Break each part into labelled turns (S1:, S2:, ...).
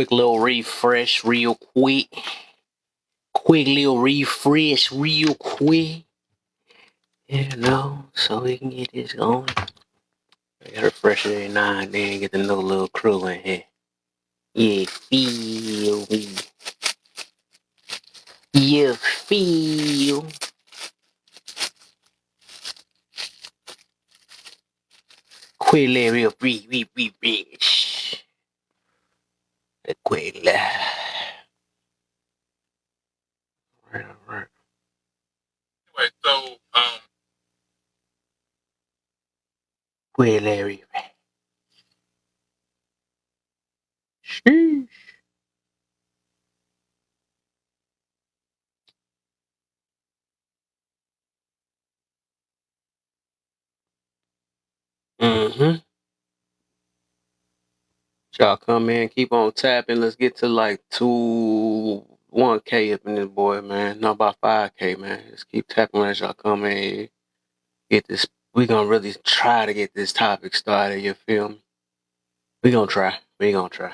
S1: quick little refresh, real quick. Quick little refresh, real quick. So we can get this going. I gotta refresh it every now and then, get the new little crew in here. Yeah, feel me. You feel. Quick little refresh. Quick little. Alright.
S2: Anyway, so
S1: Quick little refresh. Sheesh. Mm-hmm. Y'all come in, keep on tapping. Let's get to like 1K up in this boy, man. Not about 5K, man. Just keep tapping as y'all come in. Get this. We gonna really try to get this topic started. You feel me? We gonna try. We gonna try.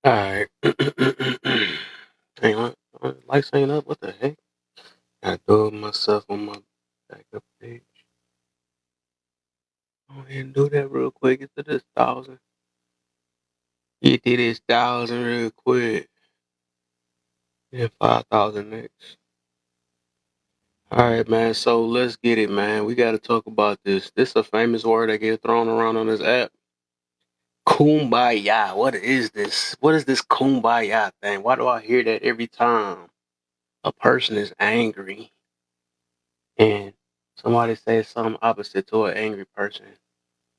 S1: All right. Dang, what? Lights ain't up. What the heck? Gotta do it myself on my backup page. Go ahead and do that real quick. Get to this 1,000. Get to this 1,000 real quick. Then 5,000 next. All right, man. So let's get it, man. We got to talk about this. This is a famous word that gets thrown around on this app. Kumbaya. What is this? What is this kumbaya thing? Why do I hear that every time a person is angry and somebody says something opposite to an angry person?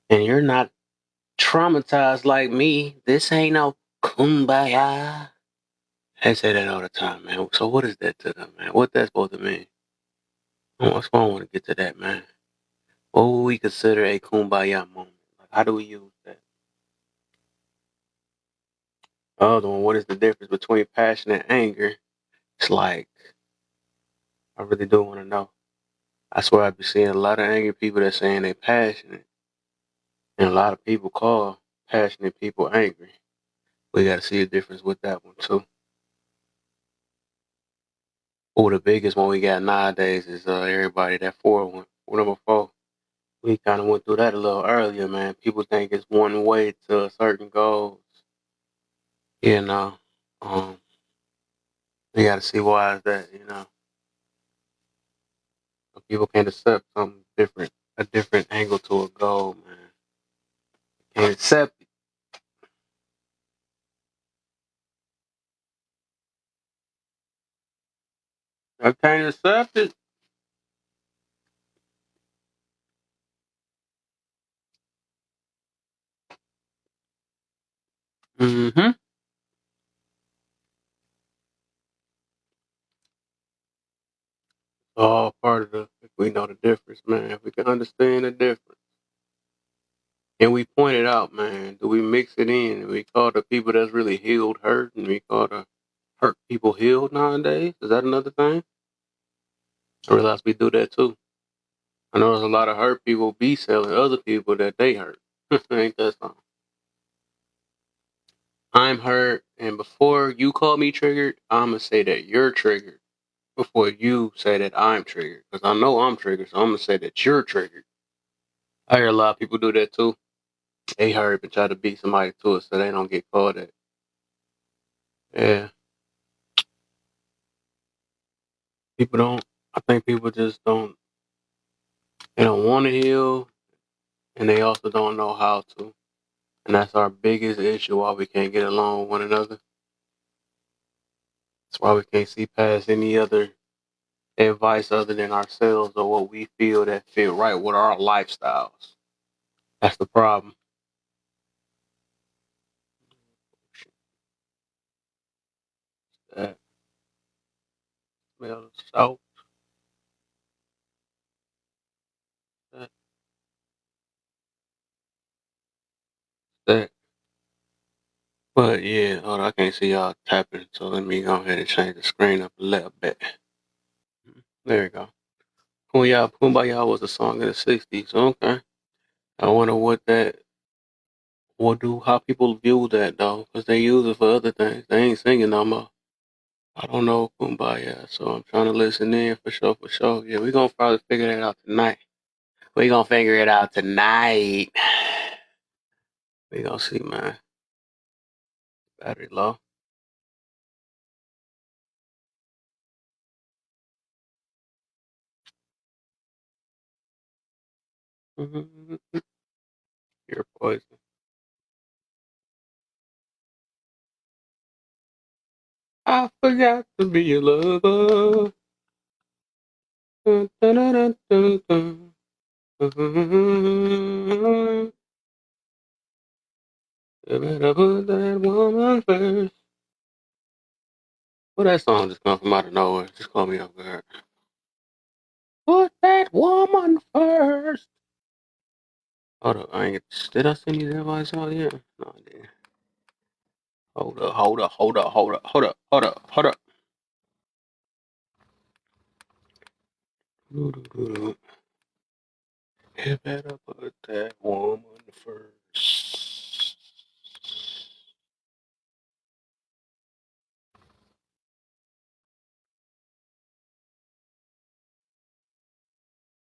S1: And you're not traumatized like me. This ain't no kumbaya. I say that all the time, man. So what is that to them, man? What that's supposed to mean? That's why I want to get to that, man. What would we consider a kumbaya moment? Like, how do we use that? Other one, what is the difference between passion and anger? It's like, I really do want to know. I swear I've been seeing a lot of angry people that saying they passionate, and a lot of people call passionate people angry. We got to see the difference with that one too. Oh, the biggest one we got nowadays is everybody that one. Number four. We kind of went through that a little earlier, man. People think it's one way to certain goals. You know, um, you got to see why is that. Some people can't accept something different, a different angle to a goal, man. Can't accept it. I can't accept it. Mm-hmm. All part of the. If we know the difference, man. If we can understand the difference, and we point it out, man. Do we mix it in? We call the people that's really healed hurt, and we call the hurt people healed nowadays. Is that another thing? I realize we do that too. I know there's a lot of hurt people be selling other people that they hurt. Ain't that something? I'm hurt, and before you call me triggered, I'm gonna say that you're triggered before you say that I'm triggered. Because I know I'm triggered, so I'm gonna say that you're triggered. I hear a lot of people do that too. They hurt and try to beat somebody to it so they don't get caught at. Yeah, people don't. I think people just don't. They don't want to heal, and they also don't know how to. And that's our biggest issue why we can't get along with one another. That's why we can't see past any other advice other than ourselves or what we feel that fit right with our lifestyles. That's the problem. That smells salt. That, that. But yeah, hold on, I can't see y'all tapping, so let me go ahead and change the screen up a little bit. There you go. Kumbaya was a song in the '60s. Okay. I wonder how people view that though, because they use it for other things. They ain't singing no more. I don't know Kumbaya, so I'm trying to listen in for sure, for sure. Yeah, we gonna probably figure that out tonight. We gonna figure it out tonight. We gonna see, man. Battery low. You're poison. I forgot to be your lover. Dun, dun, dun, dun, dun, dun. You better put that woman first. Well, that song just come from out of nowhere. Just call me off guard. Put that woman first. Hold up, I ain't get. Did I send you that voice out yet? No, I didn't. Hold up, hold up, hold up, hold up, hold up, hold up, hold up. Doo-doo-doo-doo. You better put that woman first.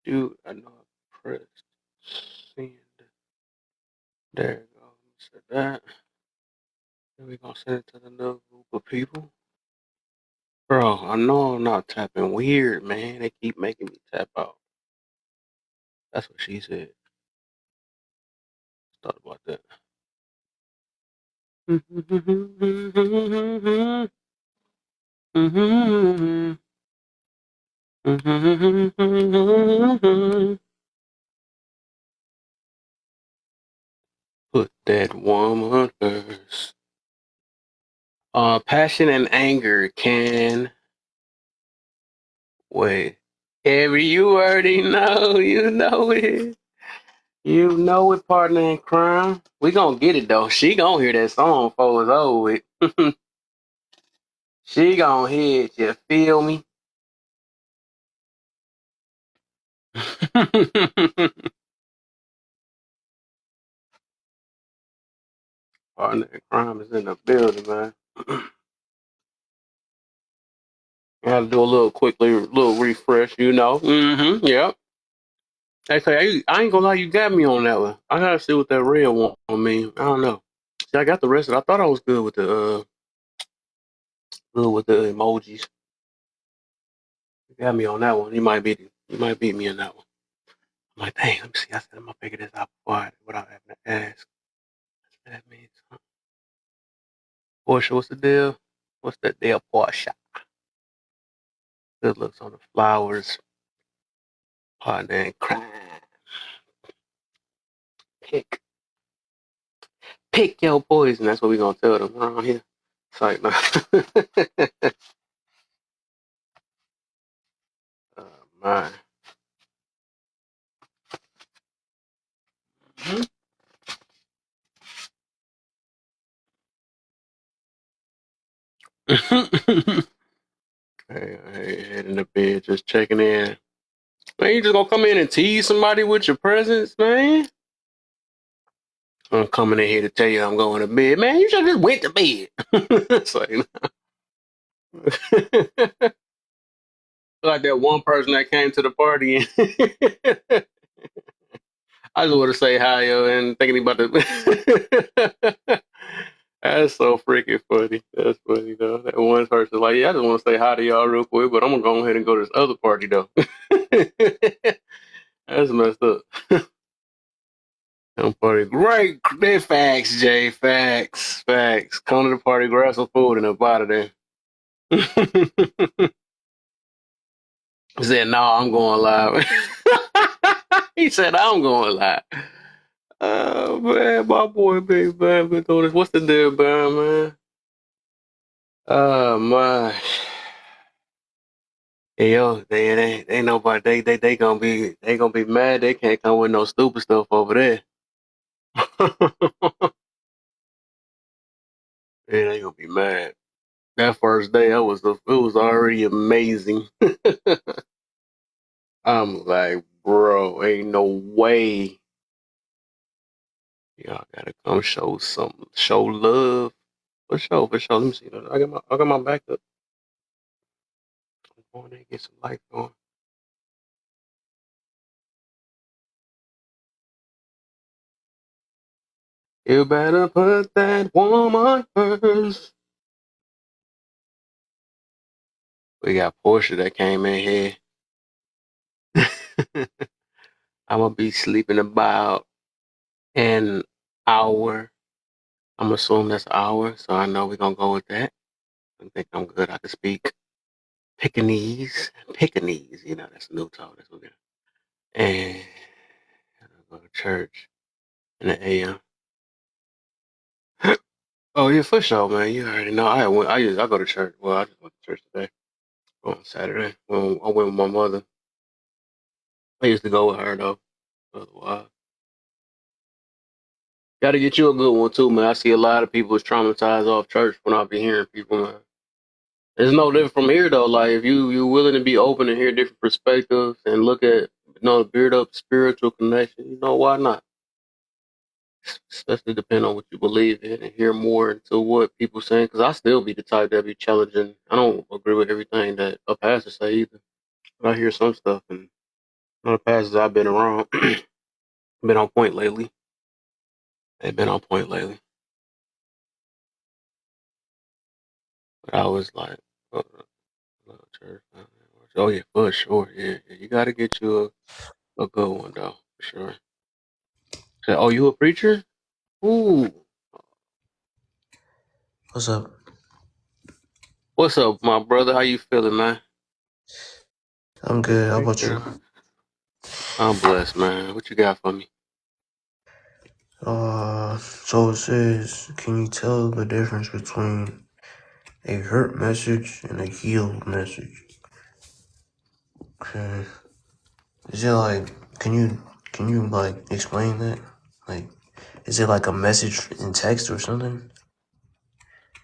S1: Dude, I know I pressed send. There you go. Said that. we gonna send it to the new group of people. Bro, I know I'm not tapping weird, man. They keep making me tap out. That's what she said. Thought about that. Put that woman first. Passion and anger can wait. Every you already know, you know it. You know it, partner in crime. We gonna get it though. She gonna hear that song before it's over with. She gonna hear it, you feel me? Partner in crime is in the building, man. I had to do a little quickly, little refresh, you know. Mm-hmm. Yep. They say, I ain't gonna lie, you got me on that one. I gotta see what that red one on me. I don't know. See, I got the rest of it. I thought I was good with the emojis. You got me on that one. You might beat me on that one. I'm like, dang, let me see. I said I'm gonna figure this out without having to ask. That means Portia, what's the deal? What's that deal, Portia? Good looks on the flowers. Partner in crime. Pick. Pick your poison. That's what we gonna tell them around here. It's like, no. Oh, my. Hey, head in the bed, just checking in. Man, you just gonna come in and tease somebody with your presence, man? I'm coming in here to tell you I'm going to bed. Man, you should just went to bed. It's like, like that one person that came to the party. And I just want to say hi, yo, and thinking about the. That's so freaking funny. That's funny though. That one person like, yeah, I just want to say hi to y'all real quick, but I'm gonna go ahead and go to this other party though. That's messed up. Some party, great. They're facts, Jay. Facts, facts. Come to the party, grab some food, and up out of there. He said, "No, I'm going live." He said, "I'm going live." Oh man, my boy Big Bam been doing this. What's the deal, Bam, man? Oh my. Hey, yo, they ain't nobody. They gonna be mad. They can't come with no stupid stuff over there. Yeah, they gonna be mad. That first day, it was already amazing. I'm like, bro, ain't no way. Y'all gotta come show love. For sure, for sure. Let me see. I got my backup. I'm going there and get some light on. You better put that woman first. We got Portia that came in here. I'm gonna be sleeping about an hour. I'm assuming that's an hour, so I know we're gonna go with that. I think I'm good. I can speak Pekingese. Pekingese, that's a new talk. That's what we're and I'll go to church in the AM. Oh yeah, for sure, man. You already know. I go to church. Well, I just went to church today on Saturday. When I went with my mother. I used to go with her though. Otherwise, got to get you a good one too, man. I see a lot of people is traumatized off church when I be hearing people, man. It's no different from here though. Like if you willing to be open and hear different perspectives and look at build up spiritual connection, why not? Especially depending on what you believe in and hear more into what people saying. Because I still be the type that be challenging. I don't agree with everything that a pastor say either. But I hear some stuff and the pastors I've been around been on point lately. They've been on point lately. But I was like, oh, church. Oh yeah, for sure. Yeah, yeah. You gotta get you a good one though, for sure. Say, oh, you a preacher? Ooh.
S3: What's up?
S1: What's up, my brother? How you feeling, man?
S3: I'm good. How about you?
S1: Preacher. I'm blessed, man. What you got for me?
S3: So it says, can you tell the difference between a hurt message and a healed message? Okay. Is it like, can you like explain that? Like, is it like a message in text or something?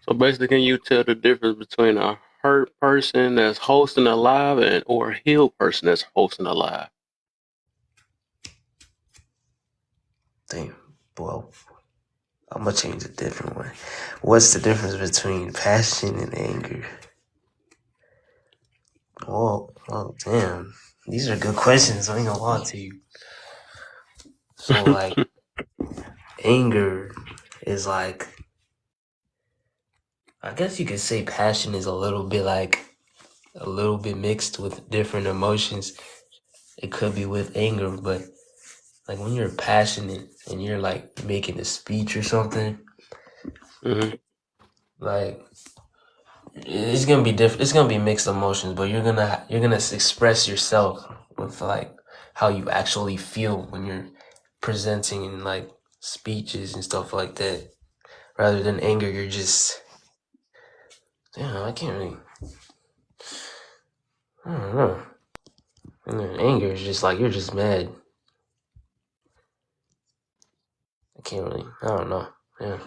S1: So basically, can you tell the difference between a hurt person that's hosting a live and or a healed person that's hosting a live?
S3: Damn. Well, I'm gonna change a different one. What's the difference between passion and anger? Oh, damn. These are good questions. I ain't gonna lie to you. So, like, anger is like, I guess you could say passion is a little bit mixed with different emotions. It could be with anger, but like when you're passionate and you're like making a speech or something,
S1: hmm
S3: like it's gonna be different. It's gonna be mixed emotions, but you're gonna express yourself with like how you actually feel when you're presenting in like speeches and stuff like that. Rather than anger, you're just damn. I can't really. I don't know. And then anger is just like you're just mad. I can't really. I don't know. Yeah,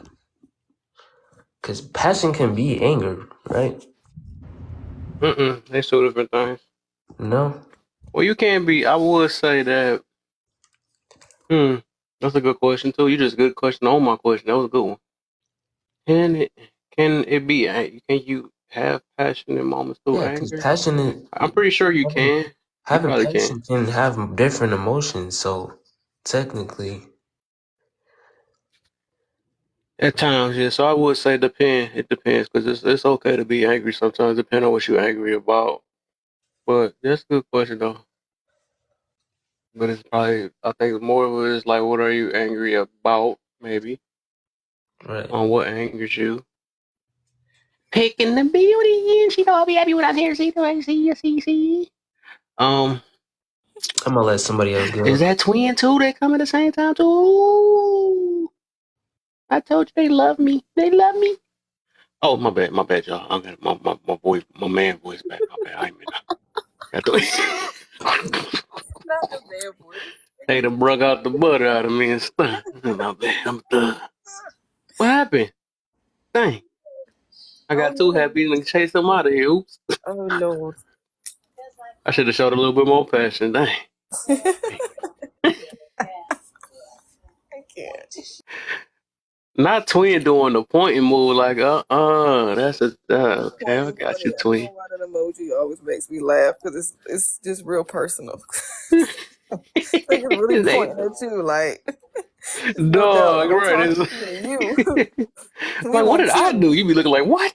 S3: because passion can be anger, right?
S1: They two different things.
S3: No.
S1: Well, you can't be. I would say that. Hmm, that's a good question too. You just a good question on my question. That was a good one. Can it? Can it be? Can you have passion in moments through
S3: Yeah, because
S1: anger?
S3: passionate
S1: I'm pretty sure you
S3: having,
S1: can. You
S3: having
S1: probably can.
S3: passion can have different emotions. So technically,
S1: At times, yeah. So I would say depend. It depends because it's okay to be angry sometimes, depending on what you're angry about. But that's a good question though. But it's probably I think more of it is like what are you angry about? Maybe
S3: right?
S1: on what angers you. Picking the beauty, and she gonna be happy when I hear see. Um,
S3: I'm gonna let somebody else
S1: is
S3: go.
S1: that twin too? They come at the same time too. Ooh, I told you they love me. They love me. Oh my bad, y'all. I got my voice, my man voice back. My bad. I ain't mean that.
S4: Not the bad voice.
S1: They done brung out the butter out of me and stuff. My bad. I'm done. What happened? Dang. I
S4: Oh
S1: got too
S4: no.
S1: happy and chased them out of here. Oops.
S4: Oh Lord.
S1: I should have showed a little bit more passion. Dang.
S4: I can't.
S1: Not twin doing the pointing move like that's a okay.
S4: Point
S1: I
S4: is
S1: got
S4: funny.
S1: you,
S4: I don't
S1: twin.
S4: know why that emoji always makes me laugh because it's just real personal. It's like it's really
S1: They
S4: pointing at you. Like there's no doubt that
S1: dog
S4: I'm
S1: right.
S4: talking
S1: It's,
S4: to you. We
S1: like what did
S4: want
S1: I do?
S4: you.
S1: You be looking like what?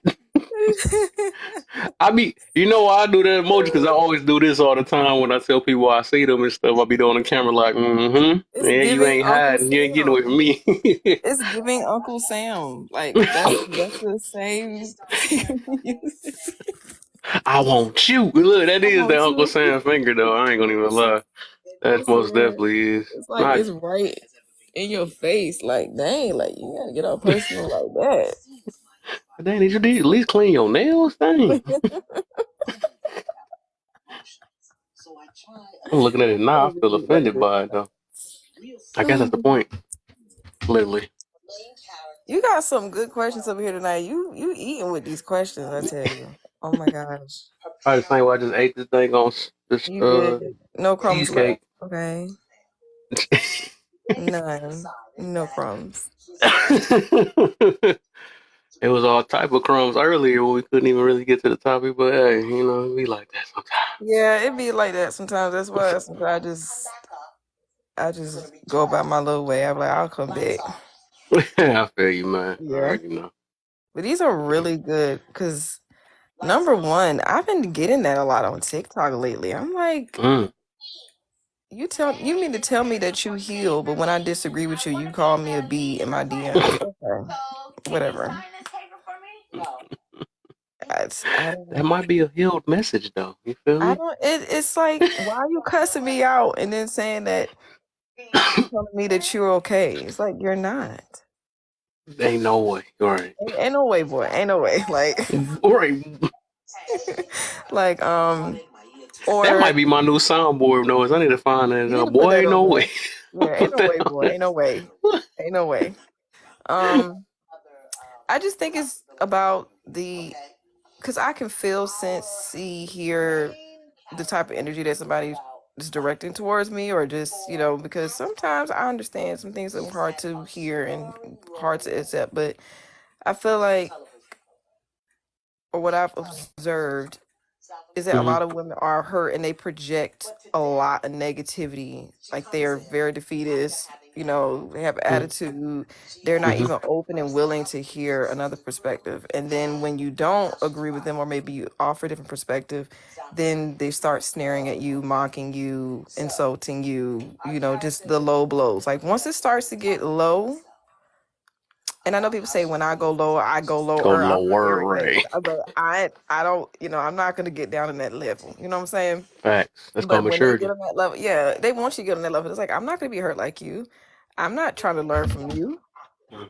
S1: I be you know why I do that emoji because I always do this all the time when I tell people I see them and stuff. I be doing the camera like
S4: It's
S1: yeah you
S4: giving
S1: ain't
S4: Uncle
S1: hiding you ain't getting away from
S4: Sam.
S1: me.
S4: It's giving Uncle Sam. Like that's the same music.
S1: I want you. Look, that
S4: I
S1: is the
S4: want
S1: Uncle
S4: you.
S1: Sam finger though. I ain't gonna even lie. That
S4: That's
S1: most
S4: it.
S1: definitely is.
S4: It's like
S1: Not
S4: it's right in your face. Like, dang, like you gotta get all personal like
S1: dang, did you at least clean your nails? Dang.
S4: that.
S1: I'm looking at it
S4: I
S1: now. I
S4: need to
S1: feel
S4: sleep like
S1: offended by it though. I guess that's the
S4: this.
S1: point. Literally.
S4: You got some good questions over here tonight. You eating with these questions, I tell you. Oh my gosh.
S1: Probably the same way I just ate this thing on this
S4: You did. No crumbs left.
S1: cheesecake.
S4: Okay. None. No crumbs.
S1: It was all type of crumbs earlier when we couldn't even really get to the topic, but hey, we like that
S4: Yeah, it be like that sometimes. That's why sometimes I just go about my little way. I'm like, I'll come back.
S1: sometimes. I feel you, man. I
S4: Yeah.
S1: already know.
S4: But these are really good because Number one, I've been getting that a lot on TikTok lately. I'm like,
S1: Mm.
S4: you mean to tell me that you heal, but when I disagree with you, you call me a B in my DMs. Okay, whatever. I
S1: That
S4: don't.
S1: might be a healed message, though. You feel
S4: I
S1: me?
S4: don't. It's like, why are you cussing me out and then saying that you're telling me that you're okay? It's like you're not.
S1: Ain't no way. All right.
S4: Ain't no way, boy. Ain't no way. Like,
S1: All right.
S4: like,
S1: That
S4: or
S1: might be my new soundboard noise. I need to find
S4: you
S1: that.
S4: need to put
S1: Boy,
S4: that
S1: ain't
S4: on
S1: no way.
S4: there. Yeah, ain't
S1: Put
S4: no
S1: that
S4: way,
S1: on
S4: boy.
S1: there.
S4: Ain't no way. Ain't no way. Um, I just think it's about because I can feel, sense, see, hear the type of energy that somebody is directing towards me, or just, because sometimes I understand some things that are hard to hear and hard to accept, but I feel like, or what I've observed, is that a
S1: Mm-hmm.
S4: lot of women are hurt and they project a lot of negativity. Like they are very defeatist, they have attitude. They're not
S1: Mm-hmm.
S4: even open and willing to hear another perspective. And then when you don't agree with them, or maybe you offer a different perspective, then they start sneering at you, mocking you, insulting you, just the low blows. Like once it starts to get low, and I know people say when I go lower, I go
S1: Go
S4: lower. I'm not
S1: lower,
S4: arrogant,
S1: right?
S4: but I don't, I'm not gonna get down in that level. You know what I'm saying?
S1: Facts. That's
S4: But
S1: called
S4: when they get
S1: maturity.
S4: on that level, yeah, they want you to get on that level. It's like I'm not gonna be hurt like you. I'm not trying to learn from you.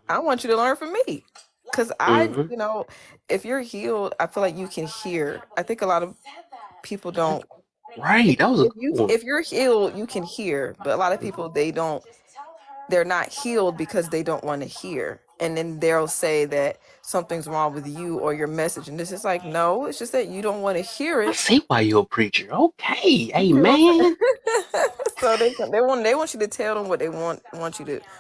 S4: I want you to learn from me. Cause
S1: Mm-hmm.
S4: if you're healed, I feel like you can hear. I think a lot of people don't.
S1: Right. That was a
S4: If
S1: good
S4: you
S1: one.
S4: if you're healed, you can hear. But a lot of people, they don't. They're not healed because they don't want to hear, and then they'll say that something's wrong with you or your message, and this is like, no, it's just that you don't want to hear
S1: I
S4: it.
S1: see why you're a preacher. Okay.
S4: You see what I'm
S1: Amen.
S4: saying? So they want you to tell them what they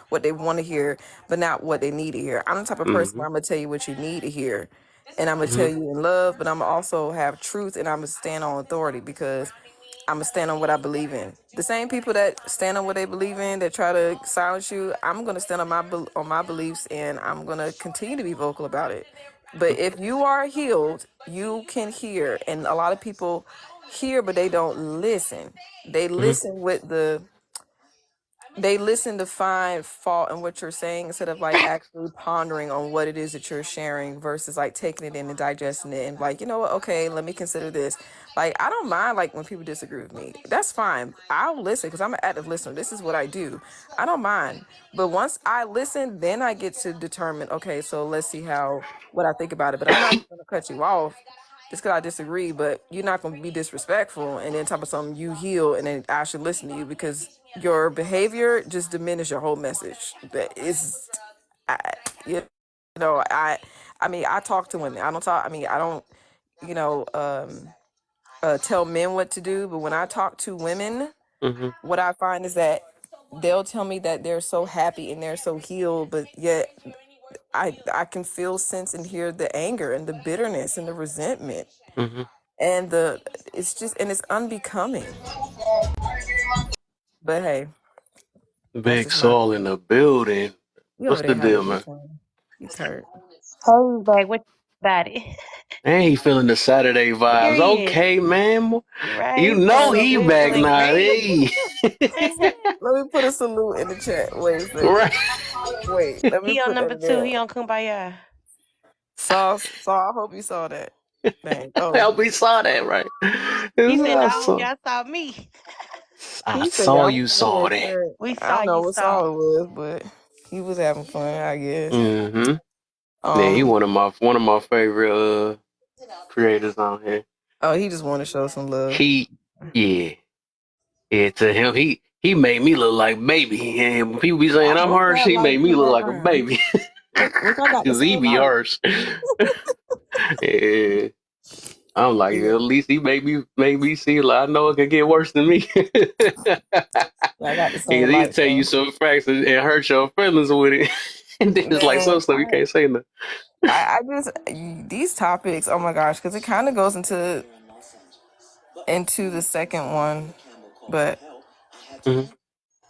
S4: what they want to hear, but not what they need to hear. I'm the type of person
S1: Mm-hmm.
S4: where I'm gonna tell you what you need to hear, and I'm gonna tell
S1: Mm-hmm.
S4: you in love, but I'm gonna also have truth, and I'm gonna stand on authority because I'm gonna stand on what I believe in. The same people that stand on what they believe in, that try to silence you, I'm gonna stand on my beliefs, and I'm gonna continue to be vocal about it. But if you are healed, you can hear, and a lot of people hear, but they don't listen. They
S1: Mm-hmm.
S4: listen they listen to find fault in what you're saying instead of like actually pondering on what it is that you're sharing versus like taking it in and digesting it and like, you know what, okay, let me consider this. Like I don't mind like when people disagree with me. That's fine. I'll listen because I'm an active listener. This is what I do. I don't mind. But once I listen, then I get to determine, okay, so let's see what I think about it. But I'm not gonna cut you off just because I disagree, but you're not going to be disrespectful and then talk about something you heal and then I should listen to you because your behavior just diminishes your whole message. That is, I, you I mean, I talk to women. I don't talk. I mean, I don't, you know, um, tell men what to do. But when I talk to women,
S1: Mm-hmm.
S4: what I find is that they'll tell me that they're so happy and they're so healed, but yet I can feel, sense, and hear the anger and the bitterness and the resentment
S1: Mm-hmm.
S4: and it's unbecoming. But hey, that's
S1: Big
S4: just my
S1: Saul in
S4: opinion.
S1: the building.
S4: You
S1: What's
S4: over
S1: the
S4: there having
S1: deal,
S4: a good
S1: man?
S4: time. He's hurt.
S5: Hey, back with about it.
S1: And he feeling the Saturday vibes.
S5: Period.
S1: Okay, man.
S5: You
S1: You
S5: right.
S1: know
S5: Feeling
S1: he
S5: good,
S1: back
S5: feeling
S1: now.
S5: great.
S1: Hey.
S4: Let me put a salute in the chat. Wait a second.
S1: Right.
S4: Wait, let me
S5: He on
S4: put that
S5: number
S4: in
S5: two.
S4: there.
S5: He on Kumbaya.
S4: Saw. I hope you saw that. Dang.
S1: I
S4: Oh,
S1: hope we saw that, right?
S5: He said,
S1: I
S5: "I hope
S1: saw,
S5: y'all saw me.
S1: I
S4: he said,
S1: saw
S4: "I'm
S1: you saw
S4: good,
S1: that.
S4: sir."
S5: We
S4: I
S5: saw
S4: don't know
S5: you
S4: what
S5: saw."
S4: song it was, but he was having fun, I guess.
S1: Mm-hmm. Yeah, he
S4: Um.
S1: one of my favorite creators on here.
S4: Oh, he just want to show some love.
S1: He yeah. Yeah, to him, he made me look like baby. And when people be saying I'm
S4: What's
S1: harsh,
S4: that
S1: he
S4: light
S1: made
S4: in
S1: me
S4: the
S1: look like a
S4: background?
S1: baby.
S4: Look, I got the
S1: Cause he
S4: same
S1: be
S4: light.
S1: harsh. Yeah. I'm like,
S4: Yeah,
S1: at least he made me see like I know it could get worse than me.
S4: I got the same
S1: He'll
S4: light.
S1: tell you
S4: So,
S1: some facts and hurt your feelings with it. And then it's like
S4: man,
S1: some stuff you can't say nothing.
S4: I just these topics. Oh my gosh, because it kind of goes into the second one, but
S1: Hmm.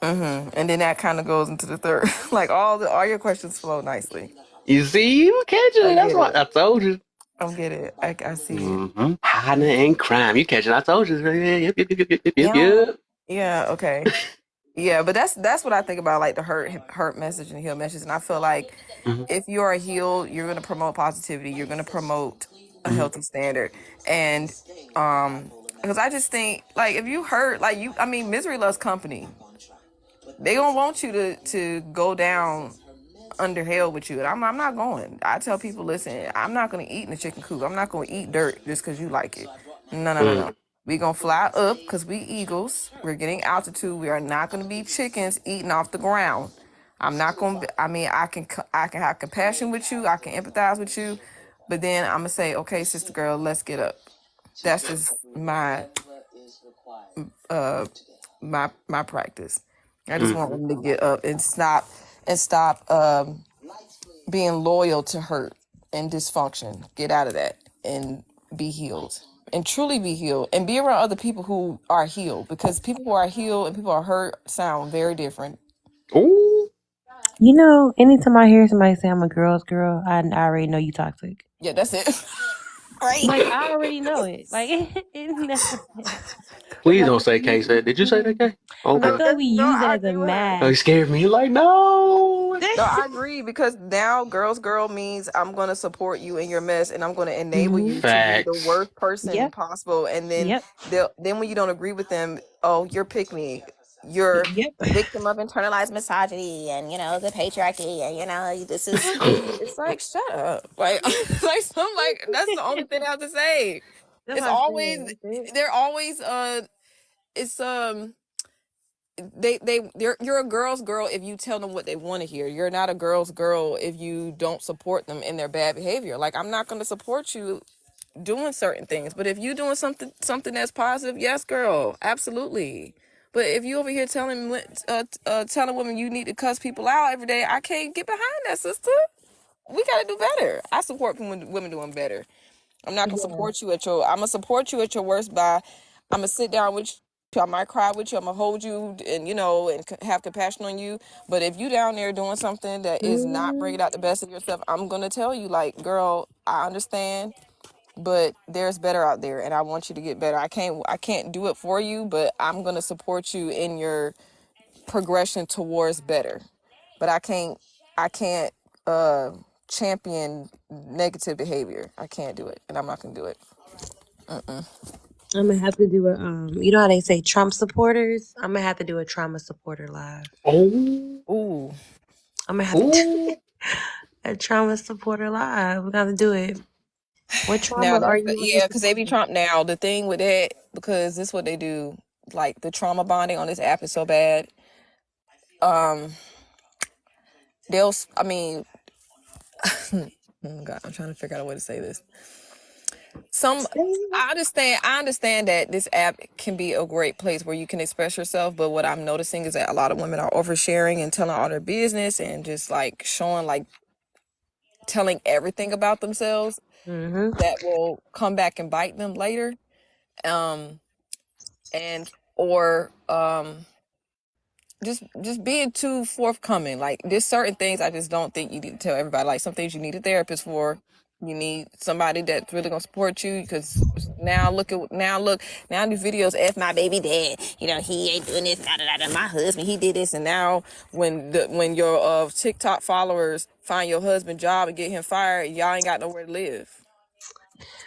S4: and then that kind of goes into the third. Like all your questions flow nicely.
S1: You see, you catch
S4: I
S1: it. That's
S4: get
S1: why
S4: it.
S1: I told you.
S4: I get it. I see it.
S1: Mm-hmm. Hiding in crime. You catching? I told you. Yep, yep, yep, yep, yep, yep,
S4: Yeah.
S1: yep.
S4: Yeah. Okay. Yeah, but that's what I think about, like the hurt message and heal message, and I feel like
S1: Mm-hmm.
S4: if you are healed, you're gonna promote positivity. You're gonna promote a
S1: Mm-hmm.
S4: healthy standard, and because I just think like if you hurt, like I mean, misery loves company. They gonna want you to go down under hell with you, and I'm not going. I tell people, listen, I'm not gonna eat in the chicken coop. I'm not gonna eat dirt just because you like it. No, no, no,
S1: Mm.
S4: no. We gonna fly up because we eagles. We're getting altitude. We are not gonna be chickens eating off the ground. I'm not gonna. I mean, I can have compassion with you. I can empathize with you, but then I'm gonna say, okay, sister girl, let's get up. That's just uh my practice. I just want
S1: Mm-hmm.
S4: them to get up and stop being loyal to hurt and dysfunction. Get out of that and be healed. And truly be healed. And be around other people who are healed. Because people who are healed and people who are hurt sound very different.
S1: Ooh.
S5: You know, anytime I hear somebody say I'm a girl's girl, I already know you toxic.
S4: Yeah, that's it. Right.
S5: Like I already know it. Like it never.
S1: Please
S5: Like
S1: don't say K said. Did you say that, K?
S5: I
S1: Okay.
S5: feel like we
S4: No,
S5: use it
S4: I
S5: as a
S4: agree with her.
S1: Oh, you
S5: mask.
S1: scared me. You're like, no.
S4: No, I agree because now girl means I'm going to support you in your mess and I'm going to enable
S5: Hmm.
S4: you to be the
S1: Facts.
S4: worst person
S5: Yep.
S4: possible. And then
S5: Yep.
S4: then when you don't agree with them, oh, you're pick me. You're
S5: Yep.
S4: victim of internalized misogyny and the patriarchy and this is it's like shut up. Like like that's the only thing I have to say.
S5: That's
S4: It's
S5: what I
S4: always
S5: said. That's it.
S4: they're always it's you're a girl's girl if you tell them what they want to hear. You're not a girl's girl if you don't support them in their bad behavior. Like I'm not going to support you doing certain things, but if you doing something that's positive, yes, girl, absolutely. But if you over here telling women you need to cuss people out every day, I can't get behind that, sister. We got to do better. I support women doing better. I'm not gonna
S5: Yeah.
S4: support you at your. I'm gonna support you at your worst by. I'm gonna sit down with you. I might cry with you. I'm gonna hold you and have compassion on you. But if you down there doing something that is not
S5: Hmm.
S4: bringing out the best of yourself, I'm gonna tell you like, girl, I understand, but there's better out there, and I want you to get better. I can't do it for you, but I'm gonna support you in your progression towards better. But I can't uh champion negative behavior. I can't do it, and I'm not gonna do it.
S5: I'm gonna have to do a you know how they say Trump supporters? I'm gonna have to do a trauma supporter live.
S1: Oh.
S4: Ooh.
S5: I'm gonna have to do
S1: Ooh.
S5: a trauma supporter live. We gotta do it. What
S4: Now
S5: trauma are
S4: that's
S5: you really
S4: yeah, because they be
S5: supporting?
S4: Trump now. The thing with that, because this is what they do, like the trauma bonding on this app is so bad. Um, I mean, oh God, I'm trying to figure out a way to say this. I understand that this app can be a great place where you can express yourself, but what I'm noticing is that a lot of women are oversharing and telling all their business and just like showing like telling everything about themselves
S5: Mm-hmm.
S4: that will come back and bite them later. Um, and or just being too forthcoming. Like there's certain things I just don't think you need to tell everybody. Like some things you need a therapist for. You need somebody that's really gonna support you because now these videos f my baby dad. He ain't doing this. Da, da, da, da. My husband he did this, and now when your TikTok followers find your husband job and get him fired, y'all ain't got nowhere to live.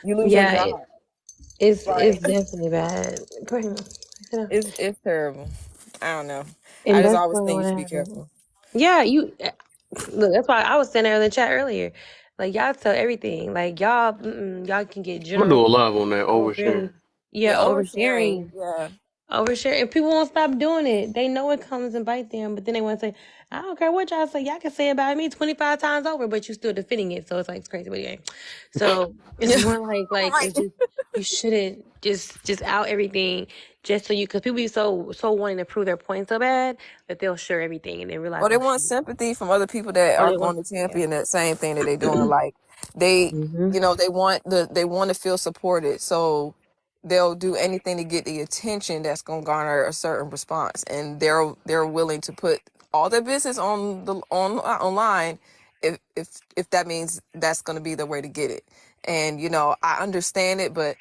S4: You lose your
S5: Yeah,
S4: job.
S5: it's
S4: Like
S5: definitely bad. Go ahead. Sit down.
S4: it's terrible. I don't know. I
S5: And
S4: just
S5: that's
S4: always
S5: why
S4: think you
S5: when
S4: should
S5: I
S4: be careful.
S5: yeah, you look. That's why I was saying there in the chat earlier. Like y'all tell everything. Like y'all can get
S1: I'm gonna do
S5: general.
S1: a love on that
S5: Really,
S1: oversharing.
S5: yeah,
S4: Yeah, oversharing.
S5: oversharing.
S4: Yeah.
S5: Overshare, and people won't stop doing it. They know it comes and bite them, but then they want to say, "I don't care what y'all say. Y'all can say about me 25 times over, but you still defending it." So it's like it's crazy, but yeah. So it's
S4: Yeah.
S5: more like
S4: Right.
S5: it's just you shouldn't just out everything just so you because people be so wanting to prove their point so bad that they'll share everything and then realize,
S4: Or they
S5: oh
S4: want
S5: shit,
S4: sympathy from other people that
S5: or
S4: are
S5: they want
S4: going to
S5: yeah.
S4: champion that same thing that they're doing. Like they,
S5: Mm-hmm.
S4: they want to feel supported. So they'll do anything to get the attention that's going to garner a certain response, and they're willing to put all their business online if that means that's going to be the way to get it. And I understand it, but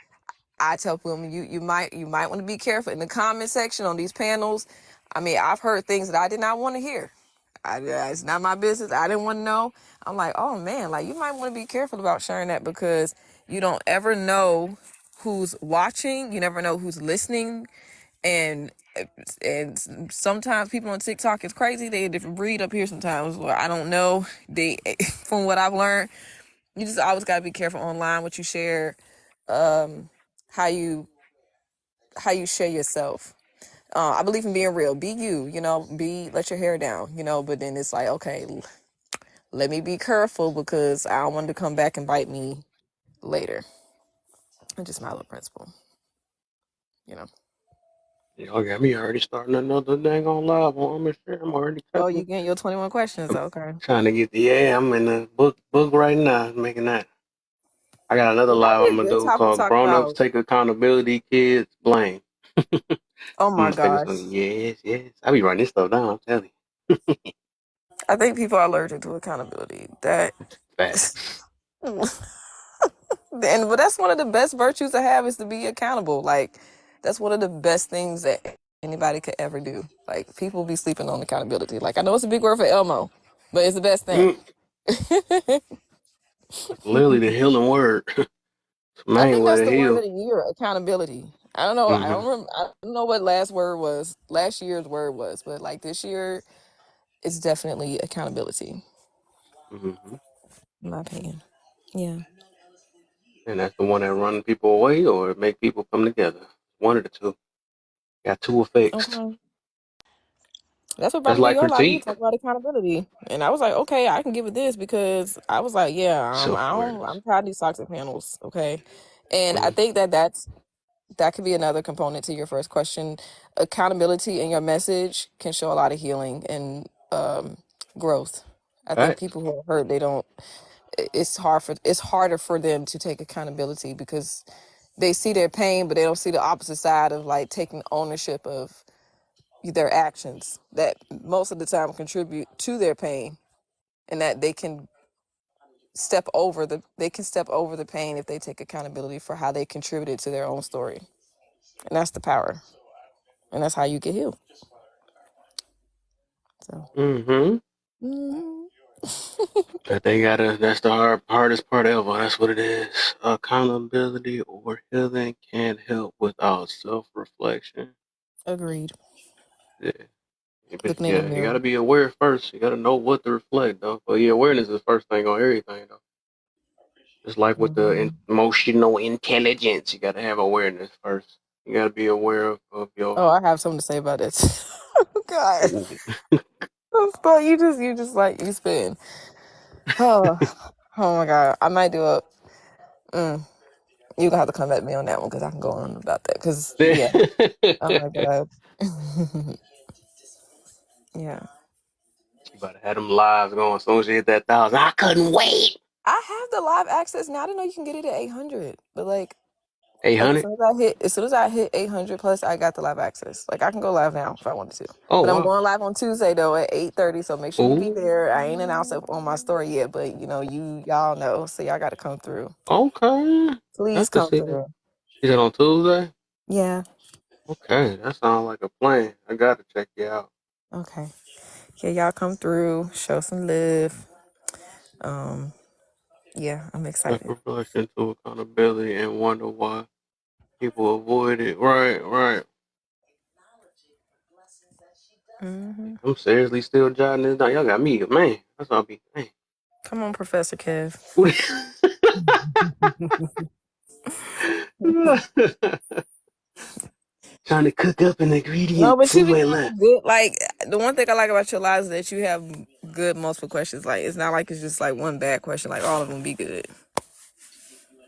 S4: I tell women you might want to be careful in the comment section on these panels. I mean, I've heard things that I did not want to hear. It's not my business. I didn't want to know. I'm like, oh man, like you might want to be careful about sharing that because you don't ever know who's watching. You never know who's listening, and sometimes people on TikTok is crazy. They a different breed up here sometimes. Well, I don't know. They from what I've learned, you just always gotta be careful online what you share, how you share yourself. I believe in being real. Be you, let your hair down, but then it's like, okay, let me be careful because I don't want it to come back and bite me later. It's just my little principle, you know.
S1: Y'all got me already starting another dang on live on I'm already
S4: Oh, you
S1: cutting.
S4: getting your 21 questions.
S1: I'm
S4: Okay.
S1: trying to get I'm in the book right now, making that. I got another
S4: Well, that'd
S1: live
S4: be
S1: I'm
S4: a
S1: gonna
S4: good
S1: do
S4: topic to
S1: called
S4: talk
S1: Grown Ups
S4: about.
S1: Take Accountability, Kids Blame.
S4: Oh
S1: I'm
S4: my
S1: gonna figure
S4: gosh.
S1: something. Yes. I be writing this stuff down, I'm telling you.
S4: I think people are allergic to accountability. That
S1: Facts.
S4: but that's one of the best virtues to have is to be accountable. Like that's one of the best things that anybody could ever do. Like people be sleeping on accountability. Like I know it's a big word for Elmo, but it's the best thing.
S1: Mm, that's literally the healing word. It's the
S4: I
S1: main
S4: think
S1: way
S4: that's
S1: to
S4: the word of
S1: heal.
S4: the year, accountability. I don't know.
S1: Mm-hmm.
S4: I don't know what last word was. Last year's word was, but like this year, it's definitely accountability,
S1: Mm-hmm.
S4: in my opinion. Yeah.
S1: And that's the one that run people away or make people come together. One of the two. Got two effects.
S4: Okay. That's what brought
S1: That's
S4: me to
S1: like
S4: your life. You
S1: critique.
S4: talk about accountability, and I was like, okay, I can give it this because I was like, yeah,
S1: Self
S4: I don't.
S1: awareness.
S4: I'm tired of these toxic panels. Okay, and I
S1: Mm-hmm.
S4: think that could be another component to your first question. Accountability in your message can show a lot of healing and growth. I think
S1: Facts.
S4: people who are hurt, they don't. It's harder for them to take accountability because they see their pain, but they don't see the opposite side of like taking ownership of their actions that most of the time contribute to their pain, and that they can step over the pain if they take accountability for how they contributed to their own story, and that's the power, and that's how you get healed. So
S1: Mm-hmm.
S4: mhm.
S1: That that's the hardest part ever. That's what it is. Accountability or healing can't help without self-reflection.
S4: Agreed.
S1: Yeah. But
S4: Looking in the
S1: yeah, you
S4: mirror.
S1: gotta be aware first. You gotta know what to reflect though. But yeah, awareness is the first thing on everything though. Just like with the
S4: Mhm.
S1: emotional intelligence, you gotta have awareness first. You gotta be aware of your.
S4: Oh, I have something to say about this. God,
S1: Ooh.
S4: but you just like you spin. Oh, oh my God, I might do a. Mm, you gonna have to come at me on that one because I can go on about that. Because
S1: You
S4: yeah, oh my God, yeah.
S1: about to have them lives going as soon as you hit that 1,000. I couldn't wait.
S4: I have the live access now. I didn't know you can get it at 800, but like
S1: 800.
S4: as soon as I hit 800 plus, I got the live access. Like I can go live now if I wanted to.
S1: Oh
S4: But I'm
S1: wow.
S4: going live on Tuesday though at 8:30. So make sure you be
S1: Ooh.
S4: there. I ain't announced it on my story yet, but y'all know, so y'all got to come through.
S1: Okay. I
S4: Please
S1: can
S4: come
S1: see that.
S4: through.
S1: Is it on Tuesday?
S4: Yeah.
S1: Okay, that sounds like a plan. I gotta check you out.
S4: Okay. Yeah, y'all come through. Show some love. Um. Yeah, I'm excited.
S1: Self-reflection to accountability and wonder why people avoid it. Right.
S4: Hmm.
S1: I'm seriously still jotting this down. Y'all got me, man. That's all I be. Man.
S4: Come on, Professor Kev.
S1: Trying to cook up an
S4: No,
S1: ingredient.
S4: but you
S1: See
S4: be
S1: where
S4: having
S1: left.
S4: good. Like the one thing I like about your lives is that you have good multiple questions. Like it's not like it's just like one bad question. Like all of them be good.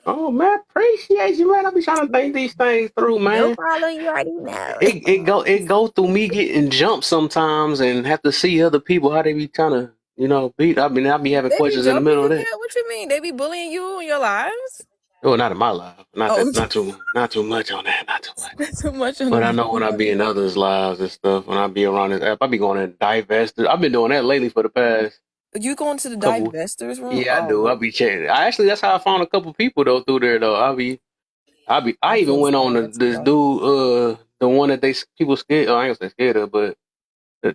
S1: Oh man, appreciate you, man. I be trying to think these things through,
S4: No
S1: man.
S4: problem. You already know.
S1: It go through me getting jumped sometimes and have to see other people how they be trying to beat. I be having
S4: They be
S1: questions in the
S4: jumping
S1: middle of
S4: you,
S1: that.
S4: Kev. What you mean? They be bullying you in your lives?
S1: Oh, not in my life. Not
S4: Oh,
S1: that. Not too much on that. Not too much.
S4: not too much on
S1: But I know when I
S4: the.
S1: be in others' lives and stuff, when I be around this app, I be going and divest. I've been doing that lately for the past.
S4: You going to the
S1: Couple.
S4: divestors room?
S1: Yeah, I
S4: Oh
S1: do. I'll
S4: Lord,
S1: be checking. That's how I found a couple people though through there though. I
S4: I
S1: even
S4: feel
S1: went
S4: so
S1: on
S4: bad too
S1: this
S4: though.
S1: dude, the one that people scared. Oh, I ain't gonna say scared of, but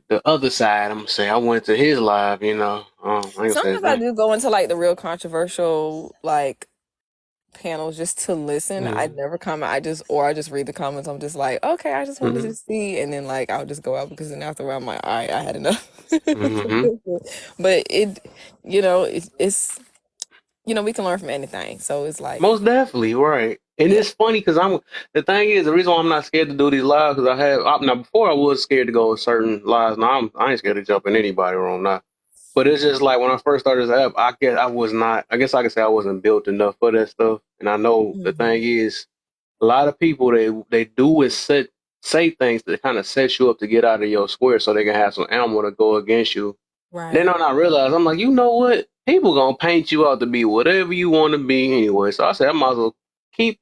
S1: the other side. I'm gonna say I went to his live. I ain't gonna say his
S4: Sometimes I
S1: name.
S4: do go into like the real controversial like panels just to listen. I
S1: Mm-hmm.
S4: never comment. I just read the comments. I'm just like, okay, I just wanted
S1: Mm-hmm.
S4: to see, and then like I'll just go out because then after a while I'm like, all right, I had enough.
S1: Mm-hmm.
S4: But it's we can learn from anything. So it's like,
S1: Most definitely, right. And
S4: yeah.
S1: it's funny because the thing is the reason why I'm not scared to do these lives because now before I was scared to go in certain lives. Now I ain't scared to jump in anybody's room now. But it's just like when I first started this app, I guess I was not. I guess I could say I wasn't built enough for that stuff. And I know the thing
S4: Mhm.
S1: is, a lot of people they do is say things that kind of set you up to get out of your square, so they can have some ammo to go against you. Then
S4: Right.
S1: I realize I'm like, you know what? People gonna paint you out to be whatever you want to be anyway. So I said I might as well keep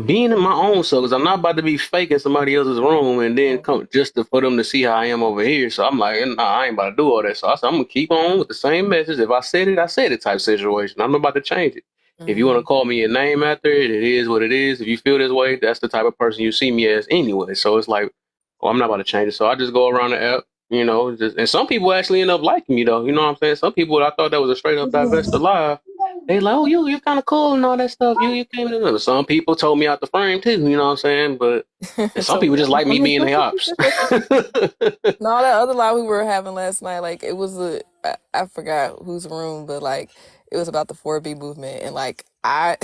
S1: being in my own self because I'm not about to be faking somebody else's room and then
S4: Right.
S1: come just for them to see how I am over here. So I'm like, nah, I ain't about to do all that. So I said, I'm gonna keep on with the same message. If I said it type situation. I'm not about to change it. If you want to
S4: Mhm.
S1: call me a name after it, it is what it is. If you feel this way, that's the type of person you see me as anyway. So it's like, oh, I'm not about to change it. So I just go around the app, and some people actually end up liking me though. You know what I'm saying? Some people I thought that was a straight up divest alive. They like, oh, you kind of cool and all that stuff. You came in. Some people told me out the frame too. You know what I'm saying? But and some
S4: Told me
S1: people just
S4: I'm
S1: like me being the ops.
S4: No, that other live we were having last night, like it was I forgot whose room, but like it was about the 4B movement, and like I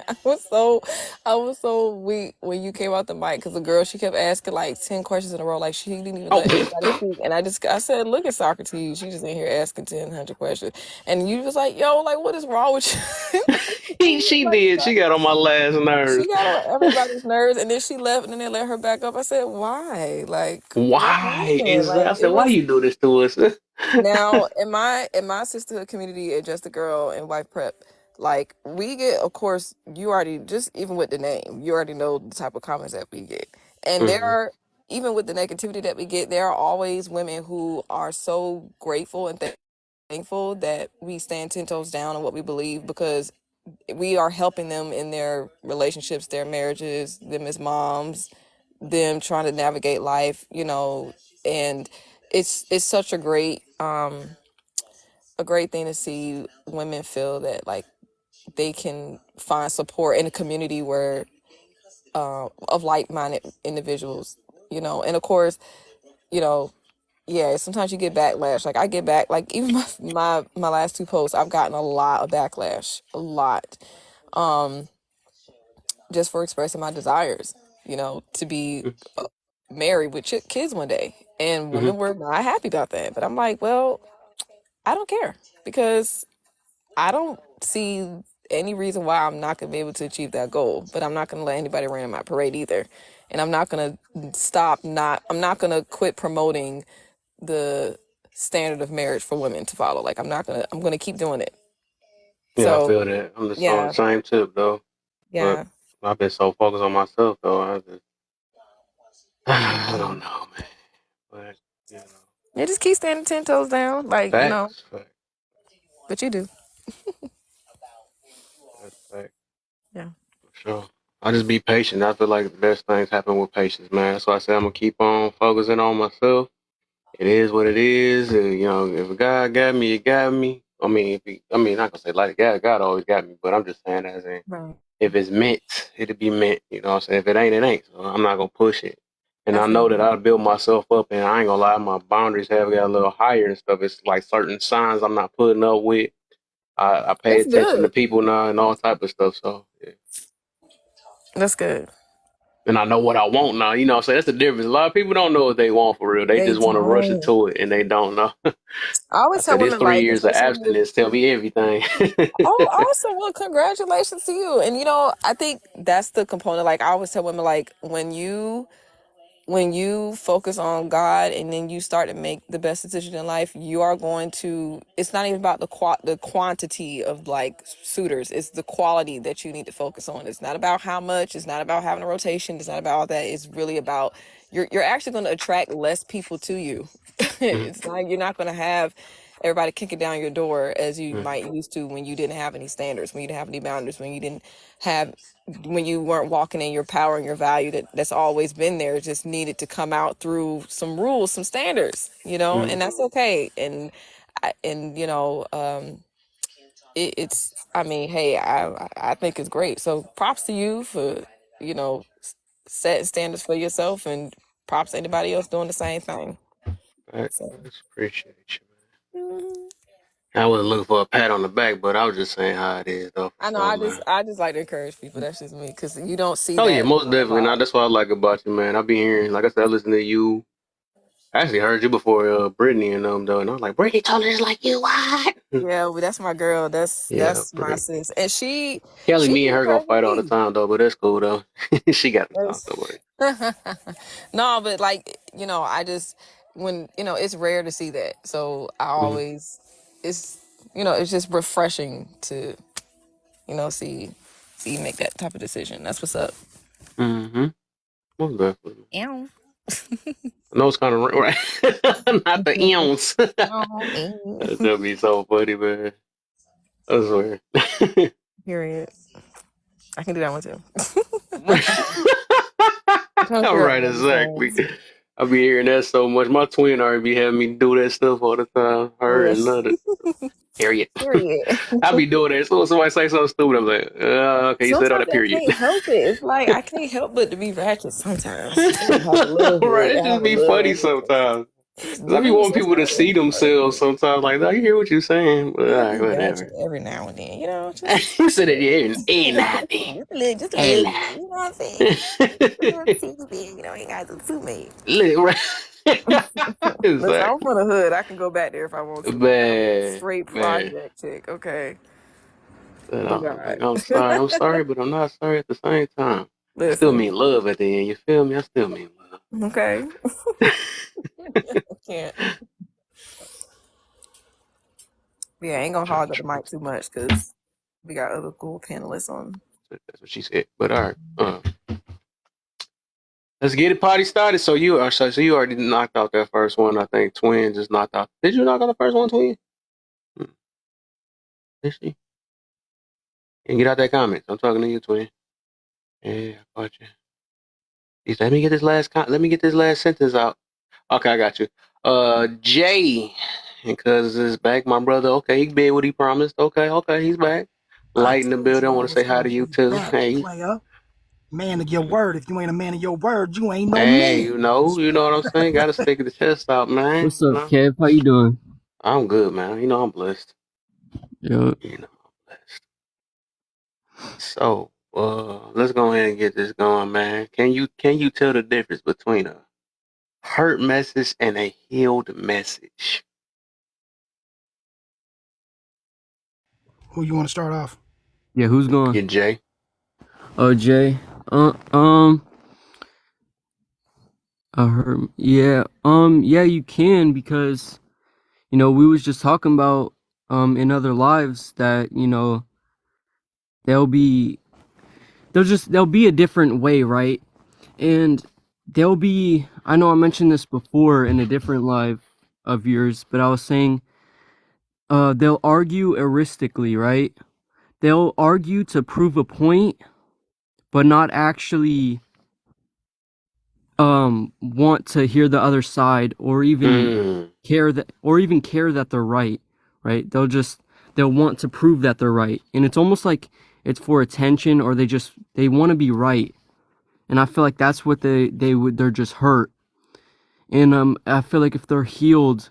S4: I was so weak when you came out the mic because the girl she kept asking like 10 questions in a row, like she didn't even
S1: Oh,
S4: let anybody speak, and I said, look at Socrates, she just in here asking 10, 100 questions, and you was like, yo, like what is wrong with you?
S1: she
S4: Like,
S1: did. She got on my last
S4: she
S1: nerves.
S4: got on everybody's nerves, and then she left, and then they let her back up. I said, "Why? Like, what
S1: Why
S4: happened?
S1: is that?
S4: Like,
S1: I
S4: it
S1: said, why
S4: was
S1: you do this to us?
S4: now in my sisterhood community at Just a Girl and Wife Prep. Like, we get, of course, you already just even with the name, you already know the type of comments that we get, and there
S1: Hmm.
S4: are even with the negativity that we get, there are always women who are so grateful and thankful that we stand 10 toes down on what we believe because we are helping them in their relationships, their marriages, them as moms, them trying to navigate life, and it's such a great thing to see women feel that like they can find support in a community where of like-minded individuals, and of course, you know, yeah, sometimes you get backlash. Like I get back, like even my last 2 posts, I've gotten a lot of backlash, a lot. Um, just for expressing my desires, to be married with kids one day. And
S1: Hmm.
S4: women were not happy about that. But I'm like, well, I don't care because I don't see any reason why I'm not going to be able to achieve that goal. But I'm not going to let anybody rain on my parade either. And I'm not going to I'm not going to quit promoting the standard of marriage for women to follow. Like, I'm going to keep doing it.
S1: Yeah, I
S4: So,
S1: feel that. I'm just on the
S4: yeah,
S1: same tip though. But
S4: yeah.
S1: I've been so focused on myself though. I don't know, man. But you know,
S4: Yeah, just keep standing 10 toes down. Like,
S1: facts.
S4: but you do.
S1: That's fact.
S4: Yeah.
S1: For sure. I just be patient. I feel like the best things happen with patience, man. That's why I say I'm gonna keep on focusing on myself. It is what it is. If God got me, it got me. Not gonna say like God always got me, but I'm just saying as in
S4: Right.
S1: if it's meant, it'll be meant. You know what I'm saying? If it ain't, it ain't. So I'm not gonna push it. And
S4: I
S1: I
S4: feel
S1: know that
S4: you.
S1: I build myself up, and I ain't gonna lie, my boundaries have got a little higher and stuff. It's like certain signs I'm not putting up with. I pay
S4: That's
S1: attention to
S4: good.
S1: people now and all type of stuff. So yeah.
S4: That's good.
S1: And I know what I want now. So that's the difference. A lot of people don't know what they want for real. They
S4: They
S1: just want to rush
S4: don't.
S1: into it, and they don't know.
S4: I
S1: I
S4: always tell
S1: said this
S4: women,
S1: three
S4: like,
S1: years of
S4: especially when you're,
S1: abstinence tell me everything.
S4: oh, awesome. Well, congratulations to you. And, I think that's the component. Like, I always tell women, like, when you focus on God and then you start to make the best decision in life, you are going to. It's not even about the quantity of like suitors. It's the quality that you need to focus on. It's not about how much. It's not about having a rotation. It's not about all that. It's really about you're actually going to attract less people to you.
S1: Mhm.
S4: It's not you're not going to have. everybody kicking down your door as you might used to when you didn't have any standards, when you didn't have any boundaries, when you weren't walking in your power and your value that's always been there. It just needed to come out through some rules, some standards, and that's okay. And it's, I mean, hey, I think it's great. So props to you for, setting standards for yourself, and props to anybody else doing the same thing.
S1: I
S4: So,
S1: appreciate you. I wasn't looking for a pat on the back, but I was just saying how it is, though, for
S4: I know
S1: sure, man.
S4: I just like to encourage people. That's just me, because you don't see
S1: Oh,
S4: that
S1: yeah, most
S4: a
S1: definitely.
S4: lot.
S1: Now, that's what I like about you, man. I be hearing, like I said, I listen to you. I actually heard you before Brittany and them, though, and I was like, Brittany told her just like you, what?
S4: Yeah, well, that's my girl. That's
S1: Yeah,
S4: my
S1: Brittany.
S4: sis, and she
S1: Kelly,
S4: she
S1: me and her gonna fight all the
S4: encouraging
S1: time, though, but that's cool, though. She got the talk,
S4: me.
S1: though, buddy.
S4: No, but like, I just, when, it's rare to see that. So I always, it's, it's just refreshing to, see you make that type of decision. That's what's up.
S1: Mm-hmm. Most definitely.
S4: Ew.
S1: I know it's kind of right. Not the eons.
S4: Oh, ew.
S1: That'd be so funny, man. I swear.
S4: Period. I can do that one too. I'm trying to
S1: All
S4: figure out
S1: right,
S4: the other
S1: exactly.
S4: songs.
S1: I be hearing that so much. My twin already be having me do that stuff all the time. Her and
S4: Yes.
S1: another. Period.
S4: Period.
S1: I be doing that. So somebody say something stupid, I'm like, okay, you said all
S4: Sometimes
S1: that,
S4: I
S1: period.
S4: can't help it. It's like I can't help but to be ratchet sometimes. I just have to live with
S1: Right,
S4: it.
S1: it
S4: I have
S1: just
S4: to
S1: be
S4: live
S1: funny
S4: with it.
S1: sometimes.
S4: It's
S1: Cause I be
S4: rude.
S1: wanting
S4: So
S1: people to see themselves sometimes. Like, no, you hear what you're saying, but all
S4: gotta
S1: right,
S4: be ratchet
S1: whatever.
S4: every now and then, just
S1: You said it, yeah, ain't nothing.
S4: just a
S1: Ain't
S4: little bit, you know what I'm saying? Just a little
S1: nothing.
S4: teeny bit, ain't got to too many.
S1: Look, right.
S4: Listen, I'm
S1: Exactly.
S4: from the hood. I can go back there if I want to, man. I'm a
S1: Man,
S4: straight
S1: man.
S4: project chick, okay?
S1: And
S4: But
S1: I was like,
S4: God.
S1: I'm sorry. I'm sorry, but I'm not sorry at the same time. I still
S4: Listen,
S1: mean love at the end. You feel me? I still mean
S4: okay?
S1: love.
S4: I can't. Yeah, I ain't gonna hog up the mic too much because we got other cool panelists on.
S1: That's what she said. But all right. Let's get it party started. So you are so you already knocked out that first one. I think Twin just knocked out. Did you knock out the first one, Twin? Did she? And get out that comment. I'm talking to you, Twin. Yeah, I got you. Let me get this let me get this last sentence out. Okay, I got you. Jay, because it's back, my brother. Okay, he did what he promised. Okay, he's back.
S6: I
S1: Light in the
S6: told
S1: building. I
S6: you I
S1: want to
S6: was
S1: say hi
S6: gonna
S1: to you
S6: be
S1: too.
S6: back,
S1: Hey,
S6: player. Man of your word. If you ain't a man of your word, you ain't no
S1: hey,
S6: man.
S1: you know what I'm saying. Got to stick the chest out, man.
S7: What's up, Kev? How you doing?
S1: I'm good, man. You know I'm blessed.
S7: Yeah.
S1: You know I'm blessed. So, let's go ahead and get this going, man. Can you tell the difference between a hurt message and a healed message?
S6: Who you want to start off?
S7: Yeah, who's going?
S1: Get Jay.
S7: Oh, Jay. I heard. Yeah. Yeah, you can because we was just talking about in other lives that there'll be there'll be a different way, right? And there'll be. I know I mentioned this before in a different live of yours, but I was saying they'll argue heuristically, right? They'll argue to prove a point, but not actually want to hear the other side or even
S1: Mm.
S7: care that they're right? They'll want to prove that they're right. And it's almost like it's for attention, or they want to be right. And I feel like that's what they're just hurt. And I feel like if they're healed,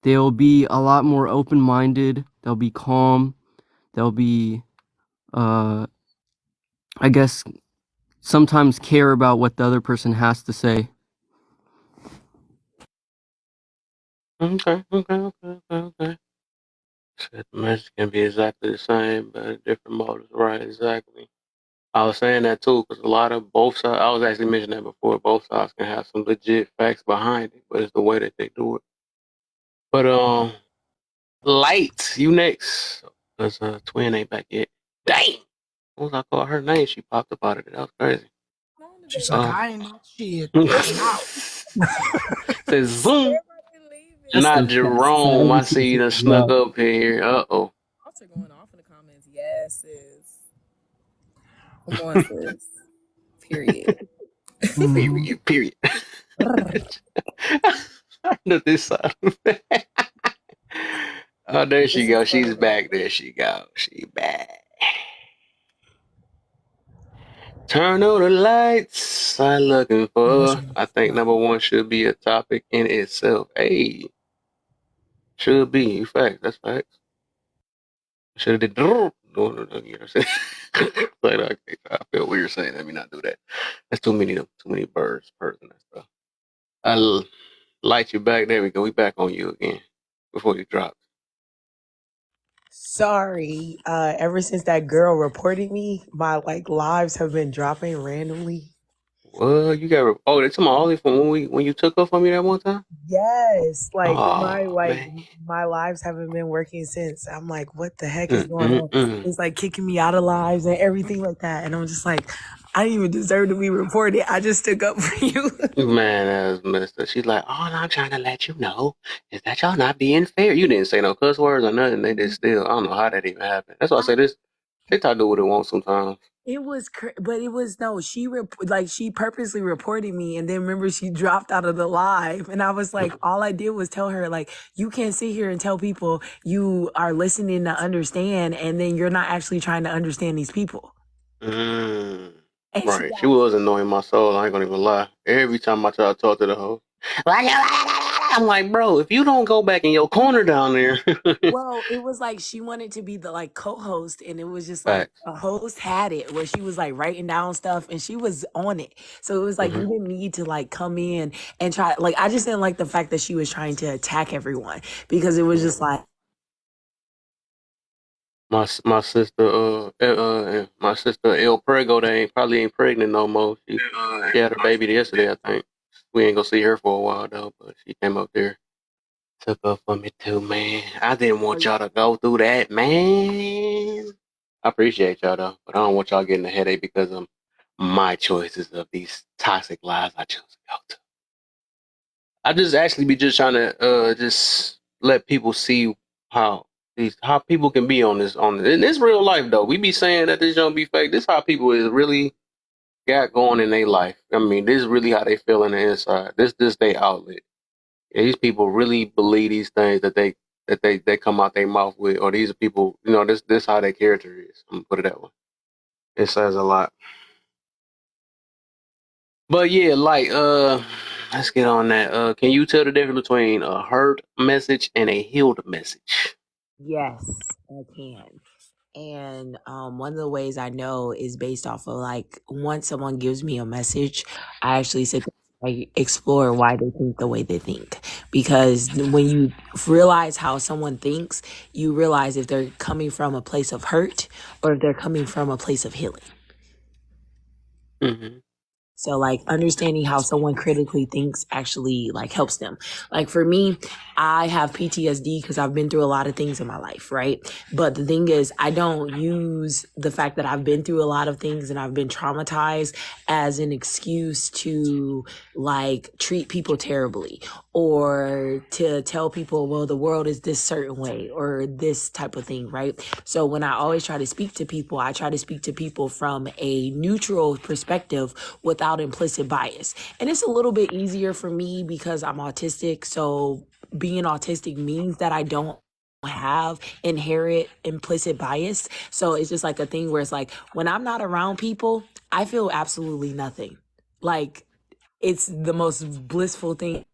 S7: they'll be a lot more open-minded, they'll be calm, they'll be I guess sometimes care about what the other person has to say.
S1: Okay. Said the message can be exactly the same, but different motives, right? Exactly. I was saying that too, because a lot of both sides, I was actually mentioning that before, both sides can have some legit facts behind it, but it's the way that they do it. But, Light, you next. Because, Twin ain't back yet. Dang! Once I called her name, she popped up out of it. That was crazy.
S6: She's like, I ain't no shit. I'm out.
S1: Says zoom. Not Jerome. I see you done snuck up here. Uh-oh.
S4: Also going off in the comments. Yes, sis. Come on, sis. Period.
S1: Period. Period. Look this side. Oh, there she
S4: This is
S1: goes. She's
S4: funny.
S1: back. There she goes. She back. Turn on the lights. I'm looking for. I think number one should be a topic in itself. Hey, should be. Facts. That's facts. Should have did. No, no, no, you know what I'm saying? Like, okay, I feel weird saying. Let me not do that. That's too many. Too many birds. And stuff. I light you back. There we go. We back on you again before you drop.
S8: Sorry. Ever since that girl reported me, my lives have been dropping randomly.
S1: Well, you got. Oh, that's my only from when you took off on me that one time.
S8: Yes,
S1: Oh man.
S8: my lives haven't been working since. I'm like, what the heck is going on? It's like kicking me out of lives and everything like that. And I'm just like, I didn't even deserve to be reported. I just stuck up for you.
S1: Man, that was messed up. She's like, all I'm trying to let you know is that y'all not being fair. You didn't say no cuss words or nothing. They just still, I don't know how that even happened. That's why I say this. TikTok do what it wants sometimes.
S8: It was, but it was no. She purposely reported me, and then remember she dropped out of the live, and I was like, all I did was tell her like, you can't sit here and tell people you are listening to understand, and then you're not actually trying to understand these people.
S1: Mm,
S8: And
S1: right. She was annoying my soul. I ain't gonna even lie. Every time I try to talk to the host, I'm like, bro, if you don't go back in your corner down there.
S8: well, it was like she wanted to be the like co-host, and it was just like
S1: Facts.
S8: a host had it where she was like writing down stuff, and she was on it. So it was like you didn't need to like come in and try. Like I just didn't like the fact that she was trying to attack everyone because it was just like.
S1: My sister my sister El Prego, they probably ain't pregnant no more. She had her baby yesterday, I think. We ain't gonna see her for a while though, but she came up there, took up for me too, man. I didn't want y'all to go through that, man. I appreciate y'all though, but I don't want y'all getting a headache because of my choices of these toxic lives I choose to go to. I just actually be just trying to just let people see how how people can be in this real life though. We be saying that this don't be fake. This how people is really got going in their life. I mean, this is really how they feel in the inside. This their outlet. Yeah, these people really believe these things that they come out their mouth with, or these are people, this how their character is. I'm gonna put it that way. It says a lot. But yeah, like let's get on that. Can you tell the difference between a hurt message and a healed message?
S8: Yes, I can. And one of the ways I know is based off of like once someone gives me a message, I actually sit there and I explore why they think the way they think. Because when you realize how someone thinks, you realize if they're coming from a place of hurt or if they're coming from a place of healing.
S1: Mm-hmm.
S8: So like understanding how someone critically thinks actually like helps them. Like for me, I have PTSD because I've been through a lot of things in my life, right? But the thing is, I don't use the fact that I've been through a lot of things and I've been traumatized as an excuse to like treat people terribly or to tell people, well, the world is this certain way or this type of thing, right? So when I always try to speak to people, I try to speak to people from a neutral perspective without implicit bias. And it's a little bit easier for me because I'm autistic. So being autistic means that I don't have inherent implicit bias. So it's just like a thing where it's like when I'm not around people, I feel absolutely nothing. Like it's the most blissful thing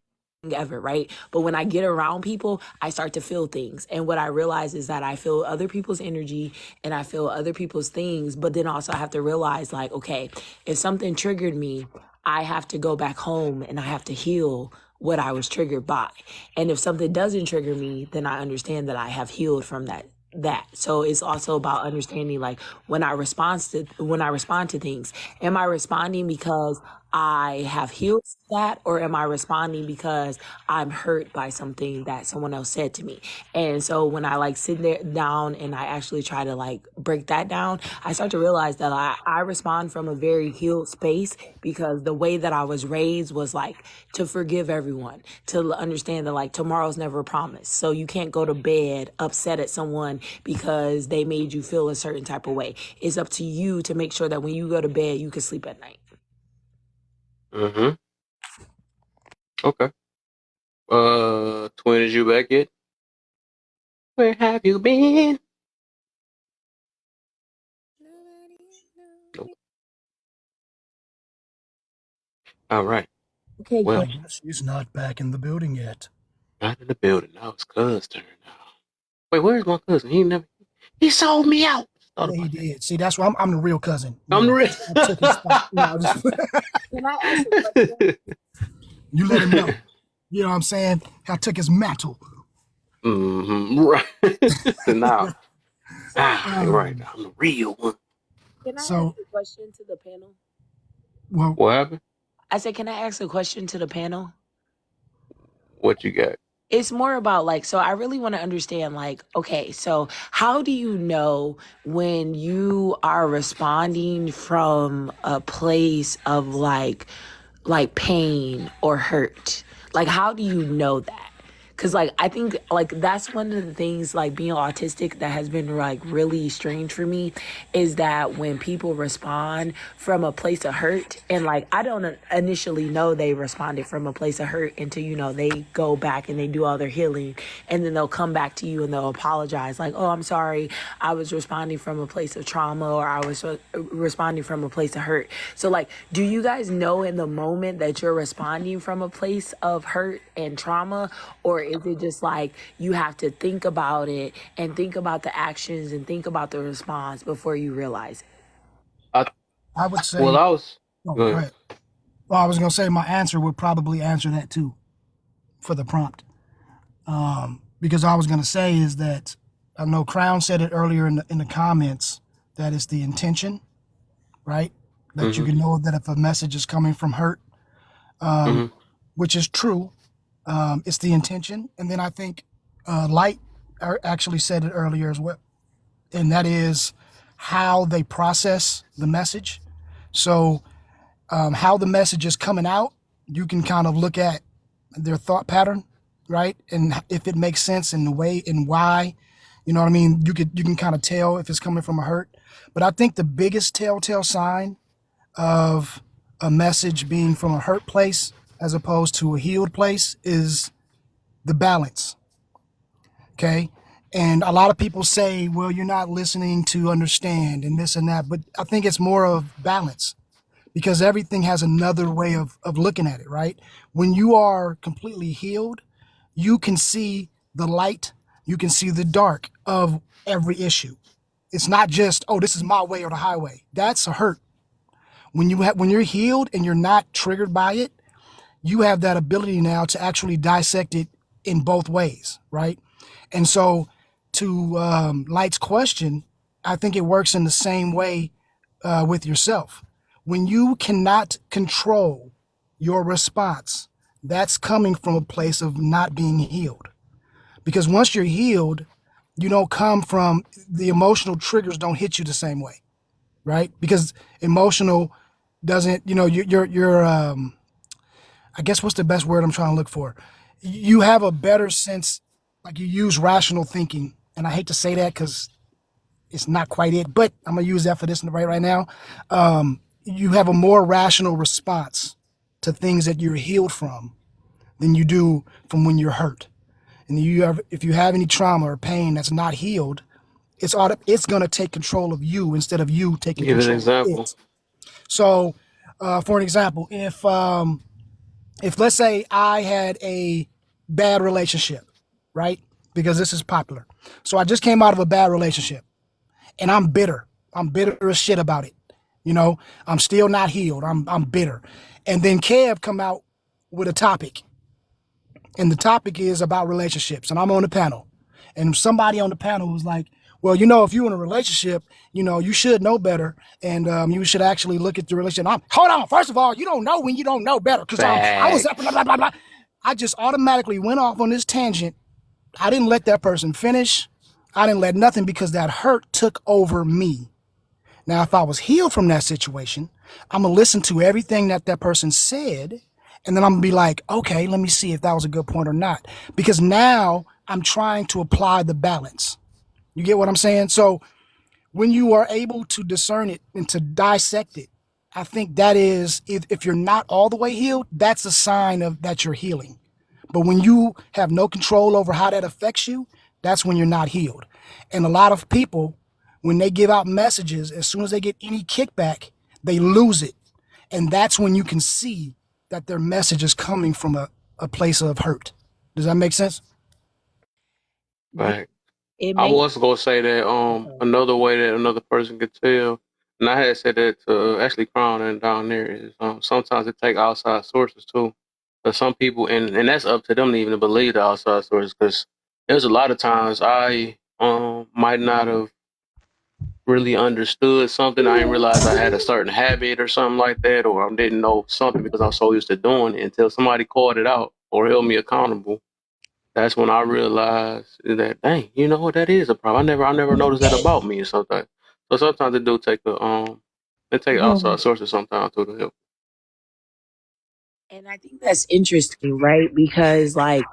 S8: ever, right? But when I get around people, I start to feel things. And what I realize is that I feel other people's energy and I feel other people's things. But then also I have to realize like, okay, if something triggered me, I have to go back home and I have to heal what I was triggered by. And if something doesn't trigger me, then I understand that I have healed from that. So it's also about understanding like when I respond to things, am I responding because I have healed that, or am I responding because I'm hurt by something that someone else said to me? And so when I like sit there down and I actually try to like break that down, I start to realize that I respond from a very healed space, because the way that I was raised was like to forgive everyone, to understand that like tomorrow's never promised. So you can't go to bed upset at someone because they made you feel a certain type of way. It's up to you to make sure that when you go to bed, you can sleep at night.
S1: Mm-hmm. Okay. Twin, is you back yet? Where have you been? Nope. All right.
S8: Okay,
S1: Well,
S6: I guess she's not back in the building yet.
S1: not in the building. Now it's Cuz' turn now. Wait, where's my cousin? He sold me out. Thought
S6: Yeah, he
S1: about that.
S6: did. See, that's why I'm the real cousin.
S1: I'm the
S6: I took his spot. No, just
S8: can I ask a question?
S6: you let him know. You know what I'm saying? I took his mantle.
S1: Mm-hmm. Right. So now,
S8: So,
S1: right. I'm the real one.
S8: can I ask
S6: So,
S8: a question to the panel?
S6: well,
S1: What happened?
S8: I said, can I ask a question to the panel?
S1: What you got?
S8: It's more about like, so I really want to understand, like, okay, so how do you know when you are responding from a place of like pain or hurt? Like, how do you know that? Cause like I think like that's one of the things, like being autistic, that has been like really strange for me, is that when people respond from a place of hurt, and like I don't initially know they responded from a place of hurt until they go back and they do all their healing, and then they'll come back to you and they'll apologize like, oh, I'm sorry, I was responding from a place of trauma, or I was responding from a place of hurt. So like, do you guys know in the moment that you're responding from a place of hurt and trauma, or is it just like you have to think about it and think about the actions and think about the response before you realize it?
S6: I would
S1: Well,
S6: say,
S1: I was.
S6: oh,
S1: Go
S6: go
S1: ahead.
S6: ahead. Well, I was going to say my answer would probably answer that too for the prompt. Because I was going to say is that I know Crown said it earlier in the comments that it's the intention, right? That you
S1: Mm-hmm.
S6: can know that if a message is coming from hurt,
S1: Mm-hmm.
S6: which is true. It's the intention. And then I think Light actually said it earlier as well. And that is how they process the message. So how the message is coming out, you can kind of look at their thought pattern, right? And if it makes sense in the way and why, you know what I mean? You can kind of tell if it's coming from a hurt. But I think the biggest telltale sign of a message being from a hurt place as opposed to a healed place is the balance. Okay. And a lot of people say, well, you're not listening to understand and this and that. But I think it's more of balance, because everything has another way of looking at it, right? When you are completely healed, you can see the light, you can see the dark of every issue. It's not just, oh, this is my way or the highway. That's a hurt. When you're healed and you're not triggered by it, you have that ability now to actually dissect it in both ways, right? And so, to Light's question, I think it works in the same way with yourself. When you cannot control your response, that's coming from a place of not being healed. Because once you're healed, you don't come from the emotional triggers don't hit you the same way, right? Because emotional doesn't, you're I guess what's the best word I'm trying to look for? You have a better sense, like you use rational thinking. And I hate to say that because it's not quite it, but I'm going to use that for this right now. You have a more rational response to things that you're healed from than you do from when you're hurt. And if you have any trauma or pain that's not healed, it's going to take control of you instead of you taking
S1: Give an
S6: control of
S1: example.
S6: it. So, for an example, if let's say I had a bad relationship, right? Because this is popular. So I just came out of a bad relationship and I'm bitter. I'm bitter as shit about it. I'm still not healed. I'm bitter. And then Kev come out with a topic. And the topic is about relationships. And I'm on the panel. And somebody on the panel was like, Well, if you're in a relationship, you should know better, and you should actually look at the relationship. Hold on, first of all, you don't know when you don't know better, because I was up, blah, blah, blah, blah. I just automatically went off on this tangent. I didn't let that person finish. I didn't let nothing, because that hurt took over me. Now, if I was healed from that situation, I'm going to listen to everything that person said, and then I'm going to be like, okay, let me see if that was a good point or not. Because now I'm trying to apply the balance. You get what I'm saying? So when you are able to discern it and to dissect it, I think that is, if you're not all the way healed, that's a sign of that you're healing. But when you have no control over how that affects you, that's when you're not healed. And a lot of people, when they give out messages, as soon as they get any kickback, they lose it. And that's when you can see that their message is coming from a place of hurt. Does that make sense?
S1: Right.
S8: It
S1: I
S8: makes
S1: was gonna say that another way that another person could tell, and I had said that to Ashley Crown and down there is sometimes it take outside sources too. But some people, and that's up to them to even believe the outside sources, because there's a lot of times I might not have really understood something. I didn't realize I had a certain habit or something like that, or I didn't know something because I'm so used to doing it until somebody called it out or held me accountable. That's when I realized that, dang, you know what, that is a problem. I never noticed that about me or something. So sometimes it do take it take outside sources sometimes to help.
S8: And I think that's interesting, right? Because as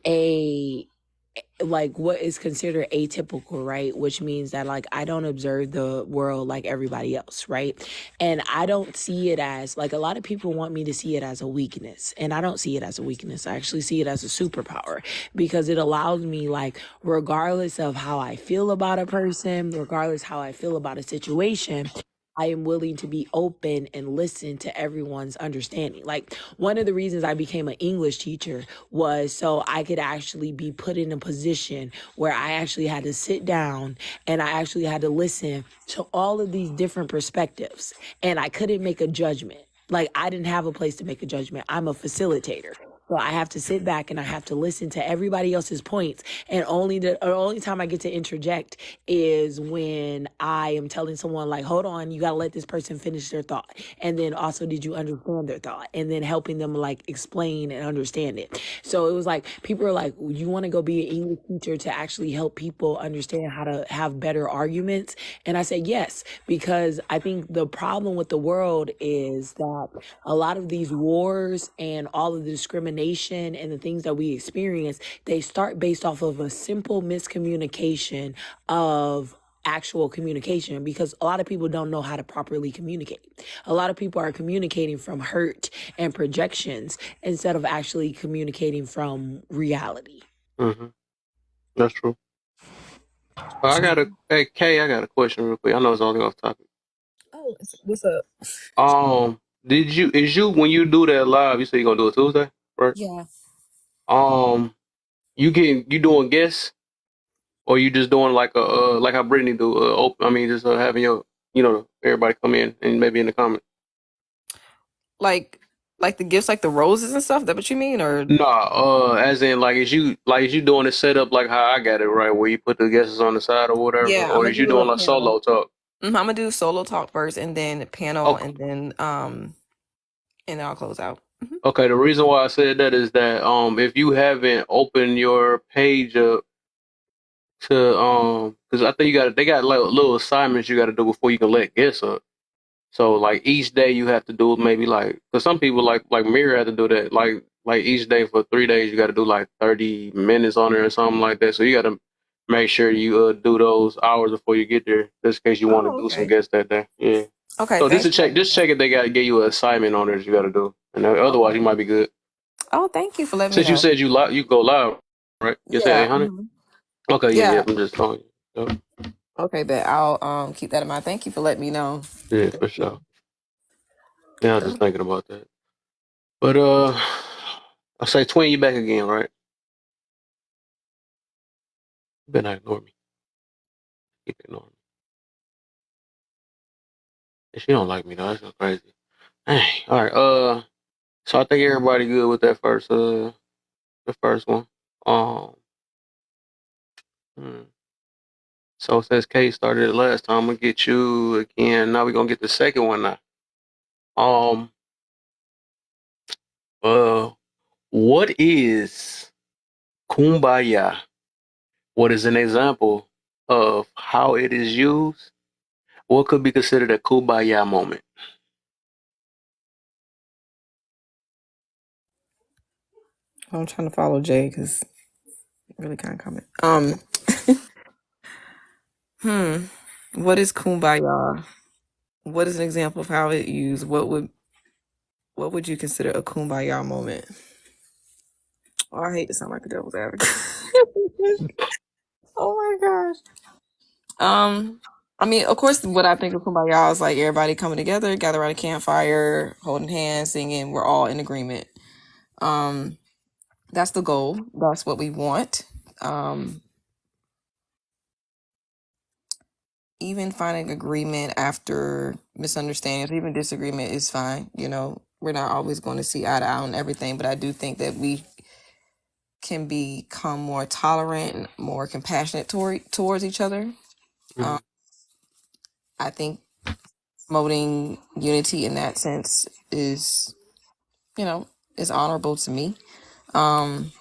S8: a what is considered atypical, right? Which means that I don't observe the world like everybody else, right? And I don't see it as a lot of people want me to see it as a weakness, and I don't see it as a weakness. I actually see it as a superpower, because it allows me, regardless of how I feel about a person, regardless how I feel about a situation, I am willing to be open and listen to everyone's understanding. One of the reasons I became an English teacher was so I could actually be put in a position where I actually had to sit down and I actually had to listen to all of these different perspectives, and I couldn't make a judgment. I didn't have a place to make a judgment. I'm a facilitator. So I have to sit back and I have to listen to everybody else's points. And only time I get to interject is when I am telling someone hold on, you got to let this person finish their thought. And then also, did you understand their thought? And then helping them explain and understand it. So it was people are like, you want to go be an English teacher to actually help people understand how to have better arguments? And I say yes, because I think the problem with the world is that a lot of these wars and all of the discrimination and the things that we experience, they start based off of a simple miscommunication of actual communication, because a lot of people don't know how to properly communicate. A lot of people are communicating from hurt and projections instead of actually communicating from reality.
S1: Hmm. That's true. I
S6: So
S1: got hey Kay, I got a question real quick. I know it's only off topic.
S4: Oh, what's up?
S1: Is you when you do that live? You say you're gonna do it Tuesday, right?
S4: Yeah.
S1: Um, you doing guests, or you just doing like how Brittany do open? I mean, just having your everybody come in and maybe in the comments.
S4: Like the gifts, like the roses and stuff. That what you mean, or?
S1: Nah, as in is you doing the setup like how I got it right, where you put the guests on the side or whatever,
S4: Yeah, I'm
S1: or
S4: gonna
S1: is you
S4: do a
S1: doing like
S4: panel.
S1: solo talk?
S4: I'm gonna do solo talk first, and then panel,
S1: Okay,
S4: and then I'll close out.
S1: okay. The reason why I said that is that if you haven't opened your page up to because I think they got like little assignments you got to do before you can let guests up. So like each day you have to do maybe like because some people like Mira had to do that like each day for 3 days you got to do like 30 minutes on it or something like that. So you got to make sure you do those hours before you get there, just in case you want to
S4: Oh,
S1: do some
S4: okay.
S1: guests that day. Yeah.
S4: Okay,
S1: So
S4: thanks for letting me
S1: just
S4: know.
S1: check if they got to give you an assignment on there that you got to do, and otherwise
S4: Okay.
S1: you might be good.
S4: Oh, thank you for letting me
S1: Since you
S4: know.
S1: said you go live, right? You said
S4: Yeah.
S1: 800. Okay, yeah.
S4: Yeah.
S1: I'm just telling you. Yep.
S4: Okay, but I'll keep that in mind. Thank you for letting me know.
S1: Yeah,
S4: Thank
S1: for
S4: you.
S1: sure. Yeah, I was just
S4: Sure.
S1: thinking about that. But I say twin, you back again, right? You better not ignore me. Keep ignoring me. And she don't like me though. That's so crazy. Dang. All right. So I think everybody good with that first the first one. Um. Hmm. So since Kate started it last time, I'm gonna get you again. Now we're gonna get the second one now. Um, uh, what is kumbaya? What is an example of how it is used? What could be considered a kumbaya moment?
S4: I'm trying to follow Jay because really kind of comment. What is kumbaya? What is an example of how it used? What would you consider a kumbaya moment? Oh, I hate to sound like a devil's advocate. Oh my gosh. I mean, of course, what I think of kumbaya is like everybody coming together, gather around a campfire, holding hands, singing. We're all in agreement. Um, that's the goal. That's what we want. Um, even finding agreement after misunderstandings, even disagreement is fine. You know, we're not always going to see eye to eye on everything, but I do think that we can become more tolerant and more compassionate towards each other.
S1: Mm-hmm.
S4: I think promoting unity in that sense is, you know, is honorable to me. Um,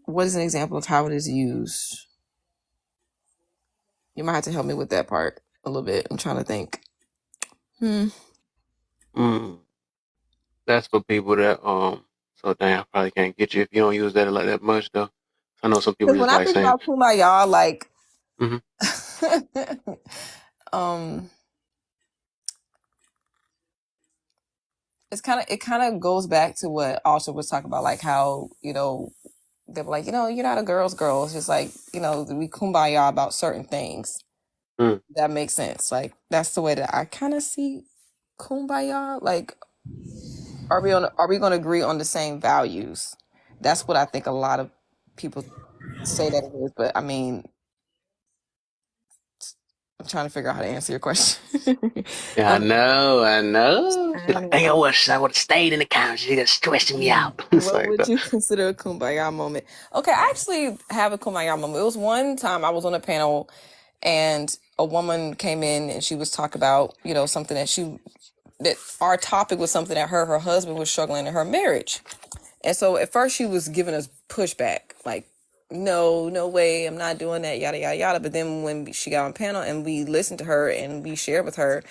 S4: what is an example of how it is used? You might have to help me with that part a little bit. I'm trying to think.
S1: Mm. That's for people that So damn, I probably can't get you if you don't use that like that much though. I know some people
S4: Because
S1: just
S4: when I
S1: like
S4: think
S1: saying,
S4: about kumbaya, like,
S1: mm-hmm,
S4: um, it kind of goes back to what Asha was talking about, like how, you know, they were like, you know, you're not a girl's girl. It's just like, you know, we kumbaya about certain things.
S1: mm,
S4: That makes sense. Like that's the way that I kind of see kumbaya. Like, are we going to agree on the same values? That's what I think a lot of people say that it is. But I mean, I'm trying to figure out how to answer your question.
S1: yeah, I
S4: um,
S1: know, I know. She's like, dang,
S4: um,
S1: I would have stayed in the couch. She just stressing me out. It's
S4: what
S1: like,
S4: would you consider a kumbaya moment? Okay, I actually have a kumbaya moment. It was one time I was on a panel and a woman came in and she was talking about, you know, something that our topic was something that her husband was struggling in her marriage. And so at first she was giving us pushback, like, no way, I'm not doing that, yada yada yada. But then when she got on panel and we listened to her and we shared with her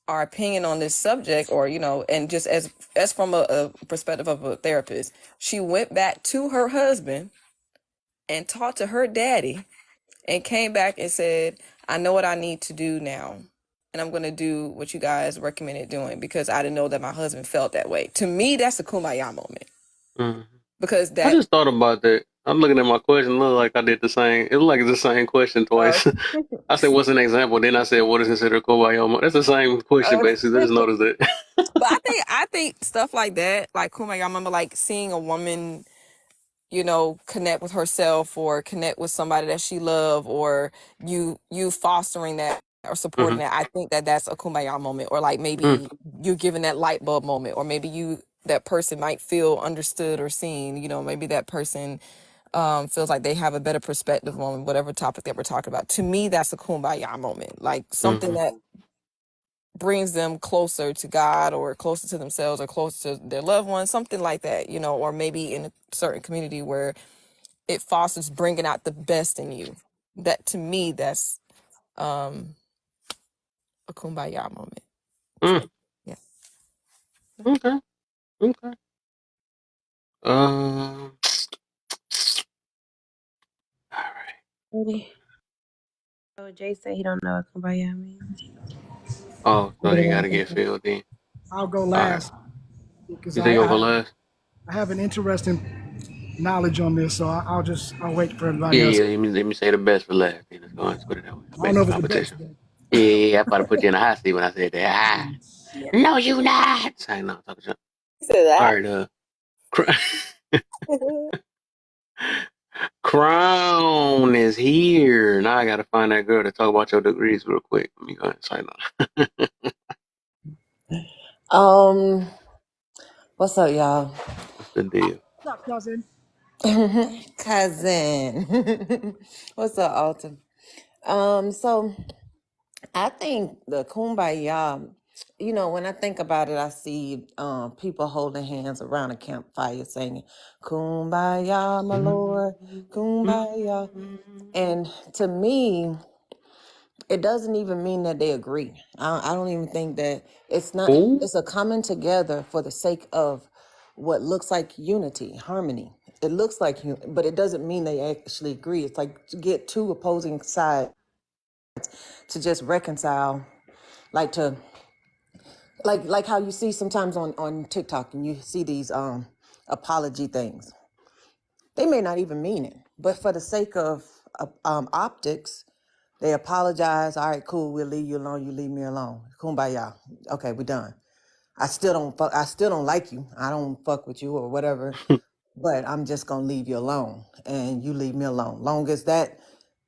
S4: our opinion on this subject, or you know, and just as from a perspective of a therapist, she went back to her husband and talked to her daddy and came back and said, I know what I need to do now. And I'm going to do what you guys recommended doing because I didn't know that my husband felt that way. To me, that's a kumbaya moment
S1: mm.
S4: because
S1: I
S4: that,
S1: just thought about that. I'm looking at my question. Look like I did the same. It looked like it's the same question
S4: uh,
S1: twice. I said, "What's an example?" Then I said, "What is considered kumbaya?" That's the same question, basically. I just noticed that.
S4: but I think stuff like that, like kumbaya moment, like seeing a woman, you know, connect with herself or connect with somebody that she love, or you fostering that or supporting
S1: Mm-hmm,
S4: that. I think that that's a kumbaya moment, or like
S1: mm,
S4: maybe you giving that light bulb moment, or maybe that person might feel understood or seen. You know, maybe that person feels like they have a better perspective on whatever topic that we're talking about. To me, that's a kumbaya moment, like something
S1: mm-hmm,
S4: that brings them closer to God or closer to themselves or closer to their loved ones, something like that, you know, or maybe in a certain community where it fosters bringing out the best in you. That to me, that's um, a kumbaya moment.
S1: mm.
S4: Yeah.
S1: Okay, okay. All right.
S5: Really? So Jay said he don't know what kumbaya means.
S1: Oh, so
S5: What
S1: he
S5: about
S1: got to get
S5: that?
S1: filled in.
S6: I'll go
S1: All right.
S6: last because
S1: You think you'll go last?
S6: I have an interesting knowledge on this, so I'll wait for
S1: Yeah,
S6: everybody else.
S1: yeah. Let me say the best for last. Then let's go and put it that way.
S6: I don't
S1: Make
S6: know
S1: it
S6: if it's the best,
S1: competition.
S6: but
S1: Yeah, yeah, yeah. I probably put you in a hot seat when I said that. Ah,
S4: Yeah.
S1: no, you not. I know. Talking shit.
S4: He said
S1: All
S4: that.
S1: right. Crown is here. Now I gotta find that girl to talk about your degrees real quick. Let me go ahead and sign up.
S9: Um, what's up, y'all?
S1: What's the deal?
S6: what's up, cousin?
S9: Cousin. What's up, Alton? So I think the kumbaya, when I think about it, I see people holding hands around a campfire singing, Kumbaya, my Lord, Kumbaya. And to me, it doesn't even mean that they agree. I don't even think that
S1: Ooh.
S9: it's a coming together for the sake of what looks like unity, harmony. It looks like, but it doesn't mean they actually agree. It's like to get two opposing sides to just reconcile, like to, like how you see sometimes on TikTok and you see these apology things. They may not even mean it, but for the sake of optics, they apologize. All right, cool. We'll leave you alone. You leave me alone. Kumbaya. Okay, we're done. I still don't fuck. I still don't like you. I don't fuck with you or whatever. But I'm just gonna leave you alone, and you leave me alone. Long as that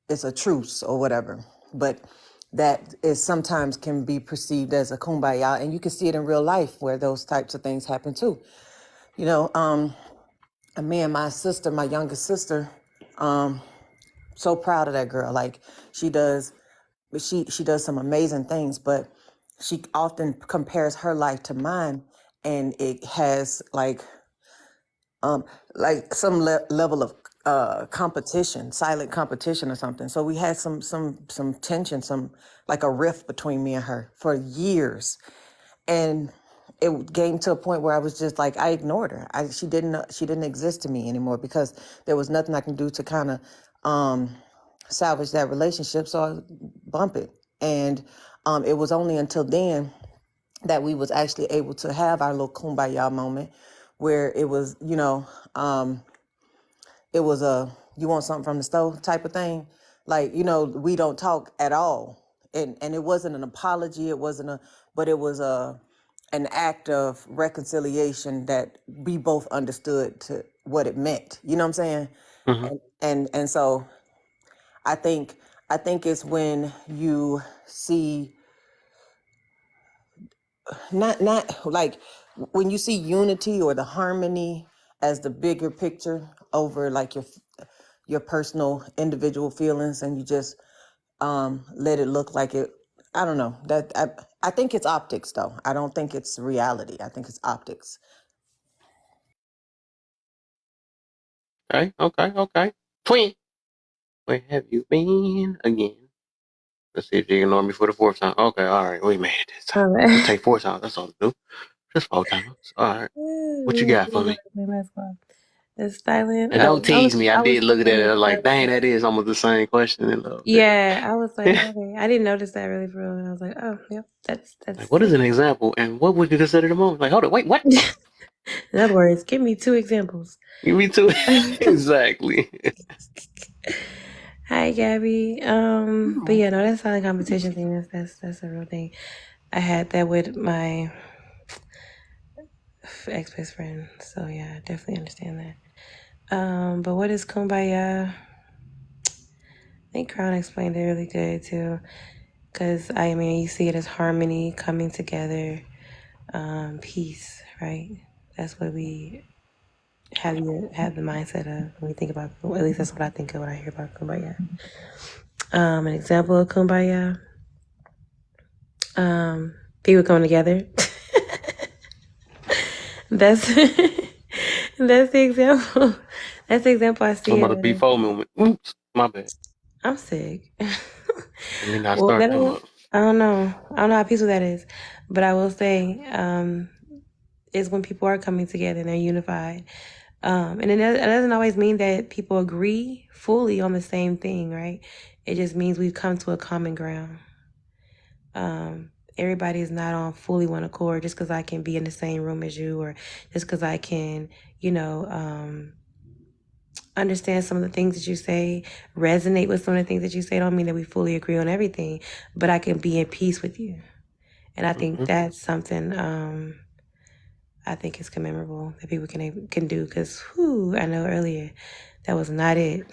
S9: is a truce or whatever. But that is sometimes can be perceived as a kumbaya, and you can see it in real life where those types of things happen too. You know, me and my sister, my youngest sister, so proud of that girl. Like she does. But she does some amazing things, but she often compares her life to mine, and it has some level of competition, silent competition or something. So we had some tension, some like a rift between me and her for years, and it came to a point where I was just like I ignored her. She didn't exist to me anymore because there was nothing I can do to kind of salvage that relationship. So I bump it. And it was only until then that we was actually able to have our little kumbaya moment where it was, it was a, you want something from the stove type of thing. Like, we don't talk at all. And it wasn't an apology. It wasn't but it was an act of reconciliation that we both understood to what it meant. You know what I'm saying?
S1: Mm-hmm.
S9: And so I think it's when you see not like when you see unity or the harmony as the bigger picture over like your personal individual feelings, and you just let it look like it. I don't know that I think it's optics though. I don't think it's reality. I think it's optics.
S1: Okay. Twin, where have you been again? Let's see if you ignore me for the fourth time. Okay, all right. We made it this time.
S5: All
S1: Just
S5: right.
S1: take 4 times. That's all to do. Just 4 times. All right. What you
S5: We have
S1: got
S5: to
S1: for
S5: go
S1: me?
S5: to play basketball. It's silent.
S1: And don't tease me. I
S5: I was
S1: did look at
S5: thinking
S1: it. I
S5: it's
S1: was like, dang,
S5: silent.
S1: that is almost the same question in a little bit.
S5: Yeah, I was like, okay. I didn't notice that really for real. And I was like, oh, yep, that's
S1: Like, what is an example? And what would you consider the moment? Like, hold on, wait, what?
S5: In other words, give me 2 examples.
S1: Me too. Exactly.
S5: Hi, Gabby. But yeah, no, that silent competition thing. That's a real thing. I had that with my ex best friend. So yeah, I definitely understand that. But what is kumbaya? I think Crown explained it really good too. Because I mean, you see it as harmony, coming together, peace, right? That's what we have the mindset of when we think about. At least that's what I think of when I hear about kumbaya. An example of kumbaya. People coming together. That's that's the example. That's the example I see
S1: I'm
S5: of
S1: about to be
S5: it.
S1: full moment. Oops, my bad.
S5: I'm sick.
S1: Let me not
S5: Well,
S1: start
S5: that
S1: that
S5: don't,
S1: up.
S5: I don't know. I don't know how peaceful that is, but I will say, is when people are coming together and they're unified. And it doesn't always mean that people agree fully on the same thing, right? It just means we've come to a common ground. Everybody is not on fully one accord just because I can be in the same room as you, or just because I can, understand some of the things that you say, resonate with some of the things that you say. Don't mean that we fully agree on everything, but I can be in peace with you. And I think that's something I think is commemorable that people can do. Because I know earlier that was not it.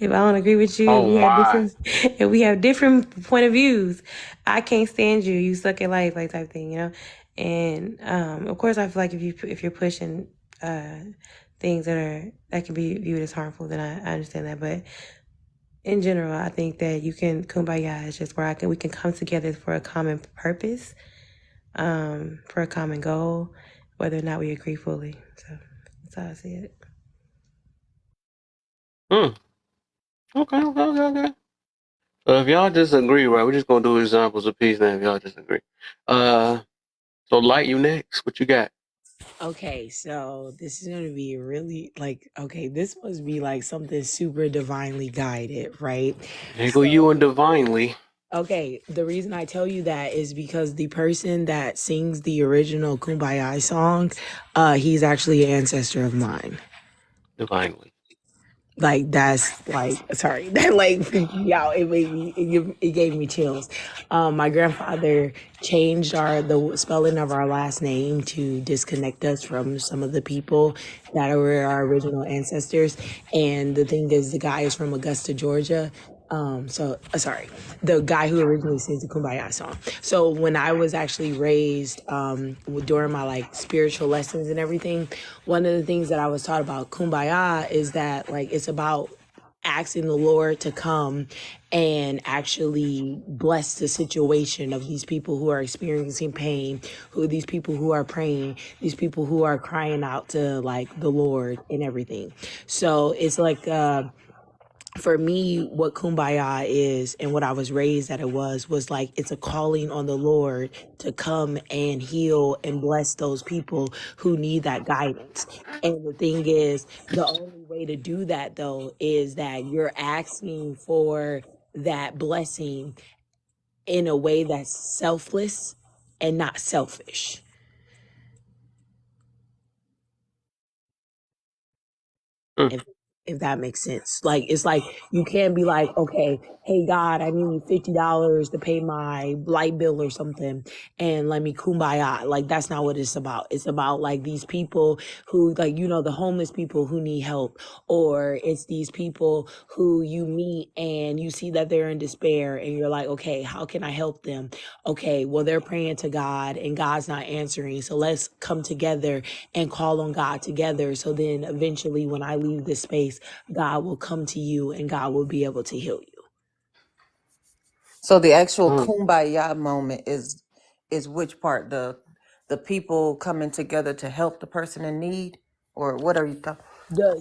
S5: If I don't agree with you,
S1: Oh my.
S5: if we have different point of views, I can't stand you. You suck at life, like type thing, And of course, I feel like if you're pushing things that can be viewed as harmful, then I understand that. But in general, I think that kumbaya is just where we can come together for a common purpose, for a common goal, whether or not we agree fully. So that's how I see it.
S1: Okay. So if y'all disagree, right, we're just gonna do examples of peace now if y'all disagree. So Light, you next. What you got?
S8: Okay, so this is going to be really like, okay, this must be like something super divinely guided, right?
S1: Here go you and divinely.
S8: Okay, the reason I tell you that is because the person that sings the original Kumbaya song, he's actually an ancestor of mine.
S1: Divinely.
S8: Like that's like sorry that like freaked me out. It gave me chills. My grandfather changed the spelling of our last name to disconnect us from some of the people that were our original ancestors. And the thing is, the guy is from Augusta, Georgia. Sorry, the guy who originally sings the Kumbaya song. So when I was actually raised, during my like spiritual lessons and everything, one of the things that I was taught about Kumbaya is that like it's about asking the Lord to come and actually bless the situation of these people who are experiencing pain, these people who are praying, these people who are crying out to like the Lord and everything. So it's like, for me, what kumbaya is and what I was raised that it was like it's a calling on the Lord to come and heal and bless those people who need that guidance. And the thing is, the only way to do that though is that you're asking for that blessing in a way that's selfless and not selfish. If that makes sense. Like, it's like, you can't be like, okay, hey God, I need $50 to pay my light bill or something, and let me kumbaya. Like, that's not what it's about. It's about like these people who, like, the homeless people who need help, or it's these people who you meet and you see that they're in despair and you're like, okay, how can I help them? Okay, well, they're praying to God and God's not answering. So let's come together and call on God together. So then eventually when I leave this space, God will come to you and God will be able to heal you.
S9: So the actual kumbaya moment is which part? The people coming together to help the person in need, or what are you talking?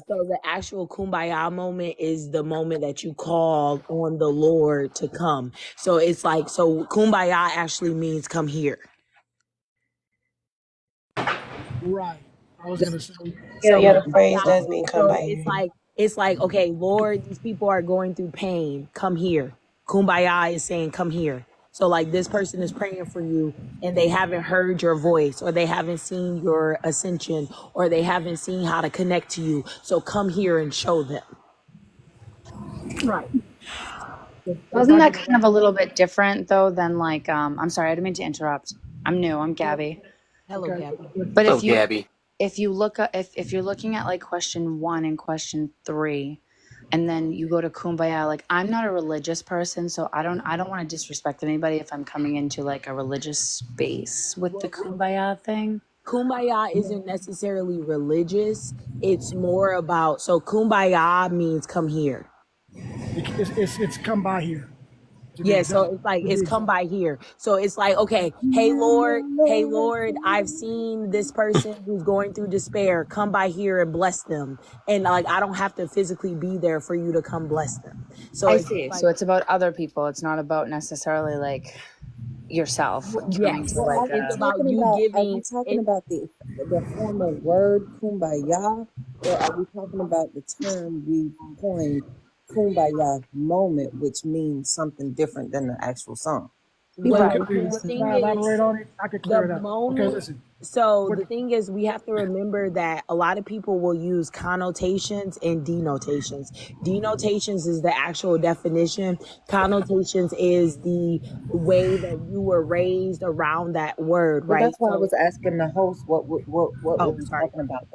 S8: So the actual kumbaya moment is the moment that you call on the Lord to come. So it's like, so kumbaya actually means come here.
S6: Right. I was gonna say.
S8: So
S5: Yeah, the phrase does mean come
S8: so
S5: by here.
S8: it's like, okay, Lord, these people are going through pain. Come here. Kumbaya is saying, come here. So like, this person is praying for you and they haven't heard your voice, or they haven't seen your ascension, or they haven't seen how to connect to you. So come here and show them.
S6: Right. If
S10: Wasn't
S6: I
S10: that
S6: can
S10: kind of a little bit different though than like I'm sorry, I didn't mean to interrupt. I'm new, I'm Gabby.
S8: Hello,
S6: okay.
S8: Gabby.
S10: But
S1: So Gabby.
S10: if you look at if you're looking at like question 1 and question 3, and then you go to kumbaya, like I'm not a religious person, so I don't want to disrespect anybody if I'm coming into like a religious space with the kumbaya thing.
S8: Kumbaya isn't necessarily religious. It's more about, so kumbaya means come here.
S6: it's come by here to be
S8: Yeah, so
S6: exact.
S8: it's like,
S6: To be
S8: it's come
S6: exact.
S8: by here. So it's like, okay, hey Lord, I've seen this person who's going through despair. Come by here and bless them. And like, I don't have to physically be there for you to come bless them. So
S10: I
S8: it's
S10: see.
S8: like,
S10: So it's about other people. It's not about necessarily like yourself coming
S8: yes,
S10: to
S9: Well,
S10: like
S9: are we
S8: it's
S10: a
S8: about
S9: talking
S8: you
S9: about? Are we
S8: giving
S9: talking
S8: it.
S9: about the former word kumbaya, or are we talking about the term we coined, kumbaya moment, which means something different than the actual song?
S8: Well,
S10: right.
S8: the
S6: Can
S8: thing
S6: I
S8: is,
S6: elaborate on it? I could
S8: the
S6: clear it up. Okay,
S8: moment.
S6: listen.
S8: So
S6: For
S8: the
S6: the,
S8: thing is, we have to remember that a lot of people will use connotations and denotations. Denotations is the actual definition. Connotations is the way that you were raised around that word,
S9: Well,
S8: right?
S9: that's why I
S8: So,
S9: was asking the host what were
S8: oh,
S9: we
S8: sorry.
S9: talking about.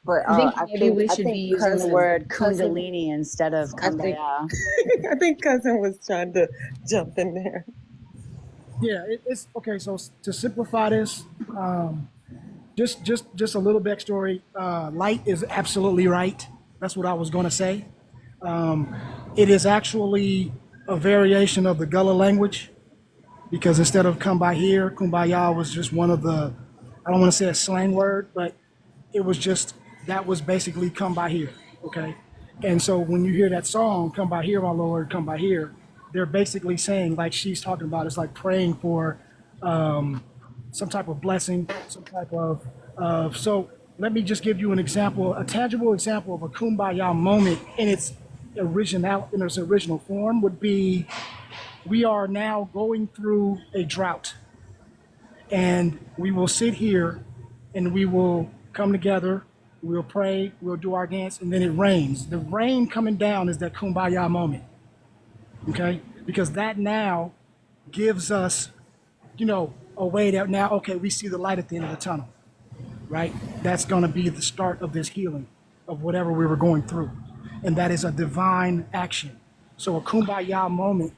S9: But
S10: I think
S9: I
S10: maybe
S9: think
S10: we
S9: I
S10: should be
S9: think
S10: using the
S9: cousin
S10: word
S9: cousin
S10: kundalini instead of
S9: I think
S10: kumbaya.
S9: I think cousin was trying to jump in there.
S6: yeah, it's okay. So to simplify this, just a little backstory. Light is absolutely right. That's what I was going to say. It is actually a variation of the Gullah language because instead of come by here, kumbaya was just one of the, I don't want to say a slang word, but it was just, that was basically come by here. Okay. And so when you hear that song, come by here, my Lord, come by here, they're basically saying, like she's talking about, it's like praying for some type of blessing, some type of. So let me just give you an example, a tangible example of a kumbaya moment in its original form would be, we are now going through a drought, and we will sit here and we will come together, we'll pray, we'll do our dance, and then it rains. The rain coming down is that kumbaya moment, okay? Because that now gives us, a way that now, okay, we see the light at the end of the tunnel, right? That's going to be the start of this healing of whatever we were going through. And that is a divine action. So a kumbaya moment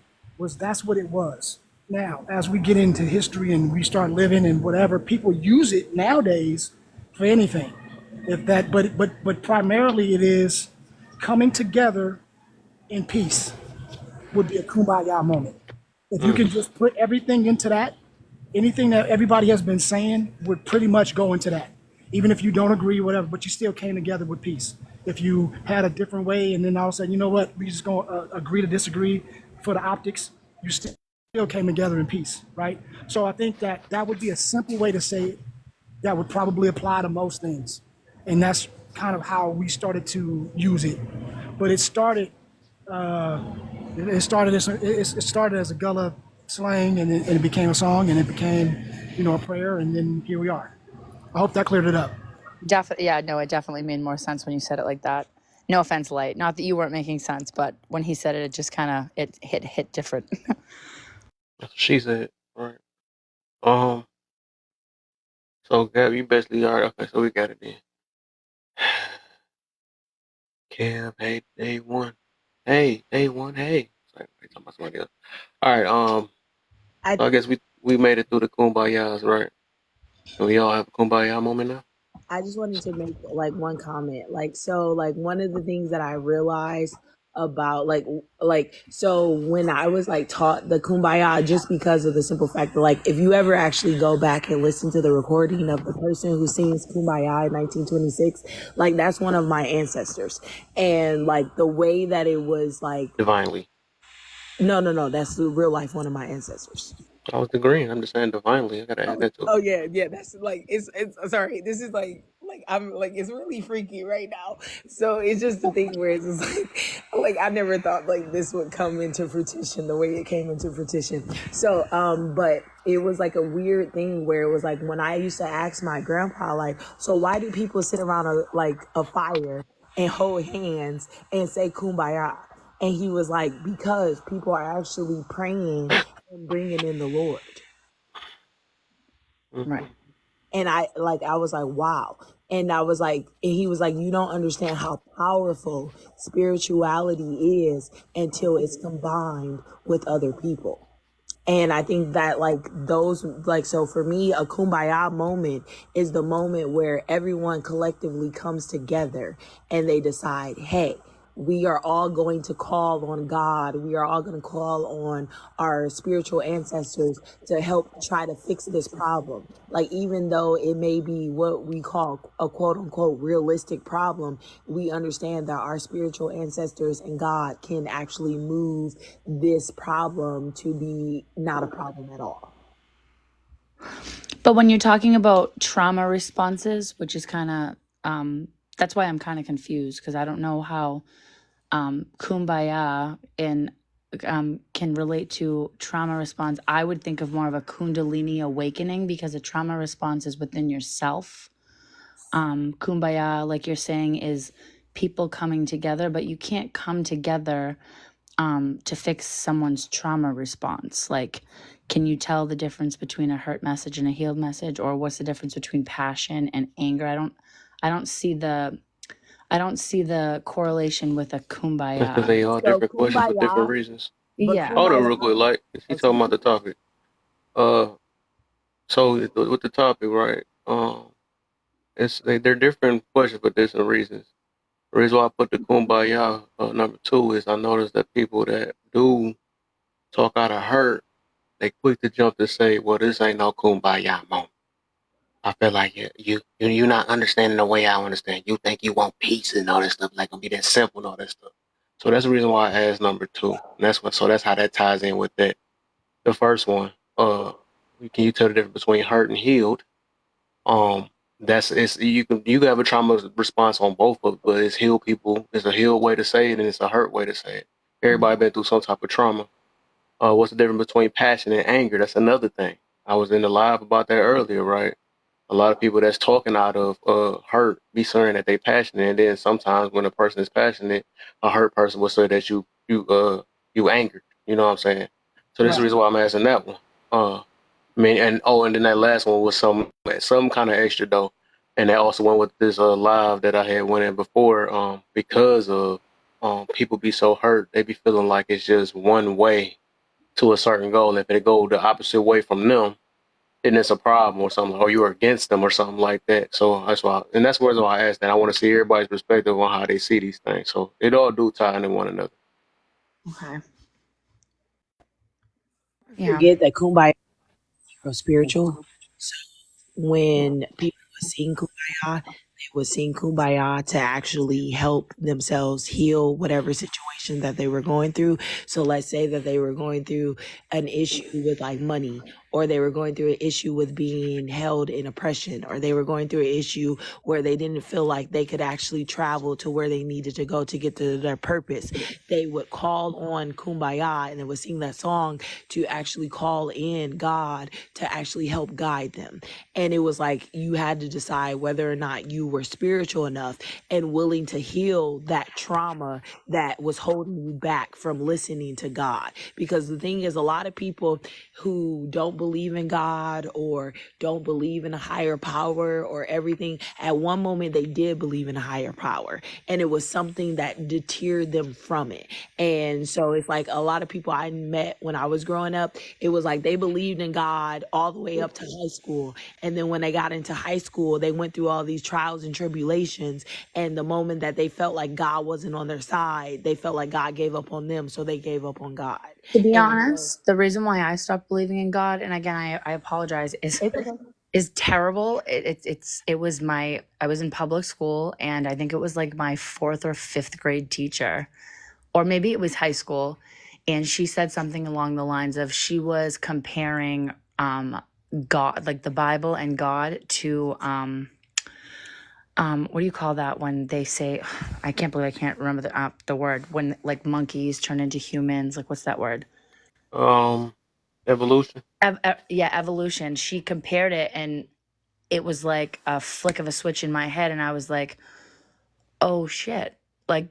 S6: that's what it was. Now, as we get into history and we start living and whatever, people use it nowadays for anything. But primarily it is coming together in peace would be a kumbaya moment. If you can just put everything into that, anything that everybody has been saying would pretty much go into that. Even if you don't agree, whatever, but you still came together with peace. If you had a different way and then all of a sudden, you know what, we just gonna agree to disagree for the optics, you still came together in peace, right? So I think that would be a simple way to say it that would probably apply to most things. And that's kind of how we started to use it. But it started as a Gullah slang, and it became a song, and it became, a prayer, and then here we are. I hope that cleared it up.
S10: Definitely, yeah, no, it definitely made more sense when you said it like that. No offense, Light. Not that you weren't making sense, but when he said it, it just kind of it hit different.
S1: That's what she said. Right. So Gab, you basically are okay. So we got it then. Kev, hey, day one. Hey, day one. Hey. Sorry, I'm talking about somebody else. All right.
S8: I
S1: So I guess we made it through the kumbayas, right? And we all have a kumbaya moment now.
S8: I just wanted to make like one comment. Like one of the things that I realized about so when I was like taught the kumbaya, just because of the simple fact that like if you ever actually go back and listen to the recording of the person who sings kumbaya in 1926, like that's one of my ancestors. And like the way that it was like
S1: Divinely.
S8: no, that's the real life one of my ancestors.
S1: I was agreeing. I'm just saying divinely. I gotta add that to it.
S8: Oh yeah. That's like it's sorry. This is like I'm like it's really freaky right now. So it's just the thing where it's just like I never thought like this would come into fruition the way it came into fruition. So but it was like a weird thing where it was like when I used to ask my grandpa like, so why do people sit around a fire and hold hands and say kumbaya? And he was like, because people are actually praying and bringing in the Lord.
S10: Right.
S1: Mm-hmm.
S8: And I was like, wow. And I was like, and he was like, you don't understand how powerful spirituality is until it's combined with other people. And I think that like those, like, so for me, a kumbaya moment is the moment where everyone collectively comes together and they decide, hey, we are all going to call on God. We are all going to call on our spiritual ancestors to help try to fix this problem. Like, even though it may be what we call a quote unquote realistic problem, we understand that our spiritual ancestors and God can actually move this problem to be not a problem at all.
S10: But when you're talking about trauma responses, which is kind of that's why I'm kind of confused because I don't know how kumbaya can relate to trauma response. I would think of more of a kundalini awakening because a trauma response is within yourself. Kumbaya, like you're saying, is people coming together, but you can't come together to fix someone's trauma response. Like, can you tell the difference between a hurt message and a healed message, or what's the difference between passion and anger? I don't see the correlation with a
S1: That's because
S10: kumbaya.
S1: they all
S8: So
S1: different questions for different
S8: kumbaya,
S1: reasons.
S8: but
S10: Yeah.
S1: Hold on,
S8: kumbaya.
S1: real quick, like he
S8: Oh,
S1: talking
S8: sorry.
S1: about the topic. Uh, so with the topic, right? they're different questions for different reasons. The reason why I put the kumbaya number two is I noticed that people that do talk out of hurt, they quick to jump to say, "Well, this ain't no kumbaya moment." I feel like you're not understanding the way I understand. You think you want peace and all that stuff, like gonna be that simple and all that stuff. So that's the reason why I asked number two. And that's what. So that's how that ties in with that. The first one. Can you tell the difference between hurt and healed? That's it's you can have a trauma response on both of, but it's heal people. It's a healed way to say it, and it's a hurt way to say it. Everybody been through some type of trauma. What's the difference between passion and anger? That's another thing. I was in the live about that earlier, right? A lot of people that's talking out of hurt be saying that they passionate, and then sometimes when a person is passionate, a hurt person will say that you angered. You know what I'm saying? So this is the reason why I'm asking that one. I mean, and then that last one was some kind of extra though, and that also went with this live that I had went in before. Because of people be so hurt, they be feeling like it's just one way to a certain goal. If they go the opposite way from them, then it's a problem or something, or you're against them or something like that. So that's why I asked that. I want to see everybody's perspective on how they see these things. So it all do tie into one another.
S10: Okay. Yeah.
S8: Forget that kumbaya is spiritual. So when people sing kumbaya, they would sing kumbaya to actually help themselves heal whatever situation that they were going through. So let's say that they were going through an issue with like money, or they were going through an issue with being held in oppression, or they were going through an issue where they didn't feel like they could actually travel to where they needed to go to get to their purpose. They would call on kumbaya and they would sing that song to actually call in God to actually help guide them. And it was like you had to decide whether or not you were spiritual enough and willing to heal that trauma that was holding you back from listening to God. Because the thing is, a lot of people who don't believe in God or don't believe in a higher power or everything, at one moment they did believe in a higher power, and it was something that deterred them from it. And so it's like a lot of people I met when I was growing up, it was like they believed in God all the way up to high school. And then when they got into high school, they went through all these trials and tribulations. And the moment that they felt like God wasn't on their side, they felt like God gave up on them. So they gave up on God.
S10: To be
S8: And
S10: honest, the reason why I stopped believing in God, and again, I apologize, is terrible. It was I was in public school, and I think it was like my 4th or 5th grade teacher, or maybe it was high school, and she said something along the lines of she was comparing God, like the Bible and God, to what do you call that when they say, I can't believe I can't remember the word, when like monkeys turn into humans, like what's that word?
S1: Evolution.
S10: Yeah, evolution. She compared it, and it was like a flick of a switch in my head, and I was like, oh shit, like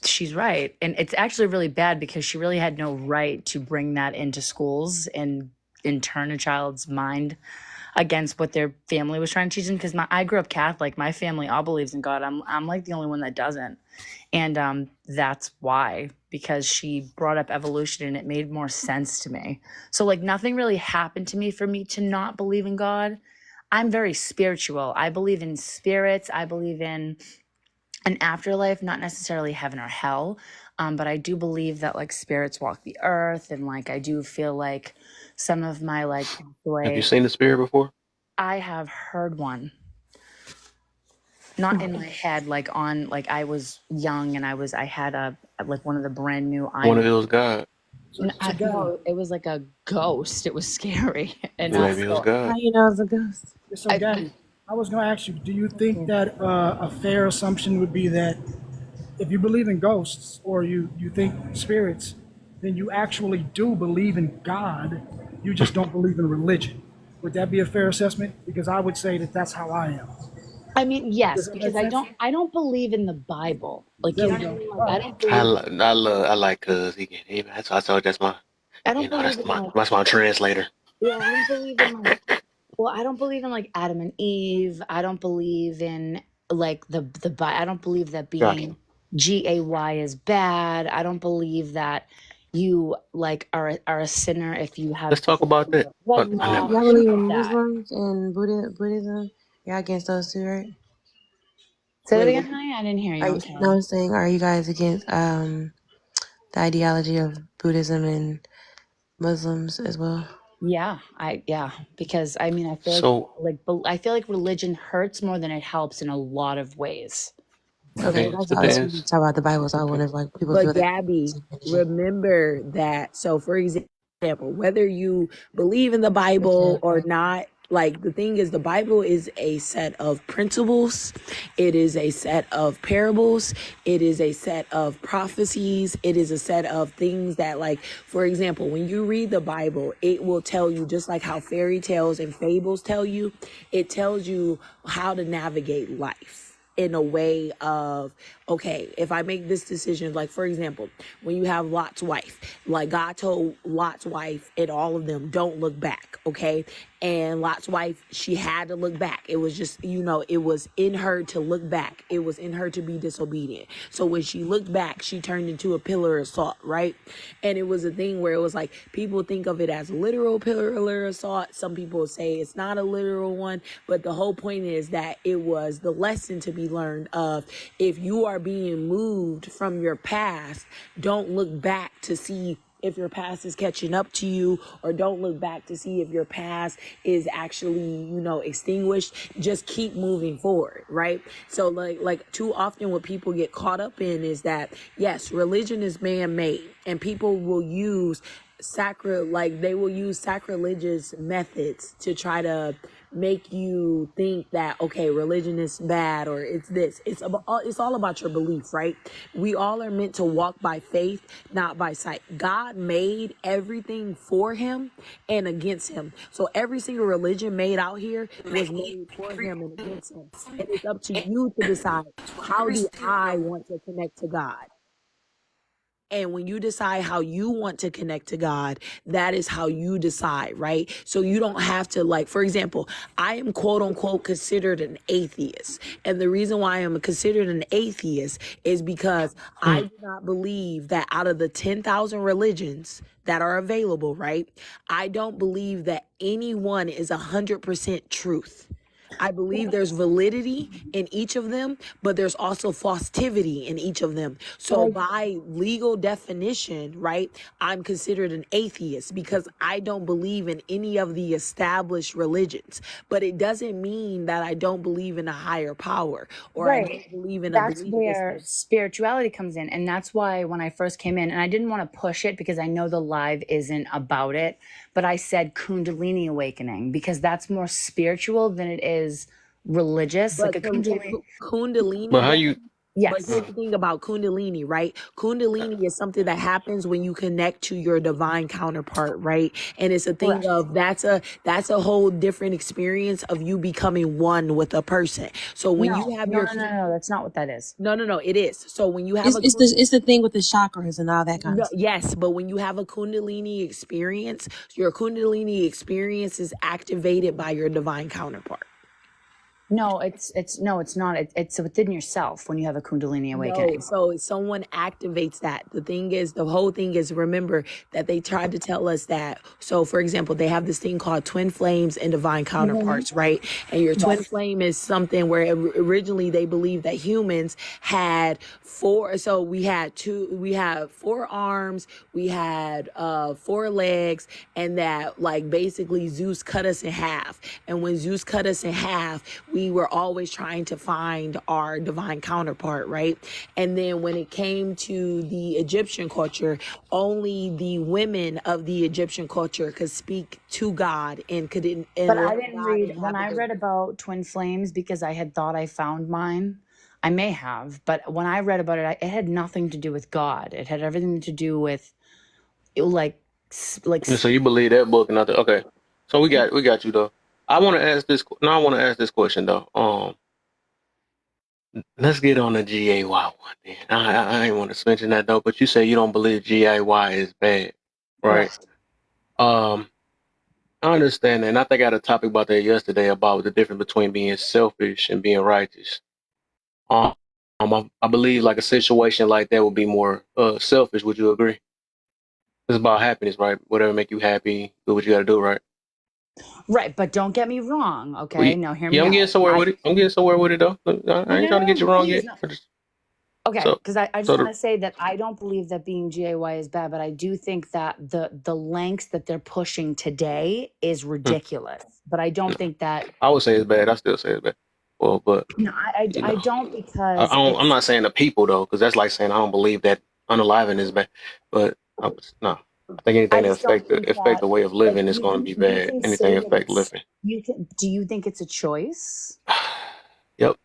S10: she's right. And it's actually really bad because she really had no right to bring that into schools and turn a child's mind against what their family was trying to teach them. Because I grew up Catholic, my family all believes in God. I'm like the only one that doesn't. And that's why, because she brought up evolution and it made more sense to me. So like nothing really happened to me for me to not believe in God. I'm very spiritual. I believe in spirits. I believe in an afterlife, not necessarily heaven or hell. But I do believe that like spirits walk the earth. And like, I do feel like some of my like
S1: Have you
S10: joy,
S1: seen the spirit before?
S10: I have heard one. Not in my head, like on, like I was young and I had like one of the brand new
S1: One of
S10: iPhones.
S1: those God.
S6: So, Gabby,
S10: No, it was like a ghost. It was scary. And
S1: Maybe it was
S10: so
S5: How
S1: God.
S5: you know it's a ghost?
S6: so Gabby, I was going to ask you, do you think that a fair assumption would be that if you believe in ghosts or you think spirits, then you actually do believe in God. You just don't believe in religion. Would that be a fair assessment? Because I would say that that's how I am.
S10: I mean,
S6: Does
S10: yes,
S6: that make
S10: because
S6: sense?
S10: I don't believe in the Bible. Like, you
S6: There
S10: know
S6: we
S10: what I
S6: go.
S10: mean?
S6: All
S10: Like,
S6: right.
S1: I like cuz that's why I told that's my
S10: I don't believe in like,
S1: that's my translator.
S10: yeah, I don't believe in like, well, I don't believe in like Adam and Eve. I don't believe in like I don't believe that
S1: Gotcha.
S10: being GAY is bad. I don't believe that you like are a sinner if you have
S1: Let's talk about that.
S10: red
S1: I never
S10: law,
S5: Y'all
S10: shit
S5: believe
S10: like
S5: in
S10: that.
S5: Muslims and Buddhism? Y'all against those two, right?
S10: Say that
S5: Wait,
S10: again, honey. I didn't hear you.
S5: are
S10: I'm
S5: you, no,
S10: sorry.
S5: I'm saying, are you guys against the ideology of Buddhism and Muslims as well?
S10: Yeah, because I mean, I feel
S1: So
S10: I feel like religion hurts more than it helps in a lot of ways.
S5: Okay,
S1: depends.
S5: that's all. It's
S1: Depends.
S5: talk about the Bible, so I
S1: Okay.
S5: wonder if like people
S8: But
S5: feel that
S8: Gabby,
S5: same energy.
S8: remember that. So, for example, whether you believe in the Bible or not, like the thing is, the Bible is a set of principles, it is a set of parables, it is a set of prophecies, it is a set of things that, like, for example, when you read the Bible, it will tell you, just like how fairy tales and fables tell you, it tells you how to navigate life in a way of, okay, if I make this decision, like for example, when you have Lot's wife, like God told Lot's wife and all of them, don't look back, okay? And Lot's wife, she had to look back. It was just, it was in her to look back. It was in her to be disobedient. So when she looked back, she turned into a pillar of salt, right? And it was a thing where it was like, people think of it as a literal pillar of salt. Some people say it's not a literal one, but the whole point is that it was the lesson to be learned of, if you are being moved from your past, don't look back to see if your past is catching up to you, or don't look back to see if your past is actually, extinguished. Just keep moving forward, right? So like too often what people get caught up in is that, yes, religion is man-made, and people will use they will use sacrilegious methods to try to make you think that, okay, religion is bad, or it's this. It's all about your belief, right? We all are meant to walk by faith, not by sight. God made everything for him and against him. So every single religion made out here was made for him and against him. And it's up to you to decide, how do I want to connect to God? And when you decide how you want to connect to God, that is how you decide, right? So you don't have to, like, for example, I am quote unquote considered an atheist. And the reason why I am considered an atheist is because I do not believe that out of the 10,000 religions that are available, right? I don't believe that any one is 100% truth. I believe there's validity in each of them, but there's also falsivity in each of them. So by legal definition, right, I'm considered an atheist because I don't believe in any of the established religions. But it doesn't mean that I don't believe in a higher power, or I
S10: Right.
S8: don't believe in a
S10: That's
S8: belief
S10: where
S8: system.
S10: spirituality comes in. And that's why when I first came in, and I didn't want to push it because I know the live isn't about it, but I said Kundalini awakening because that's more spiritual than it is religious. Like
S8: But
S10: a Kundalini.
S1: But
S8: Kundalini
S1: how
S8: does.
S1: you?
S8: But
S10: Yes.
S8: here's the thing about Kundalini, right? Kundalini is something that happens when you connect to your divine counterpart, right? And it's a thing
S10: Correct.
S8: of, that's a whole different experience of you becoming one with a person. So when
S10: No,
S8: you have
S10: no,
S8: your
S10: no, no, no. That's not what that is.
S8: no, it is. So when you have
S5: It's
S8: a
S5: it's the thing with the chakras and all that kind of
S8: no,
S5: stuff.
S8: yes, but when you have a Kundalini experience, your Kundalini experience is activated by your divine counterpart.
S10: No, it's not. It's within yourself when you have a Kundalini
S8: No,
S10: awakening.
S8: so someone activates that. The whole thing is, remember that they tried to tell us that. So, for example, they have this thing called twin flames and divine counterparts, right? And your twin
S10: Yes.
S8: flame is something where originally they believed that humans had four. So we had four arms, we had four legs, and that, like, basically Zeus cut us in half. And when Zeus cut us in half, we were always trying to find our divine counterpart, right? And then when it came to the Egyptian culture, only the women of the Egyptian culture could speak to God and could
S10: But I
S8: allow
S10: didn't
S8: God
S10: read when I
S8: inhabit their.
S10: read about twin flames because I had thought I found mine. I may have, but when I read about it, it had nothing to do with God. It had everything to do with like like
S1: So you believe that book and nothing? Okay. So we got you though. I want to ask this. No, I want to ask this question though. Let's get on the GAY one then. I ain't want to mention that though, but you say you don't believe GAY is bad, right?
S10: correct.
S1: Um, I understand that, and I think I had a topic about that yesterday about the difference between being selfish and being righteous. Um, I believe like a situation like that would be more selfish. Would you agree? It's about happiness, right? Whatever make you happy, do what you got to do, right?
S10: Right, but don't get me wrong, okay?
S1: We,
S10: Now hear
S1: yeah,
S10: me
S1: I'm getting
S10: out.
S1: somewhere with it. I'm getting somewhere with it though. I ain't trying to get you wrong
S10: Please,
S1: yet.
S10: no.
S1: I just-
S10: Okay,
S1: So,
S10: because I just
S1: so
S10: want to say that I don't believe that being GAY is bad, but I do think that the lengths that they're pushing today is
S1: hmm,
S10: ridiculous. But I don't
S1: no,
S10: think that
S1: I would say it's bad. I still say it's bad. Well, but
S10: no,
S1: you
S10: I
S1: know,
S10: don't because
S1: I'm
S10: it's
S1: not saying the people though, because that's like saying I don't believe that unaliving is bad. But no, I think
S10: I
S1: anything that
S10: just don't think
S1: affect
S10: that
S1: the way of
S10: like
S1: living is going to be
S10: you
S1: bad.
S10: can
S1: Anything
S10: say that
S1: affect
S10: it's
S1: living.
S10: you can do you think it's a choice?
S1: Yep,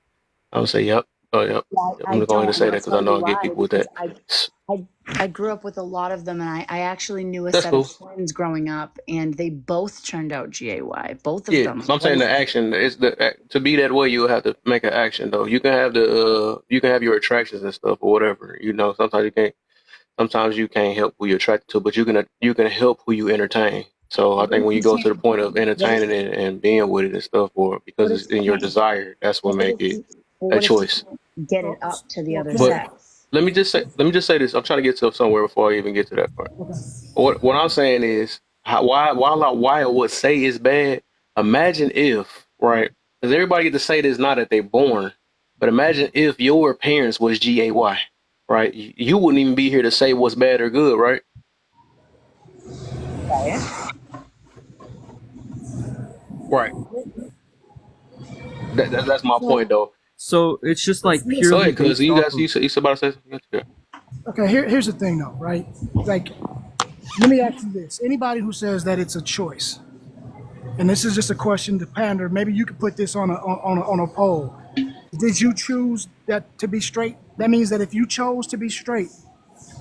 S1: I would say yep. Oh, yep.
S10: Yeah,
S1: Yep.
S10: I
S1: I'm going to
S10: don't, and
S1: say
S10: I'll
S1: that because I
S10: tell
S1: know
S10: you
S1: I get
S10: why.
S1: people with
S10: Because
S1: that.
S10: I grew up with a lot of them, and I actually knew a
S1: That's
S10: set of
S1: cool.
S10: twins growing up, and they both turned out GAY, both of
S1: Yeah,
S10: them.
S1: I'm saying the action is to be that way. You have to make an action though. You can have you can have your attractions and stuff or whatever. You know, sometimes you can't. Sometimes you can't help who you're attracted to, but you can help who you entertain. So I
S10: What
S1: think
S10: if
S1: when you
S10: you
S1: go to the
S10: can't?
S1: point of
S10: What if
S1: entertaining it and being with it and stuff, or
S10: what
S1: because
S10: if
S1: it's
S10: you
S1: in your
S10: can't?
S1: desire, that's what
S10: What
S1: make
S10: if
S1: it
S10: you? Well,
S1: a
S10: what if you
S1: choice.
S10: can't get it
S6: Well,
S10: up to the
S6: well,
S10: other
S1: But
S6: Kev.
S10: sex?
S1: let me just say this. I'm trying to get to somewhere before I even get to that part.
S6: Okay.
S1: What I'm saying is why I would say it's bad. Imagine if right, because everybody get to say this now that they're born, but imagine if your parents was GAY, right? You wouldn't even be here to say what's bad or good, right?
S10: Right.
S1: Right. That's my
S6: So,
S1: point though.
S7: So it's just like
S1: Go
S6: listen.
S7: purely
S1: ahead, cuz
S7: based
S1: you
S7: off
S1: guys
S7: of.
S1: you said about to say something. Yeah.
S6: Okay, here's the thing, though, right? Like, let me ask you this: anybody who says that it's a choice, and this is just a question to pander, maybe you could put this on a poll. Did you choose that to be straight? That means that if you chose to be straight,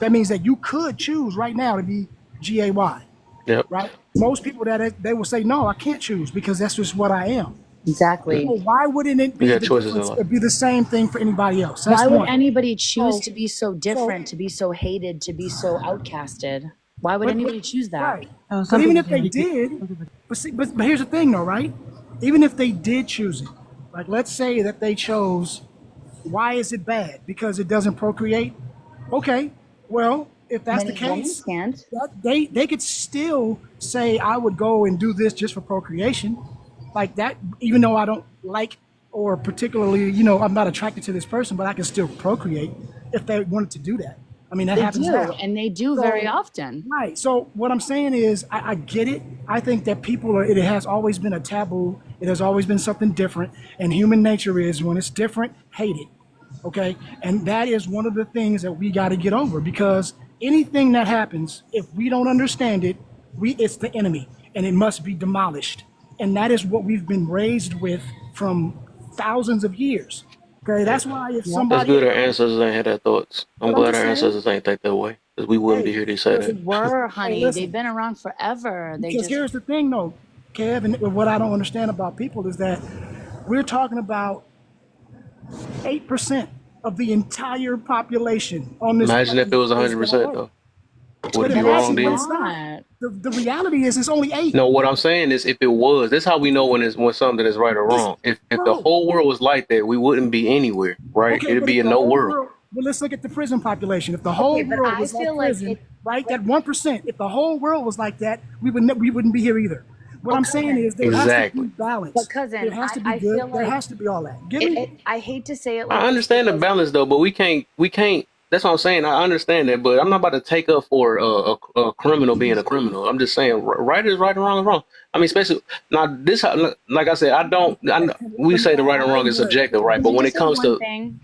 S6: that means that you could choose right now to be GAY,
S1: Yep.
S6: right? Most people that they will say no, I can't choose because that's just what I am.
S1: Yep.
S10: Exactly.
S6: So why wouldn't it
S1: You
S6: be
S1: got
S6: the
S1: choices in
S6: difference?
S1: life.
S6: It'd be the same thing for anybody else.
S10: Why
S6: That's
S10: would
S6: one.
S10: anybody choose
S6: So,
S10: to be so
S6: so,
S10: different, to be so hated, to be so outcasted? Why would
S6: but
S10: anybody choose that?
S6: right.
S5: Oh,
S6: But
S5: some
S6: even
S5: people
S6: if they
S5: do.
S6: did, but here's the thing though, right? Even if they did choose it, like let's say that they chose, why is it bad? Because it doesn't procreate. Okay, well, if that's the
S10: Many women
S6: case,
S10: can't.
S6: that they could still say I would go and do this just for procreation, like that. Even though I don't like or particularly, I'm not attracted to this person, but I can still procreate if they wanted to do that. I mean, that
S10: They
S6: happens
S10: do,
S6: now.
S10: and they do very
S6: So
S10: often.
S6: right. So what I'm saying is, I get it. I think that people are. It has always been a taboo. It has always been something different. And human nature is when it's different, hate it. Okay. And that is one of the things that we got to get over because anything that happens, if we don't understand it, it's the enemy, and it must be demolished. And that is what we've been raised with from thousands of years. Okay.
S1: Yeah.
S6: That's why if
S10: Yep.
S1: That's
S6: somebody,
S1: good our ancestors ain't had that thoughts. I'm
S6: but I'm
S1: glad
S6: just
S1: our
S6: saying,
S1: ancestors ain't think that way. Because we wouldn't be
S6: hey,
S1: here to say
S10: They
S1: that.
S6: listen,
S10: were,
S6: hey,
S10: honey. They've
S6: listen.
S10: been around forever. They
S6: Because
S10: just
S6: here's the thing, though, Kev, and what I don't understand about people is that we're talking about 8% of the entire population on this
S1: Imagine if it
S6: planet
S1: was
S6: is that
S1: 100%
S6: way.
S1: though. Would it
S6: But
S1: be
S10: but it's
S1: wrong
S6: but
S1: then?
S6: it's not.
S10: not.
S6: The reality is it's only eight.
S1: No, what I'm saying is if it was, that's how we know when something is right or
S6: It's,
S1: wrong. If the
S6: bro.
S1: whole world was like that, we wouldn't be anywhere, right?
S6: Okay,
S1: It'd
S6: but
S1: be
S6: if
S1: in
S6: the
S1: no
S6: whole
S1: world.
S6: world, well, let's look at the prison population. If the
S10: Okay,
S6: whole
S10: but
S6: world
S10: I
S6: was like
S10: feel like
S6: prison,
S10: it.
S6: right?
S10: But
S6: That 1%. If the whole world was like that, we wouldn't be here either. What
S10: well,
S6: I'm saying
S10: cousin,
S6: is there has to be
S1: Exactly.
S6: balance. There
S10: cousin,
S6: has to be
S10: I feel
S6: good. There
S10: like
S6: has to be all that. Get me?
S10: I hate to say it
S1: I
S10: like this
S1: understand the
S10: because
S1: balance though, but we can't. That's what I'm saying. I understand that, but I'm not about to take up for a criminal being a criminal. I'm just saying right is right and wrong is wrong. I mean, especially now this, like I said, I don't. We say the right and wrong is
S6: Look,
S1: subjective, right?
S10: can
S1: But
S10: I
S1: when
S10: just
S1: it
S10: say
S1: comes
S10: one
S1: to
S10: thing?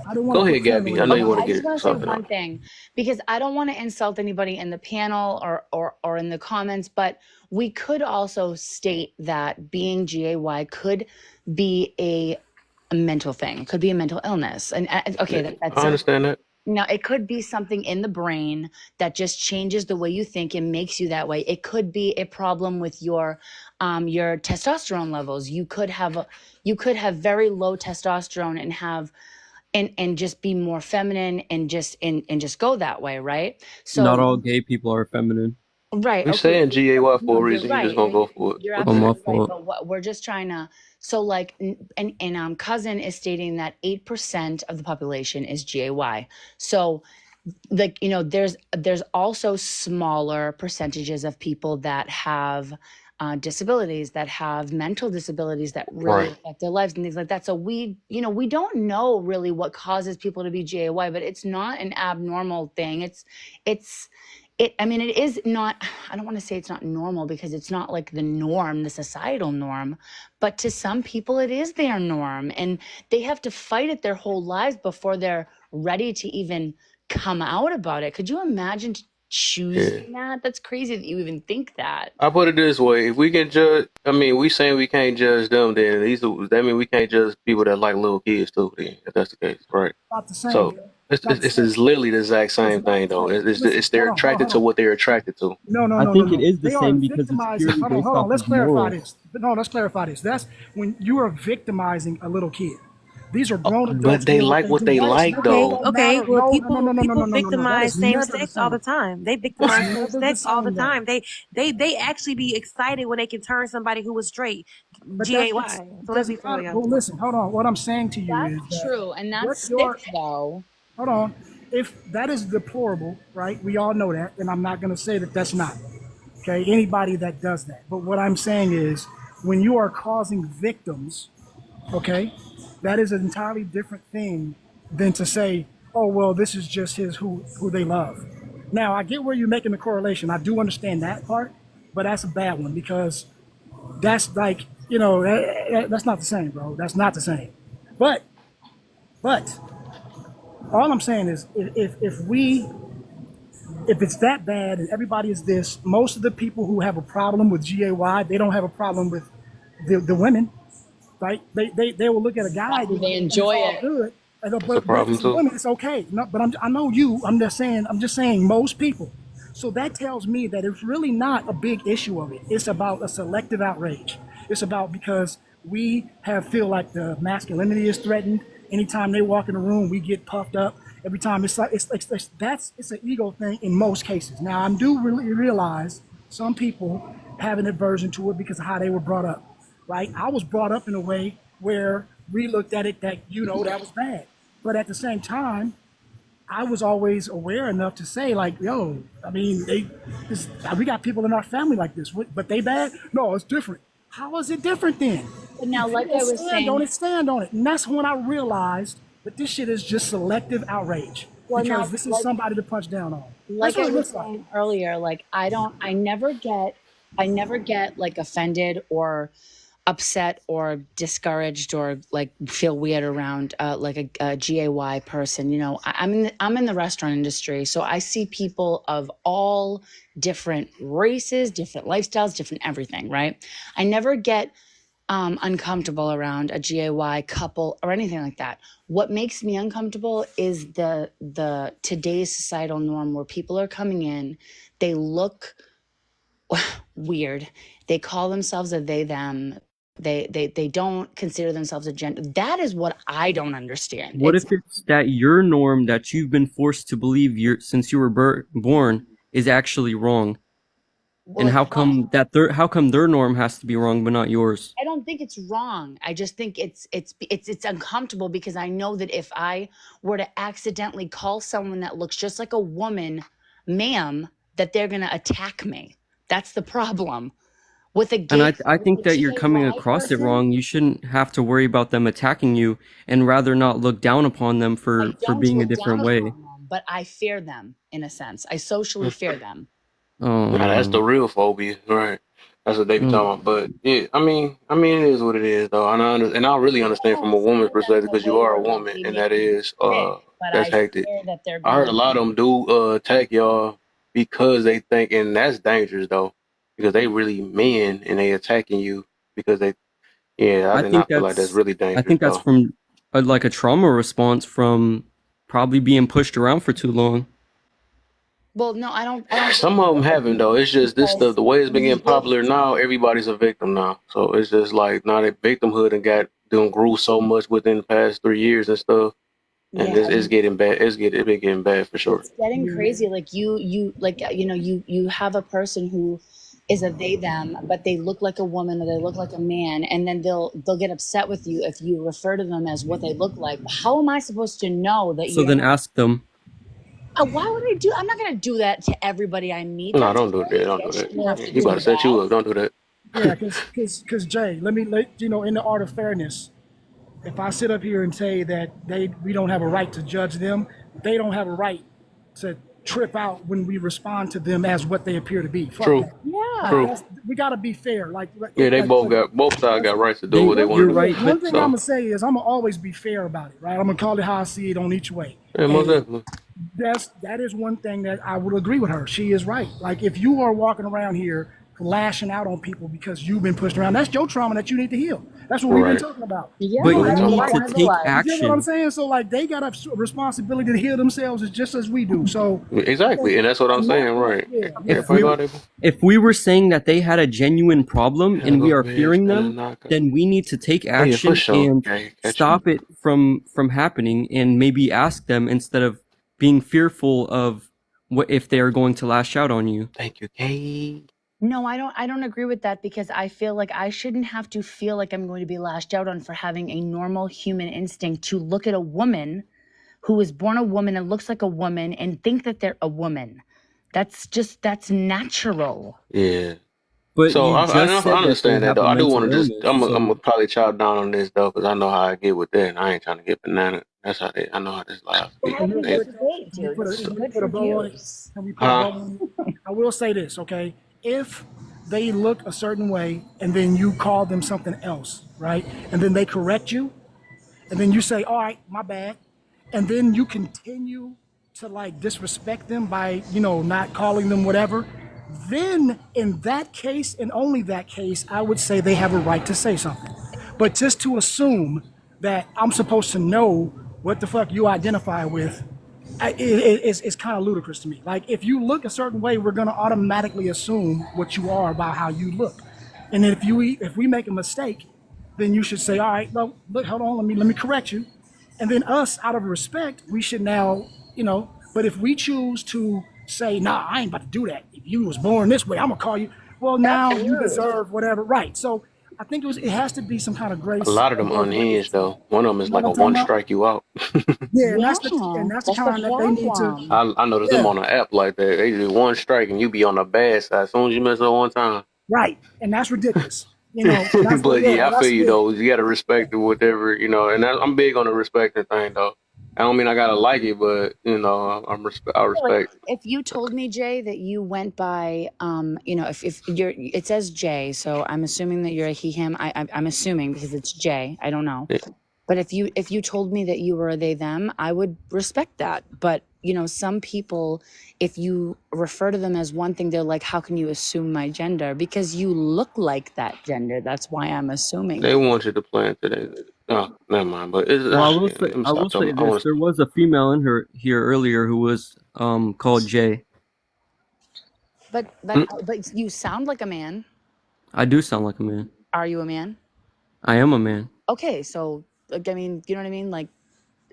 S6: I don't want
S1: go
S6: to put
S1: ahead,
S6: criminal
S1: Gabby. I
S6: in
S1: know you
S10: Okay,
S1: want to
S10: I just
S1: get
S10: want to say
S1: something
S10: one
S1: out.
S10: thing because I don't want to insult anybody in the panel or in the comments, but we could also state that being GAY could be a mental thing, could be a mental illness. And okay,
S1: Yeah,
S10: that's
S1: I
S10: so
S1: understand that.
S10: now it could be something in the brain that just changes the way you think and makes you that way. It could be a problem with your testosterone levels. You could have very low testosterone and have and just be more feminine and just go that way, right?
S7: Not
S10: So
S7: all gay people are feminine.
S10: right,
S1: We
S10: okay.
S1: saying GAY
S10: No,
S1: for a
S10: you're
S1: reason. You just
S10: right. No,
S1: gonna go for it.
S10: you're
S1: But
S7: Oh,
S1: go ahead.
S7: my
S10: absolutely right.
S7: fault.
S10: But what we're just trying to so like and cousin is stating that 8% of the population is GAY. So like there's also smaller percentages of people that have disabilities, that have mental disabilities that really affect their lives and things like that. So we don't know really what causes people to be GAY, but it's not an abnormal thing. I mean, it is not, I don't want to say it's not normal because it's not like the norm, the societal norm, but to some people it is their norm, and they have to fight it their whole lives before they're ready to even come out about it. Could you imagine choosing that? That's crazy that you even think that.
S1: I put it this way: if we can judge, I mean, we saying we can't judge them, then that mean we can't judge people that like little kids too. Then, if that's the case, right?
S6: Not the same,
S1: So
S6: bro.
S1: it's
S6: Not the
S1: it's,
S6: same.
S1: it's literally the exact same
S6: Listen, not
S1: thing,
S6: the
S1: though.
S6: same. Listen,
S1: It's they're attracted to what they're attracted to.
S6: No, no,
S7: I
S6: no, no,
S7: think it
S6: no.
S7: is the
S6: They are
S7: same because it's
S6: victimizing.
S7: purely based
S6: Hold
S7: off
S6: on. Let's
S7: of
S6: clarify
S7: morals.
S6: this. No, let's clarify this. That's when you are victimizing a little kid. These are grown
S1: But
S6: adults
S1: they
S6: doing what
S1: like
S6: they
S1: what
S6: do.
S1: they
S6: That is
S1: like,
S6: never. It
S5: Okay,
S1: though.
S6: don't
S5: okay.
S6: matter.
S5: Well,
S6: No, no, no, no,
S5: people
S6: no, no, no,
S5: people
S6: no, no, no. That
S5: victimize
S6: is
S5: same
S6: never the
S5: sex all the
S6: same.
S5: time. They
S6: It's
S5: victimize same
S6: never the
S5: sex all the
S6: same, though.
S5: time. They actually be excited when they can turn somebody who was straight
S6: But
S5: gay.
S6: it
S5: So let's be
S6: doesn't
S5: for
S6: matter.
S5: real.
S6: Well, listen. Hold on. What I'm saying to you is
S10: That's
S6: that
S10: true, and
S6: what
S10: that's
S6: your
S10: sick though.
S6: hold on. If that is deplorable, right? We all know that, and I'm not going to say that that's not. Okay, anybody that does that. But what I'm saying is, when you are causing victims, okay, that is an entirely different thing than to say, oh well, this is just his who they love. Now I get where you're making the correlation. I do understand that part, but that's a bad one because that's like that's not the same, bro. That's not the same. But but all I'm saying is if it's that bad and everybody is this, most of the people who have a problem with GAY, they don't have a problem with the women, right? They will look at a guy
S10: Exactly, they
S6: and it's
S10: enjoy
S6: all
S10: it.
S6: good.
S1: That's a
S6: But
S1: problem
S6: it's the
S1: too.
S6: women, it's okay. No, but I know you. I'm just saying most people. So that tells me that it's really not a big issue of it. It's about a selective outrage. It's about because we have feel like the masculinity is threatened. Anytime they walk in the room, we get puffed up. Every time it's an ego thing in most cases. Now I do really realize some people have an aversion to it because of how they were brought up, right? I was brought up in a way where we looked at it that that was bad, but at the same time, I was always aware enough to say like, yo, I mean, we got people in our family like this, but they bad? No, it's different. How is it different then?
S10: But now,
S6: If you
S10: like
S6: don't
S10: I was
S6: stand on
S10: saying,
S6: it, stand on it. And that's when I realized that this shit is just selective outrage
S10: well,
S6: because
S10: now,
S6: this is somebody to punch down on. That's
S10: like I
S6: what it
S10: was
S6: looks like.
S10: saying earlier, like I never get like offended or upset or discouraged or like feel weird around like a GAY person. I'm in the restaurant industry, so I see people of all different races, different lifestyles, different everything, right? I never get uncomfortable around a GAY couple or anything like that. What makes me uncomfortable is the today's societal norm where people are coming in, they look weird, they call themselves a they them, they don't consider themselves a gender. That is what I don't understand.
S7: What
S10: It's
S7: if it's that your norm that you've been forced to believe since you were born is actually wrong?
S10: well,
S7: And
S10: it's
S7: how
S10: not.
S7: come how come their norm has to be wrong but not yours?
S10: I don't think it's wrong. I just think it's uncomfortable because I know that if I were to accidentally call someone that looks just like a woman, ma'am, that they're gonna attack me. That's the problem. With a
S7: And
S10: gay,
S7: I
S10: with
S7: think
S10: a
S7: that you're coming
S10: GAY
S7: across it
S10: person,
S7: wrong. You shouldn't have to worry about them attacking you and rather not look down upon them
S10: I
S7: for
S10: don't
S7: being a
S10: look down
S7: different way.
S10: upon them, but I fear them in a sense. I socially fear them.
S7: Oh
S1: Nah, that's the
S7: no.
S1: real phobia, right? That's what they be
S7: Oh.
S1: talking about. But yeah, I mean, it is what it is, though. And I really
S10: I
S1: understand from
S10: don't
S1: a woman's
S10: fear them
S1: perspective
S10: in a
S1: because you
S10: way
S1: are a
S10: where like
S1: woman,
S10: they
S1: and
S10: make
S1: that
S10: me
S1: is
S10: sick, but
S1: that's
S10: I
S1: hectic.
S10: fear that they're
S1: I heard a
S10: gonna.
S1: lot of them do attack y'all because they think, and that's dangerous though, because they really men and they attacking you because they. Yeah,
S7: I
S1: and I
S7: think
S1: feel like that's
S7: that's
S1: really
S7: I
S1: dangerous
S7: think that's
S1: though.
S7: from like a trauma response from probably being pushed around for too long.
S10: Well, no, I don't
S1: Some of them haven't though. It's just this stuff.
S10: because
S1: The way it's been
S10: you
S1: getting
S10: get
S1: popular now, everybody's a victim now. So it's just like now that victimhood and got them grew so much within the past 3 years and stuff, and
S10: yeah.
S1: it's getting bad. It's been getting bad for sure.
S10: It's getting crazy. Like you like you have a person who is a they them, but they look like a woman or they look like a man, and then they'll get upset with you if you refer to them as what they look like. How am I supposed to know that
S7: So
S10: you're
S7: then
S10: not?
S7: ask them.
S10: Why would I do? I'm not gonna do that to everybody I meet.
S1: No,
S10: That's
S1: don't do that.
S10: crazy.
S1: Don't
S10: I
S1: do that.
S10: shouldn't have
S1: Yeah,
S10: to
S1: he
S10: do
S1: about to set you
S10: that.
S1: up. Don't do that.
S6: Yeah, because Jay, let you know, in the art of fairness, if I sit up here and say that we don't have a right to judge them, they don't have a right to trip out when we respond to them as what they appear to be. Fuck
S1: True,
S6: that. Like
S1: true.
S10: Yeah.
S6: we got to be fair.
S1: Yeah, they
S6: Like
S1: both sides got rights to do
S7: They,
S1: what they
S6: one
S1: want
S7: you're
S1: to do.
S7: right, but
S6: one thing I'm
S1: So
S6: gonna say is I'm gonna always be fair about it, right? I'm gonna call it how I see it on each way,
S1: yeah, most
S6: and
S1: definitely.
S6: that is one thing that I would agree with her. She is right. Like if you are walking around here lashing out on people because you've been pushed around, that's your trauma that you need to heal. That's what we've been
S1: Right.
S6: talking about.
S10: Yeah,
S7: but
S6: You don't
S7: you
S1: We
S6: have the
S1: talking
S7: need
S6: right.
S7: to
S10: point of the
S7: take
S10: life.
S6: You get what I'm
S7: action.
S6: saying? So like they got a responsibility to heal themselves just as we do. So I think
S1: exactly, and that's what I'm
S6: in that
S1: saying.
S6: part,
S1: Right.
S6: yeah, yeah.
S7: If
S1: Everybody
S7: we
S1: got it.
S7: if we were saying that they had a genuine problem
S1: Hell
S7: and we
S1: of a
S7: are
S1: man
S7: fearing
S1: standing
S7: them,
S1: knock up.
S7: then we need to take
S1: Oh yeah, for
S7: action
S1: sure.
S7: and
S1: Okay, catch you.
S7: stop it from happening and maybe ask them instead of being fearful of what if they are going to lash out on you.
S1: Thank you, Kay.
S10: No, I don't agree with that because I feel like I shouldn't have to feel like I'm going to be lashed out on for having a normal human instinct to look at a woman who is born a woman and looks like a woman and think that they're a woman. That's natural.
S1: Yeah.
S7: But
S1: So
S7: you just
S1: I
S7: said that they
S1: understand that
S7: have
S1: though.
S7: a
S1: I do
S7: mental
S1: want to just
S7: illness,
S1: I'm gonna
S7: so
S1: probably chow down on this though because I know how I get with that. And I ain't trying to get banana. That's how I know how this life
S10: We're
S1: get.
S6: And
S10: having
S6: real
S10: a
S1: They,
S6: quick,
S10: good debate,
S6: can we
S10: dude.
S6: put
S10: This
S6: a
S10: is
S6: can we
S10: good
S6: put
S10: for
S6: a bow on it?
S10: views.
S6: Can we put a
S1: huh?
S6: bow on it? I will say this, okay? If they look a certain way and then you call them something else, right? And then they correct you, and then you say, "All right, my bad," and then you continue to like disrespect them by not calling them whatever, then in that case and only that case, I would say they have a right to say something. But just to assume that I'm supposed to know what the fuck you identify with, it's kind of ludicrous to me. Like if you look a certain way, we're gonna automatically assume what you are about how you look, and if we make a mistake, then you should say, all right, no, look, hold on, let me correct you, and then us, out of respect, we should now, But if we choose to say, nah, I ain't about to do that. If you was born this way, I'm gonna call you. Well,
S10: That's
S6: now you
S10: rude.
S6: deserve whatever, right? So I think it has to be some kind of
S1: A
S6: grace
S1: lot of them
S6: above grace.
S1: unhinged though. One of them
S6: You
S1: is
S6: know
S1: like
S6: what
S1: a
S6: I'm talking
S1: one
S6: about?
S1: strike you out.
S6: Yeah,
S10: Yeah,
S6: and that's the
S10: that's the
S6: kind that they need to.
S10: problem.
S1: I noticed them
S6: Yeah,
S1: on an app like that. They do one strike and you be on the bad side as soon as you mess up one time.
S6: right, and that's ridiculous. So that's what.
S1: But
S6: Yeah,
S1: yeah, I feel
S6: that's
S1: you
S6: yeah.
S1: though. You gotta respect it, whatever And I'm big on the respecting thing though. I don't mean I gotta like it, but I
S10: Like
S1: respect.
S10: if you told me, Jay, that you went by, if you're, it says Jay, so I'm assuming that you're a he, him. I'm assuming because it's Jay. I don't know.
S1: It.
S10: But if you told me that you were a they them, I would respect that. But some people, if you refer to them as one thing, they're like, how can you assume my gender? Because you look like that gender. That's why I'm assuming
S1: They
S10: it.
S1: want you to plan today. Oh, never mind. But
S7: well,
S1: yeah, let me
S7: I will
S1: stop
S7: say
S1: talking. I
S7: this:
S1: want to.
S7: there was a female in here earlier who was called Jay.
S10: But you sound like a man.
S7: I do sound like a man.
S10: Are you a man?
S7: I am a man.
S10: Okay, so like, I mean, you know what I mean? Like,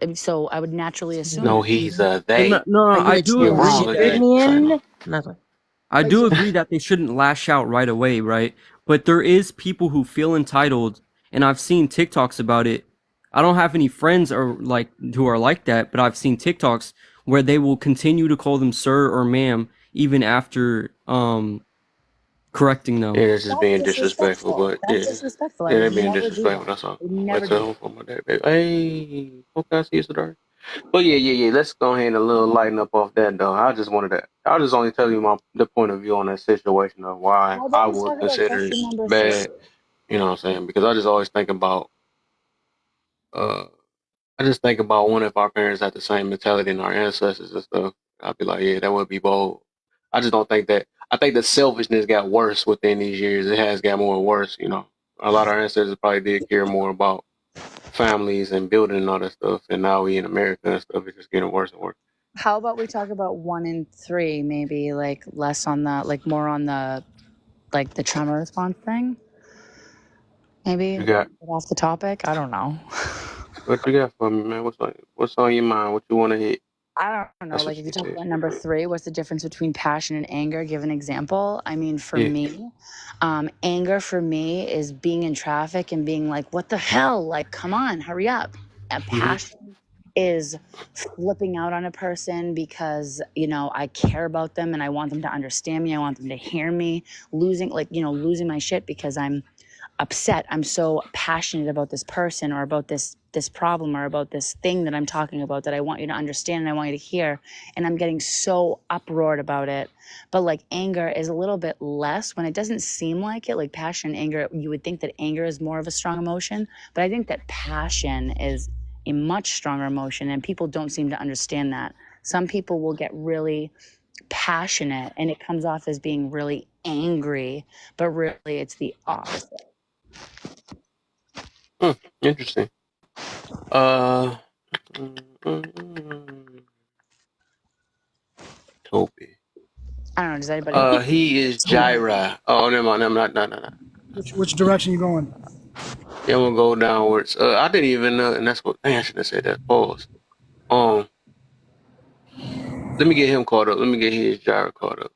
S10: I mean, so I would naturally assume
S1: No,
S10: that.
S1: he's a
S7: Well, no,
S1: they.
S7: no,
S8: Are you
S7: I
S8: a
S7: do
S1: You're
S7: agree
S1: wrong
S7: that
S1: again. Say no.
S8: transgenian? Not like
S7: I do
S8: crazy.
S7: agree that they shouldn't lash out right away, right? But there is people who feel entitled, and I've seen TikToks about it. I don't have any friends or like who are like that, but I've seen TikToks where they will continue to call them sir or ma'am even after correcting
S1: Yeah,
S7: them.
S1: it's just
S10: That's
S1: being disrespectful.
S10: disrespectful.
S1: But
S10: That's disrespectful. I
S1: yeah, they're
S10: would
S1: being
S10: never do
S1: disrespectful.
S10: that.
S1: That's all.
S10: I would
S1: Wait
S10: never
S1: till
S10: do
S1: home
S10: that.
S1: for my day, baby. Hey, okay, I see you, Sadari. But yeah. Let's go ahead and a little lighten up off that though. I just only tell you the point of view on that situation of why
S10: How about
S1: I
S10: we
S1: would
S10: talk about
S1: consider it
S10: question number three?
S1: bad. You know what I'm saying? Because I just always think about uh I just think about one if our parents had the same mentality and our ancestors and stuff. I'd be like, yeah, that would be bold. I just don't think that. I think the selfishness got worse within these years. It has got more worse. A lot of our ancestors probably did care more about families and building and all that stuff. And now we in America and stuff, it's just getting worse and worse.
S10: How about we talk about 1 and 3, maybe like less on the, like more on the, like the trauma response thing? Maybe
S1: You got
S10: get off the topic. I don't know.
S1: what you got for me, man? What's on your mind? What you want to hit?
S10: I don't know.
S1: That's
S10: Like
S1: what
S10: if you
S1: she
S10: talk
S1: said.
S10: about
S1: She
S10: number
S1: put,
S10: 3, what's the difference between passion and anger? Give an example. I mean, for
S1: yeah.
S10: me, anger for me is being in traffic and being like, "What the hell? Like, come on, hurry up." And
S1: Mm-hmm.
S10: passion is flipping out on a person because, I care about them and I want them to understand me. I want them to hear me, losing my shit because I'm upset. I'm so passionate about this person or about this problem or about this thing that I'm talking about that I want you to understand and I want you to hear. And I'm getting so uproared about it. But like anger is a little bit less when it doesn't seem like it. Like passion and anger, you would think that anger is more of a strong emotion, but I think that passion is a much stronger emotion and people don't seem to understand that. Some people will get really passionate and it comes off as being really angry, but really it's the opposite.
S1: Interesting. Toby.
S10: I don't know. Does anybody?
S1: He is Gyra. Oh, never mind. I'm not. No.
S6: Which direction you going?
S1: Yeah, we'll go downwards. I didn't even know, and that's what. Dang, I should have said that. Pause. Let me get him caught up. Let me get his Gyra caught up.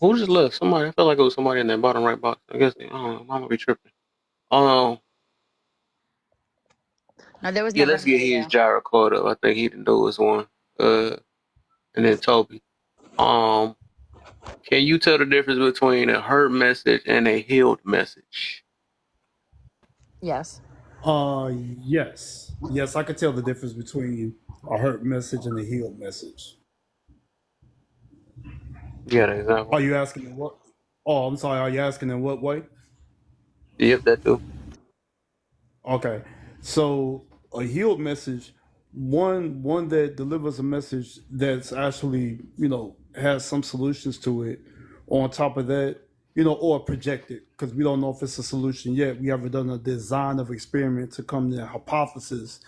S1: Who just left? Somebody. I felt like it was somebody in that bottom right box. I guess. I don't know. I'm gonna be tripping. Um.
S10: No, there was
S1: Yeah,
S10: never
S1: let's get
S10: anybody
S1: his
S10: there.
S1: Gyra caught up. I think he the newest one. And then Toby. Um. Can you tell the difference between a hurt message and a healed message?
S10: Yes.
S11: Yes. Yes, I could tell the difference between a hurt message and a healed message.
S1: You got an example?
S11: Are you asking in what? Oh, I'm sorry. Are you asking in what way?
S1: Yep, that too.
S11: Okay. So a healed message, one that delivers a message that's actually, has some solutions to it. On top of that, or projected, because we don't know if it's a solution yet. We haven't done a design of experiment to come to a hypothesis.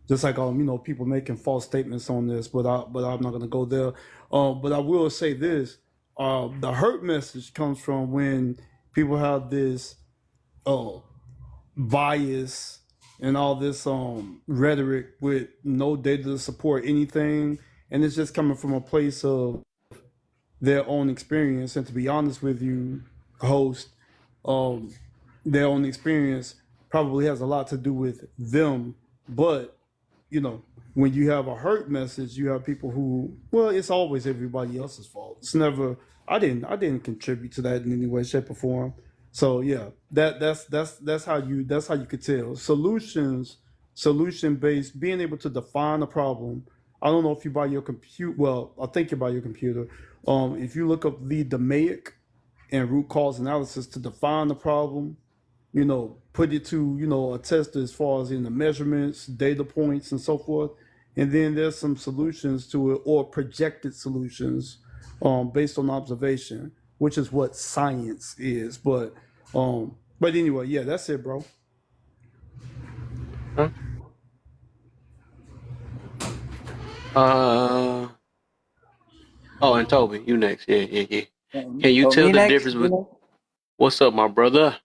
S11: Just like people making false statements on this, but I'm not gonna go there. But I will say this: the hurt message comes from when people have this uh, bias and all this rhetoric with no data to support anything, and it's just coming from a place of their own experience. And to be honest with you, host, um, their own experience probably has a lot to do with them, but you know, when you have a hurt message, you have people who, well, it's always everybody else's fault. It's never, I didn't contribute to that in any way, shape, or form. So yeah, that's how you could tell solution based, being able to define a problem. I don't know if you buy your compute. Well, I think you buy your computer. If you look up the DMAIC and root cause analysis to define the problem, put it to, a test as far as in the measurements, data points, and so forth. And then there's some solutions to it or projected solutions based on observation, which is what science is. But anyway, yeah, that's it, bro.
S1: Huh? Uh oh, and Toby, you next. Yeah. Can you tell
S12: Me
S1: the
S12: next.
S1: difference with what's up, my brother?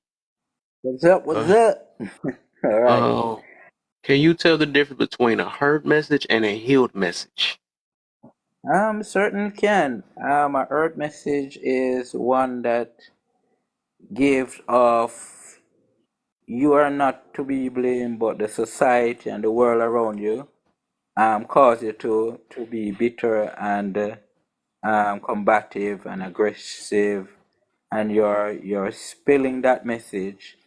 S12: What's up? What's
S1: Uh,
S12: up? All right.
S1: uh, can you tell the difference between a hurt message and a healed message?
S12: Certainly can. My earth message is one that gives off you are not to be blamed, but the society and the world around you cause you to be bitter and combative and aggressive, and you're spilling that message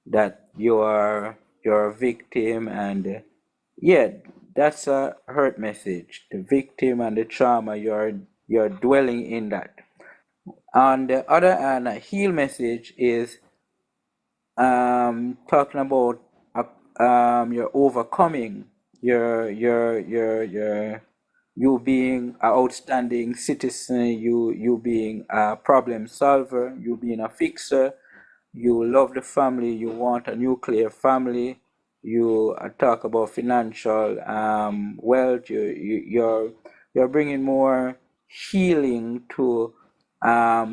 S12: that you're a victim, and yeah, that's a hurt message. The victim and the trauma, you're dwelling in that. On the other hand, a heal message is talking about you're overcoming, your you being an outstanding citizen, you being a problem solver, you being a fixer, you love the family, you want a nuclear family, you talk about financial wealth, you're bringing more healing to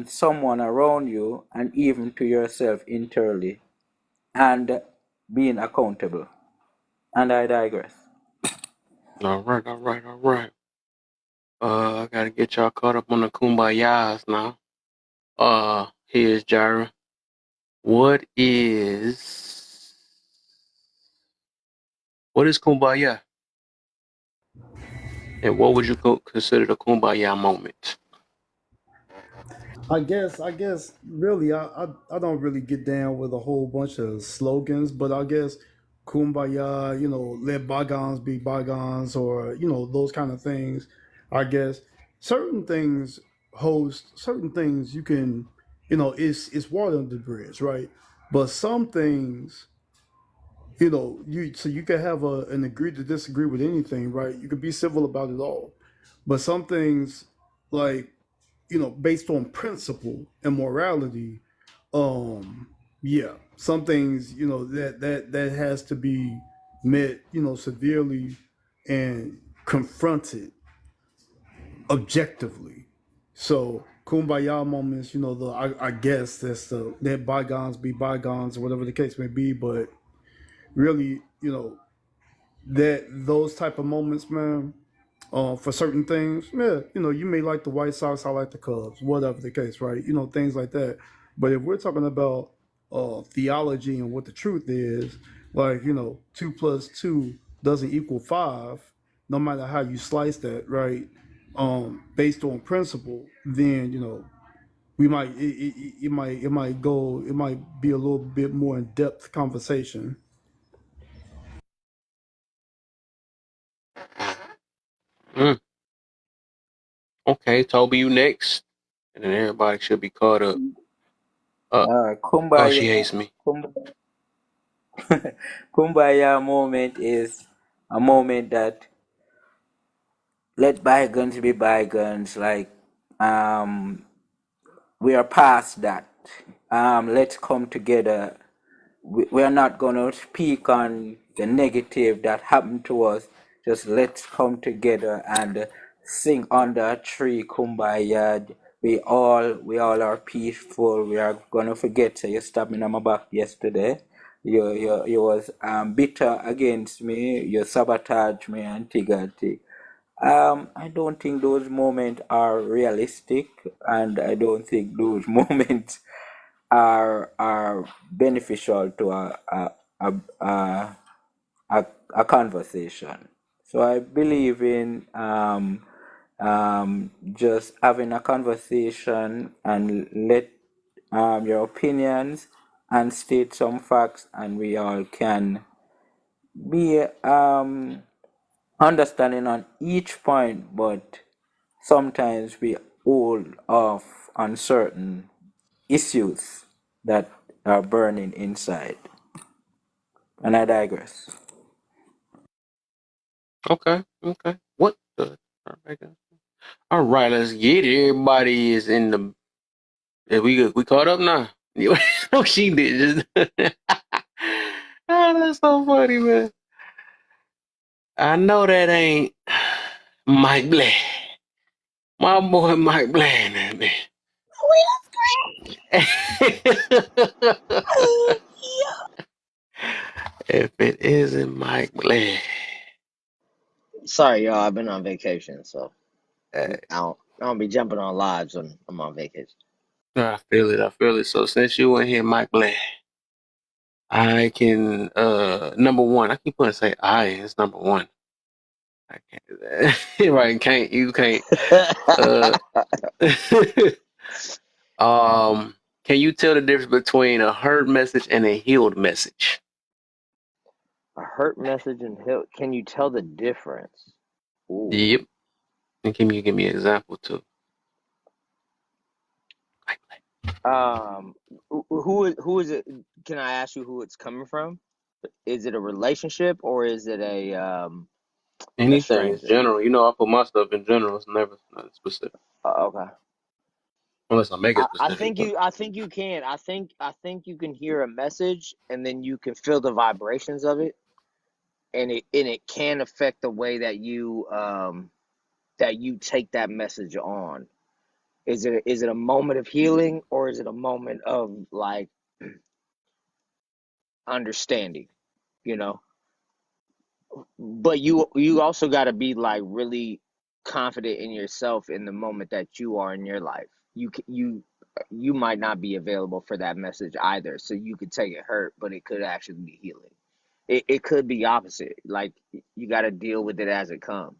S12: someone around you and even to yourself internally, and being accountable. And I digress.
S1: All right. I gotta get y'all caught up on the kumbayas now. Here's Jira. What is what is kumbaya? And what would you consider the kumbaya moment?
S11: I guess, really, I don't really get down with a whole bunch of slogans, but I guess kumbaya, let bygones be bygones, or those kind of things. I guess certain things host certain things you can, it's water under the bridge, right? But some things, you can have an agree to disagree with anything, right? You can be civil about it all, but some things, like, based on principle and morality, um, yeah, some things, that has to be met, severely and confronted objectively. So kumbaya moments, I guess that's the let bygones be bygones or whatever the case may be, but really, that those type of moments, man, for certain things, yeah, you may like the White Sox, I like the Cubs, whatever the case, right? Things like that. But if we're talking about theology and what the truth is, like, 2 plus 2 doesn't equal 5, no matter how you slice that, right? Based on principle, then we might it might be a little bit more in depth conversation.
S1: Mm, okay, Toby, you next, and then everybody should be caught up. Oh,
S12: Kumbaya,
S1: she hates me.
S12: kum- Kumbaya moment is a moment that let bygones be bygones. Like, um, we are past that. Let's come together. We are not going to speak on the negative that happened to us. Just let's come together and sing under a tree, kumbaya. We all are peaceful. We are going to forget. So you stabbed me on my back yesterday. You was bitter against me. You sabotaged me and tigati. I don't think those moments are realistic, and I don't think those moments are beneficial to a, a, a, a conversation. So I believe in just having a conversation and let your opinions and state some facts, and we all can be understanding on each point, but sometimes we hold off on certain issues that are burning inside. And I digress.
S1: Okay, okay. What the? All right, let's get it. Everybody is in the. We caught up now. No, she did. Just. Oh, that's so funny, man. I know that ain't Mike Black. My boy Mike Bland, that man. If it isn't Mike Bland,
S13: Sorry, y'all. I've been on vacation, so
S1: uh,
S13: I don't be jumping on lives when I'm on vacation.
S1: I feel it. I feel it. So since you in here, Mike Bland, I can number one. I keep wanting to say I. It's number one. I can't do that. Right? Can't you can't? Uh, can you tell the difference between a hurt message and a healed message?
S13: A hurt message and help. Can you tell the difference? Ooh.
S1: Yep. And can you give me an example too?
S13: Um. Who is it? Can I ask you who it's coming from? Is it a relationship or is it a
S1: Anything in
S13: stranger?
S1: general. You know, I put my stuff in general. It's never nothing specific.
S13: Okay.
S1: Unless I make it
S13: I
S1: specific,
S13: think
S1: but
S13: you can. I think you can hear a message and then you can feel the vibrations of it, and it can affect the way that you take that message on. Is it a moment of healing or is it a moment of like understanding, you know? But you also got to be like really confident in yourself in the moment that you are in your life. You might not be available for that message either, so you could take it hurt, but it could actually be healing. It could be opposite. Like you got to deal with it as it comes.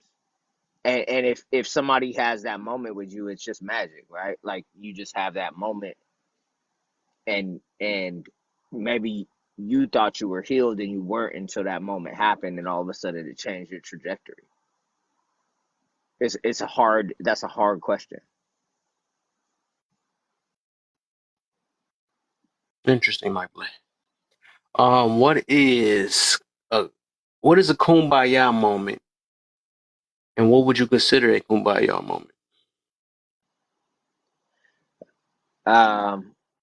S13: And if somebody has that moment with you, it's just magic, right? Like you just have that moment, and maybe you thought you were healed and you weren't until that moment happened, and all of a sudden it changed your trajectory. It's a hard That's a hard question.
S1: Interesting, Mike Blay. What is a kumbaya moment, and what would you consider a kumbaya moment?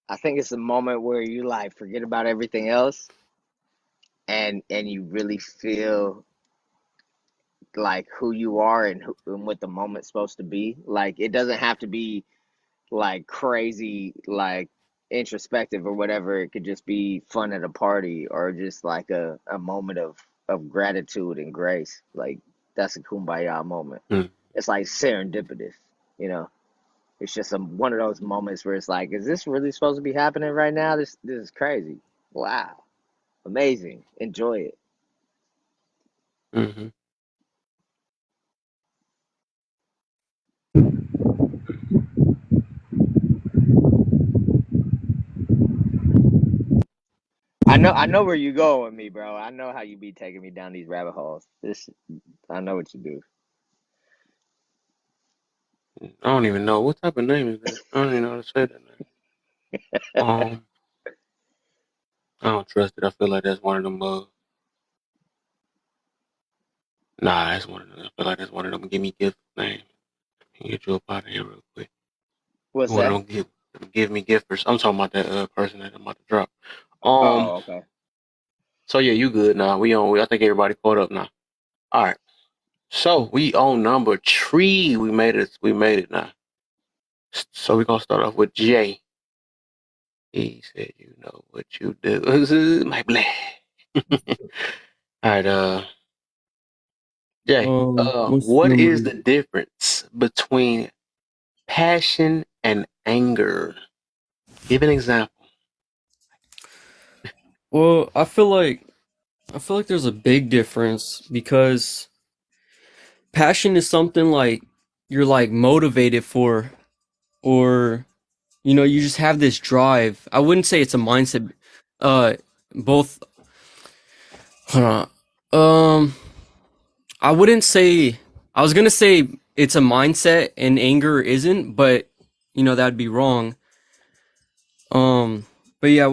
S13: I think it's a moment where you like forget about everything else, and you really feel like who you are, and what the moment's supposed to be. Like it doesn't have to be like crazy, like introspective or whatever. It could just be fun at a party, or just like a moment of gratitude and grace. Like that's a kumbaya moment.
S1: Mm,
S13: It's like serendipitous, you know. It's just one of those moments where it's like, is this really supposed to be happening right now? This is crazy. Wow, amazing. Enjoy it.
S1: mm-hmm.
S13: I know where you go with me, bro. I know how you be taking me down these rabbit holes. I know what you do.
S1: I don't even know what type of name is that. I don't even know how to say that name. Um, I don't trust it. I feel like that's one of them. Nah, that's one of them. I feel like that's one of them. Give me gift name. Get you up out of here real quick.
S13: What's
S1: One of
S13: that?
S1: them give me gifters. I'm talking about that person that I'm about to drop. Um.
S13: Oh, okay.
S1: So yeah, you good now? We on. I think everybody caught up now. All right. So we on number 3. We made it. We made it now. So we're gonna start off with Jay. He said, "You know what you do, my black." All right. Jay.
S7: What's
S1: What is
S7: number?
S1: the difference between passion and anger? Give an example.
S7: Well, I feel like there's a big difference because passion is something like you're like motivated for, or you just have this drive. I wouldn't say it's a mindset. Uh, both. Hold on. I wouldn't say. I was gonna say it's a mindset and anger isn't, but that'd be wrong. Um, but yeah,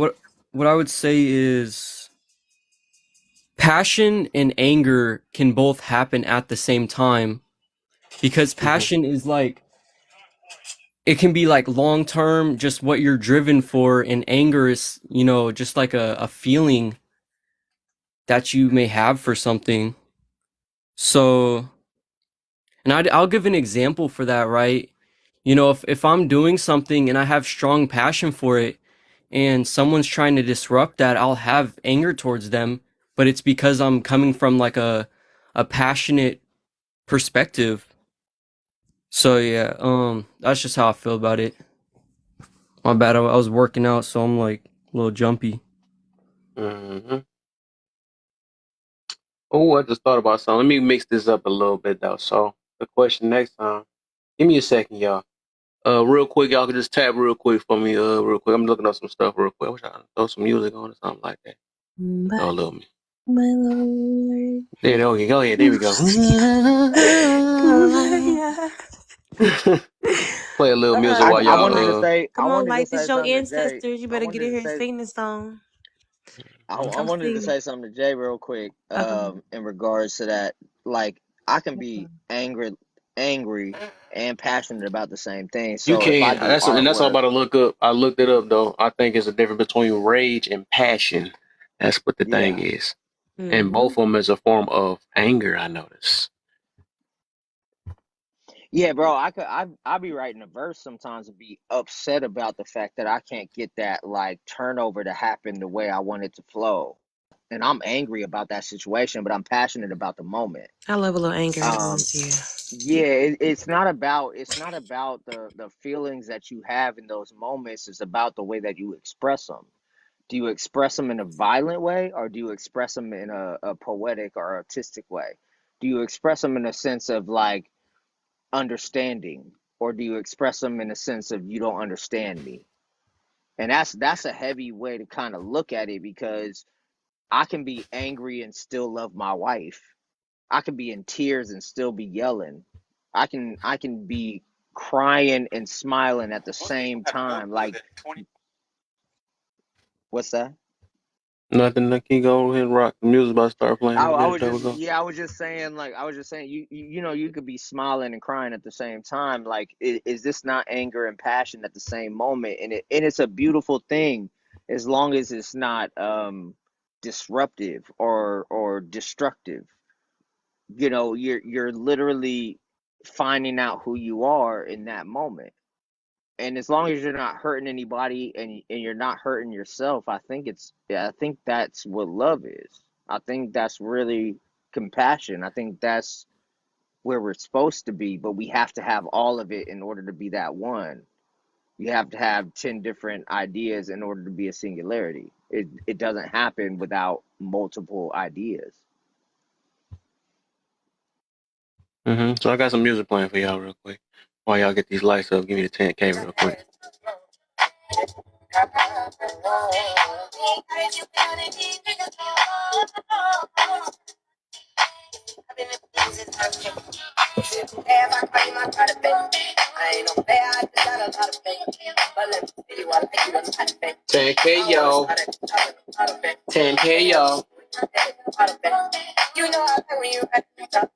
S7: what I would say is passion and anger can both happen at the same time because
S1: Mm-hmm.
S7: passion is like it can be like long term, just what you're driven for, and anger is just like a feeling that you may have for something. So, and I'll give an example for that, right? If I'm doing something and I have strong passion for it, and someone's trying to disrupt that, I'll have anger towards them, but it's because I'm coming from like a passionate perspective. So yeah, that's just how I feel about it. My bad, I was working out, so I'm like a little jumpy.
S1: Mm-hmm. Oh, I just thought about something. Let me mix this up a little bit though. So the question next time. Give me a second, y'all. Real quick, y'all can just tap real quick for me. Real quick. I'm looking up some stuff real quick. I wish I could throw some music on or something like that.
S5: But
S1: Throw a little me.
S5: my Lord,
S1: There, okay, go ahead. There we go.
S5: Kumbaya.
S1: Play a little music
S13: I,
S1: while
S5: Uh,
S13: I wanted to
S1: y'all.
S13: say I
S5: Come on,
S13: wanted to
S5: like this
S13: say
S5: your
S13: something to Jay.
S5: ancestors. You
S13: I
S5: better get in
S13: wanted to
S5: here and
S13: say
S5: sing this song.
S13: I
S5: I'm
S13: wanted to
S5: singing.
S13: say something to Jay real quick.
S5: Okay.
S13: In regards to that, like I can be angry and passionate about the same thing.
S1: You
S13: So if I
S1: can.
S13: do
S1: That's all I'm
S13: artwork,
S1: about to look up. I looked it up though. I think it's a difference between rage and passion. That's what the thing
S13: yeah,
S1: is. And both
S5: Mm-hmm.
S1: of them is a form of anger. I notice.
S13: yeah, bro, I be writing a verse sometimes and be upset about the fact that I can't get that like turnover to happen the way I want it to flow, and I'm angry about that situation, but I'm passionate about the moment.
S5: I love a little anger. I ain't gonna lie
S13: Um,
S5: to you.
S13: yeah, it's not about the feelings that you have in those moments. It's about the way that you express them. Do you express them in a violent way, or do you express them in a poetic or artistic way? Do you express them in a sense of like understanding, or do you express them in a sense of you don't understand me? And that's a heavy way to kind of look at it, because I can be angry and still love my wife. I can be in tears and still be yelling. I can be crying and smiling at the same time. Like, what's that?
S1: Nothing. Like, you go ahead and rock. The music about to start playing in a
S13: I
S1: minute.
S13: was
S1: There we
S13: just,
S1: go.
S13: yeah, I was just saying, you know, you could be smiling and crying at the same time. Like, is this not anger and passion at the same moment? And it's a beautiful thing, as long as it's not disruptive or destructive. You know, you're literally finding out who you are in that moment. And as long as you're not hurting anybody, and you're not hurting yourself, I think that's what love is. I think that's really compassion. I think that's where we're supposed to be, but we have to have all of it in order to be that one. You have to have 10 different ideas in order to be a singularity. It doesn't happen without multiple ideas.
S1: So I got some music playing for y'all real quick. While y'all get these lights up, give me the 10K real quick. 10K, y'all. 10K, y'all. You know I when you at the top.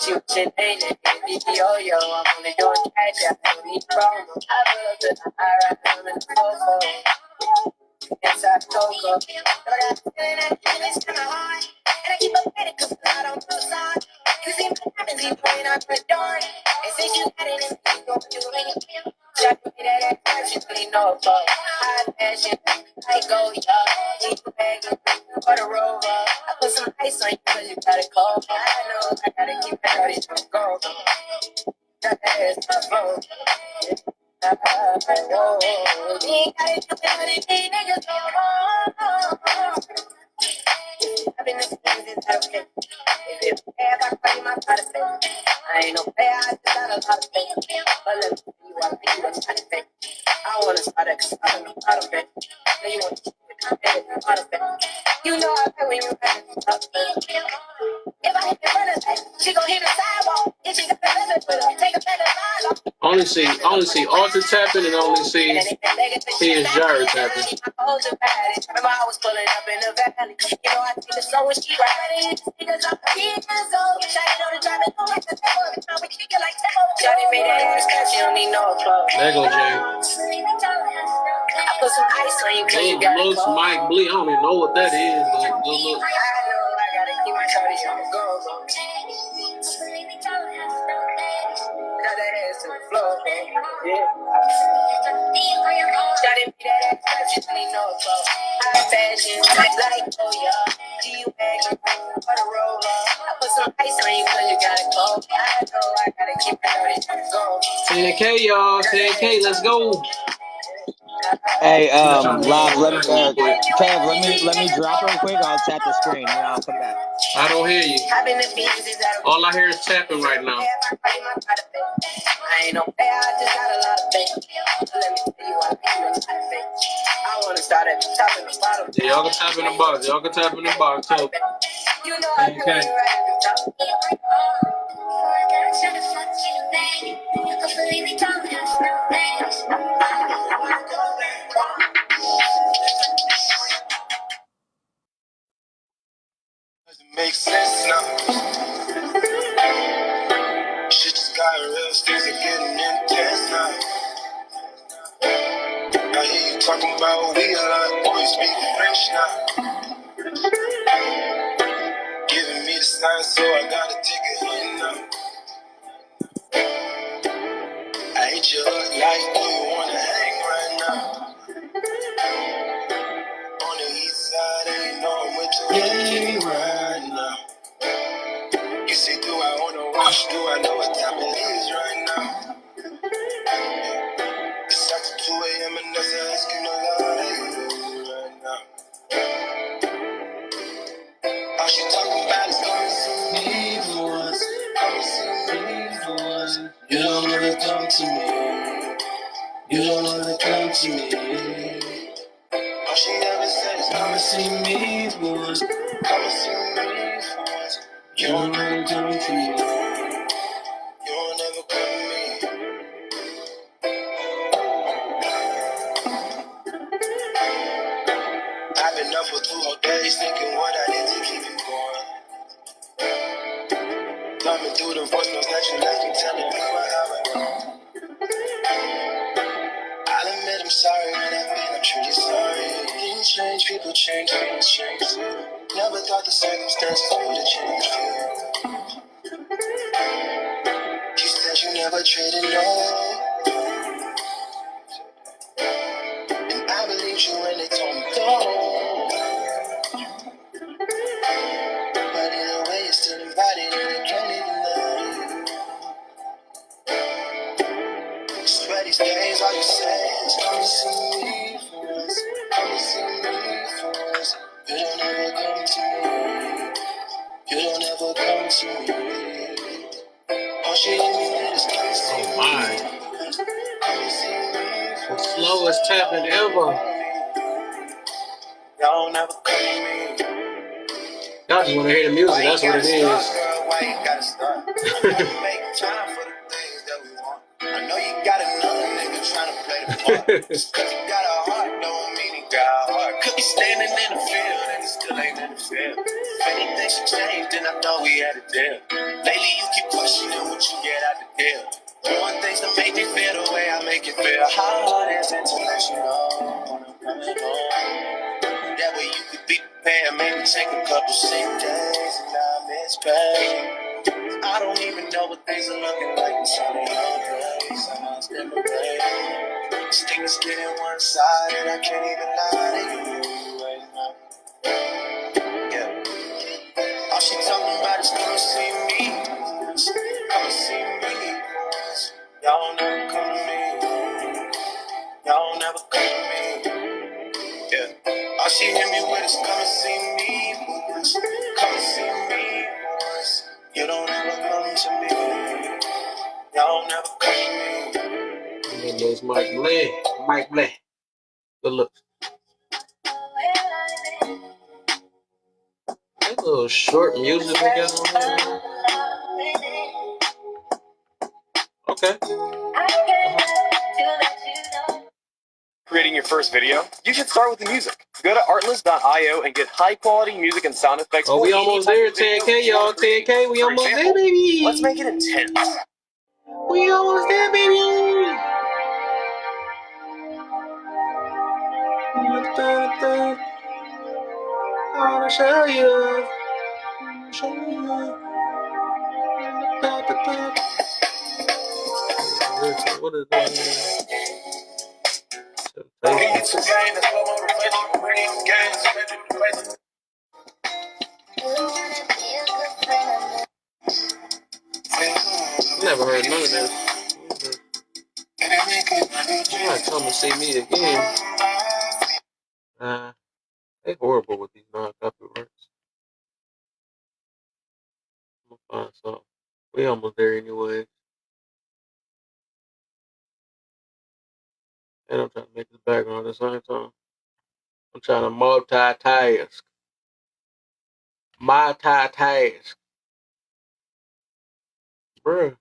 S1: Shoot, yo, yo, I'm only doing cash, I don't need promo. I love it, I ride them in the Coco. Inside Coco. But I got the feeling that it's kinda hard. And I keep up with it 'cause I don't do side. You see what happens, you point out the door. And since you got it, you gon' do it. Shot me that ass, you really know about high fashion. I go, yo, need to bag for the rover. I put some ice on you 'cause you got it cold. I know I gotta keep it ready to go. That ass to the floor. Whoa, you ain't gotta do it, but these niggas don't. I've been listening to this okay. If you have, I call you my pride. I ain't no player, I just got a lot of faith. But let me see you, I think you was trying to fake. I wanna start it, 'cause I don't know how to bet. Now you want to keep it, how to bet. You know I pay when you ready to talk. If I hit the runner, she gon' hit the sidewalk. If she got the leather with her, take a better ride off. Only see Arthur tapping, and only see his Jared tapping. Remember I was pulling up in the valley. You know I think it's slow when she riding. Because I'm years old. Shawty know the driving go like the devil. Every time we kick it like tempo. Shawty made that ass cut, she don't need no clothes. There go Jay. I put some ice on you 'cause you got it cold. Mike Blee, I don't even know what that is, but good look. I know I gotta keep my shawty on the go. Got that ass to the floor. Yeah. Shawty made that ass cut, she don't need no clothes. High fashion, like oh yeah. G-Wagon for the roller. I put some ice on you 'cause you got it cold. I know I gotta keep my shawty on the go. 10K, y'all. 10K, let's go.
S13: Hey, Lob,
S1: Hold on, quick.
S13: Kev, let me drop real quick. I'll tap the screen and I'll come back.
S1: I don't hear you. All I hear is tapping right now.
S13: I ain't no player, I just got a lot of faith. Let me tell you, I wanna start at the top and the bottom.
S1: Yeah, y'all can tap in the box. Y'all can tap in the box too.
S13: You know I can right at the top.
S1: Doesn't make sense now. Shit just got real, things are getting intense now. I hear you talking about we a lot, boys speak French now. Giving me the sign, so I gotta take a hit now. I hit you up like, do you wanna hang right now? On the east side, and you know I'm with you right now. You say, do I wanna rush? Do I know what time it is right now? It's after 2 a.m. and that's asking a lot of you right now. All she talking about is coming see me for once. Coming see me for once. You don't wanna come to me. You don't wanna come to me. All she ever said is come and see me once. Come and see me once. You don't wanna come to me. You don't ever come to me. I've been up for 2 whole days thinking what I did to keep you going. Thumbing through the voice notes that you left me telling me what happened. I'll admit I'm sorry when I've been, I'm truly sorry. Things change, people change, things change too. Never thought the circumstances would have changed you. You said you never traded love, and I believed you when they told me don't. But in a way, you're still invited, and I can't even love you. Swear these days, all you say is come and see me for once. Come and see me for once. You don't ever come to me. You don't ever come to me. All she let me with is come and see me. Oh my. Come and see me. The slowest tapping ever. Y'all never come to me. Y'all just want to hear the music, that's what it is. Girl, why you gotta start? I make time for the things that we want. I know you got another nigga trying to play the part. Just cause you got a heart don't mean he got a heart. Could be standing in the field and he still ain't in the field. If anything should change, then I thought we had a deal. Lately you keep questioning what you get out the deal. Doing things to make me feel the way I make it feel. How hard is it to let you know when I'm coming home? That way you could be prepared, maybe take a couple sick days and not miss pay. I don't even know what things are looking like inside of your place. I must step away. This thing is getting one side and I can't even lie to you right now. Yeah. All she talking about is come and see me. Come and see me. Y'all never come to me. Y'all never come to me. Yeah. All she hit me with is come and see me once. Come and see me once. You don't ever come to me. Y'all never come to me. And there's Mike Blay. Mike Blay. Good look. That little short music we got on there. Okay.
S14: Creating your first video? You should start with the music. Go to artlist.io and get high quality music and sound effects.
S1: Oh, we almost there, 10K, y'all. 10K, we almost there, baby.
S14: Let's make it intense.
S1: We almost there, baby. I wanna show you. What is that? Never heard none of this. You might come and see me again. They horrible with these non-copyrights. I'm gonna find something. We almost there anyway. And I'm trying to make this background at the same time. I'm trying to multitask. Multitask. Bruh.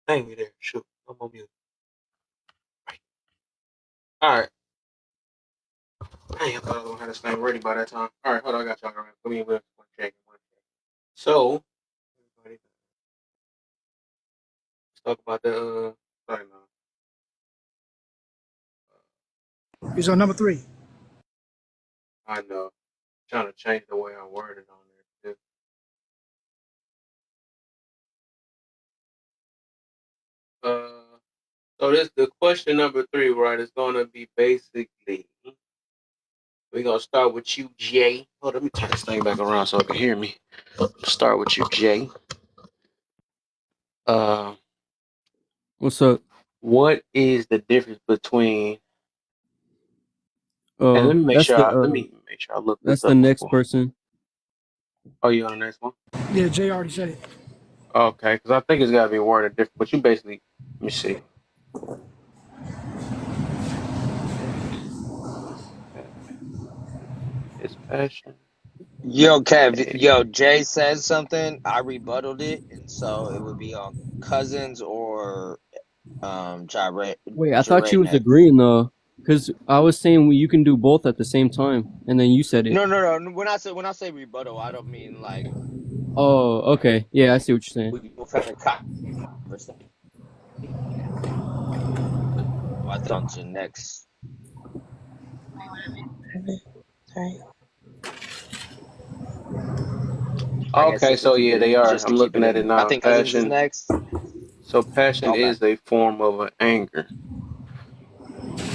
S1: Hang me there. Shoot. I'm on mute. Right. Alright. Dang, I thought I was gonna have this thing ready by that time. Alright, hold on, I got y'all around. Come here, one check. So, let's talk about the sorry, no.
S6: He's on number 3.
S1: I know. I'm trying to change the way I word it on there too. So this the question number 3, right? Is gonna be basically we're gonna start with you, Jay. Hold on, let me turn this thing back around so I can hear me. Start with you, Jay.
S7: What's up?
S1: What is the difference between? And let me make
S7: That's
S1: sure.
S7: the
S1: Let me make sure I look this
S7: that's the
S1: up
S7: next
S1: before.
S7: person.
S1: Oh, you on the next one?
S6: Yeah, Jay already said it.
S1: Okay, because I think it's got to be worded different. But you basically, let me see. It's passion.
S13: Yo, Kev,
S1: Hey.
S13: yo, Jay said something. I rebutted it, and so it would be on Cousins or
S7: Wait, I thought
S13: Jare
S7: you was
S13: next.
S7: agreeing though, because I was saying you can do both at the same time, and then you said it.
S13: No. When I say rebuttal, I don't mean like
S7: Oh, okay. Yeah, I see what you're saying.
S13: we both have a conversation. I think on to next.
S5: Sorry.
S13: I guess
S1: Okay, so yeah, they are.
S13: just to
S1: I'm
S13: keep
S1: looking
S13: it
S1: at it
S13: in. I
S1: now.
S13: think Cousins is
S1: Passion.
S13: next.
S1: So passion
S13: Okay.
S1: is a form of an anger.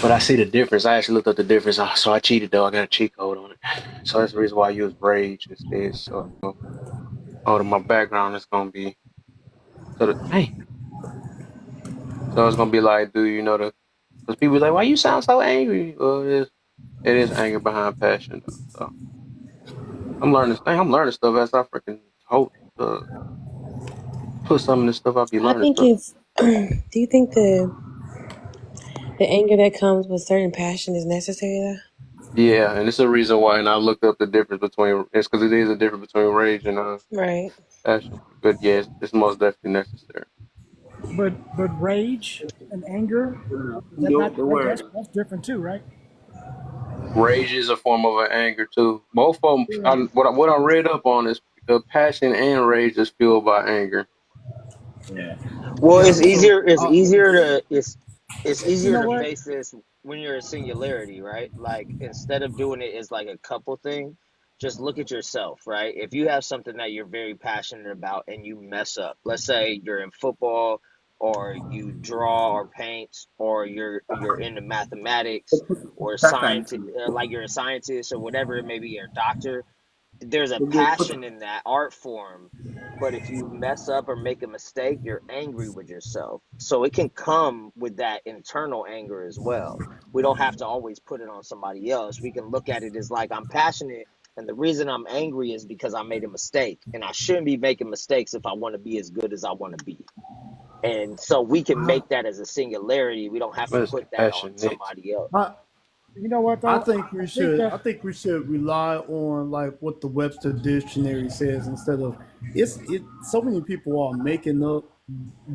S1: But I see the difference. I actually looked up the difference. So I cheated though. I got a cheat code on it. So that's the reason why I use rage instead. So out of my background is gonna be hey. So it's gonna be like, do you know the? Because people be like, why you sound so angry? Well, it is anger behind passion though. So I'm learning. I'm learning stuff as I freaking hope put some of this stuff. I'll be
S5: I
S1: learning
S5: think
S1: stuff.
S5: it's. Do you think the anger that comes with certain passion is necessary though?
S1: Yeah, and it's a reason why. And I looked up the difference between. It's because it is a difference between rage and
S5: Right.
S1: passion. But yes, it's most definitely necessary.
S6: But rage and anger, is that not
S12: The
S6: that,
S12: word.
S6: that's different too, right?
S1: Rage is a form of an anger too. Both of them.
S6: Yeah.
S1: What I read up on is passion and rage is fueled by anger.
S12: Yeah.
S13: Well,
S11: Yeah.
S13: it's
S11: So,
S13: easier. It's
S6: You
S13: easier
S6: know
S13: to
S6: what?
S13: face this when you're a singularity, right? Like instead of doing it as like a couple thing, just look at yourself, right? If you have something that you're very passionate about and you mess up, let's say you're in football or you draw or paint or you're into mathematics or
S12: Sometimes.
S13: science, like you're a scientist or whatever it may be, or a doctor, there's a passion in that art form. But if you mess up or make a mistake, you're angry with yourself. So it can come with that internal anger as well. We don't have to always put it on somebody else. We can look at it as like, I'm passionate, and the reason I'm angry is because I made a mistake, and I shouldn't be making mistakes if I want to be as good as I want to be. And so we can make that as a singularity. We don't have to
S1: What is
S13: put
S1: it?
S13: that on
S1: Passionate.
S13: somebody else.
S11: I,
S6: You know what
S11: I
S6: though?
S11: think
S6: I
S11: we
S6: think
S11: should.
S6: that
S11: I think we should rely on like what the Webster dictionary says instead of it. So many people are making up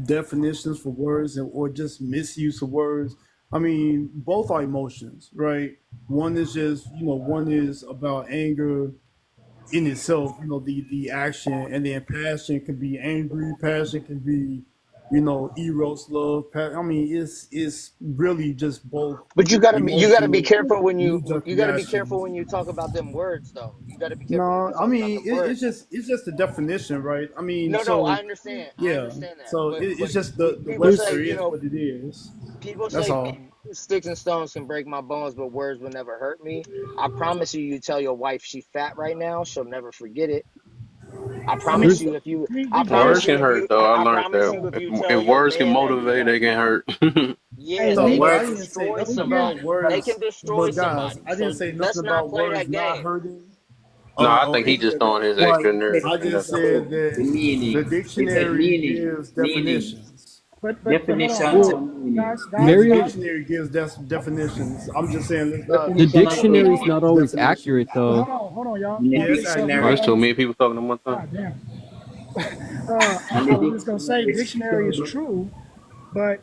S11: definitions for words or just misuse of words. I mean, both are emotions, right? One is just one is about anger in itself, the action, and then passion can be angry. Passion can be, eros love. I mean, it's really just both
S13: But you gotta be
S11: emotional
S13: careful when
S11: knee jerk
S13: you gotta be careful
S11: reactions.
S13: when you talk about them words though. You gotta be careful when
S11: No,
S13: you
S11: I
S13: talk about
S11: mean
S13: them words.
S11: it's just the definition, right? I mean,
S13: No, I
S11: so
S13: understand. I
S11: yeah,
S13: understand that.
S11: so
S13: But
S11: it's just the
S13: people say,
S11: Webster
S7: There's
S13: you
S11: is
S13: know,
S11: what it is.
S13: people
S11: That's
S13: say
S11: all.
S13: sticks and stones can break my bones, but words will never hurt me. I promise you, you tell your wife she fat right now, she'll never forget it. I
S6: I
S13: promise
S6: mean
S7: there's
S13: you if you
S6: we
S13: I
S6: get
S1: Words
S6: it.
S13: promise you
S1: can
S13: if
S1: hurt
S13: you
S1: though. I
S13: I
S1: learned
S13: promise
S1: that
S13: you if you tell
S1: if
S13: your
S1: words can
S13: man that you
S1: motivate,
S13: fat.
S1: they can hurt.
S13: Yeah,
S11: No,
S6: Hey,
S13: they
S11: what I
S13: can
S11: didn't say
S13: destroy
S11: nothing
S6: we get
S11: about
S13: somebody. They can
S11: words,
S13: destroy
S11: but guys,
S13: somebody.
S11: I didn't
S13: So
S11: say
S13: let's
S11: nothing
S13: not
S11: about
S13: play
S11: words
S13: that
S11: not
S13: game.
S11: hurting
S1: No, I
S11: or
S1: think he
S11: any
S1: just
S11: of that.
S1: throwing his
S12: Well,
S1: extra
S12: he said,
S1: nerve
S11: I
S1: in.
S11: just
S1: That's all.
S11: said
S12: the
S11: that the
S12: meaning. He said
S11: dictionary
S12: meaning.
S11: gives
S12: Meaning.
S11: definitions.
S6: but
S12: Definitions
S6: hold
S7: well,
S6: on,
S12: and meaning.
S11: Yeah, the
S7: Mario.
S11: dictionary gives definitions. I'm just saying let's not
S7: The
S12: Definition and
S11: hold
S7: dictionary is
S11: on
S12: meaning.
S7: not
S11: to
S7: always
S11: definitions.
S7: accurate
S6: but
S7: though.
S6: hold on, y'all.
S12: In the
S11: Yeah, it's
S1: Oh,
S11: accurate.
S1: there's too
S12: dictionary.
S1: many people talking at one time.
S6: God damn.
S12: And
S6: I
S12: the
S6: was just gonna say
S12: dictionary
S6: dictionary is
S12: says,
S6: true, but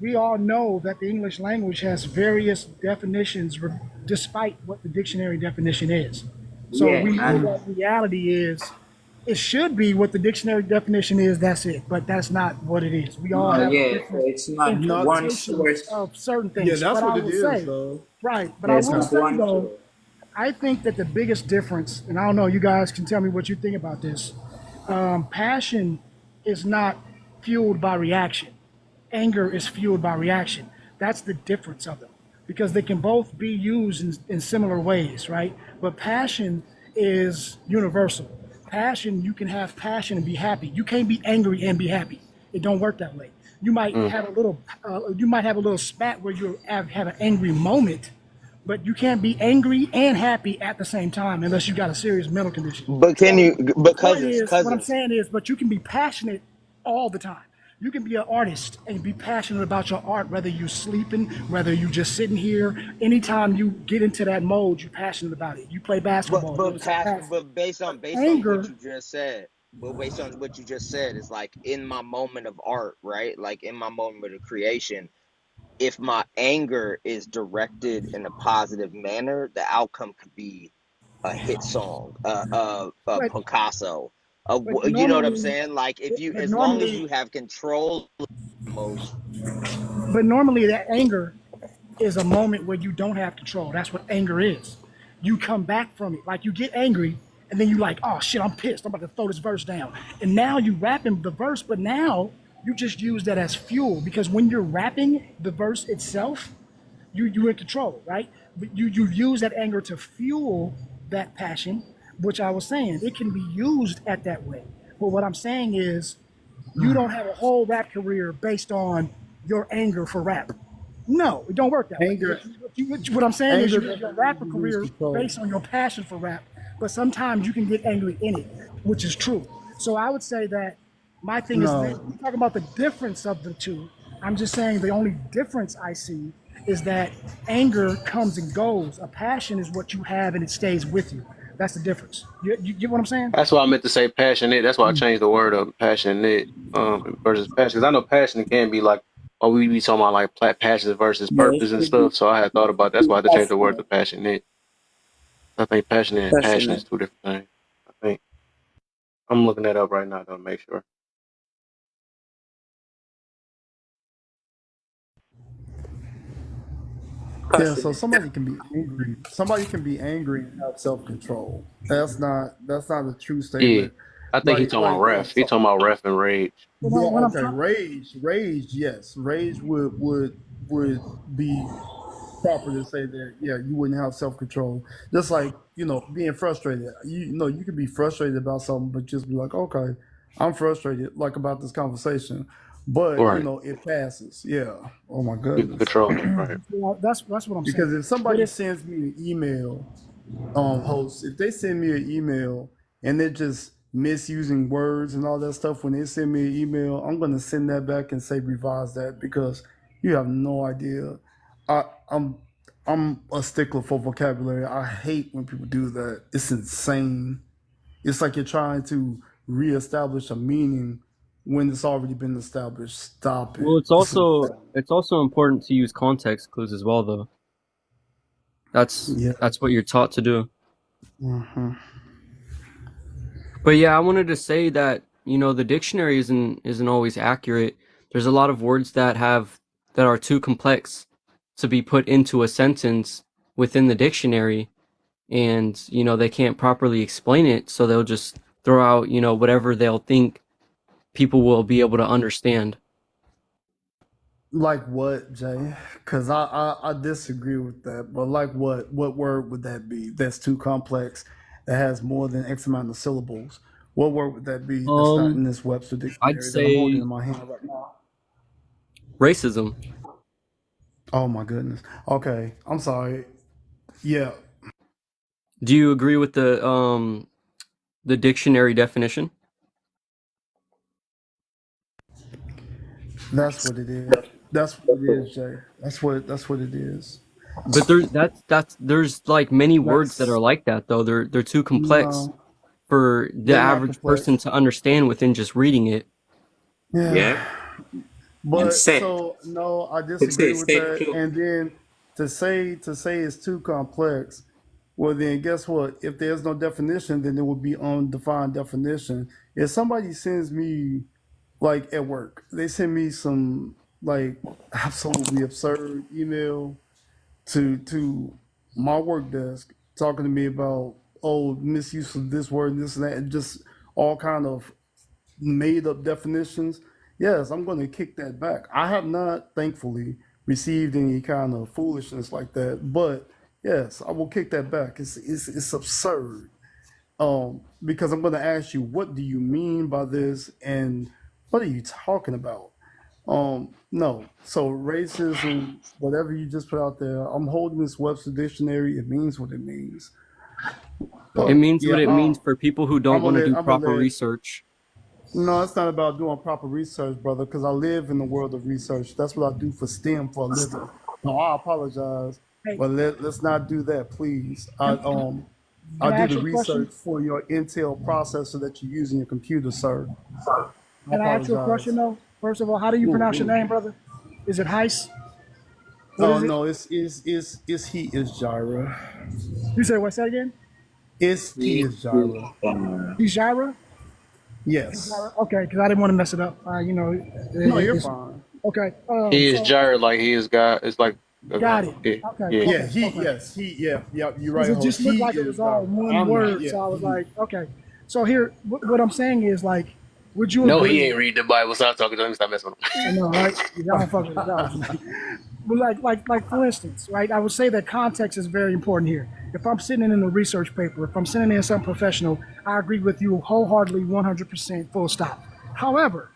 S6: we all know that the English language has various definitions despite what the dictionary definition is. So
S12: yeah,
S6: we know
S12: and
S6: that reality is it should be what the dictionary definition is, that's it. But that's not what it is. We all have
S12: yeah, so
S6: different
S12: it's not
S11: Not
S12: one
S6: interpretations
S12: source.
S6: of certain
S11: yeah,
S6: things.
S11: that's
S6: But I
S11: what it
S6: will
S11: is
S6: say,
S11: though.
S6: right, but
S12: Yeah,
S6: I
S12: it's
S6: will
S12: not
S6: say
S12: one
S6: though,
S12: source.
S6: I think that the biggest difference, and I don't know, you guys can tell me what you think about this. Passion is not fueled by reaction. Anger is fueled by reaction. That's the difference of them because they can both be used in similar ways, right? But passion is universal. Passion, you can have passion and be happy. You can't be angry and be happy. It don't work that way. You might
S1: Mm.
S6: have a little spat where you have an angry moment, but you can't be angry and happy at the same time unless you got a serious mental condition.
S13: But can
S6: So
S13: you?
S6: the
S13: But
S6: point
S13: cousins,
S6: is, what I'm
S13: cousins.
S6: saying is, but you can be passionate all the time. You can be an artist and be passionate about your art, whether you're sleeping, whether you're just sitting here. Anytime you get into that mode, you're passionate about it. You play basketball,
S13: But
S6: you're
S13: past.
S6: passionate.
S13: But based on what
S6: Anger,
S13: you just said. But based on what you just said, it's like in my moment of art, right? Like in my moment of creation, if my anger is directed in a positive manner, the outcome could be a hit song, a
S6: but
S13: Picasso.
S6: but
S13: You know what I'm
S6: normally,
S13: saying? Like if you,
S6: but
S13: as long as
S6: normally,
S13: you have control of emotion.
S6: but normally that anger is a moment where you don't have control. That's what anger is. You come back from it. Like you get angry and then you like, oh shit, I'm pissed. I'm about to throw this verse down. And now you rapping the verse, but now you just use that as fuel because when you're rapping the verse itself, you're in control, right? But you use that anger to fuel that passion, which I was saying it can be used at that way. But what I'm saying is you don't have a whole rap career based on your anger for rap. No, it don't work that way.
S11: Anger,
S6: What I'm saying is
S11: anger
S6: you have your
S11: doesn't mean
S6: rapper
S11: you lose
S6: career
S11: control.
S6: based on your passion for rap, but sometimes you can get angry in it, which is true. So I would say that my thing is that
S11: No,
S6: we talk about the difference of the two. I'm just saying the only difference I see is that anger comes and goes. A passion is what you have and it stays with you. That's the difference. You get what I'm saying?
S1: That's why I meant to say passionate. That's why I
S11: mm,
S1: changed the word of passionate versus passion. Because I know passion can be like, oh, we be talking about like passion versus
S12: No, it
S1: purpose and
S12: should be
S1: stuff. So I had thought about that's why I had to change the word to
S12: passionate.
S1: passionate. I think passionate and passion is
S12: Passionate.
S1: two different things. I think I'm looking that up right now to make sure.
S11: yeah. So
S12: Passionate.
S11: somebody can be angry. Somebody can be angry and have self control. That's not a true
S1: Yeah,
S11: statement.
S1: I think he
S11: Like
S1: talking about
S11: like
S1: ref. He
S11: so.
S1: talking about ref and rage.
S11: Yeah,
S6: When I'm
S11: okay.
S6: talking,
S11: Rage, yes. Rage would be proper to say that, yeah, you wouldn't have self control. Just like, being frustrated. You could be frustrated about something, but just be like, okay, I'm frustrated, like about this conversation. But,
S1: Right.
S11: it passes. Yeah. Oh my
S1: You can
S11: goodness.
S1: control it. Right.
S6: that's what I'm
S11: Because
S6: saying.
S11: if
S6: But
S11: somebody
S6: if
S11: sends me an email, hosts, if they send me an email and they're just misusing words and all that stuff when they send me an email, I'm gonna send that back and say revise that because you have no idea. I, I'm I'm a stickler for vocabulary. I hate when people do that. It's insane. It's like you're trying to reestablish a meaning when it's already been established. Stop
S7: Well,
S11: it.
S7: it's also important to use context clues as well, though. That's
S11: Yeah.
S7: that's what you're taught to do.
S11: Hmm.
S7: But yeah, I wanted to say that, the dictionary isn't always accurate. There's a lot of words that are too complex to be put into a sentence within the dictionary, and they can't properly explain it, so they'll just throw out, whatever they'll think people will be able to understand.
S11: Like what, Jay? Because I disagree with that. But like what? What word would that be? That's too complex. That has more than X amount of syllables. What word would that be? That's not in
S7: Um,
S11: this Webster
S7: I'd
S11: dictionary that I'm holding
S7: say
S11: in my hand right now.
S7: racism.
S11: Oh my goodness. Okay, I'm sorry. Yeah,
S7: Do you agree with the dictionary definition?
S11: that's what it is. That's what it is, Jay. That's what it is.
S7: But there's like many words that are
S11: That's
S7: like that though. They're too complex
S11: no,
S7: for the
S11: they're not
S7: average
S11: complex.
S7: person to understand within just reading it.
S11: Yeah.
S12: Yeah. And
S11: But
S12: set.
S11: so no, I
S12: It
S11: disagree
S12: says
S11: with
S12: set
S11: that.
S12: two.
S11: And then to say it's too complex, well then guess what? If there's no definition, then it would be undefined definition. If somebody sends me like at work, they send me some like absolutely absurd email to my work desk talking to me about misuse of this word and this and that and just all kind of made up definitions, yes, I'm going to kick that back. I have not, thankfully, received any kind of foolishness like that, but yes, I will kick that back. It's absurd. Because I'm going to ask you, what do you mean by this, and what are you talking about? No. So racism, whatever you just put out there, I'm holding this Webster dictionary. It means what it means.
S7: It
S11: But
S7: means what
S11: yeah,
S7: it means for people who don't want to do
S11: I'm gonna
S7: proper
S11: let.
S7: research.
S11: No, it's not about doing proper research, brother. Because I live in the world of research. That's what I do for STEM for a living. No, I apologize,
S6: Hey,
S11: but let's not do that, please.
S6: can
S11: I
S6: I
S11: do
S6: ask
S11: the
S6: you a question?
S11: research for your Intel processor that you use in your computer, sir. I
S6: Can I ask you a question
S11: apologize.
S6: though? First of all, how do you pronounce your
S11: Mm-hmm.
S6: name, brother? Is it Heis? What
S11: Oh
S6: is it?
S11: no, it's he is Gyra.
S6: You say what's that again?
S11: It's T is Gyra.
S6: He's Jira?
S11: Yes.
S6: Okay, because I didn't want to mess it up.
S11: No, you're
S6: It's
S11: fine.
S6: okay.
S1: He is
S6: So
S1: Jared, like he is God. It's like,
S6: got it.
S1: yeah,
S6: Okay,
S1: yeah.
S11: Yeah,
S6: okay,
S11: he
S6: okay.
S11: yes, he yeah, yeah, you're
S6: Because
S11: right,
S6: it
S11: host.
S6: just looked
S11: He
S6: like it was
S11: is
S6: all
S11: Gyra.
S6: one
S11: I'm not,
S6: word.
S11: yeah,
S6: So I was
S11: he
S6: like, okay. So here, what I'm saying is like, would you
S1: No, he
S6: agree?
S1: ain't read the Bible. Stop talking to him. Stop messing with him.
S6: I know, right? Y'all don't fuck with it. Y'all. But like for instance, right? I would say that context is very important here. If I'm sitting in a research paper, if I'm sitting in something professional, I agree with you wholeheartedly, 100%, full stop. However,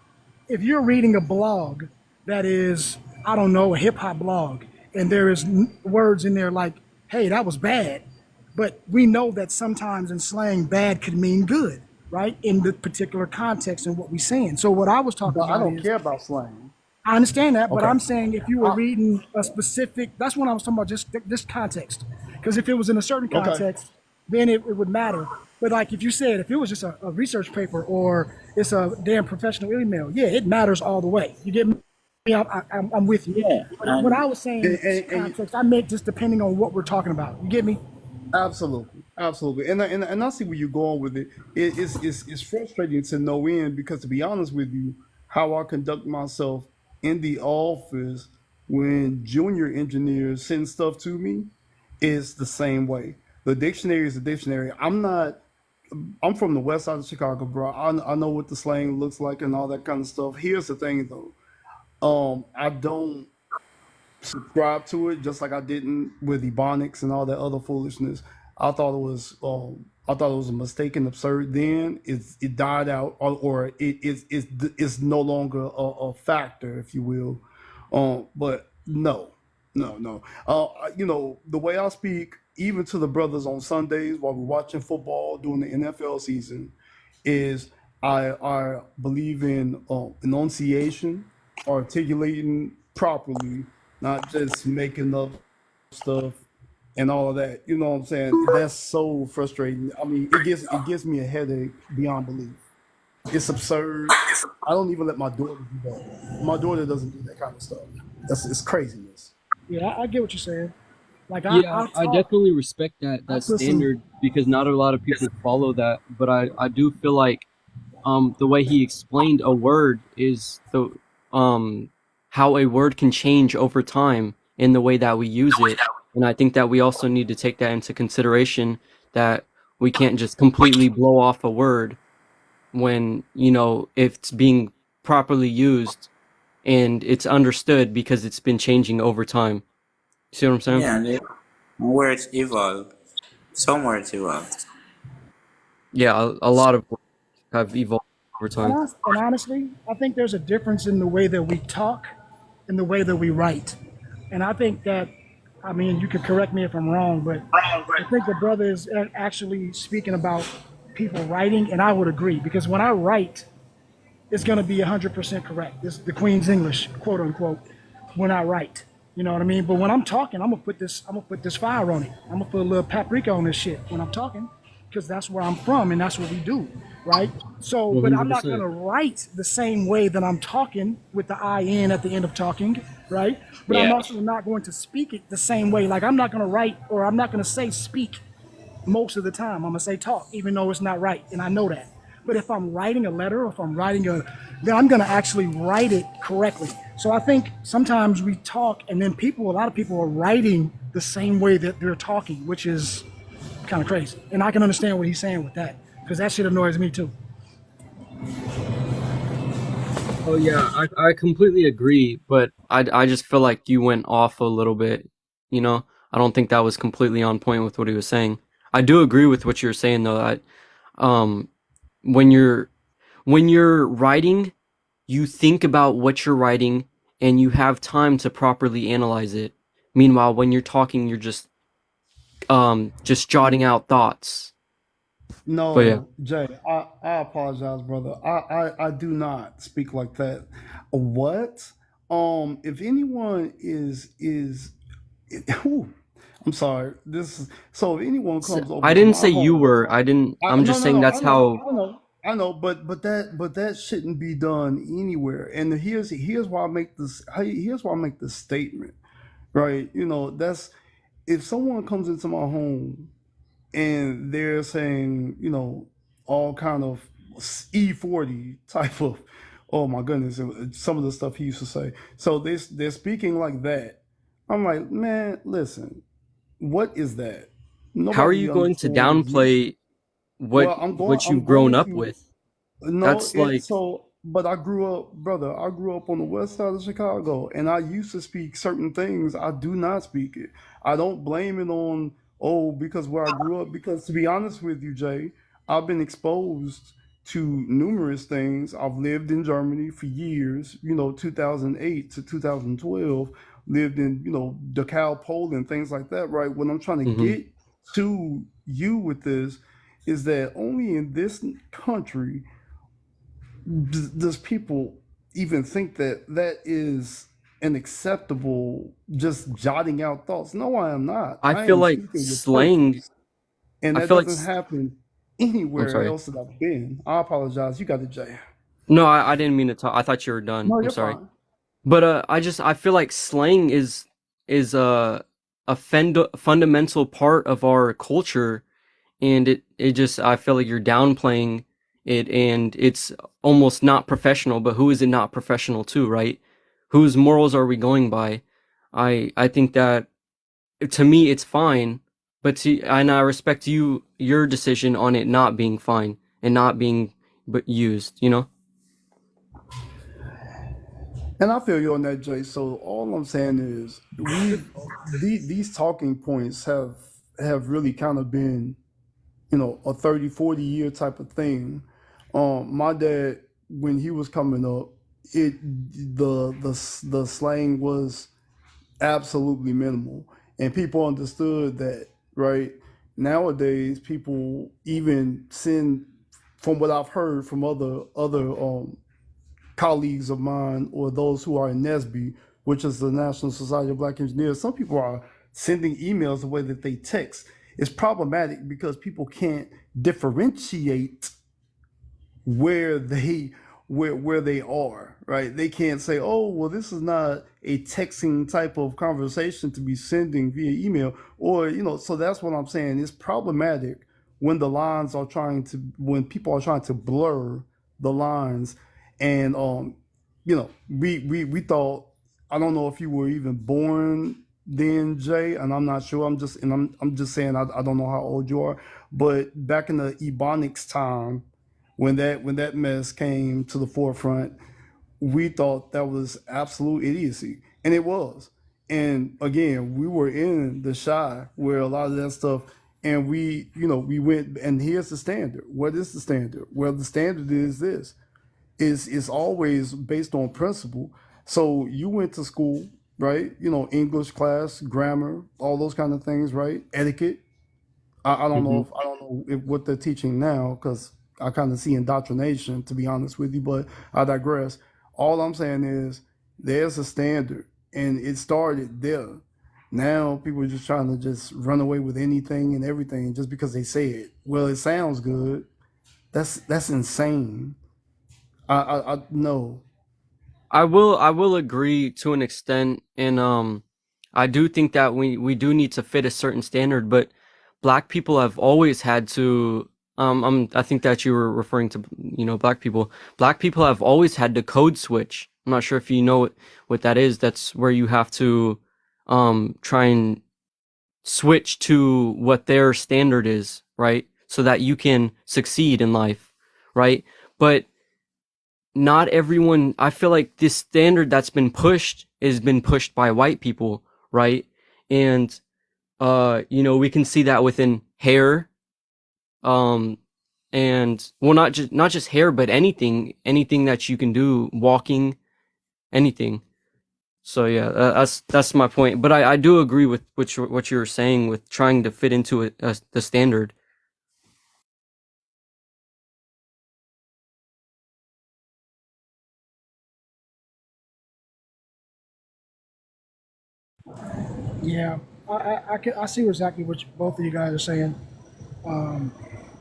S6: if you're reading a blog that is, I don't know, a hip hop blog, and there is words in there like, "Hey, that was bad," but we know that sometimes in slang, bad could mean good, right? In the particular context and what we're saying. So what I was talking
S11: but I
S6: about
S11: don't
S6: is
S11: care about slang.
S6: I understand that, but
S11: Okay.
S6: I'm saying if you were
S11: I,
S6: reading a specific, that's when I was talking about just this context. Because if it was in a certain
S11: okay.
S6: context, then it would matter. But like if you said, if it was just a research paper or it's a damn professional email, yeah, it matters all the way. You get me? I'm with you.
S12: Yeah,
S6: But when I
S12: and
S6: was saying
S11: And
S6: context, I meant just depending on what we're talking about. You get me?
S11: absolutely, absolutely, and I see where you're going with it. It's frustrating to no end because, to be honest with you, how I conduct myself in the office when junior engineers send stuff to me is the same way. The dictionary is a dictionary. I'm not. I'm from the west side of Chicago, bro. I know what the slang looks like and all that kind of stuff. Here's the thing, though. I don't subscribe to it, just like I didn't with Ebonics and all that other foolishness. I thought it was a mistake and absurd. Then it died out, or it's no longer a factor, if you will. But no, no, no. The way I speak, even to the brothers on Sundays while we're watching football during the NFL season, is I believe in enunciation, articulating properly, not just making up stuff and all of that. You know what I'm saying? That's so frustrating. I mean, it gives me a headache beyond belief. It's absurd. I don't even let my daughter do that. My daughter doesn't do that kind of stuff. It's craziness.
S6: Yeah, I get what you're saying. Like
S7: Yeah,
S6: I'll
S7: I
S6: talk.
S7: definitely respect
S6: I'll
S7: that
S6: put some.
S7: standard because not a lot of people follow that. But I do feel like the way he explained a word is the um how a word can change over time in the way that we use it. And I think that we also need to take that into consideration that we can't just completely blow off a word when, it's being properly used and it's understood because it's been changing over time. See what I'm saying?
S12: yeah, and words evolve. Some words evolve.
S7: Yeah, a lot of words have evolved over time.
S6: And honestly, I think there's a difference in the way that we talk and the way that we write. And I think that, I mean, you could correct me if I'm wrong, but I think the brother is actually speaking about people writing, and I would agree because when I write, it's going to be 100% correct. This is the Queen's English, quote unquote, when I write. You know what I mean? But when I'm talking, I'm gonna put this fire on it. I'm gonna put a little paprika on this shit when I'm talking, because that's where I'm from and that's what we do, right? So, but I'm not
S7: 100%.
S6: gonna write the same way that I'm talking with the in at the end of talking, right? But I'm
S12: Yeah.
S6: also not going to speak it the same way. Like I'm not gonna write or I'm not gonna say speak most of the time. I'm gonna say talk, even though it's not right, and I know that. But if I'm writing a letter, or if I'm writing then I'm gonna actually write it correctly. So I think sometimes we talk, and then a lot of people are writing the same way that they're talking, which is kind of crazy. And I can understand what he's saying with that, because that shit annoys me too.
S7: Oh yeah, I completely agree, but I just feel like you went off a little bit, you know? I don't think that was completely on point with what he was saying. I do agree with what you're saying though. Um when you're writing, you think about what you're writing and you have time to properly analyze it. Meanwhile, when you're talking, you're just jotting out thoughts. But yeah,
S11: No, Jay, I apologize, brother. I do not speak like that. What? If anyone is whew, I'm sorry. This is so if anyone comes
S7: I
S11: over to
S7: didn't
S11: my
S7: say you
S11: home,
S7: were. I didn't. I'm
S11: no,
S7: just
S11: no,
S7: saying
S11: no.
S7: that's how.
S11: I know. But that shouldn't be done anywhere. And here's why I make this. Here's why I make this statement. Right? You know, that's if someone comes into my home and they're saying, you know, all kind of E40 type of, oh my goodness, some of the stuff he used to say. So they're speaking like that. I'm like, man, listen, what is that?
S7: How are you
S11: Nobody
S7: going to
S11: understands you.
S7: downplay what
S11: Well,
S7: what you've
S11: I'm
S7: grown
S11: going
S7: up
S11: to.
S7: with?
S11: No,
S7: That's like
S11: but I grew up, brother. I grew up on the west side of Chicago, and I used to speak certain things. I do not speak it. I don't blame it on, oh, because where I grew up. Because to be honest with you, Jay, I've been exposed to numerous things. I've lived in Germany for years. You know, 2008 to 2012. Lived in Dachau, Poland, things like that. Right. What I'm trying to
S7: hmm
S11: get to you with this is that only in this country does people even think that that is an acceptable just jotting out thoughts? No, I am not.
S7: I
S11: I
S7: feel
S11: am
S7: like
S11: speaking with
S7: slang.
S11: purpose, and
S7: I
S11: that
S7: feel like
S11: doesn't happen
S7: I'm
S11: anywhere
S7: sorry.
S11: else that I've been. I apologize. You got it, Jay.
S7: No, I didn't mean to talk. I thought you were done.
S11: No,
S7: I'm
S11: you're
S7: sorry.
S11: fine.
S7: But I feel like slang is a fundamental part of our culture, and it just I feel like you're downplaying it, and it's almost not professional. But who is it not professional to, right? Whose morals are we going by? I think that to me it's fine, but and I respect your decision on it not being fine and not being but used. You know.
S11: And I feel you on that, Jay. So all I'm saying is these talking points have really kind of been a 30, 40 year type of thing. My dad, when he was coming up, it the slang was absolutely minimal, and people understood that. Right nowadays, people even send, from what I've heard from other colleagues of mine or those who are in NSBE, which is the National Society of Black Engineers. Some people are sending emails the way that they text. It's problematic because people can't differentiate where they are, right? They can't say, oh, well, this is not a texting type of conversation to be sending via email, or so that's what I'm saying. It's problematic when when people are trying to blur the lines. And we thought, I don't know if you were even born then, Jay, and I'm not sure. I'm just saying, I don't know how old you are, but back in the Ebonics time, when that mess came to the forefront, we thought that was absolute idiocy, and it was. And again, we were in the shy where a lot of that stuff, and we went, and here's the standard. What is the standard? Well, the standard is this: is always based on principle. So you went to school, right? English class, grammar, all those kind of things, right? Etiquette.
S7: hmm
S11: I don't know if what they're teaching now, because I kind of see indoctrination, to be honest with you. But I digress. All I'm saying is there's a standard, and it started there. Now people are just trying to just run away with anything and everything just because they say it. Well, it sounds good. That's insane. I no.
S7: I will agree to an extent, and I do think that we do need to fit a certain standard, but black people have always had to I think that you were referring to black people. Black people have always had to code switch. I'm not sure if you know what that is. That's where you have to try and switch to what their standard is, right? So that you can succeed in life, right? But not everyone, I feel like this standard that's been pushed has been pushed by white people, right? And we can see that within hair, um and well, not just hair, but anything that you can do, walking, anything. So yeah, that's my point. But I do agree with what you were saying with trying to fit into the standard.
S6: Yeah, I see exactly what both of you guys are saying.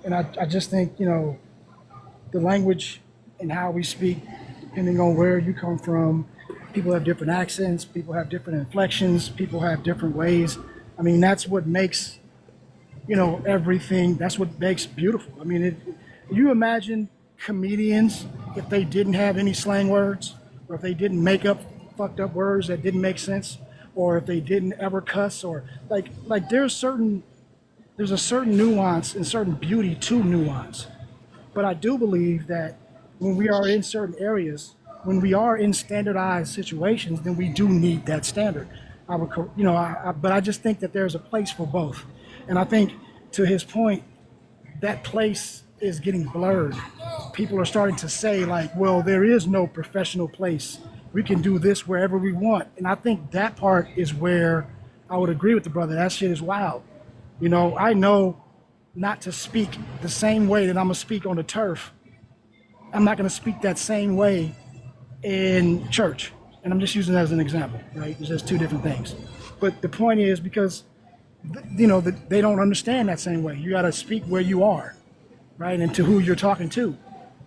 S6: And I just think, the language and how we speak, depending on where you come from, people have different accents, people have different inflections, people have different ways. I mean, that's what makes, everything, that's what makes beautiful. I mean, you imagine comedians if they didn't have any slang words, or if they didn't make up fucked up words that didn't make sense, or if they didn't ever cuss, or like there's a certain nuance and certain beauty to nuance. But I do believe that when we are in certain areas, when we are in standardized situations, then we do need that standard. I would, but I just think that there's a place for both. And I think, to his point, that place is getting blurred. People are starting to say, like, well, there is no professional place. We can do this wherever we want. And I think that part is where I would agree with the brother. That shit is wild. I know not to speak the same way that I'm gonna speak on the turf. I'm not gonna speak that same way in church. And I'm just using that as an example, right? It's just two different things. But the point is, because they don't understand that same way. You got to speak where you are, right, and to who you're talking to.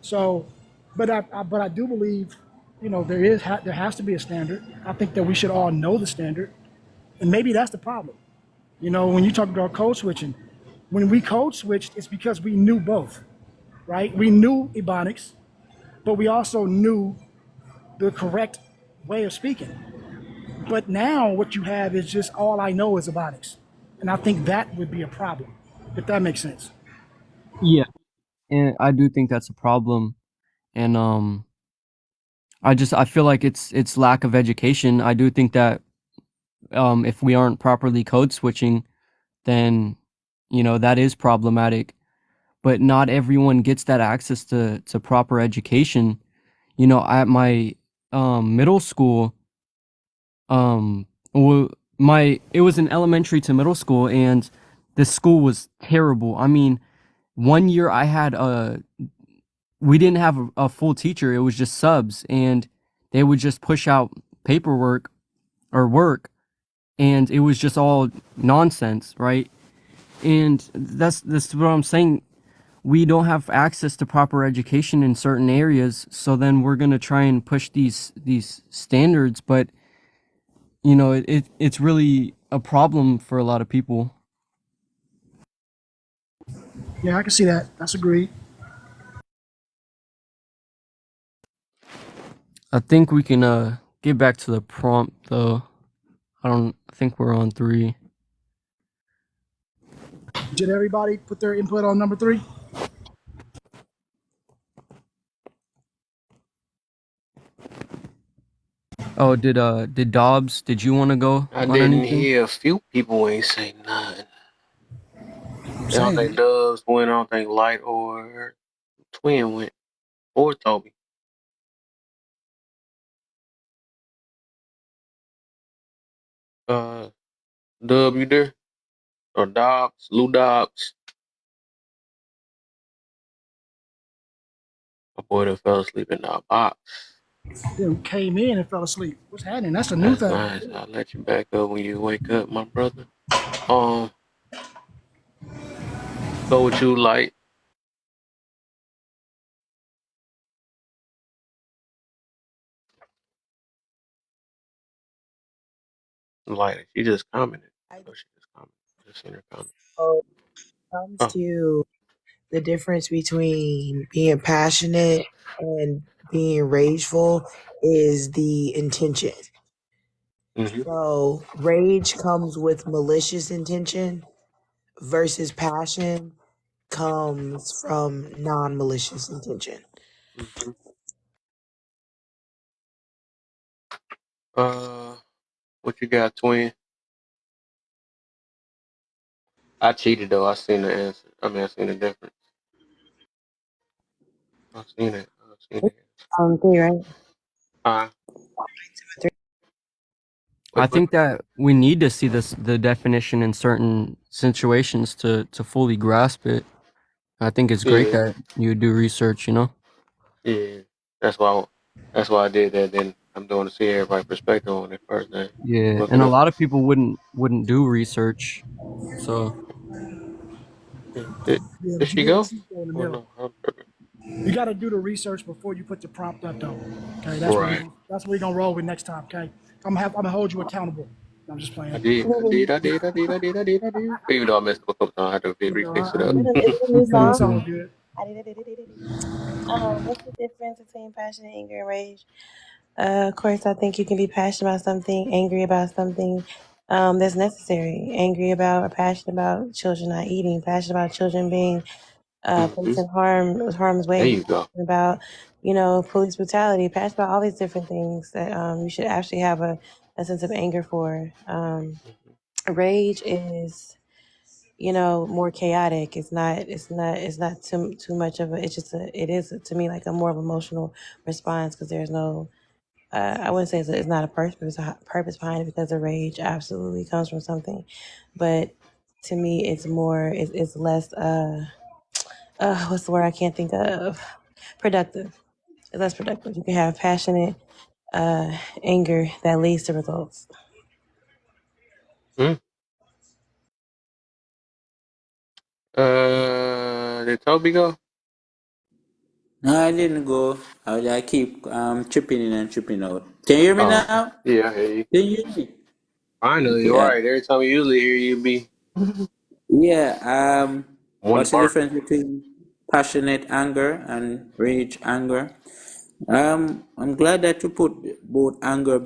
S6: So, but I do believe, there has to be a standard. I think that we should all know the standard, and maybe that's the problem. When you talk about code switching, when we code switched, it's because we knew both, right? We knew Ebonics, but we also knew the correct way of speaking. But now what you have is just all I know is Ebonics, and I think that would be a problem, if that makes sense.
S7: Yeah, and I do think that's a problem. And I feel like it's lack of education. I do think that if we aren't properly code switching, then that is problematic. But not everyone gets that access to proper education. At my middle school, um well, my it was an elementary to middle school, and the school was terrible. I mean, one year I had we didn't have a full teacher. It was just subs, and they would just push out paperwork or work, and it was just all nonsense, right? And that's what I'm saying. We don't have access to proper education in certain areas, so then we're gonna try and push these standards, but it's really a problem for a lot of people.
S6: Yeah, I can see that. That's agreed.
S7: I think we can get back to the prompt though. I think we're on 3.
S6: Did everybody put their input on number 3?
S7: Oh, did Dobbs, did you want to go
S1: I
S7: on
S1: didn't
S7: anything?
S1: hear a few people ain't say nothing.
S6: I'm
S1: I don't
S6: saying,
S1: think Dubs went. I don't think Light or Twin went, or Toby. Uh, Dub, you there? Or Dobbs, Lou Dobbs? My boy that fell asleep in the box.
S6: they came in and fell asleep. What's happening? That's a new
S1: That's
S6: thing.
S1: nice. I'll let you back up when you wake up, my brother. Um, go with you, Light. Light. She just commented.
S8: I
S1: Oh, she just commented. Just seen her comment.
S8: know comes
S1: Oh,
S8: to the difference between being passionate and being rageful is the intention.
S1: mm-hmm.
S8: So rage comes with malicious intention versus passion comes from non-malicious intention.
S1: Mm-hmm. Uh, what you got, Twin? I cheated though. I seen the answer. I mean, I seen the difference. I've seen it. I've seen it.
S5: 3, right?
S1: Uh,
S7: I
S1: what?
S7: think that we need to see the definition in certain situations to fully grasp it. I think it's great
S1: Yeah,
S7: that you do research, you know?
S1: yeah. That's why. That's why I did that. Then I'm doing to see everybody's perspective on it first. Then
S7: Yeah,
S1: look
S7: and
S1: it
S7: a
S1: up.
S7: lot of people wouldn't do research. So,
S1: Yeah. Did,
S6: Yeah,
S1: did
S6: but you
S1: she
S6: didn't
S1: go?
S6: see it in the
S1: Oh
S6: middle.
S1: no.
S6: You got to do the research before you put the prompt up, though. Okay,
S1: Right.
S6: that's what we're gonna roll with next time. Okay, I'm gonna hold you accountable. I'm just
S1: I
S6: playing.
S1: did. I did. I did. I did. I did. I did. I did. Even though I messed up a couple times, I had to
S6: You know,
S1: refix it up.
S5: It's a new
S6: it's
S5: song.
S6: all good.
S5: What's the difference between passion, anger, and rage? Of course, I think you can be passionate about something, angry about something that's necessary. Angry about or passionate about children not eating, passionate about children being
S1: Hmm.
S5: placed in harm's
S1: There
S5: way,
S1: you go.
S5: passionate about, police brutality, passionate about all these different things that you should actually have a sense of anger for. Rage is, more chaotic. It's not too much of a, it is to me like a more of emotional response because there's no, I wouldn't say it's not a purpose behind it because the rage absolutely comes from something, but to me, it's less, what's the word I can't think of? Productive. It's less productive. You can have passionate, anger that leads to results.
S1: Mm. Did Toby go?
S12: No, I didn't go. I keep chipping in and chipping out. Can you hear me
S1: Oh, okay.
S12: now?
S1: Yeah, I hear you.
S12: Can you hear me?
S1: Finally,
S12: Yeah.
S1: right. Every time we usually hear you be
S12: Yeah.
S1: one
S12: What's the
S1: burp.
S12: difference between passionate anger and rage anger? I'm glad that you put both anger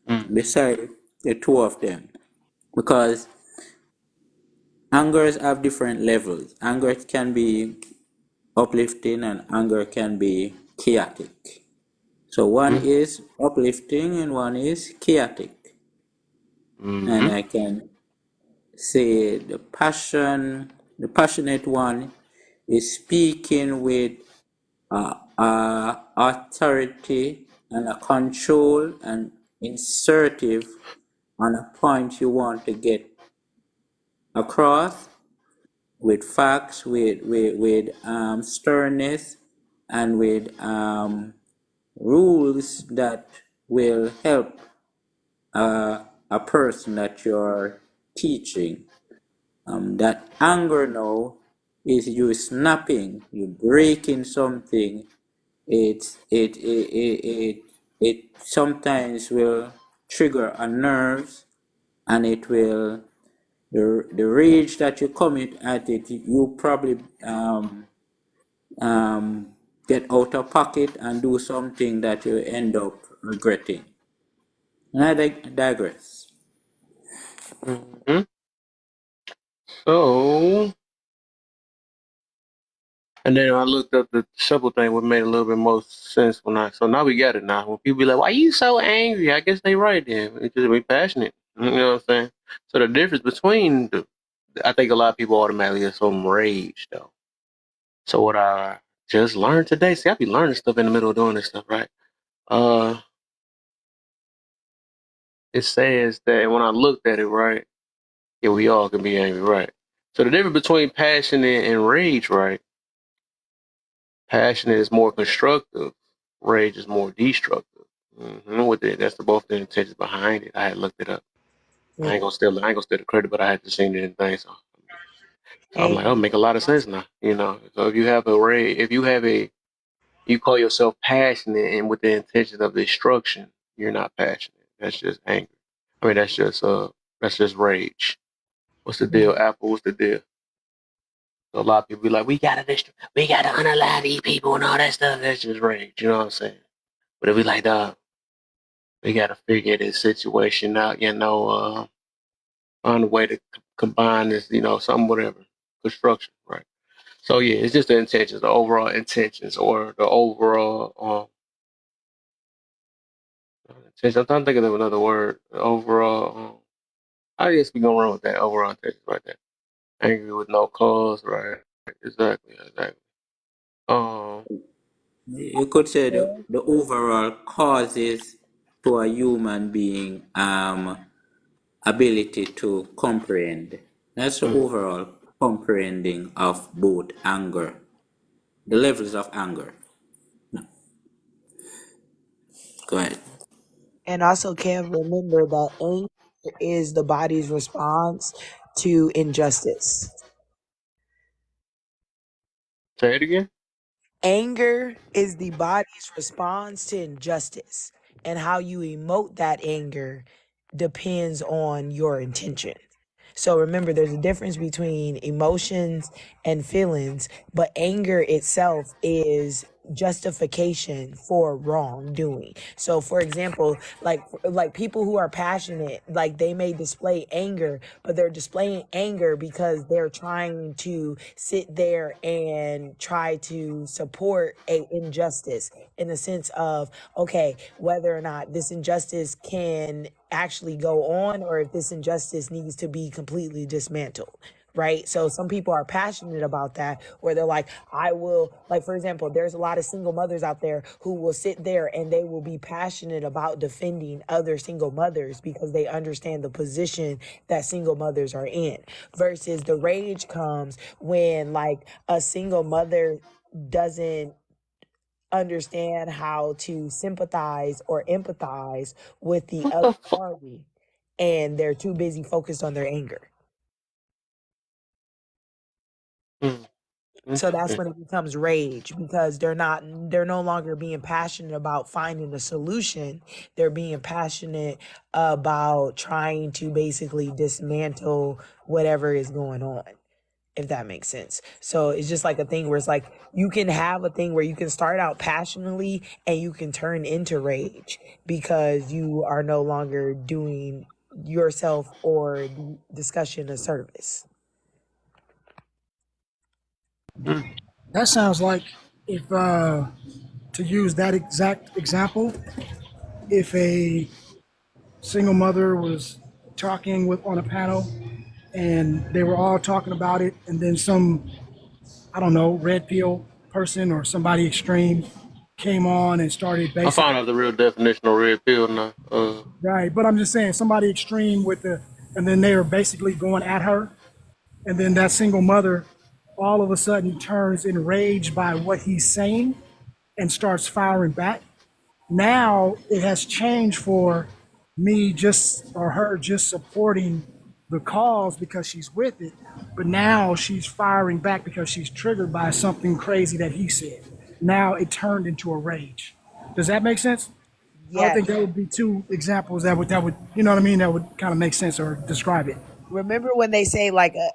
S1: Mm-hmm.
S12: beside the two of them because angers have different levels. Anger can be uplifting and anger can be chaotic. So one is uplifting and one is chaotic. And
S1: Mm-hmm.
S12: I can say the passionate one is speaking with authority and a control and assertive on a point you want to get across with facts, with sternness, and with rules that will help a person that you're teaching. That anger now is you snapping, you breaking something. It sometimes will trigger a nerves, and it will the rage that you commit at it. You probably get out of pocket and do something that you end up regretting. And I digress.
S1: Mm-hmm. So, and then I looked up the simple thing, what made a little bit more sense when I. So now we got it now. When people be like, "Why you so angry?" I guess they right then. It's just we passionate. You know what I'm saying? So the difference between I think a lot of people automatically assume rage though. So what I just learned today, see, I be learning stuff in the middle of doing this stuff, right? Uh, it says that when I looked at it, right, yeah, we all can be angry, right? So the difference between passion and rage, right? Passion is more constructive, rage is more destructive. With it, that's both the intentions behind it. I had looked it up. I ain't gonna steal the credit, but I had to see it in things. So I'm
S5: Hey,
S1: like, oh, make a lot of sense now, you know. So if you have a rage, if you have a you call yourself passionate and with the intention of destruction, you're not passionate. That's just anger. I mean, that's just rage. What's the deal, Apple? What's the deal? So a lot of people be like, we gotta unalive these people and all that stuff. That's just rage. You know what I'm saying? But if we like, we gotta figure this situation out. Find a way to combine this. Something whatever construction, right? So yeah, it's just the intentions, the overall intentions, or the overall intention. I'm trying to think of another word. The overall, I guess we gonna run with that overall intentions right there. Angry with no cause, right? Exactly, exactly. Um,
S12: You could say the overall causes to a human being ability to comprehend. That's the
S1: Mm.
S12: overall comprehending of both anger, the levels of anger. Go ahead.
S8: And also, Kev, remember that anger is the body's response to injustice.
S1: Say it again.
S8: Anger is the body's response to injustice, and how you emote that anger depends on your intention. So remember, there's a difference between emotions and feelings, but anger itself is justification for wrongdoing. So for example, like people who are passionate, like they may display anger, but they're displaying anger because they're trying to sit there and try to support a injustice in the sense of, okay, whether or not this injustice can actually go on or if this injustice needs to be completely dismantled, right? So some people are passionate about that, where they're like, I will, like, for example, there's a lot of single mothers out there who will sit there and they will be passionate about defending other single mothers because they understand the position that single mothers are in. Versus the rage comes when, like, a single mother doesn't understand how to sympathize or empathize with the
S1: What
S8: other
S1: the fuck?
S8: party, and they're too busy focused on their anger.
S1: Mm.
S8: So that's
S1: Interesting.
S8: when it becomes rage, because they're no longer being passionate about finding a solution. They're being passionate about trying to basically dismantle whatever is going on, if that makes sense. So it's just like a thing where it's like you can have a thing where you can start out passionately and you can turn into rage because you are no longer doing yourself or the discussion a service.
S1: Mm.
S6: That sounds like if, to use that exact example, if a single mother was talking with on a panel and they were all talking about it, and then some, I don't know, red pill person or somebody extreme came on and started
S1: I
S6: basically,
S1: found out the real definition of red pill now.
S6: right. But I'm just saying, somebody extreme with the, and then they were basically going at her, and then that single mother all of a sudden turns enraged by what he's saying and starts firing back. Now it has changed for me just, or her just supporting the cause because she's with it, but now she's firing back because she's triggered by something crazy that he said. Now it turned into a rage. Does that make sense? I would
S8: Yes.
S6: think that would be two examples that would, you know what I mean, that would kind of make sense or describe it.
S8: Remember when they say,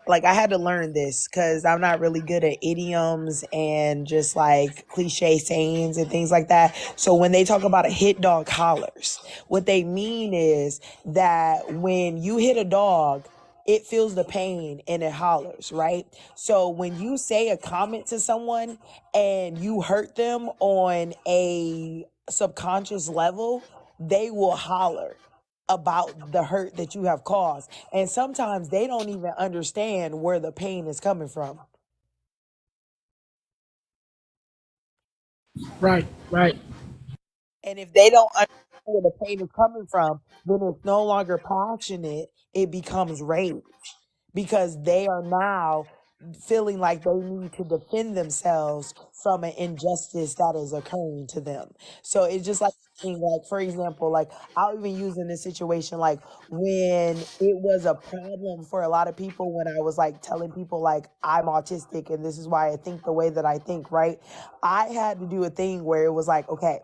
S8: like I had to learn this because I'm not really good at idioms and just like cliche sayings and things like that. So when they talk about a hit dog hollers, what they mean is that when you hit a dog, it feels the pain and it hollers, right? So when you say a comment to someone and you hurt them on a subconscious level, they will holler about the hurt that you have caused. And sometimes they don't even understand where the pain is coming from.
S6: Right, right.
S8: And if they don't understand where the pain is coming from, then it's no longer passionate, it becomes rage because they are now feeling like they need to defend themselves from an injustice that is occurring to them. So it's just like, like, for example, like I'll even use in this situation, like when it was a problem for a lot of people when I was like telling people like I'm autistic and this is why I think the way that I think, right? I had to do a thing where it was like, okay,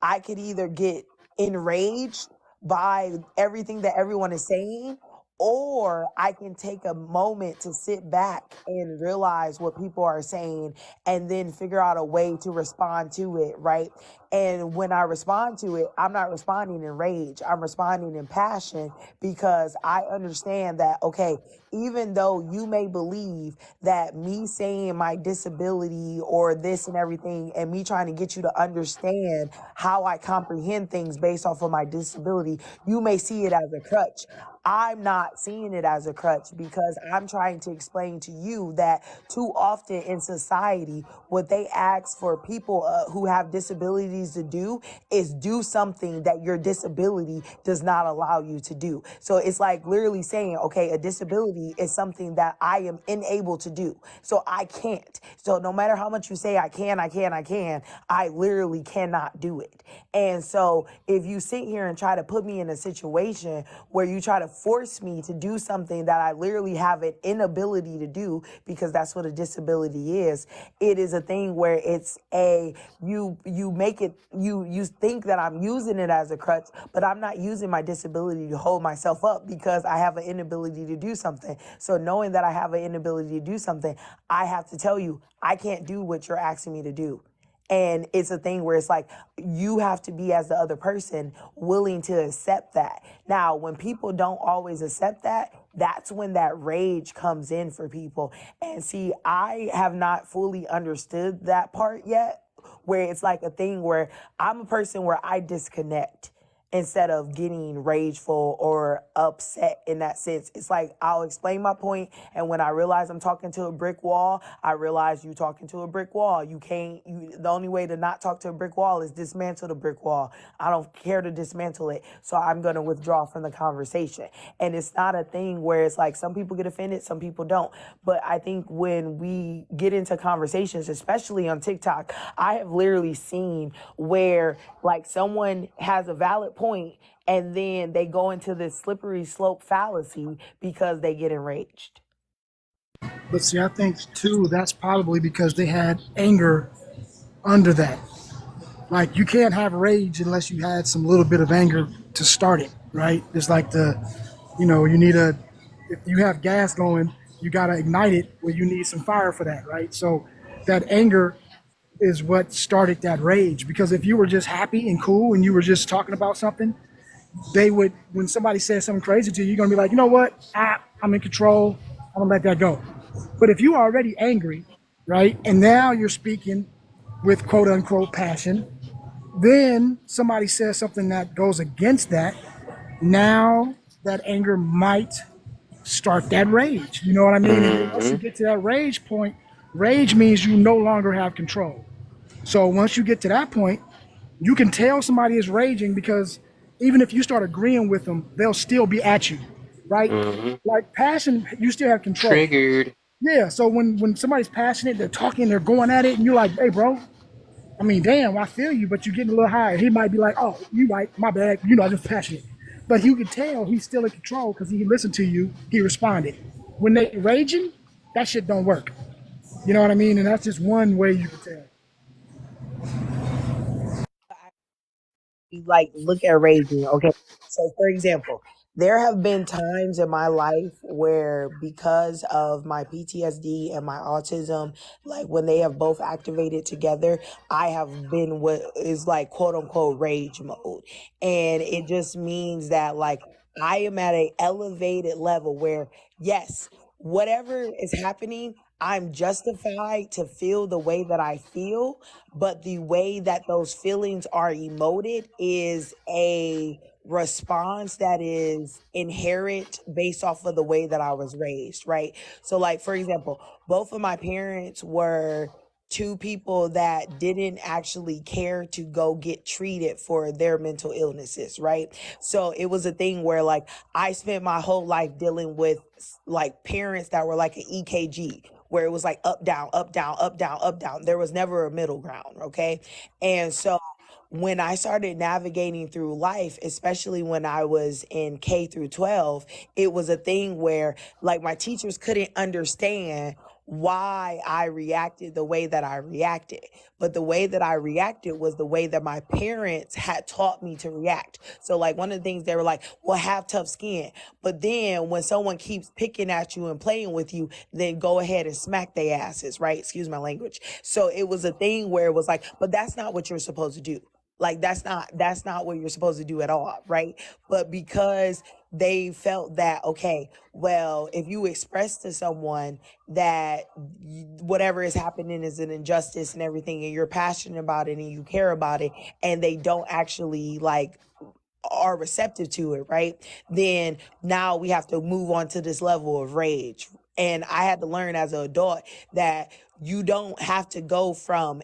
S8: I could either get enraged by everything that everyone is saying, or I can take a moment to sit back and realize what people are saying and then figure out a way to respond to it, right? And when I respond to it, I'm not responding in rage, I'm responding in passion because I understand that, okay, even though you may believe that me saying my disability or this and everything and me trying to get you to understand how I comprehend things based off of my disability, you may see it as a crutch. I'm not seeing it as a crutch because I'm trying to explain to you that too often in society, what they ask for people who have disabilities to do is do something that your disability does not allow you to do. So it's like literally saying, okay, a disability is something that I am unable to do. So I can't. So no matter how much you say I can, I literally cannot do it. And so if you sit here and try to put me in a situation where you try to force me to do something that I literally have an inability to do, because that's what a disability is, it is a thing where it's you make it, you think that I'm using it as a crutch, but I'm not using my disability to hold myself up because I have an inability to do something. So knowing that I have an inability to do something, I have to tell you, I can't do what you're asking me to do. And it's a thing where it's like you have to be, as the other person, willing to accept that. Now, when people don't always accept that, that's when that rage comes in for people. And see, I have not fully understood that part yet, where it's like a thing where I'm a person where I disconnect instead of getting rageful or upset in that sense. It's like I'll explain my point, and when I realize I'm talking to a brick wall, I realize you talking to a brick wall. The only way to not talk to a brick wall is dismantle the brick wall. I don't care to dismantle it, so I'm going to withdraw from the conversation. And it's not a thing where it's like some people get offended, some people don't. But I think when we get into conversations, especially on TikTok, I have literally seen where like someone has a valid point and then they go into this slippery slope fallacy because they get enraged.
S6: But see, I think too that's probably because they had anger under that. Like you can't have rage unless you had some little bit of anger to start it, right? It's like you need if you have gas going, you got to ignite it. Well, you need some fire for that, right? So that anger is what started that rage. Because if you were just happy and cool and you were just talking about something, when somebody says something crazy to you, you're gonna be like, you know what? I'm in control. I'm gonna let that go. But if you're already angry, right, and now you're speaking with quote unquote passion, then somebody says something that goes against that. Now that anger might start that rage. You know what I mean? And then once
S1: Mm-hmm.
S6: you get to that rage point, rage means you no longer have control. So once you get to that point, you can tell somebody is raging because even if you start agreeing with them, they'll still be at you, right?
S1: Mm-hmm.
S6: Like passion, you still have control.
S1: Triggered.
S6: Yeah. So when somebody's passionate, they're talking, they're going at it, and you're like, hey, bro, I mean, damn, I feel you, but you're getting a little higher. He might be like, oh, you right, my bad. I'm just passionate. But you can tell he's still in control because he listened to you, he responded. When they raging, that shit don't work. You know what I mean? And that's just one way you can tell.
S8: You like look at raging. Okay. So for example, there have been times in my life where because of my PTSD and my autism, like when they have both activated together, I have been what is like quote unquote rage mode. And it just means that like I am at a elevated level where yes, whatever is happening, I'm justified to feel the way that I feel, but the way that those feelings are emoted is a response that is inherent based off of the way that I was raised, right? So, like, for example, both of my parents were two people that didn't actually care to go get treated for their mental illnesses, right? So it was a thing where like I spent my whole life dealing with like parents that were like an EKG, where it was like up, down, up, down, up, down, up, down. There was never a middle ground. Okay. And so when I started navigating through life, especially when I was in K through 12, it was a thing where like my teachers couldn't understand why I reacted the way that I reacted. But the way that I reacted was the way that my parents had taught me to react. So like one of the things they were like, well, have tough skin. But then when someone keeps picking at you and playing with you, then go ahead and smack their asses, right? Excuse my language. So it was a thing where it was like, but that's not what you're supposed to do. Like that's not what you're supposed to do at all, right? But because they felt that okay, well, if you express to someone that whatever is happening is an injustice and everything, and you're passionate about it and you care about it, and they don't actually like are receptive to it, right? Then now we have to move on to this level of rage. And I had to learn as an adult that you don't have to go from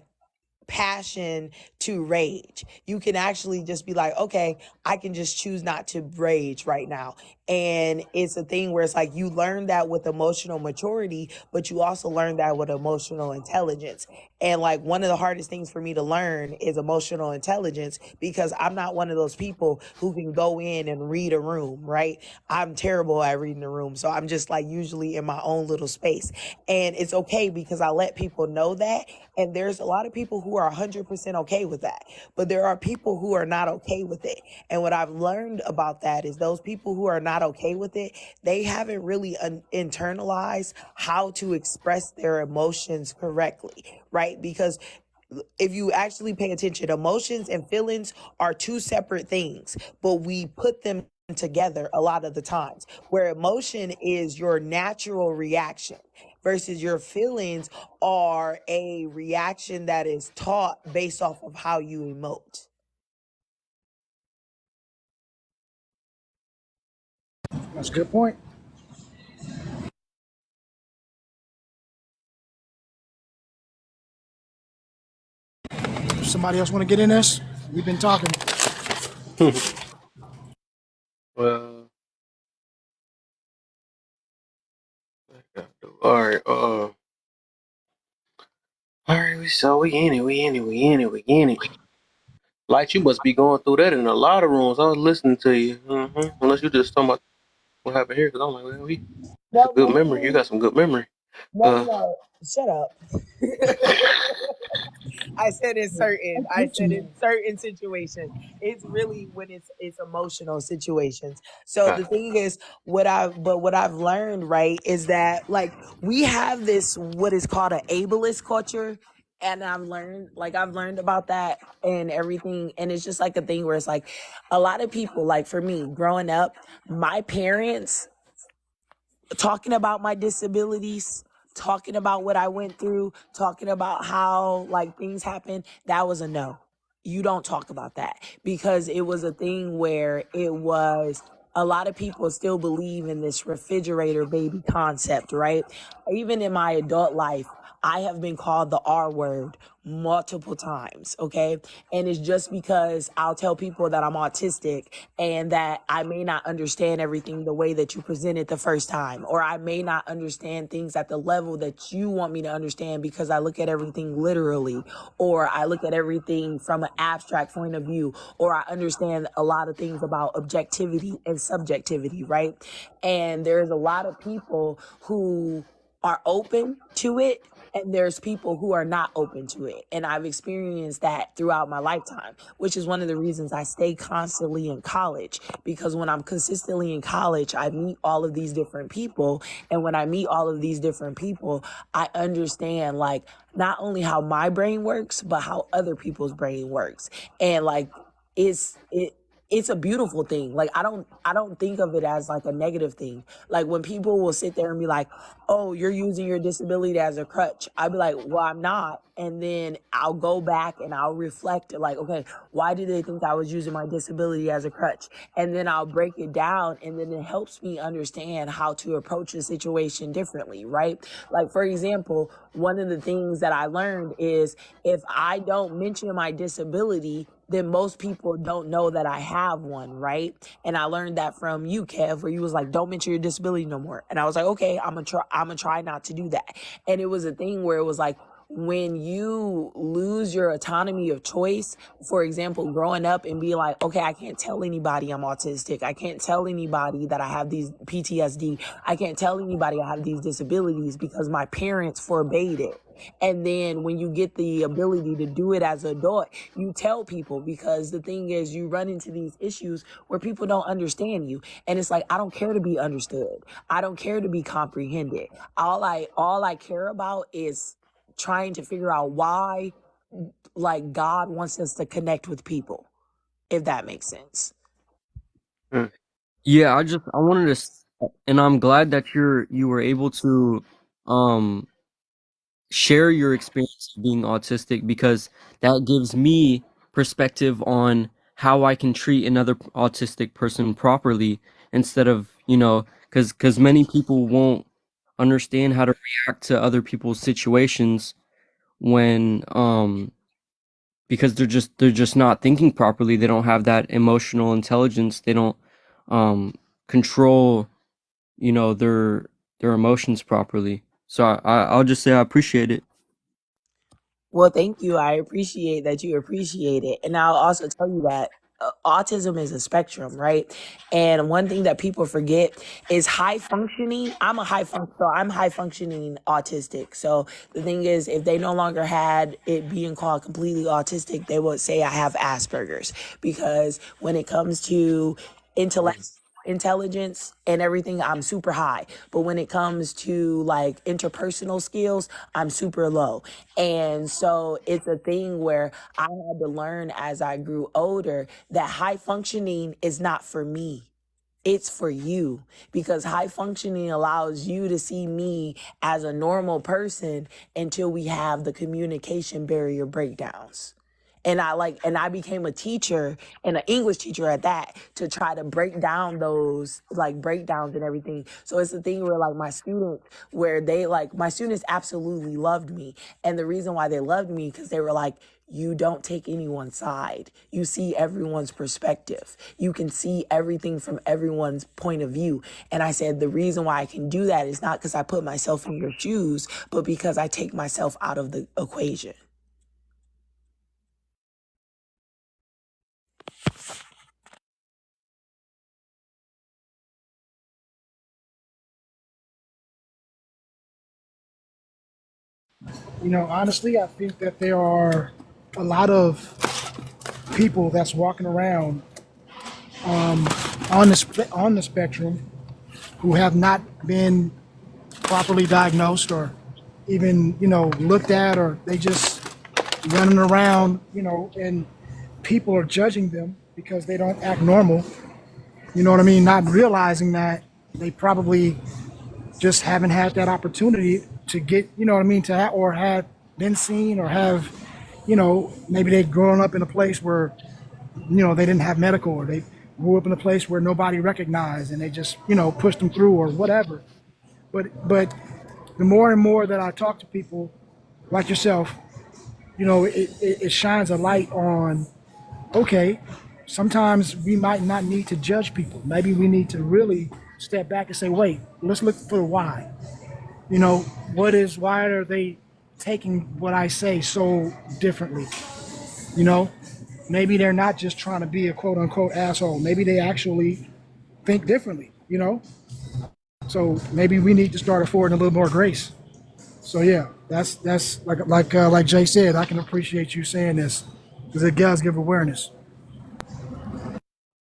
S8: passion to rage. You can actually just be like, okay, I can just choose not to rage right now. And it's a thing where it's like you learn that with emotional maturity, but you also learn that with emotional intelligence. And like one of the hardest things for me to learn is emotional intelligence because I'm not one of those people who can go in and read a room, right? I'm terrible at reading the room. So I'm just like usually in my own little space. And it's okay because I let people know that. And there's a lot of people who are 100% okay with that. But there are people who are not okay with it. And what I've learned about that is those people who are not okay with it, they haven't really internalized how to express their emotions correctly, right? Because if you actually pay attention, emotions and feelings are two separate things, but we put them together a lot of the times, where emotion is your natural reaction versus your feelings are a reaction that is taught based off of how you emote.
S6: That's a good point. Somebody else want to get in this? We've been talking.
S1: Well, all right. All right. We in it. Like you must be going through that in a lot of rooms. I was listening to you. Unless you just talking about what happened here, because I'm like, well, it's a
S8: No,
S1: good memory. You got some good memory.
S8: no,
S1: Uh,
S8: no. Shut up. I said in certain situations. It's really when it's emotional situations. So
S1: got
S8: the thing is what I've learned, right, is that like we have this what is called an ableist culture. And I've learned about that and everything. And it's just like a thing where it's like a lot of people, like for me, growing up, my parents talking about my disabilities, talking about what I went through, talking about how like things happen, that was a no. You don't talk about that because it was a thing where it was a lot of people still believe in this refrigerator baby concept, right? Even in my adult life, I have been called the R word multiple times, okay? And it's just because I'll tell people that I'm autistic and that I may not understand everything the way that you present it the first time, or I may not understand things at the level that you want me to understand because I look at everything literally, or I look at everything from an abstract point of view, or I understand a lot of things about objectivity and subjectivity, right? And there's a lot of people who are open to it and there's people who are not open to it. And I've experienced that throughout my lifetime, which is one of the reasons I stay constantly in college. Because when I'm consistently in college, I meet all of these different people. And when I meet all of these different people, I understand like not only how my brain works, but how other people's brain works. And like it's it it's a beautiful thing. Like I don't think of it as like a negative thing. Like when people will sit there and be like, "Oh, you're using your disability as a crutch." I'd be like, "Well, I'm not." And then I'll go back and I'll reflect like, "Okay, why did they think I was using my disability as a crutch?" And then I'll break it down and then it helps me understand how to approach the situation differently, right? Like for example, one of the things that I learned is if I don't mention my disability, then most people don't know that I have one, right? And I learned that from you, Kev, where you was like, "Don't mention your disability no more." And I was like, "Okay, I'm gonna try not to do that." And it was a thing where it was like, when you lose your autonomy of choice, for example, growing up and being like, okay, I can't tell anybody I'm autistic. I can't tell anybody that I have these PTSD. I can't tell anybody I have these disabilities because my parents forbade it. And then when you get the ability to do it as an adult, you tell people because the thing is you run into these issues where people don't understand you. And it's like, I don't care to be understood. I don't care to be comprehended. All I care about is trying to figure out why like God wants us to connect with people, if that makes sense.
S1: mm,
S7: Yeah, I wanted to, and I'm glad that you were able to um share your experience of being autistic because that gives me perspective on how I can treat another autistic person properly instead of, you know, because many people won't understand how to react to other people's situations when because they're just not thinking properly. They don't have that emotional intelligence. They don't control, you know, their emotions properly. So I'll just say I appreciate it.
S8: Well, thank you. I appreciate that you appreciate it. And I'll also tell you that autism is a spectrum, right? And one thing that people forget is high functioning. So I'm high functioning autistic. So the thing is, if they no longer had it being called completely autistic, they would say I have Asperger's, because when it comes to intellect, intelligence and everything, I'm super high, but when it comes to like interpersonal skills, I'm super low. And so it's a thing where I had to learn as I grew older that high functioning is not for me, it's for you, because high functioning allows you to see me as a normal person until we have the communication barrier breakdowns. And I became a teacher, and an English teacher at that, to try to break down those like breakdowns and everything. So it's the thing where like my students absolutely loved me. And the reason why they loved me, because they were like, you don't take anyone's side. You see everyone's perspective. You can see everything from everyone's point of view. And I said, the reason why I can do that is not because I put myself in your shoes, but because I take myself out of the equation.
S6: You know, honestly, I think that there are a lot of people that's walking around on the spectrum who have not been properly diagnosed or even, you know, looked at, or they just running around, you know, and people are judging them because they don't act normal. You know what I mean? Not realizing that they probably just haven't had that opportunity to get, you know what I mean, to have, or had been seen, or have, you know, maybe they've grown up in a place where, you know, they didn't have medical, or they grew up in a place where nobody recognized and they just, you know, pushed them through or whatever. But the more and more that I talk to people like yourself, you know, it shines a light on, okay, sometimes we might not need to judge people. Maybe we need to really step back and say, wait, let's look for the why. You know, why are they taking what I say so differently? You know, maybe they're not just trying to be a quote unquote asshole. Maybe they actually think differently, you know? So maybe we need to start affording a little more grace. So yeah, that's like Jay said, I can appreciate you saying this because it does give awareness.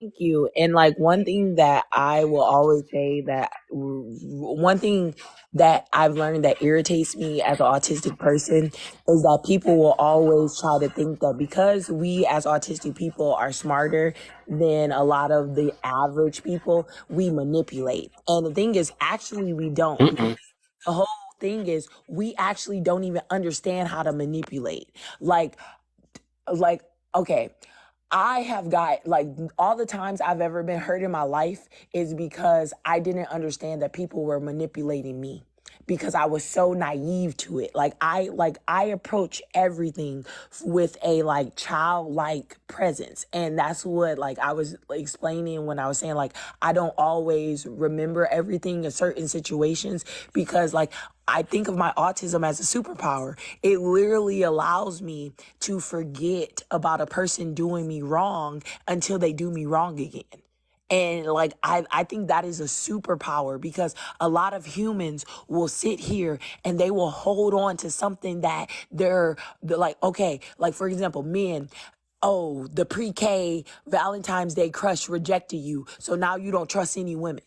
S8: Thank you. And like one thing that I will always say, that one thing that I've learned that irritates me as an autistic person is that people will always try to think that because we as autistic people are smarter than a lot of the average people, we manipulate. And the thing is, actually, we don't. Because
S1: Mm-mm.
S8: the whole thing is, we actually don't even understand how to manipulate. Like, okay, I have got like all the times I've ever been hurt in my life is because I didn't understand that people were manipulating me, because I was so naive to it. Like I approach everything with a like childlike presence. And that's what like I was explaining when I was saying like I don't always remember everything in certain situations, because like I think of my autism as a superpower. It literally allows me to forget about a person doing me wrong until they do me wrong again. And like I think that is a superpower, because a lot of humans will sit here and they will hold on to something that they're like, okay, like for example, men, oh, the pre-K Valentine's Day crush rejected you, so now you don't trust any women.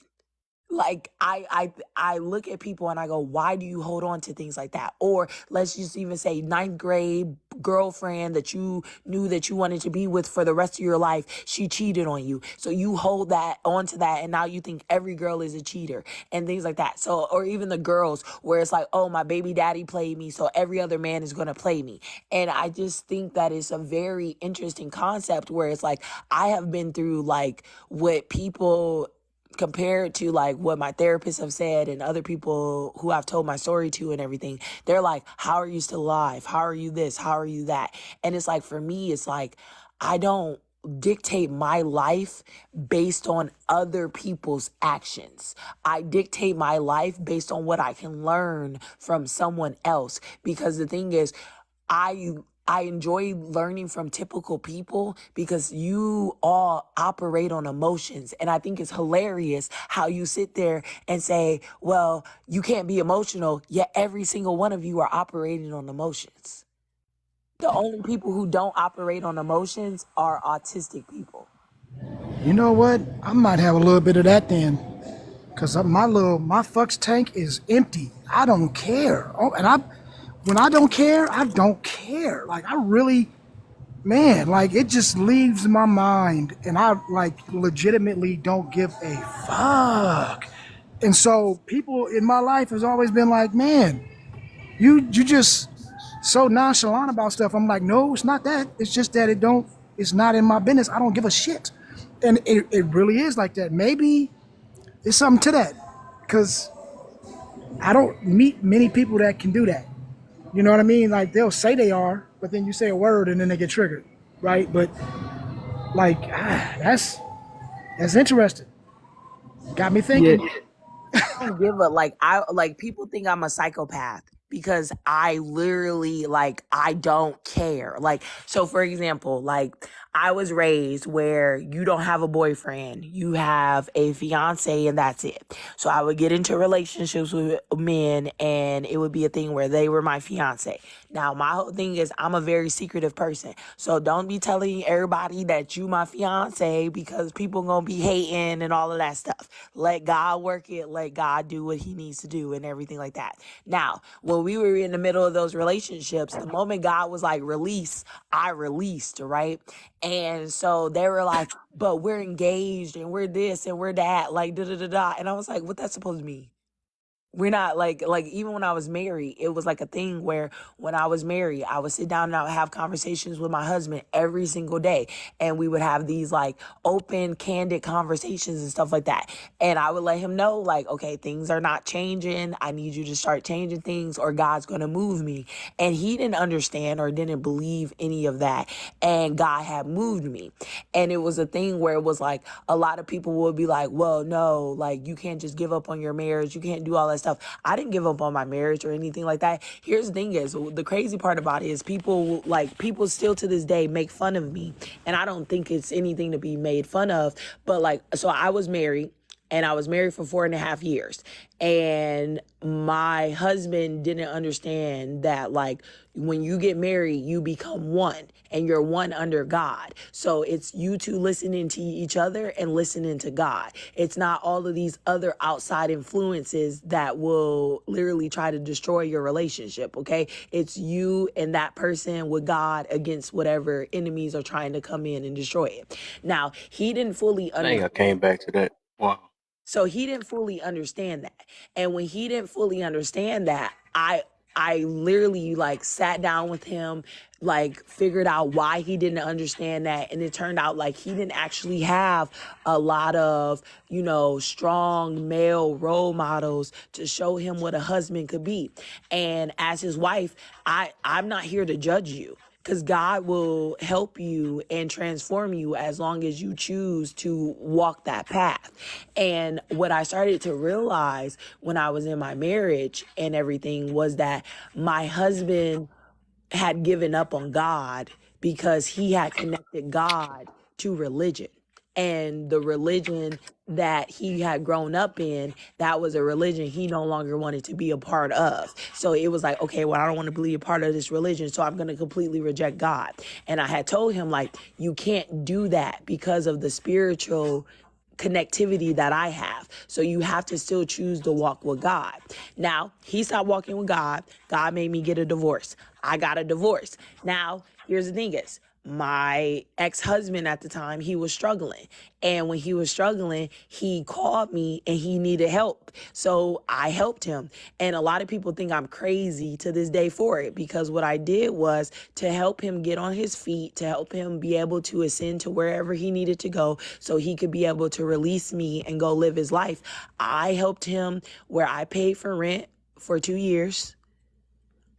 S8: Like I look at people and I go, why do you hold on to things like that? Or let's just even say ninth grade girlfriend that you knew that you wanted to be with for the rest of your life, she cheated on you. So you hold that onto that, and now you think every girl is a cheater and things like that. So, or even the girls where it's like, oh, my baby daddy played me, so every other man is gonna play me. And I just think that it's a very interesting concept where it's like I have been through like what people compared to like what my therapists have said and other people who I've told my story to and everything. They're like, how are you still alive? How are you this? How are you that? And it's like, for me, it's like, I don't dictate my life based on other people's actions. I dictate my life based on what I can learn from someone else. Because the thing is, I enjoy learning from typical people because you all operate on emotions. And I think it's hilarious how you sit there and say, well, you can't be emotional, yet every single one of you are operating on emotions. The only people who don't operate on emotions are autistic people.
S6: You know what? I might have a little bit of that then, cause my fucks tank is empty. I don't care. Oh, and when I don't care, I don't care. Like I really, man, like it just leaves my mind, and I like legitimately don't give a fuck. And so people in my life has always been like, man, you just so nonchalant about stuff. I'm like, no, it's not that. It's just that it's not in my business. I don't give a shit. And it really is like that. Maybe there's something to that. Because I don't meet many people that can do that. You know what I mean? Like they'll say they are, but then you say a word and then they get triggered. Right? But like that's interesting. Got me
S7: Yeah.
S6: thinking.
S8: Don't give a like people think I'm a psychopath because I literally like I don't care. Like, so for example, like I was raised where you don't have a boyfriend, you have a fiance and that's it. So I would get into relationships with men and it would be a thing where they were my fiance. Now my whole thing is I'm a very secretive person. So don't be telling everybody that you my fiance because people gonna be hating and all of that stuff. Let God work it, let God do what he needs to do and everything like that. Now, when we were in the middle of those relationships, the moment God was like, release, I released, right? And so they were like, but we're engaged and we're this and we're that, like da da da da. And I was like, what that's supposed to mean? We're not like even when I was married, it was like a thing where when I was married, I would sit down and I would have conversations with my husband every single day. And we would have these like open, candid conversations and stuff like that. And I would let him know, like, okay, things are not changing. I need you to start changing things or God's going to move me. And he didn't understand or didn't believe any of that. And God had moved me. And it was a thing where it was like a lot of people would be like, well, no, like you can't just give up on your marriage. You can't do all that stuff. I didn't give up on my marriage or anything like that. Here's the thing is, the crazy part about it is people still to this day make fun of me. And I don't think it's anything to be made fun of. But like, so I was married. And I was married for 4.5 years. And my husband didn't understand that, like, when you get married, you become one and you're one under God. So it's you two listening to each other and listening to God. It's not all of these other outside influences that will literally try to destroy your relationship, okay? It's you and that person with God against whatever enemies are trying to come in and destroy it. Now, he didn't fully
S1: I think I
S8: understand.
S1: came back to that. Wow.
S8: So he didn't fully understand that. And when he didn't fully understand that, I literally like sat down with him, like figured out why he didn't understand that. And it turned out like he didn't actually have a lot of, strong male role models to show him what a husband could be. And as his wife, I'm not here to judge you. Because God will help you and transform you as long as you choose to walk that path. And what I started to realize when I was in my marriage and everything was that my husband had given up on God because he had connected God to religion. And the religion that he had grown up in, that was a religion he no longer wanted to be a part of. So it was like, okay, well, I don't want to be a part of this religion, so I'm going to completely reject God. And I had told him, like, you can't do that because of the spiritual connectivity that I have. So you have to still choose to walk with God. Now, he stopped walking with God. God made me get a divorce. I got a divorce. Now, here's the thing is, my ex-husband at the time, he was struggling. And when he was struggling, he called me and he needed help. So I helped him. And a lot of people think I'm crazy to this day for it, because what I did was to help him get on his feet, to help him be able to ascend to wherever he needed to go so he could be able to release me and go live his life. I helped him where I paid for rent for 2 years.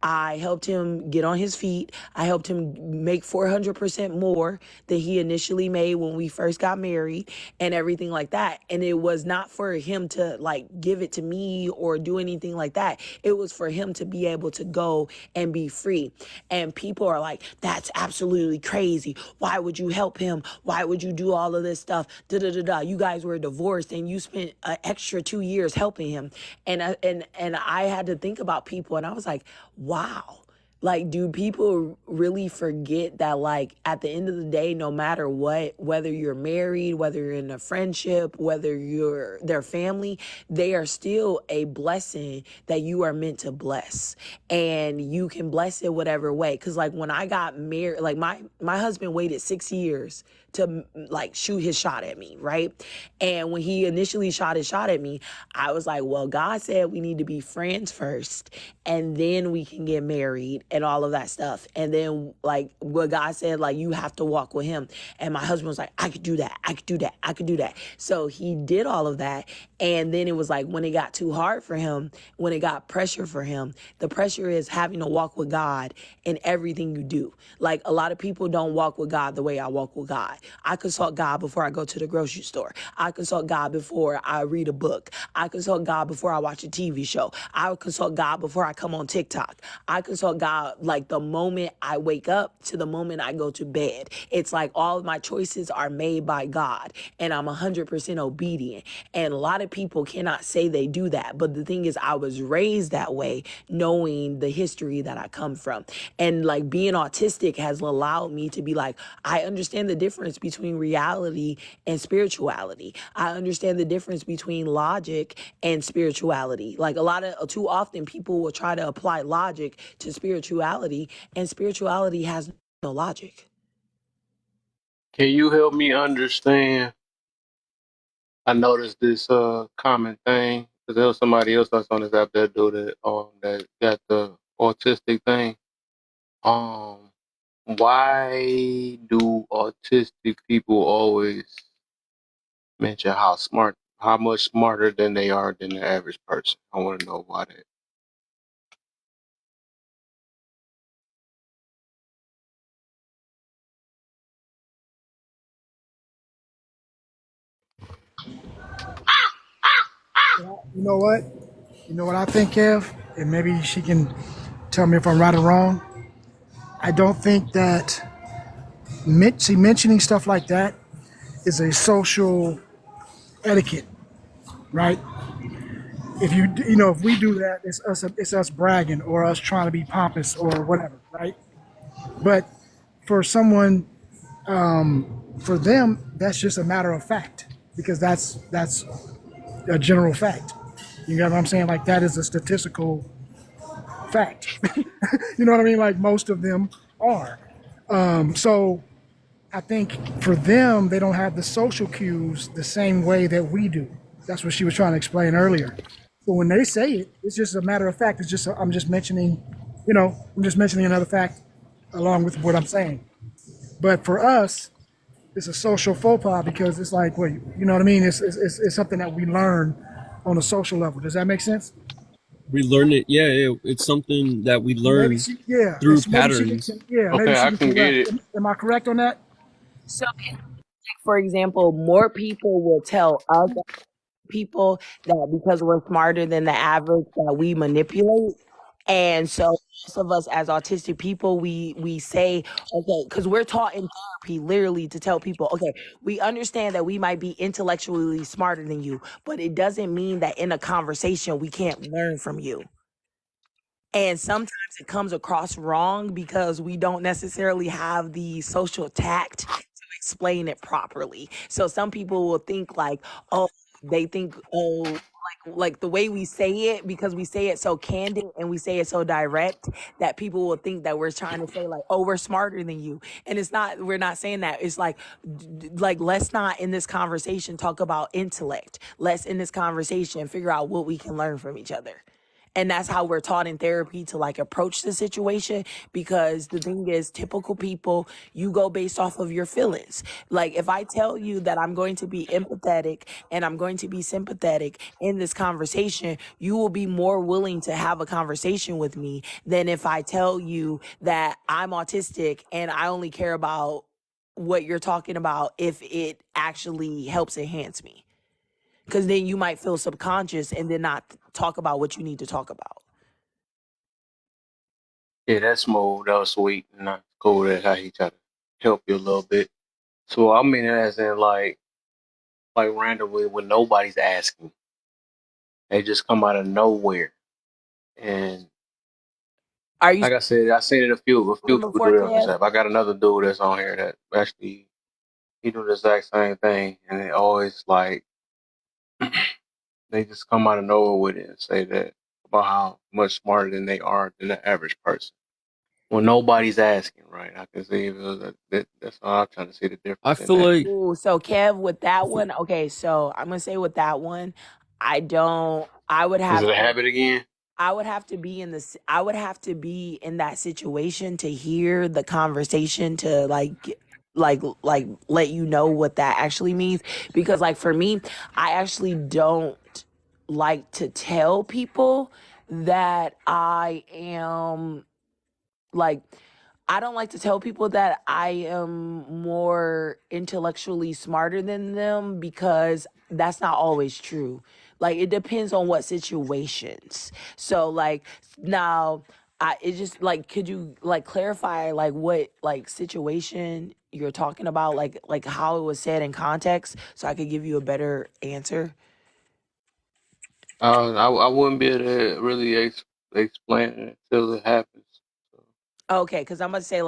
S8: I helped him get on his feet. I helped him make 400% more than he initially made when we first got married and everything like that. And it was not for him to like give it to me or do anything like that. It was for him to be able to go and be free. And people are like, that's absolutely crazy. Why would you help him? Why would you do all of this stuff? Da da da da. You guys were divorced and you spent an extra 2 years helping him. And I had to think about people, and I was like, wow. Like, do people really forget that, like, at the end of the day, no matter what, whether you're married, whether you're in a friendship, whether you're their family, they are still a blessing that you are meant to bless. And you can bless it whatever way. Cause like when I got married, like my husband waited 6 years to like shoot his shot at me, right? And when he initially shot his shot at me, I was like, well, God said we need to be friends first, and then we can get married and all of that stuff. And then like what God said, like you have to walk with him. And my husband was like, I could do that. I could do that. I could do that. So he did all of that. And then it was like when it got too hard for him, when it got pressure for him, the pressure is having to walk with God in everything you do. Like a lot of people don't walk with God the way I walk with God. I consult God before I go to the grocery store. I consult God before I read a book. I consult God before I watch a TV show. I consult God before I come on TikTok. I consult God like the moment I wake up to the moment I go to bed. It's like all of my choices are made by God, and I'm 100% obedient. And a lot of people cannot say they do that. But the thing is, I was raised that way, knowing the history that I come from. And like being autistic has allowed me to be like, I understand the difference between reality and spirituality. I understand the difference between logic and spirituality. Like too often people will try to apply logic to spirituality, and spirituality has no logic.
S1: Can you help me understand? I noticed this common thing because there was somebody else that's on this app that do that got the autistic thing. Um, why do autistic people always mention how much smarter than they are than the average person? I want to know why that.
S6: You know what? You know what I think, Kev? And maybe she can tell me if I'm right or wrong. I don't think that mentioning stuff like that is a social etiquette, right? If we do that, it's us bragging or us trying to be pompous or whatever, right? But for someone, for them, that's just a matter of fact because that's a general fact. You know what I'm saying? Like that is a statistical fact. You know what I mean? Like most of them are. So I think for them, they don't have the social cues the same way that we do. That's what she was trying to explain earlier. So when they say it, it's just a matter of fact. It's just I'm just mentioning, I'm just mentioning another fact along with what I'm saying. But for us, it's a social faux pas because it's like, wait, you know what I mean? It's something that we learn on a social level. Does that make sense?
S7: We learn it. Yeah, it's something that we
S6: Maybe
S7: learn
S6: she, yeah,
S7: through
S6: maybe she
S7: patterns.
S6: can, yeah, maybe
S1: Okay,
S6: she
S1: I
S6: can
S1: can get
S6: correct.
S1: it.
S6: Am I correct on that?
S8: So, for example, more people will tell other people that because we're smarter than the average that we manipulate. And so most of us as autistic people, we say, okay, because we're taught in therapy literally to tell people, okay, we understand that we might be intellectually smarter than you, but it doesn't mean that in a conversation we can't learn from you. And sometimes it comes across wrong because we don't necessarily have the social tact to explain it properly. So some people will think like, oh, they think, oh, like the way we say it, because we say it so candid and we say it so direct, that people will think that we're trying to say like, oh, we're smarter than you. And it's not, we're not saying that. It's like let's not in this conversation talk about intellect. Let's in this conversation figure out what we can learn from each other. And that's how we're taught in therapy to like approach the situation, because the thing is, typical people, you go based off of your feelings. Like if I tell you that I'm going to be empathetic and I'm going to be sympathetic in this conversation, you will be more willing to have a conversation with me than if I tell you that I'm autistic and I only care about what you're talking about if it actually helps enhance me, because then you might feel subconscious and then not talk about what you need to talk about.
S1: Yeah, that's smooth. That was sweet, and that's cool. That how he tried to help you a little bit. So I mean, as in like randomly when nobody's asking, they just come out of nowhere. And
S8: Are you
S1: like I said, I seen it a few
S8: speaking
S1: people
S8: before
S1: do that on this
S8: Kev?
S1: app. I got another dude that's on here that actually he do the exact same thing, and it always like they just come out of nowhere with it and say that about how much smarter than they are than the average person. When nobody's asking, right? I can see that's all I'm trying to see the
S7: I
S1: difference in
S7: feel
S1: that.
S7: like
S8: Ooh, so Kev, with that one, okay, so I'm gonna say with that one, I would
S1: Is
S8: have
S1: it a
S8: to
S1: habit again?
S8: I would have to be in this I would have to be in that situation to hear the conversation to like let you know what that actually means, because like for me, I actually don't like to tell people that I am like I don't like to tell people that I am more intellectually smarter than them, because that's not always true. Like it depends on what situations. So like now it just like, could you like clarify like what like situation you're talking about, like how it was said in context, so I could give you a better answer?
S1: I wouldn't be able to really explain it until it happens. So,
S8: Okay, because I'm gonna say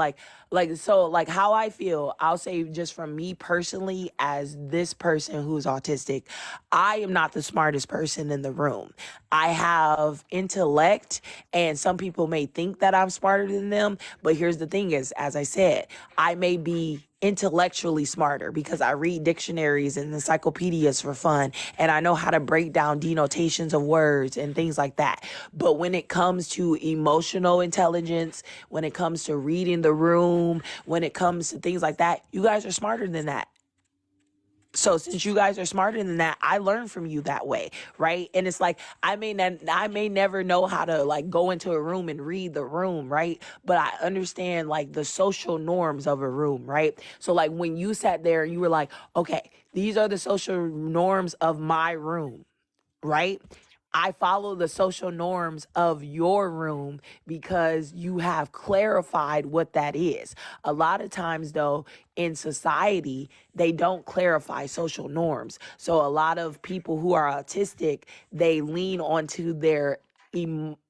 S8: so like how I feel, I'll say just from me personally as this person who's autistic, I am not the smartest person in the room. I have intellect, and some people may think that I'm smarter than them, but here's the thing is, as I said, I may be intellectually smarter because I read dictionaries and encyclopedias for fun, and I know how to break down denotations of words and things like that. But when it comes to emotional intelligence, when it comes to reading the room, when it comes to things like that, you guys are smarter than that. So since you guys are smarter than that, I learned from you that way, right? And it's like I may never know how to like go into a room and read the room, right? But I understand like the social norms of a room, right? So like when you sat there and you were like, okay, these are the social norms of my room, right? I follow the social norms of your room because you have clarified what that is. A lot of times, though, in society, they don't clarify social norms. So, a lot of people who are autistic, they lean onto their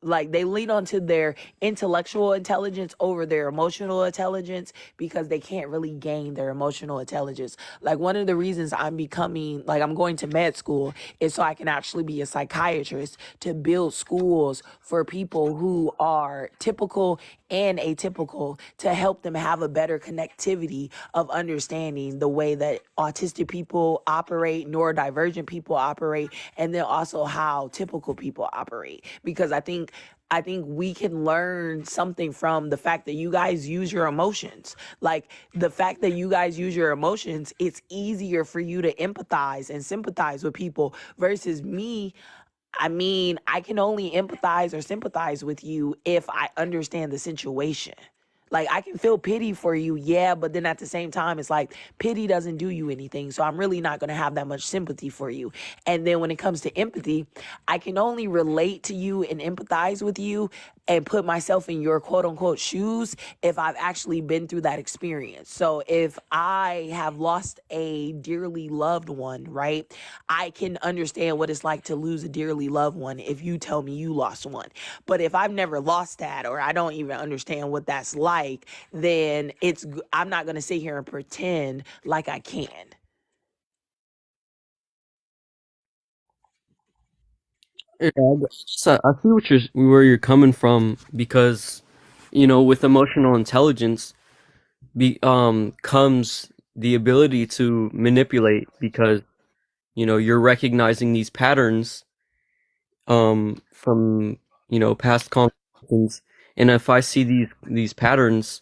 S8: like they lean onto their intellectual intelligence over their emotional intelligence, because they can't really gain their emotional intelligence. Like one of the reasons I'm going to med school is so I can actually be a psychiatrist, to build schools for people who are typical and atypical, to help them have a better connectivity of understanding the way that autistic people operate, neurodivergent people operate, and then also how typical people operate. Because I think we can learn something from the fact that you guys use your emotions. Like the fact that you guys use your emotions, it's easier for you to empathize and sympathize with people versus me. I mean, I can only empathize or sympathize with you if I understand the situation. Like I can feel pity for you, yeah, but then at the same time, it's like pity doesn't do you anything. So I'm really not gonna have that much sympathy for you. And then when it comes to empathy, I can only relate to you and empathize with you and put myself in your quote unquote shoes if I've actually been through that experience. So if I have lost a dearly loved one, right, I can understand what it's like to lose a dearly loved one if you tell me you lost one. But if I've never lost that, or I don't even understand what that's like, then I'm not going to sit here and pretend like I can.
S7: Yeah, so I see where you're coming from because, with emotional intelligence comes the ability to manipulate because, you're recognizing these patterns from, past conversations. And if I see these patterns,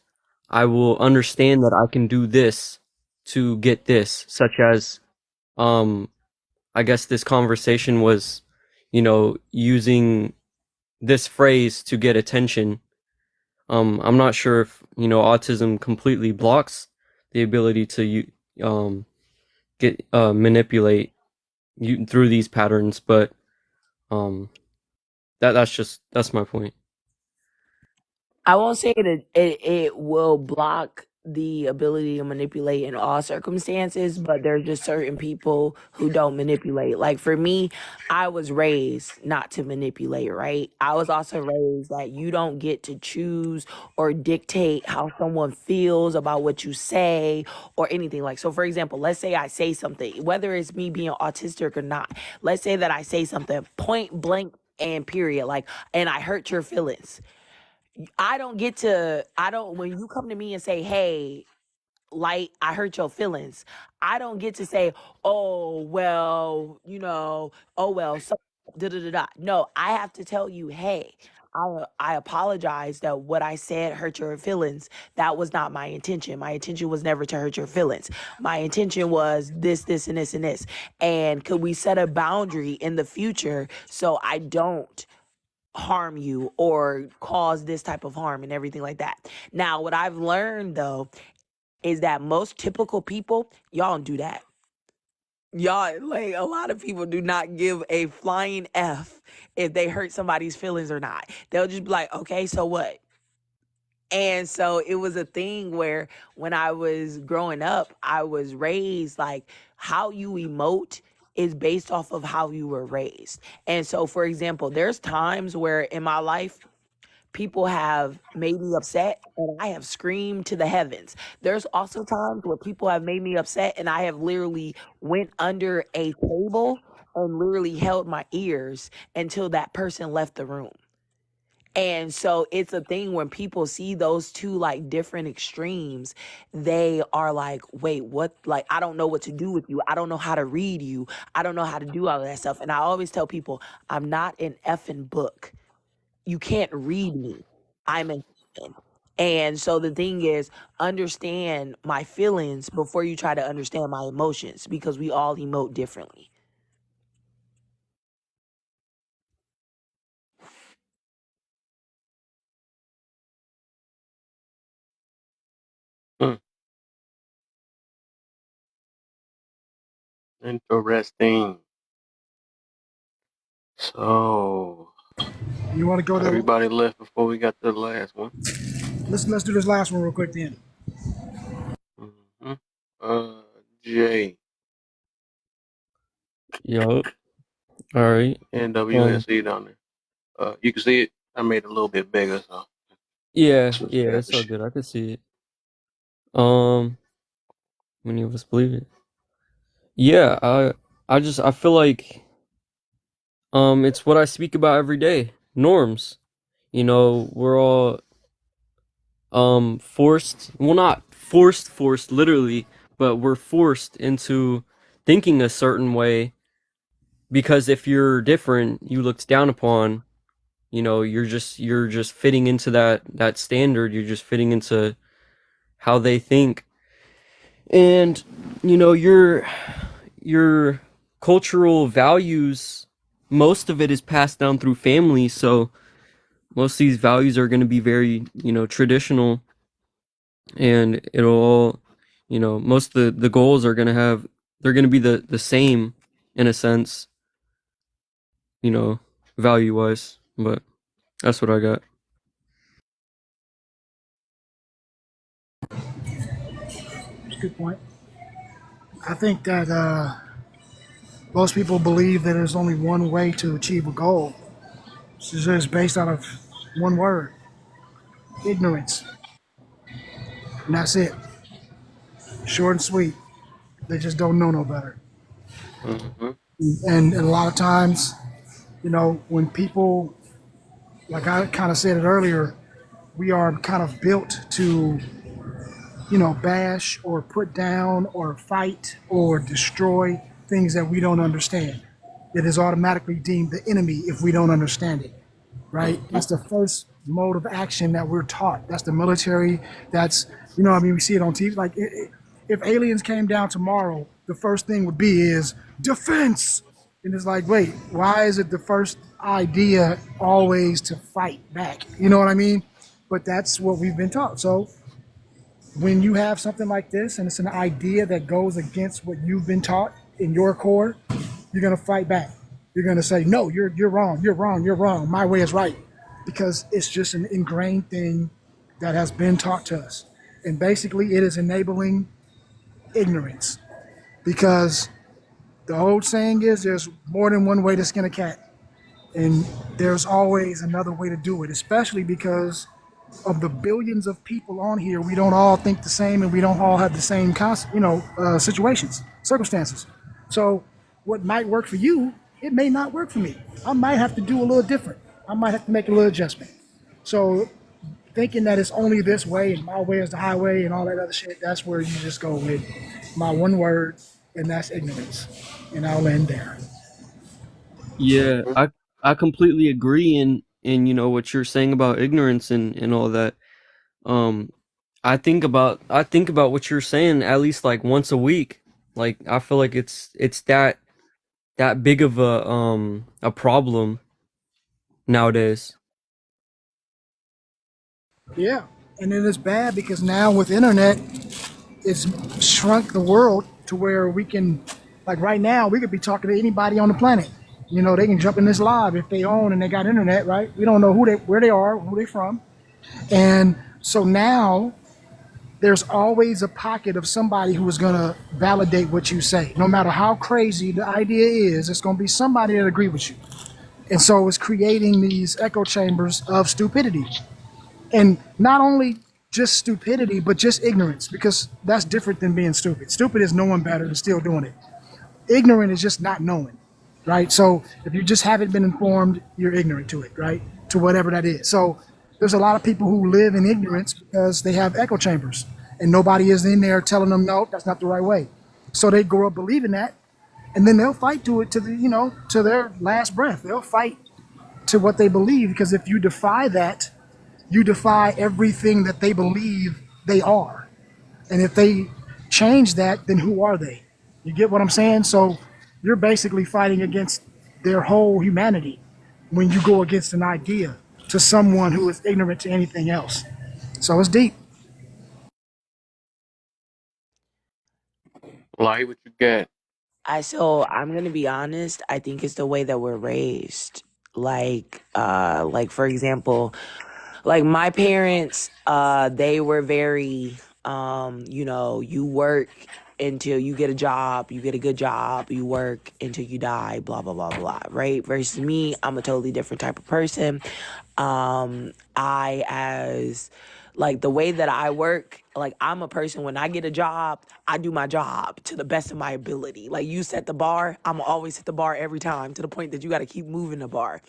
S7: I will understand that I can do this to get this, such as, um, I guess this conversation was, using this phrase to get attention. I'm not sure if, autism completely blocks the ability to get manipulate you through these patterns, but um that's my point.
S8: I won't say that it will block the ability to manipulate in all circumstances, but there's just certain people who don't manipulate. Like for me, I was raised not to manipulate, right? I was also raised that you don't get to choose or dictate how someone feels about what you say or anything. Like, so for example, let's say I say something, whether it's me being autistic or not, let's say that I say something point blank and period, like, and I hurt your feelings. When you come to me and say, hey, Light, I hurt your feelings, I don't get to say, oh, well, oh, well, so da da da da. No, I have to tell you, hey, I apologize that what I said hurt your feelings. That was not my intention. My intention was never to hurt your feelings. My intention was this, and this, and this. And could we set a boundary in the future so I don't harm you or cause this type of harm and everything like that. Now, what I've learned though is that most typical people, y'all don't do that. Y'all, like, a lot of people do not give a flying F if they hurt somebody's feelings or not. They'll just be like, okay, so what? And so it was a thing where when I was growing up, I was raised like how you emote is based off of how you were raised. And so, for example, there's times where in my life, people have made me upset and I have screamed to the heavens. There's also times where people have made me upset and I have literally went under a table and literally held my ears until that person left the room. And so it's a thing when people see those two like different extremes, they are like, wait, what? Like, I don't know what to do with you. I don't know how to read you. I don't know how to do all of that stuff. And I always tell people, I'm not an effing book. You can't read me. I'm a human. And so the thing is, understand my feelings before you try to understand my emotions because we all emote differently.
S1: Hmm. Interesting. So
S6: You want to go to?
S1: everybody left before we got to the last one.
S6: Let's do this last one real quick then.
S1: hmm Uh, J
S7: Yup. All right.
S1: and
S7: Um.
S1: WNC down there. You can see it. I made it a little bit bigger, so
S7: Yeah.
S1: switch
S7: Yeah.
S1: past
S7: It's
S1: the
S7: all
S1: shit.
S7: good. I can see it. Um. Many of us believe it. Yeah. I feel like it's what I speak about every day. Norms. We're all forced. Well, not forced literally, but we're forced into thinking a certain way because if you're different, you looked down upon. You're just fitting into that standard. You're just fitting into how they think, and your cultural values. Most of it is passed down through family, so most of these values are going to be very traditional, and it'll all most of the goals are going to have they're going to be the same in a sense, you know value wise, but that's what I got.
S6: good point. I think that most people believe that there's only one way to achieve a goal. It's just based out of one word: ignorance, and that's it. Short and sweet. They just don't know no better.
S1: Mm-hmm.
S6: And a lot of times, when people, like I kind of said it earlier, we are kind of built to, bash or put down or fight or destroy things that we don't understand. It is automatically deemed the enemy if we don't understand it, right?
S1: Mm-hmm.
S6: That's the first mode of action that we're taught. That's the military. That's, we see it on TV. Like, if aliens came down tomorrow, the first thing would be is defense. And it's like, wait, why is it the first idea always to fight back? You know what I mean? But that's what we've been taught. So when you have something like this and it's an idea that goes against what you've been taught in your core, you're going to fight back. You're going to say, no, you're wrong. You're wrong. You're wrong. My way is right. Because it's just an ingrained thing that has been taught to us. And basically, it is enabling ignorance. Because the old saying is there's more than one way to skin a cat. And there's always another way to do it, especially because of the billions of people on here, we don't all think the same and we don't all have the same situations, circumstances. So what might work for you, it may not work for me. I might have to do a little different. I might have to make a little adjustment. So thinking that it's only this way and my way is the highway and all that other shit, that's where you just go with my one word, and that's ignorance. And I'll end there.
S7: Yeah, I completely agree in what you're saying about ignorance and all that. Um, I think about what you're saying at least like once a week. Like I feel like it's that big of a problem nowadays.
S6: Yeah. And it is bad because now with internet, it's shrunk the world to where we can, like right now, we could be talking to anybody on the planet. They can jump in this live if they own and they got internet, right? We don't know where they are, who they from, and so now there's always a pocket of somebody who is going to validate what you say, no matter how crazy the idea is. It's going to be somebody that agree with you, and so it's creating these echo chambers of stupidity, and not only just stupidity, but just ignorance, because that's different than being stupid. Stupid is knowing better and still doing it. Ignorant is just not knowing, right? So if you just haven't been informed, you're ignorant to it, right? To whatever that is. So there's a lot of people who live in ignorance because they have echo chambers and nobody is in there telling them, no, that's not the right way. So they grow up believing that, and then they'll fight to it to their last breath. They'll fight to what they believe, because if you defy that, you defy everything that they believe they are. And if they change that, then who are they? You get what I'm saying? So you're basically fighting against their whole humanity when you go against an idea to someone who is ignorant to anything else. So it's deep.
S1: Like what you got?
S8: I'm gonna be honest, I think it's the way that we're raised. Like for example, like my parents, they were very you work until you get a job, you get a good job, you work until you die, blah blah blah blah, right? Versus me, I'm a totally different type of person. I as like the way that I work, like I'm a person, when I get a job, I do my job to the best of my ability. Like you set the bar, I'm always hit the bar every time, to the point that you got to keep moving the bar.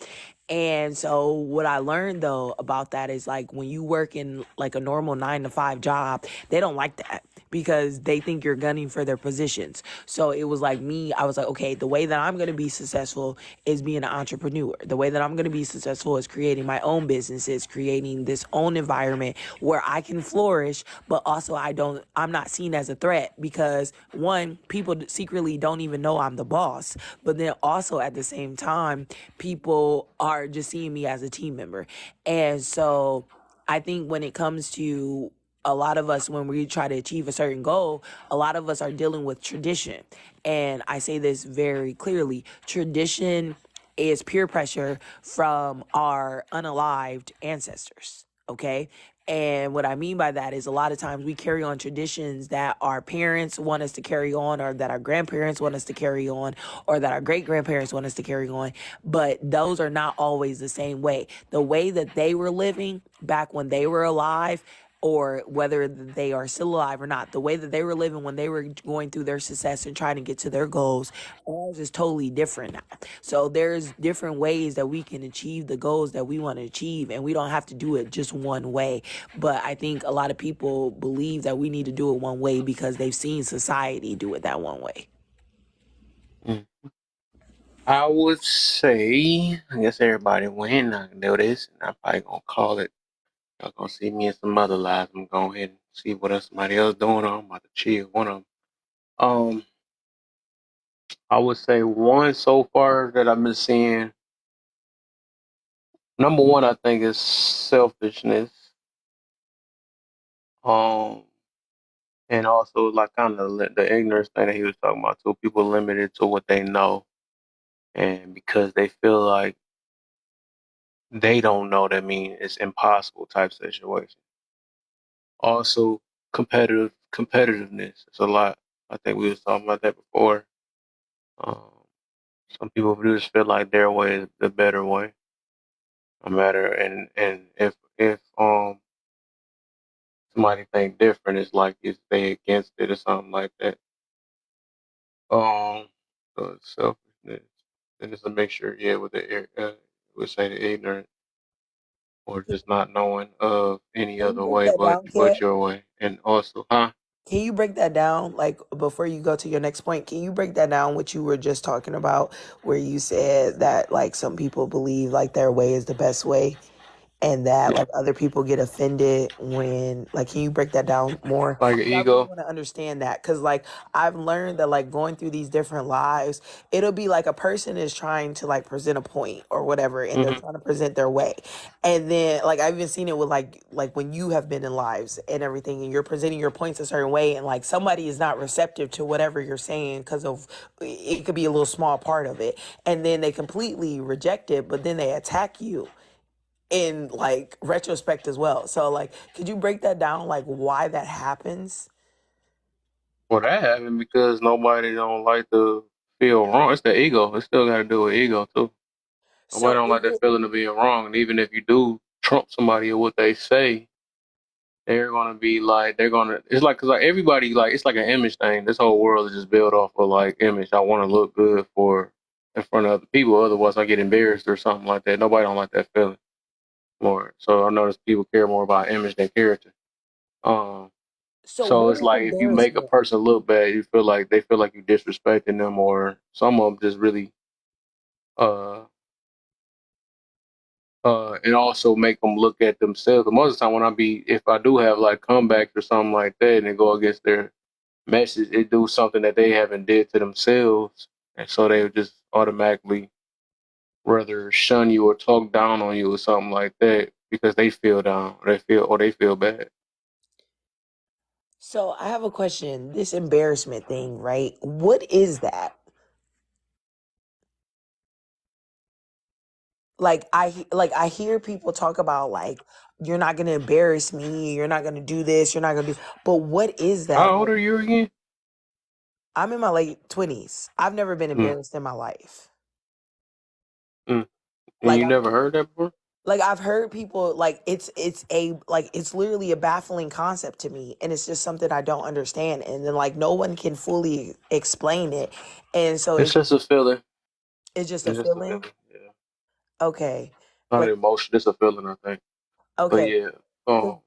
S8: And so what I learned though about that is, like, when you work in like a normal 9 to 5 job, they don't like that because they think you're gunning for their positions. So it was like me, I was like, okay, the way that I'm going to be successful is being an entrepreneur. The way that I'm going to be successful is creating my own businesses, creating this own environment where I can flourish, but also I'm not seen as a threat, because one, people secretly don't even know I'm the boss. But then also at the same time, people are just seeing me as a team member. And so I think when it comes to a lot of us, when we try to achieve a certain goal, a lot of us are dealing with tradition. And I say this very clearly: tradition is peer pressure from our unalived ancestors. Okay. And what I mean by that is a lot of times we carry on traditions that our parents want us to carry on, or that our grandparents want us to carry on, or that our great grandparents want us to carry on. But those are not always the same way. The way that they were living back when they were alive, or whether they are still alive or not, the way that they were living when they were going through their success and trying to get to their goals, ours is totally different now. So there's different ways that we can achieve the goals that we want to achieve, and we don't have to do it just one way. But I think a lot of people believe that we need to do it one way because they've seen society do it that one way.
S1: Mm. I would say, I guess everybody win. I can do this, and I'm probably gonna call it. Y'all gonna see me in some other lives. I'm gonna go ahead and see what else somebody else doing. I'm about to chill. One of them. I would say one so far that I've been seeing. Number one, I think is selfishness. Um, and also like kind of the ignorance thing that he was talking about too. People limited to what they know, and because they feel like they don't know, that mean it's impossible type situation. Also, competitiveness. It's a lot. I think we was talking about that before. Um, some people just feel like their way is the better way, no matter. And if somebody think different, it's like if they against it or something like that. Um, so it's selfishness. And it's a mixture, yeah, with would say the ignorant or just not knowing of any
S8: Can you
S1: other
S8: break
S1: way
S8: that
S1: but
S8: down, Kat?
S1: your way. And also, huh?
S8: Can you break that down? Like before you go to your next point, can you break that down what you were just talking about, where you said that like some people believe like their way is the best way, and that like other people get offended when like, can you break that down more?
S1: Like an
S8: 'Cause I really
S1: ego.
S8: want to understand that, because like I've learned that like going through these different lives, it'll be like a person is trying to like present a point or whatever, and they're
S1: Hmm.
S8: trying to present their way, and then like I've even seen it with like when you have been in lives and everything, and you're presenting your points a certain way, and like somebody is not receptive to whatever you're saying because of it could be a little small part of it, and then they completely reject it, but then they attack you in like retrospect as well. So like, could you break that down, like why that happens?
S1: Well, that happened because nobody don't like to feel wrong. It's the ego. It still got to do with ego too. Nobody
S8: So
S1: don't
S8: is
S1: like that
S8: it
S1: feeling of being wrong. And even if you do trump somebody or what they say, they're gonna be like they're gonna. It's like because like everybody like it's like an image thing. This whole world is just built off of like image. I want to look good for in front of other people. Otherwise, I get embarrassed or something like that. Nobody don't like that feeling more. So I notice people care more about image than character. Um.
S8: so
S1: So
S8: what
S1: it's
S8: is
S1: like if you make a
S8: embarrassment?
S1: person look bad, you feel like they feel like you disrespecting them, or some of them just really uh and also make them look at themselves. But most of the time, when if I do have like comebacks or something like that, and they go against their message, it do something that they haven't did to themselves, and so they would just automatically rather shun you or talk down on you or something like that because they feel down, or they feel bad.
S8: So I have a question. This embarrassment thing, right? What is that? Like I hear people talk about like you're not gonna embarrass me, you're not gonna do this, you're not gonna do. But what is that?
S1: How old
S8: Like,
S1: are you again?
S8: I'm in my late 20s. I've never been
S1: Mm,
S8: embarrassed in my life.
S1: mm. And
S8: Like
S1: you never heard that before?
S8: like I've heard people like it's a like it's literally a baffling concept to me, and it's just something I don't understand, and then like no one can fully explain it, and so
S1: It's just a feeling.
S8: it's just a
S1: It's just a
S8: feeling.
S1: feeling. Yeah.
S8: Okay.
S1: Not an
S8: Like,
S1: emotion. It's a feeling, I think. But
S8: okay.
S1: yeah.
S8: 'Cause
S1: Um.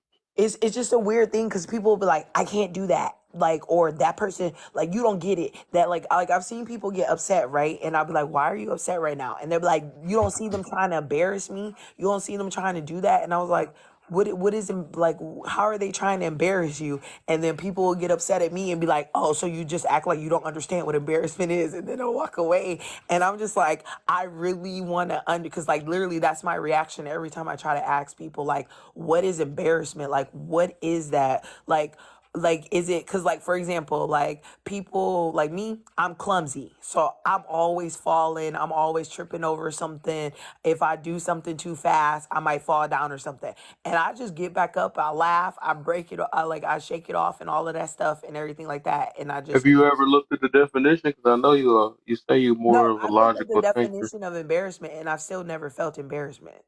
S8: it's just a weird thing because people will be like, I can't do that. Like, or that person, like, you don't get it. That like I've seen people get upset, right? And I'll be like, why are you upset right now? And they'll be like, you don't see them trying to embarrass me. You don't see them trying to do that. And I was like, what is like, how are they trying to embarrass you? And then people will get upset at me and be like, oh, so you just act like you don't understand what embarrassment is, and then they'll walk away. And I'm just like, I really want to because like literally that's my reaction every time I try to ask people like, what is embarrassment? Like, what is that? Like, like is it because like for example like people like me, I'm clumsy, so I'm always falling, I'm always tripping over something. If I do something too fast, I might fall down or something, and I just get back up, I laugh, I break it, I shake it off and all of that stuff and everything like that, and I
S1: Have
S8: just
S1: you ever looked at the definition? Because I know you say you're more
S8: no,
S1: of a
S8: I looked at the
S1: logical thinker.
S8: definition of embarrassment and I've still never felt embarrassment.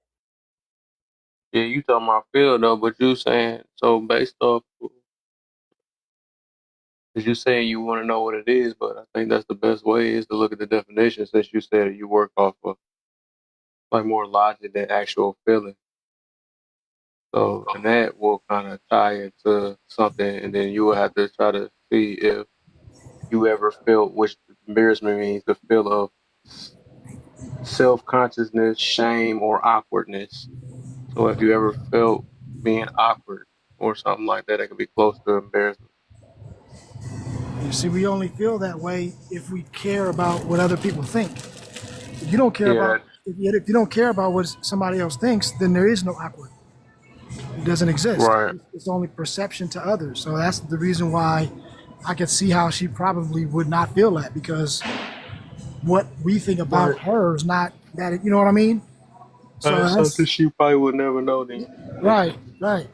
S1: Yeah, you talking about feel though, but you saying so based off, because you saying you want to know what it is, but I think that's the best way is to look at the definition since you said you work off of like more logic than actual feeling. So, and that will kind of tie into something, and then you will have to try to see if you ever felt, which embarrassment means, the feel of self consciousness, shame, or awkwardness. So, if you ever felt being awkward or something like that, it could be close to embarrassment.
S6: You see, we only feel that way if we care about what other people think. If you don't care
S1: Yeah,
S6: about if you don't care about what somebody else thinks, then there is no awkward. It doesn't exist.
S1: right.
S6: It's only perception to others. So that's the reason why I could see how she probably would not feel that because what we think about
S1: Right.
S6: her is not that. You know what I mean? So
S1: That's something
S6: that's
S1: she probably would never know then.
S6: right, right.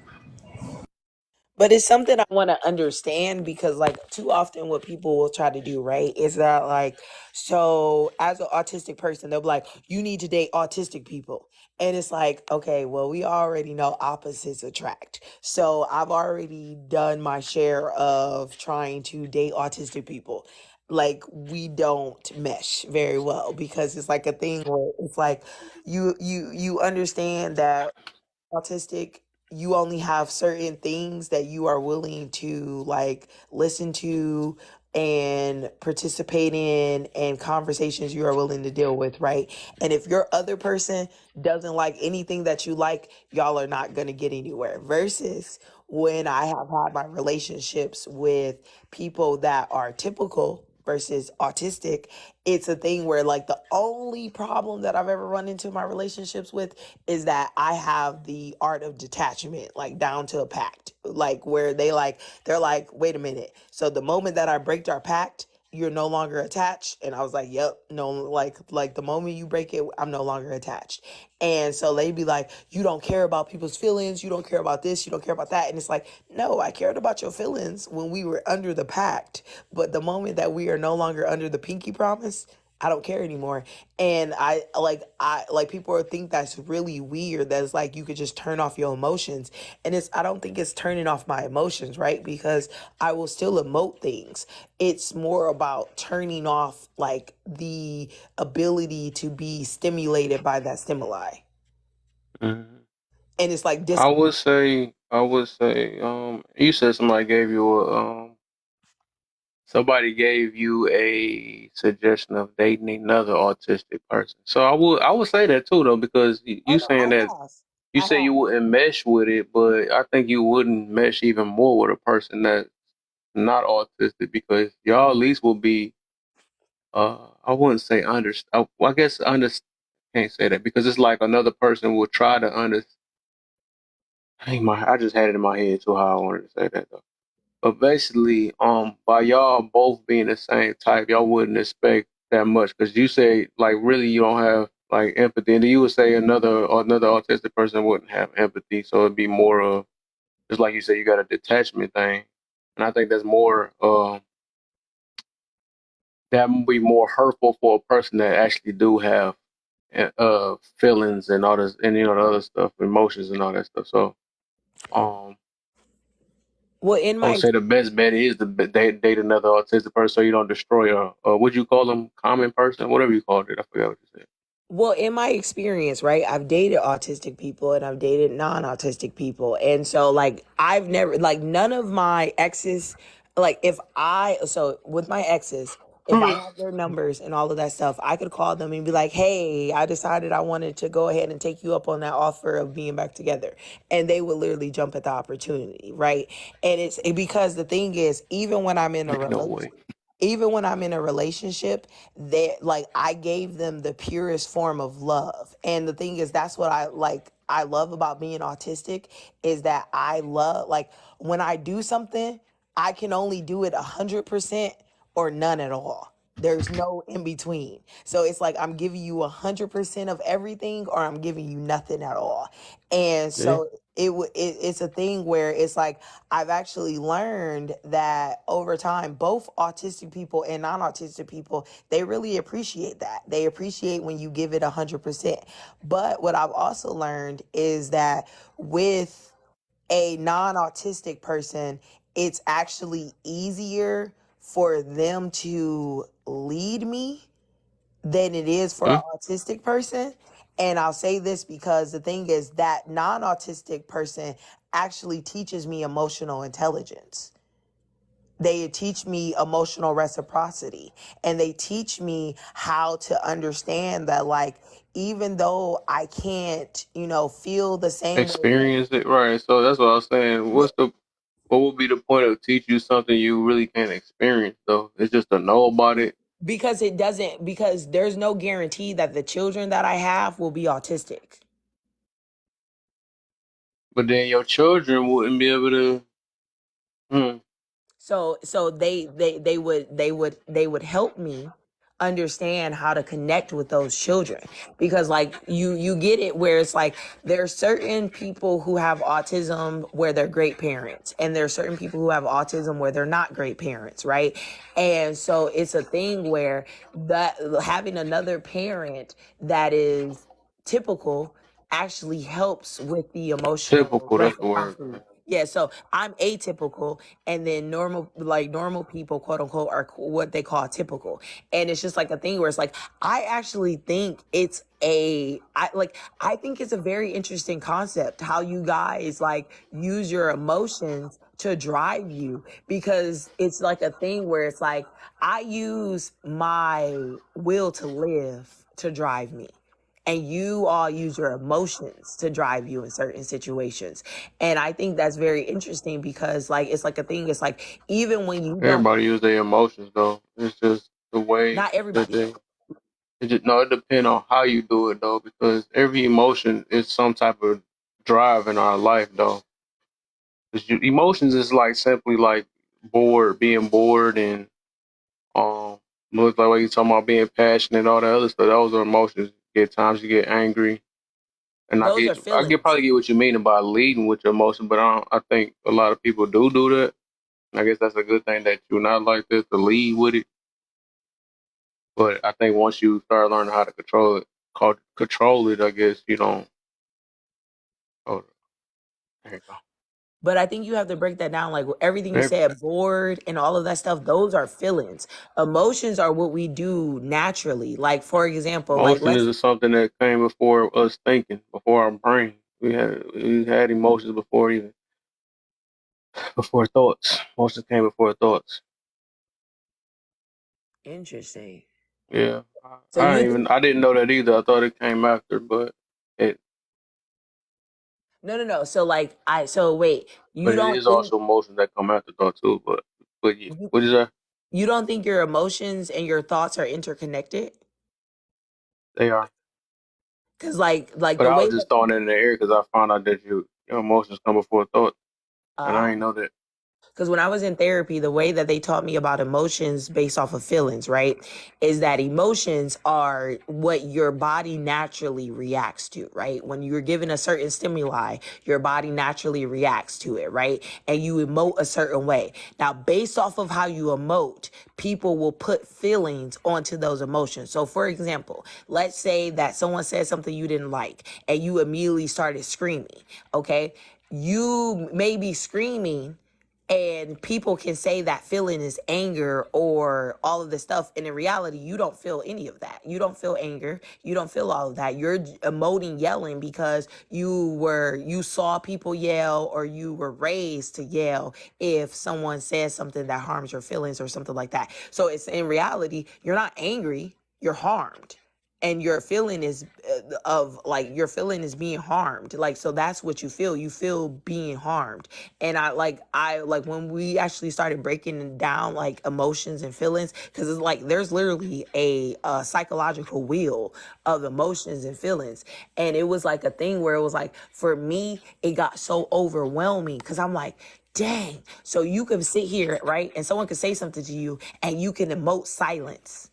S8: But it's something I want to understand because, like, too often what people will try to do, right, is that, like, so as an autistic person, they'll be like, you need to date autistic people. And it's like, okay, well, we already know opposites attract. So I've already done my share of trying to date autistic people. Like, we don't mesh very well because it's like a thing where it's like you understand that autistic, you only have certain things that you are willing to like listen to and participate in and conversations you are willing to deal with, right? And if your other person doesn't like anything that you like, y'all are not going to get anywhere. Versus when I have had my relationships with people that are typical versus autistic, it's a thing where like the only problem that I've ever run into my relationships with is that I have the art of detachment, like down to a pact, like where they're like, wait a minute. So the moment that I break our pact, you're no longer attached. And I was like, yep, no, like the moment you break it, I'm no longer attached. And so they'd be like, you don't care about people's feelings, you don't care about this, you don't care about that. And it's like, no, I cared about your feelings when we were under the pact. But the moment that we are no longer under the pinky promise, I don't care anymore. And I like people think that's really weird. That's like you could just turn off your emotions. And I don't think it's turning off my emotions, right? Because I will still emote things. It's more about turning off like the ability to be stimulated by that stimuli.
S1: Mhm.
S8: And it's like
S1: You said somebody gave you a suggestion of dating another autistic person. So I would say that too though, because
S8: oh
S1: you
S8: no,
S1: saying that you
S8: I
S1: say
S8: have.
S1: you wouldn't mesh with it, but I think you wouldn't mesh even more with a person that's not autistic because y'all at least will be I wouldn't say well, I guess can't say that because it's like another person will try to I just had it in my head too how I wanted to say that though. But basically, by y'all both being the same type, y'all wouldn't expect that much because you say like really you don't have like empathy, and then you would say another autistic person wouldn't have empathy, so it'd be more of just like you said, you got a detachment thing, and I think that's more that would be more hurtful for a person that actually do have feelings and all this and the other stuff, emotions and all that stuff. So um
S8: Well, in
S1: I would
S8: my
S1: say the best bet is to date another autistic person so you don't destroy would you call them common person? Whatever you called it. I forgot what you said.
S8: Well, in my experience, right, I've dated autistic people and I've dated non-autistic people. And so like I've never like none of my exes like if I so with my exes, if I had their numbers and all of that stuff, I could call them and be like, "Hey, I decided I wanted to go ahead and take you up on that offer of being back together." And they would literally jump at the opportunity, right? And because the thing is,
S1: Ain't no way.
S8: even when I'm in a relationship, they like I gave them the purest form of love. And the thing is that's what I love about being autistic is that I love like when I do something I can only do it 100% or none at all. There's no in between. So it's like I'm giving you 100% of everything or I'm giving you nothing at all. And
S1: Yeah.
S8: so it's a thing where it's like I've actually learned that over time, both autistic people and non-autistic people, they really appreciate that. They appreciate when you give it 100%. But what I've also learned is that with a non-autistic person, it's actually easier for them to lead me than it is for
S1: Hmm?
S8: an autistic person. And I'll say this because the thing is that non-autistic person actually teaches me emotional intelligence. They teach me emotional reciprocity, and they teach me how to understand that, like, even though I can't, feel the same way
S1: Experience it, right? So that's what I was saying.
S8: that,
S1: What would be the point of teach you something you really can't experience though? It's just to know about it.
S8: because there's no guarantee that the children that I have will be autistic.
S1: But then your children wouldn't be able to. Hmm.
S8: So they would help me understand how to connect with those children, because like you get it where it's like there are certain people who have autism where they're great parents, and there are certain people who have autism where they're not great parents, right? And so it's a thing where that having another parent that is typical actually helps with the emotional
S1: Typical. That's the word.
S8: reciprocity. Yeah, so I'm atypical, and then normal people, quote unquote, are what they call typical. And it's just like a thing where it's like I actually think I think it's a very interesting concept how you guys like use your emotions to drive you, because it's like a thing where it's like I use my will to live to drive me, and you all use your emotions to drive you in certain situations. And I think that's very interesting because like it's like a thing, it's like even when you don't,
S1: Everybody use their emotions though. It's just the way
S8: not
S1: that
S8: everybody.
S1: they. It just no. It depends on how you do it though, because every emotion is some type of drive in our life though. 'Cause emotions is like simply like being bored, and um, looks like what you talking about being passionate and all that other stuff. Those are emotions. Get times you get angry, and
S8: Those are
S1: I get
S8: feelings.
S1: probably get what you mean about leading with your emotion, but I think a lot of people do that. And I guess that's a good thing that you're not like this to lead with it. But I think once you start learning how to control it, I guess you don't. Oh, there you go.
S8: But I think you have to break that down. Like everything you
S1: Every-
S8: said, bored and all of that stuff, those are feelings. Emotions are what we do naturally. Like, for example, like
S1: Emotion
S8: let's
S1: is something that came before us thinking, before our brain. We had emotions before thoughts. Emotions came before thoughts.
S8: interesting.
S1: Yeah,
S8: So you think
S1: I didn't know that either. I thought it came after, but it
S8: no. So wait,
S1: but
S8: you
S1: it
S8: don't
S1: is
S8: think
S1: also emotions that come after thought too. But yeah,
S8: you,
S1: what is that?
S8: you don't think your emotions and your thoughts are interconnected?
S1: They are.
S8: Cause like
S1: But
S8: the
S1: I
S8: way
S1: was just throwing it in the air because I found out that your emotions come before thought, and I
S8: that
S1: didn't know that.
S8: because when I was in therapy, the way that they taught me about emotions based off of feelings, right, is that emotions are what your body naturally reacts to, right? When you're given a certain stimuli, your body naturally reacts to it, right? And you emote a certain way. Now, based off of how you emote, people will put feelings onto those emotions. So, for example, let's say that someone said something you didn't like and you immediately started screaming, okay? You may be screaming and people can say that feeling is anger or all of this stuff, and in reality you don't feel any of that. You don't feel anger, you don't feel all of that. You're emoting yelling because you saw people yell, or you were raised to yell if someone says something that harms your feelings or something like that. So it's in reality you're not angry, you're harmed, and your feeling is your feeling is being harmed. Like, so that's what you feel being harmed. And I like when we actually started breaking down like emotions and feelings, because it's like there's literally a psychological wheel of emotions and feelings. And it was like a thing where it was like for me it got so overwhelming because I'm like, dang. So you can sit here, right? And someone can say something to you and you can emote silence.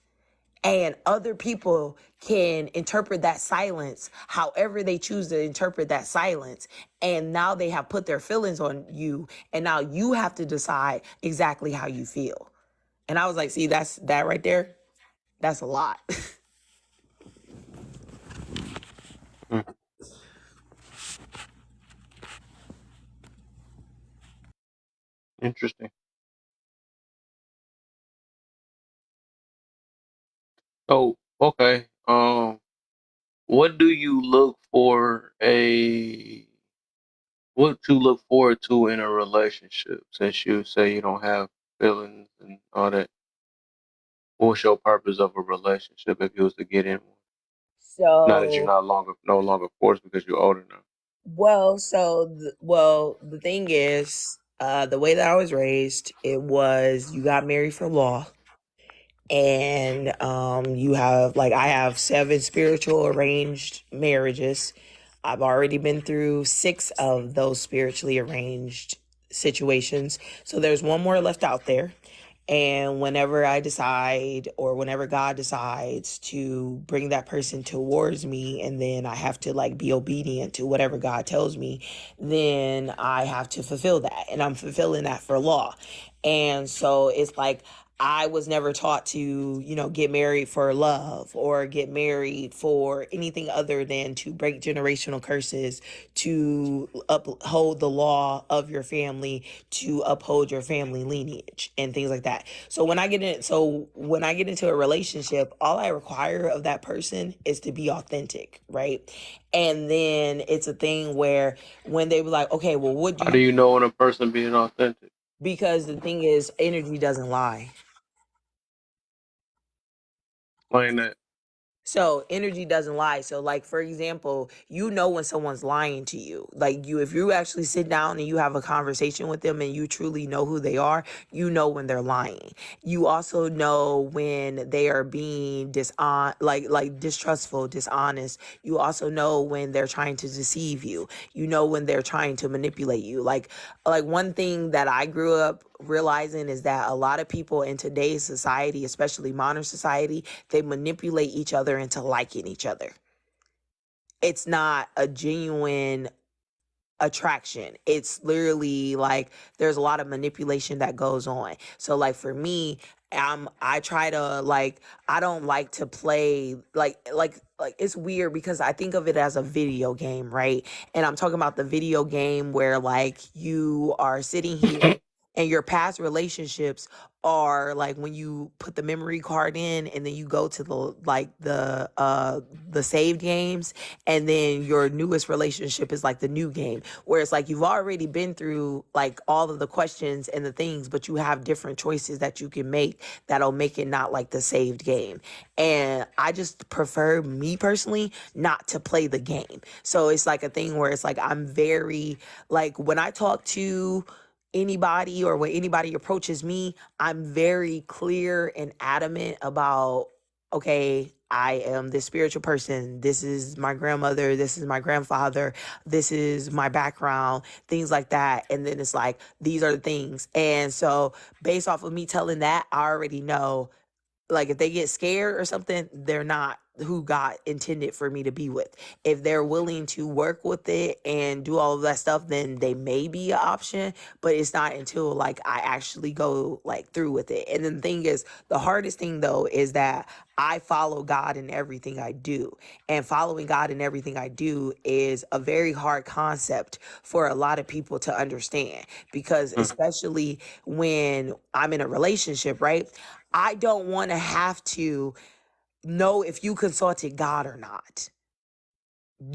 S8: And other people can interpret that silence however they choose to interpret that silence. And now they have put their feelings on you. And now you have to decide exactly how you feel. And I was like, see, that's that right there. That's a lot.
S1: Hmm. Interesting. So, okay. What do you look for a what to look forward to in a relationship? Since you say you don't have feelings and all that, what's your purpose of a relationship if you was to get in one? Now that you're
S8: So,
S1: not longer no longer forced because you're older now.
S8: the thing is, the way that I was raised, it was you got married for law. And you have, like, I have 7 spiritual arranged marriages. I've already been through 6 of those spiritually arranged situations, so there's one more left out there. And whenever I decide, or whenever God decides to bring that person towards me, and then I have to like be obedient to whatever God tells me, then I have to fulfill that. And I'm fulfilling that for law. And so it's like, I was never taught to, get married for love or get married for anything other than to break generational curses, to uphold the law of your family, to uphold your family lineage and things like that. So when I get into a relationship, all I require of that person is to be authentic, right? And then it's a thing where when they were like, okay, well, what do
S1: How do
S8: you,
S1: you know when a person being authentic?
S8: because the thing is, energy doesn't lie.
S1: Explain that.
S8: So energy doesn't lie. So like, for example, when someone's lying to you. Like, if you actually sit down and you have a conversation with them and you truly know who they are, you know when they're lying. You also know when they are being like distrustful, dishonest. You also know when they're trying to deceive you. You know when they're trying to manipulate you. Like one thing that I grew up realizing is that a lot of people in today's society, especially modern society, they manipulate each other into liking each other. It's not a genuine attraction. It's literally like there's a lot of manipulation that goes on. So like for me, I try to like, I don't like to play like it's weird because I think of it as a video game, right? And I'm talking about the video game where like you are sitting here and your past relationships are like when you put the memory card in and then you go to the saved games, and then your newest relationship is like the new game, where it's like you've already been through like all of the questions and the things, but you have different choices that you can make that'll make it not like the saved game. And I just prefer, me personally, not to play the game. So it's like a thing where it's like I'm very, like, when I talk to anybody or when anybody approaches me, I'm very clear and adamant about, okay, I am this spiritual person. This is my grandmother. This is my grandfather. This is my background, things like that. And then it's like, these are the things. And so based off of me telling that, I already know, like, if they get scared or something, they're not who God intended for me to be with. If they're willing to work with it and do all of that stuff, then they may be an option, but it's not until like I actually go like through with it. And then the thing is, the hardest thing though is that I follow God in everything I do. And following God in everything I do is a very hard concept for a lot of people to understand, because
S1: Mm.
S8: especially when I'm in a relationship, right? I don't want to have to know if you consulted God or not.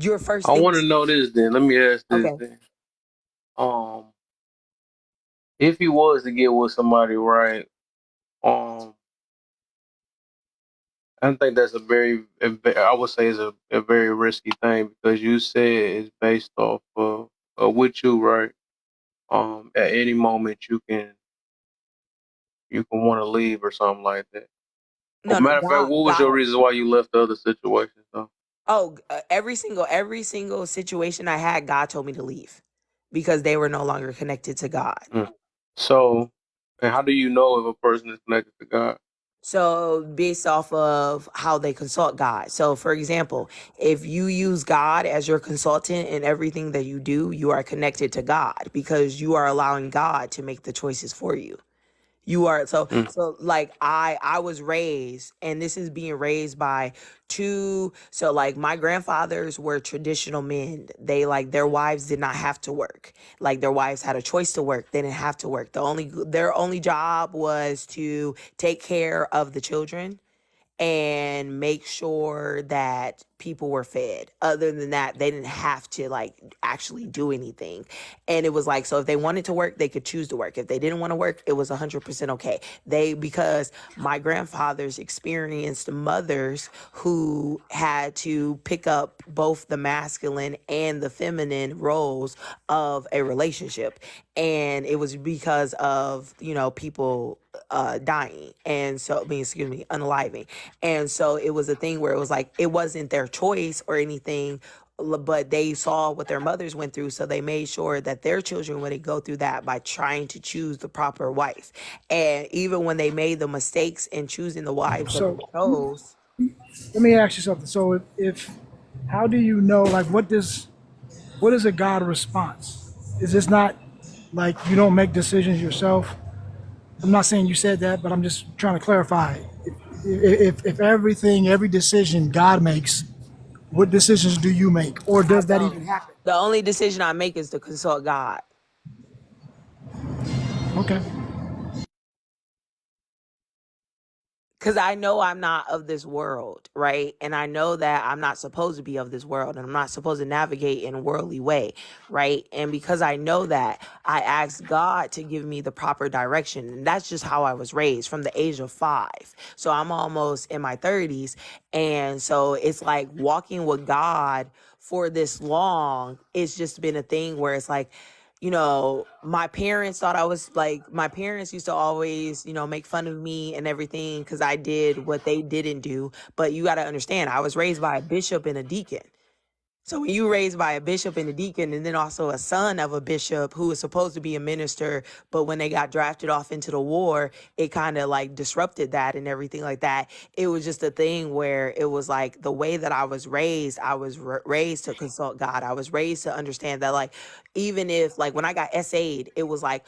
S8: Your first
S1: I
S8: thing.
S1: want to know this. Then let me ask this.
S8: Okay.
S1: Then, um, if you was to get with somebody, right? Um, I think that's I would say is a very risky thing because you said it's based off of with you, right? At any moment you can want to leave or something like that. Well,
S8: No, no,
S1: matter of fact,
S8: God,
S1: what was your
S8: God.
S1: reason why you left the other situations though?
S8: Oh, every single situation I had, God told me to leave, because they were no longer connected to God.
S1: So, and how do you know if a person is connected to God?
S8: So based off of how they consult God. So for example, if you use God as your consultant in everything that you do, you are connected to God because you are allowing God to make the choices for you. You are so like I was raised, and this is being raised by two. So like my grandfathers were traditional men. They like their wives did not have to work. Like their wives had a choice to work. They didn't have to work. Their only job was to take care of the children and make sure that people were fed. Other than that, they didn't have to like actually do anything. And it was like, so if they wanted to work, they could choose to work. If they didn't want to work, it was 100% okay. Because my grandfathers experienced mothers who had to pick up both the masculine and the feminine roles of a relationship. And it was because of, people dying. And so, unaliving. And so it was a thing where it was like, it wasn't their choice or anything, but they saw what their mothers went through. So they made sure that their children wouldn't go through that by trying to choose the proper wife. And even when they made the mistakes in choosing the wives that
S6: So
S8: they chose.
S6: let me ask you something. So if how do you know, like, what is a God response? Is this not like you don't make decisions yourself? I'm not saying you said that, but I'm just trying to clarify. If every decision God makes, what decisions do you make, or
S8: I
S6: does that
S8: don't.
S6: even happen?
S8: The only decision I make is to consult God.
S6: Okay.
S8: Because I know I'm not of this world, right? And I know that I'm not supposed to be of this world, and I'm not supposed to navigate in a worldly way, right? And because I know that, I ask God to give me the proper direction. And that's just how I was raised from the age of 5. So I'm almost in my 30s. And so it's like walking with God for this long, it's just been a thing where it's like, my parents thought I was like, my parents used to always, make fun of me and everything because I did what they didn't do. But you got to understand, I was raised by a bishop and a deacon. So when you raised by a bishop and a deacon, and then also a son of a bishop who was supposed to be a minister, but when they got drafted off into the war, it kind of like disrupted that and everything like that. It was just a thing where it was like the way that I was raised to consult God. I was raised to understand that, like, even if like when I got SA'd, it was like,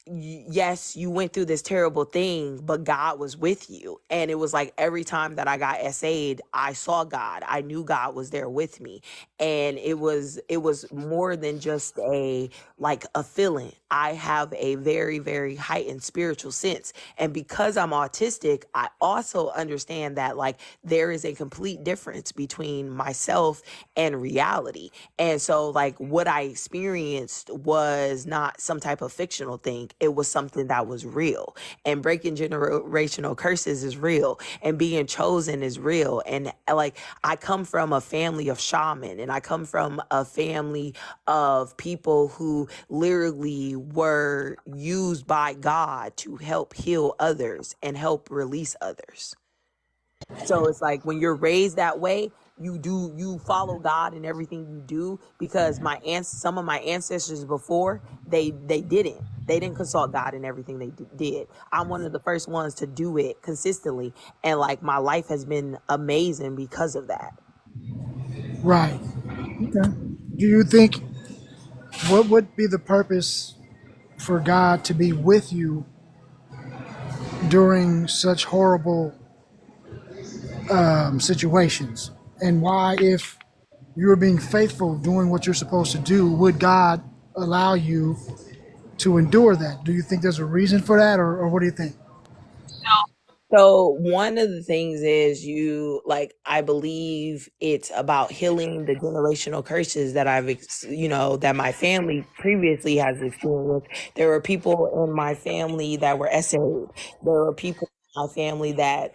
S8: yes, you went through this terrible thing, but God was with you. And it was like every time that I got SA'd, I saw God. I knew God was there with me. And it was more than just a feeling. I have a very, very heightened spiritual sense. And because I'm autistic, I also understand that like there is a complete difference between myself and reality. And so like what I experienced was not some type of fictional thing. It was something that was real. And breaking generational curses is real. And being chosen is real. And like I come from a family of shaman, and I come from a family of people who literally were used by God to help heal others and help release others. So it's like when you're raised that way, you follow God in everything you do, because some of my ancestors before, they didn't consult God in everything they did. I'm one of the first ones to do it consistently, and like my life has been amazing because of that.
S6: Right. Okay. Do you think what would be the purpose for God to be with you during such horrible situations? And why, if you're being faithful, doing what you're supposed to do, would God allow you to endure that? Do you think there's a reason for that, or what do you think?
S8: So one of the things is I believe it's about healing the generational curses that that my family previously has experienced. There were people in my family that were SA'd. There were people in my family that,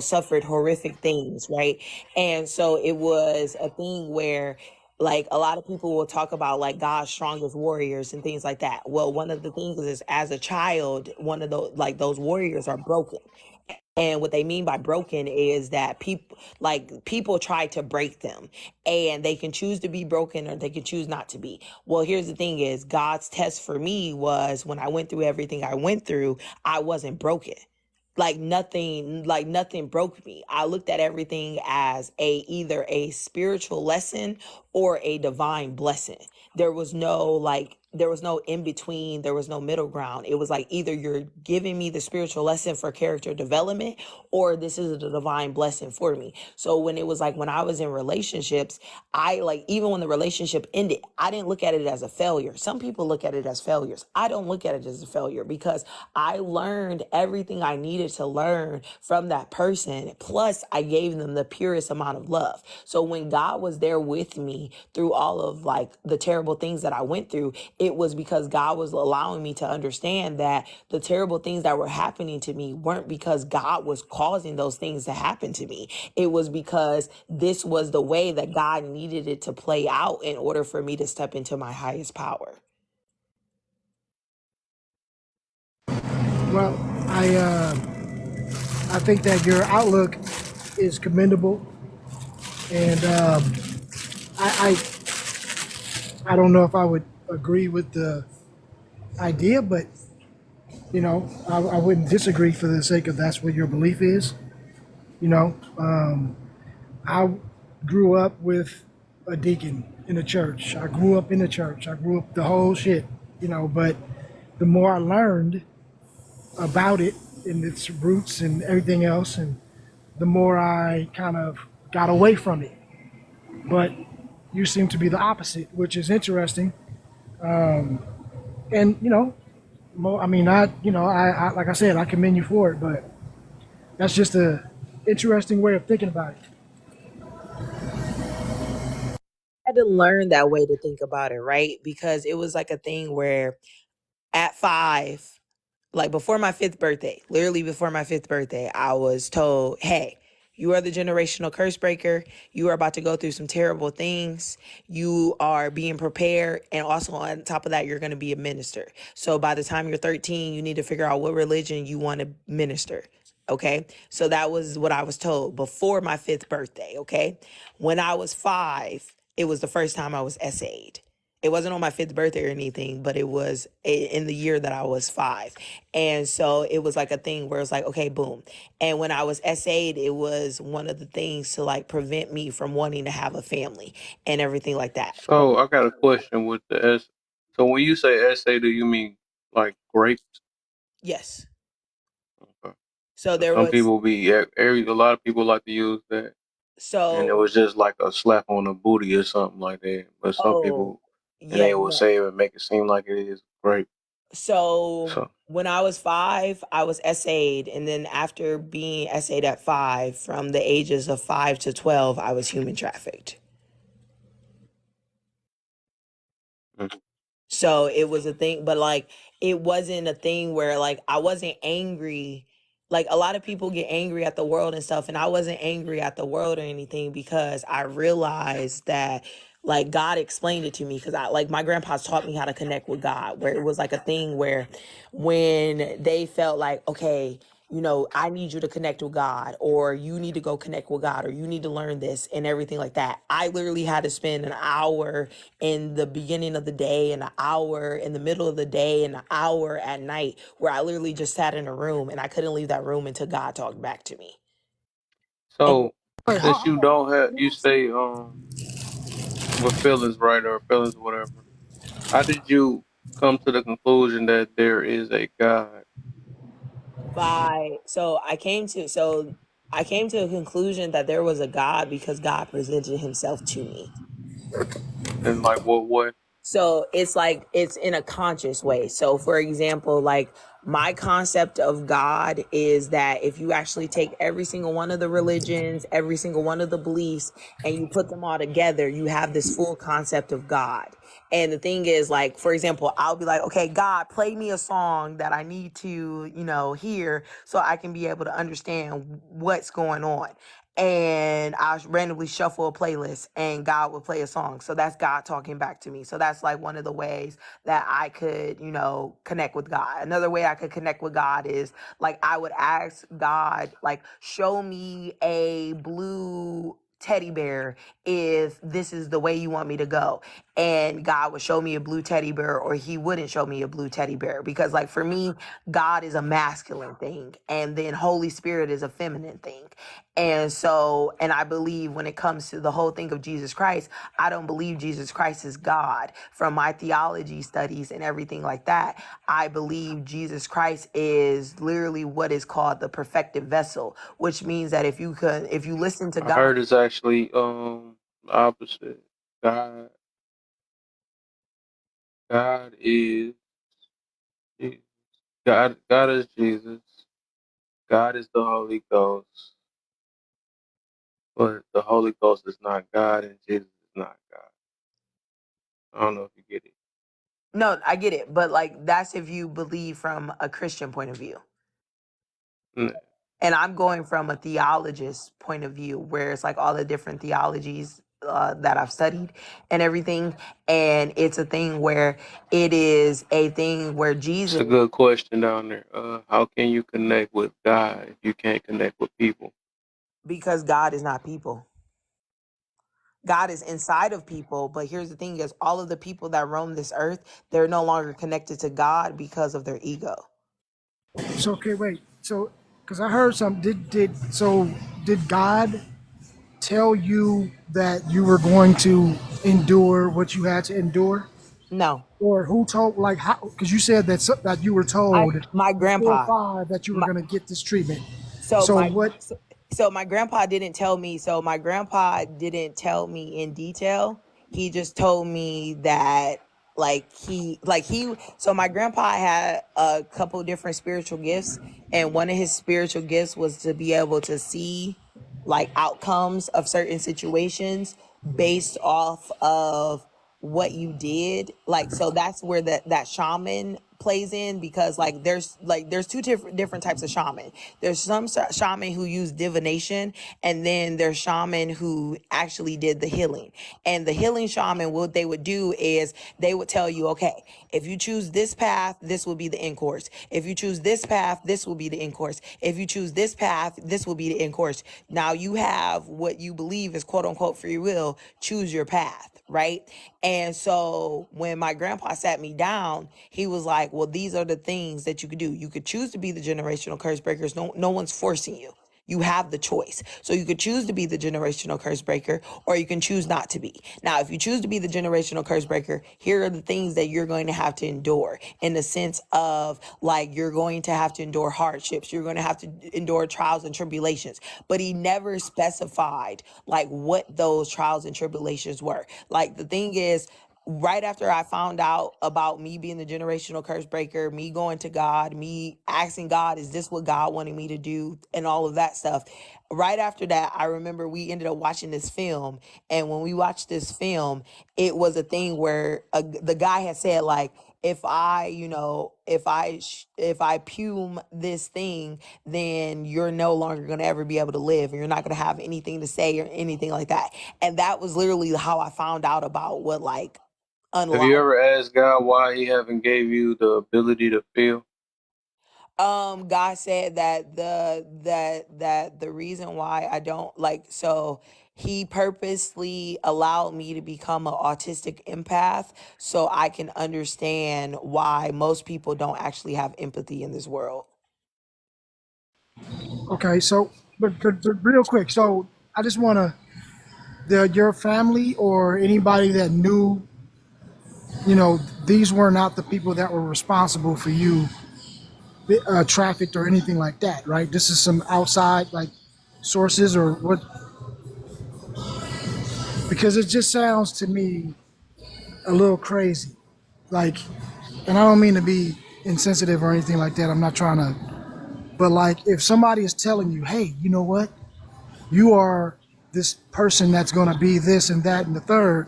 S8: suffered horrific things, right? And so it was a thing where like a lot of people will talk about like God's strongest warriors and things like that. Well, one of the things is, as a child, one of those warriors are broken. And what they mean by broken is that people try to break them, and they can choose to be broken or they can choose not to be. Well, here's the thing is God's test for me was when I went through everything I went through, I wasn't broken. Like nothing broke me. I looked at everything as either a spiritual lesson or a divine blessing. There was no in between, there was no middle ground. It was like either you're giving me the spiritual lesson for character development or this is a divine blessing for me. So when it was like when I was in relationships, even when the relationship ended, I didn't look at it as a failure. Some people look at it as failures. I don't look at it as a failure because I learned everything I needed to learn from that person. Plus, I gave them the purest amount of love. So when God was there with me through all of like the terrible things that I went through, it was because God was allowing me to understand that the terrible things that were happening to me weren't because God was causing those things to happen to me. It was because this was the way that God needed it to play out in order for me to step into my highest power.
S6: Well, I think that your outlook is commendable, and I I don't know if I would agree with the idea, but I wouldn't disagree for the sake of that's what your belief is. You know, I grew up with a deacon in a church. I grew up in the church. I grew up the whole shit. But the more I learned about it and its roots and everything else, and the more I kind of got away from it. But you seem to be the opposite, which is interesting. And I mean, I like I said, I commend you for it, but that's just a interesting way of thinking about it.
S8: I had to learn that way to think about it, right? Because it was like a thing where at 5, like before my 5th birthday, literally before my 5th birthday, I was told, hey, you are the generational curse breaker. You are about to go through some terrible things. You are being prepared. And also on top of that, you're going to be a minister. So by the time you're 13, you need to figure out what religion you want to minister. Okay. So that was what I was told before my 5th birthday. Okay. When I was 5, it was the first time I was essayed. It wasn't on my 5th birthday or anything, but it was in the year that I was 5. And so it was like a thing where it's like, okay, boom. And when I was essayed, it was one of the things to like prevent me from wanting to have a family and everything like that.
S1: So I got a question with the S. So when you say essay, do you mean like grapes?
S8: Yes.
S1: Okay.
S8: So
S1: 'Cause
S8: there
S1: some
S8: was,
S1: people a lot of people like to use that, and it
S8: so,
S1: was just like a slap on the booty or something like that. But some
S8: oh,
S1: people, and
S8: yeah,
S1: they will
S8: no.
S1: say it would make it seem like it is grape.
S8: So
S1: So
S8: when I was 5, I was essayed. And then after being essayed at 5, from the ages of 5 to 12, I was human trafficked.
S1: mhm.
S8: So it was a thing, but like it wasn't a thing where like I wasn't angry. Like a lot of people get angry at the world and stuff, and I wasn't angry at the world or anything because I realized that like God explained it to me because I like my grandpa's taught me how to connect with God, where it was like a thing where when they felt like, okay, I need you to connect with God, or you need to go connect with God, or you need to learn this and everything like that. I literally had to spend an hour in the beginning of the day and an hour in the middle of the day and an hour at night where I literally just sat in a room and I couldn't leave that room until God talked back to me. And
S1: So
S6: Wait,
S1: since you don't have, you stay with feelings, right, or feelings, or whatever. How did you come to the conclusion that there is a God?
S8: by so I came to a conclusion that there was a God because God presented himself to me.
S1: And like what way?
S8: So it's like it's in a conscious way. So for example, like my concept of God is that if you actually take every single one of the religions, every single one of the beliefs, and you put them all together, you have this full concept of God. And the thing is, like, for example, I'll be like, okay, God, play me a song that I need to, hear so I can be able to understand what's going on. and I randomly shuffle a playlist and God would play a song. So that's God talking back to me. So that's like one of the ways that I could, connect with God. Another way I could connect with God is like I would ask God, like, show me a blue teddy bear if this is the way you want me to go. And God would show me a blue teddy bear, or he wouldn't show me a blue teddy bear, because like for me, God is a masculine thing and then Holy Spirit is a feminine thing. And so, and I believe when it comes to the whole thing of Jesus Christ, I don't believe Jesus Christ is God. From my theology studies and everything like that, I believe Jesus Christ is literally what is called the perfected vessel, which means that if you listen to
S1: I
S8: God,
S1: heard it's actually the opposite. God, God is Je- God is Jesus. God is the Holy Ghost, but the Holy Ghost is not God, and Jesus is not God. I don't know if you get it.
S8: no, I get it, but like that's if you believe from a Christian point of view.
S1: Mm,
S8: And I'm going from a theologist point of view, where it's like all the different theologies that I've studied and everything. And it's a thing where it is a thing where
S1: It's
S8: Jesus,
S1: a good question down there. How can you connect with God if you can't connect with people?
S8: because God is not people. God is inside of people, but here's the thing: is all of the people that roam this earth, they're no longer connected to God because of their ego.
S6: So okay, wait. So because I heard some did God tell you that you were going to endure what you had to endure,
S8: No,
S6: or who told like how? Because you said that you were
S8: I
S6: told
S8: my
S6: before
S8: grandpa.
S6: 5 that you were
S8: My,
S6: going to get this treatment.
S8: So
S6: So
S8: my
S6: what?
S8: so my grandpa didn't tell me. So my grandpa didn't tell me in detail. He just told me that he so my grandpa had a couple different spiritual gifts, and one of his spiritual gifts was to be able to see like outcomes of certain situations based off of what you did. Like, so that's where that shaman plays in, because there's two different types of shaman. There's some shaman who use divination, and then there's shaman who actually did the healing. And the healing shaman, what they would do is they would tell you, okay, if you choose this path, this will be the end course. If you choose this path, this will be the end course. If you choose this path, this will be the end course. Now you have what you believe is quote unquote free will. Choose your path, right? And so when my grandpa sat me down, he was like, well, these are the things that you could do. You could choose to be the generational curse breakers. No one's forcing you. You have the choice. So you could choose to be the generational curse breaker, or you can choose not to be. Now, if you choose to be the generational curse breaker, here are the things that you're going to have to endure, in the sense of like you're going to have to endure hardships. You're going to have to endure trials and tribulations. But he never specified like what those trials and tribulations were. Like the thing is, right after I found out about me being the generational curse breaker, me going to God, me asking God, is this what God wanted me to do, and all of that stuff. Right after that, I remember we ended up watching this film. And when we watched this film, it was a thing where the guy had said, like, if I pume this thing, then you're no longer going to ever be able to live, and you're not going to have anything to say or anything like that. And that was literally how I found out about what like
S1: Have you
S8: unlock.
S1: ever asked God why He haven't gave you the ability to feel?
S8: God said that the reason why I don't like, so he purposely allowed me to become an autistic empath so I can understand why most people don't actually have empathy in this world.
S6: Okay, so but real quick, so I just want to your family or anybody that knew, these were not the people that were responsible for you trafficked or anything like that, right? This is some outside like sources or what? Because it just sounds to me a little crazy. Like, and I don't mean to be insensitive or anything like that. I'm not trying to, but like if somebody is telling you, hey, you know what? You are this person that's going to be this and that and the third.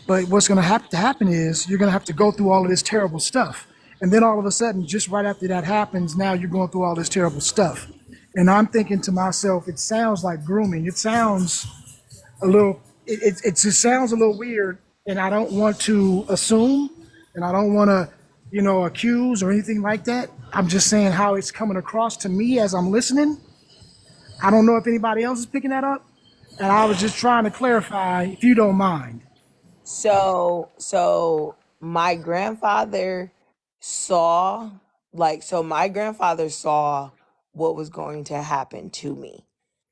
S6: But what's going to have to happen is you're going to have to go through all of this terrible stuff. And then all of a sudden, just right after that happens, now you're going through all this terrible stuff. And I'm thinking to myself, it sounds like grooming. It sounds a little, it just sounds a little weird. And I don't want to assume and I don't want to, accuse or anything like that. I'm just saying how it's coming across to me as I'm listening. I don't know if anybody else is picking that up. And I was just trying to clarify, if you don't mind.
S8: So my grandfather saw my grandfather saw what was going to happen to me.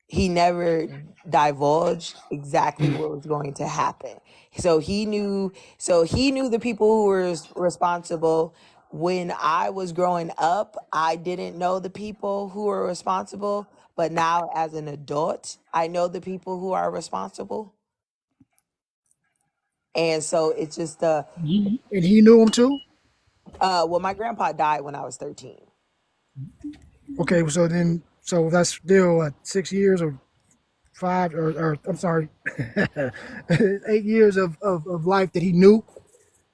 S8: He never divulged exactly what was going to happen. So he knew the people who were responsible. When I was growing up, I didn't know the people who were responsible, but now as an adult, I know the people who are responsible. And so it's just
S6: And he knew him too?
S8: well, my grandpa died when I was 13.
S6: Okay, so that's still 6 years or five, or I'm sorry, 8 years of life that he knew.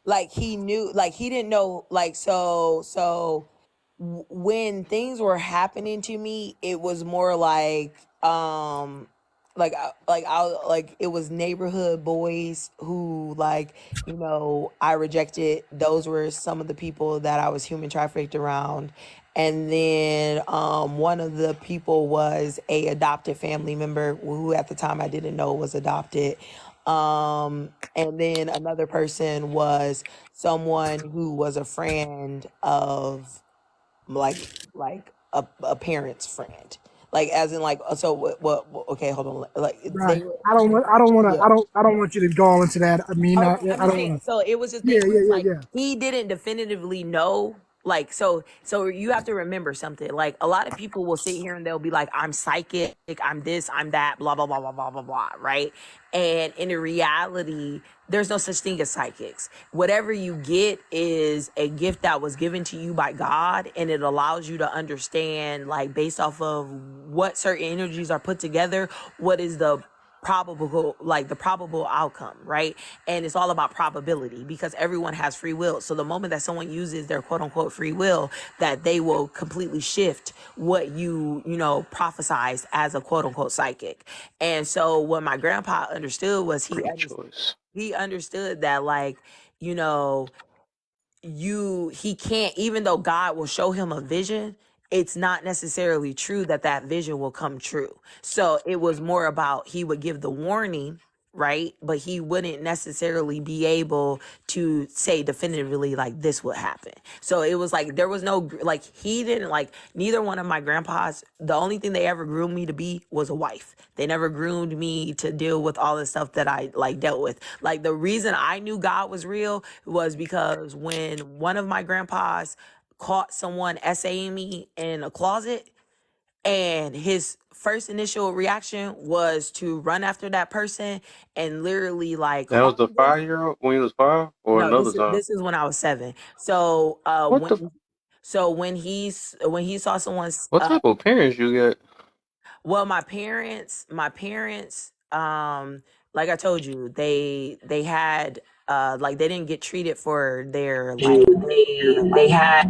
S8: Like he knew, like he didn't know, when things were happening to me, it was more like it was neighborhood boys who, I rejected. Those were some of the people that I was human trafficked around. And then one of the people was a adopted family member who at the time I didn't know was adopted. And then another person was someone who was a friend of a parent's friend, like as in like so okay, hold on, like
S6: Right.
S8: they were.
S6: I don't want. I don't want to.
S8: Yeah.
S6: I don't want you to go into that. I mean,
S8: Okay, I'm
S6: I
S8: just
S6: don't
S8: saying.
S6: want to.
S8: So it was a
S6: Yeah,
S8: thing where
S6: yeah,
S8: it's
S6: yeah,
S8: like
S6: yeah.
S8: he didn't definitively know. So you have to remember something. Like a lot of people will sit here and they'll be like, "I'm psychic. I'm this. I'm that. Blah blah blah blah blah blah blah." Right? And in reality, there's no such thing as psychics. Whatever you get is a gift that was given to you by God, and it allows you to understand, like based off of what certain energies are put together, what is the probable outcome, right? And it's all about probability because everyone has free will. So the moment that someone uses their quote unquote free will, that they will completely shift what prophesized as a quote unquote psychic. And so what my grandpa understood was
S1: Free choice.
S8: he understood that, you know he can't, even though God will show him a vision, it's not necessarily true that that vision will come true. So it was more about, he would give the warning, right? But he wouldn't necessarily be able to say definitively like this would happen. So it was like there was no, like, he didn't, like, neither one of my grandpas, the only thing they ever groomed me to be was a wife. They never groomed me to deal with all the stuff that I like dealt with. Like, the reason I knew God was real was because when one of my grandpas caught someone essaying me in a closet, and his first initial reaction was to run after that person and literally like
S1: That was the
S8: harm them.
S1: 5 year old when he was 5 or
S8: No,
S1: another
S8: this is
S1: time.
S8: this is when I was 7. So
S1: What the?
S8: when he saw someone's
S1: What type of parents you got?
S8: well, my parents, like I told you, they had like they didn't get treated for their
S1: They had.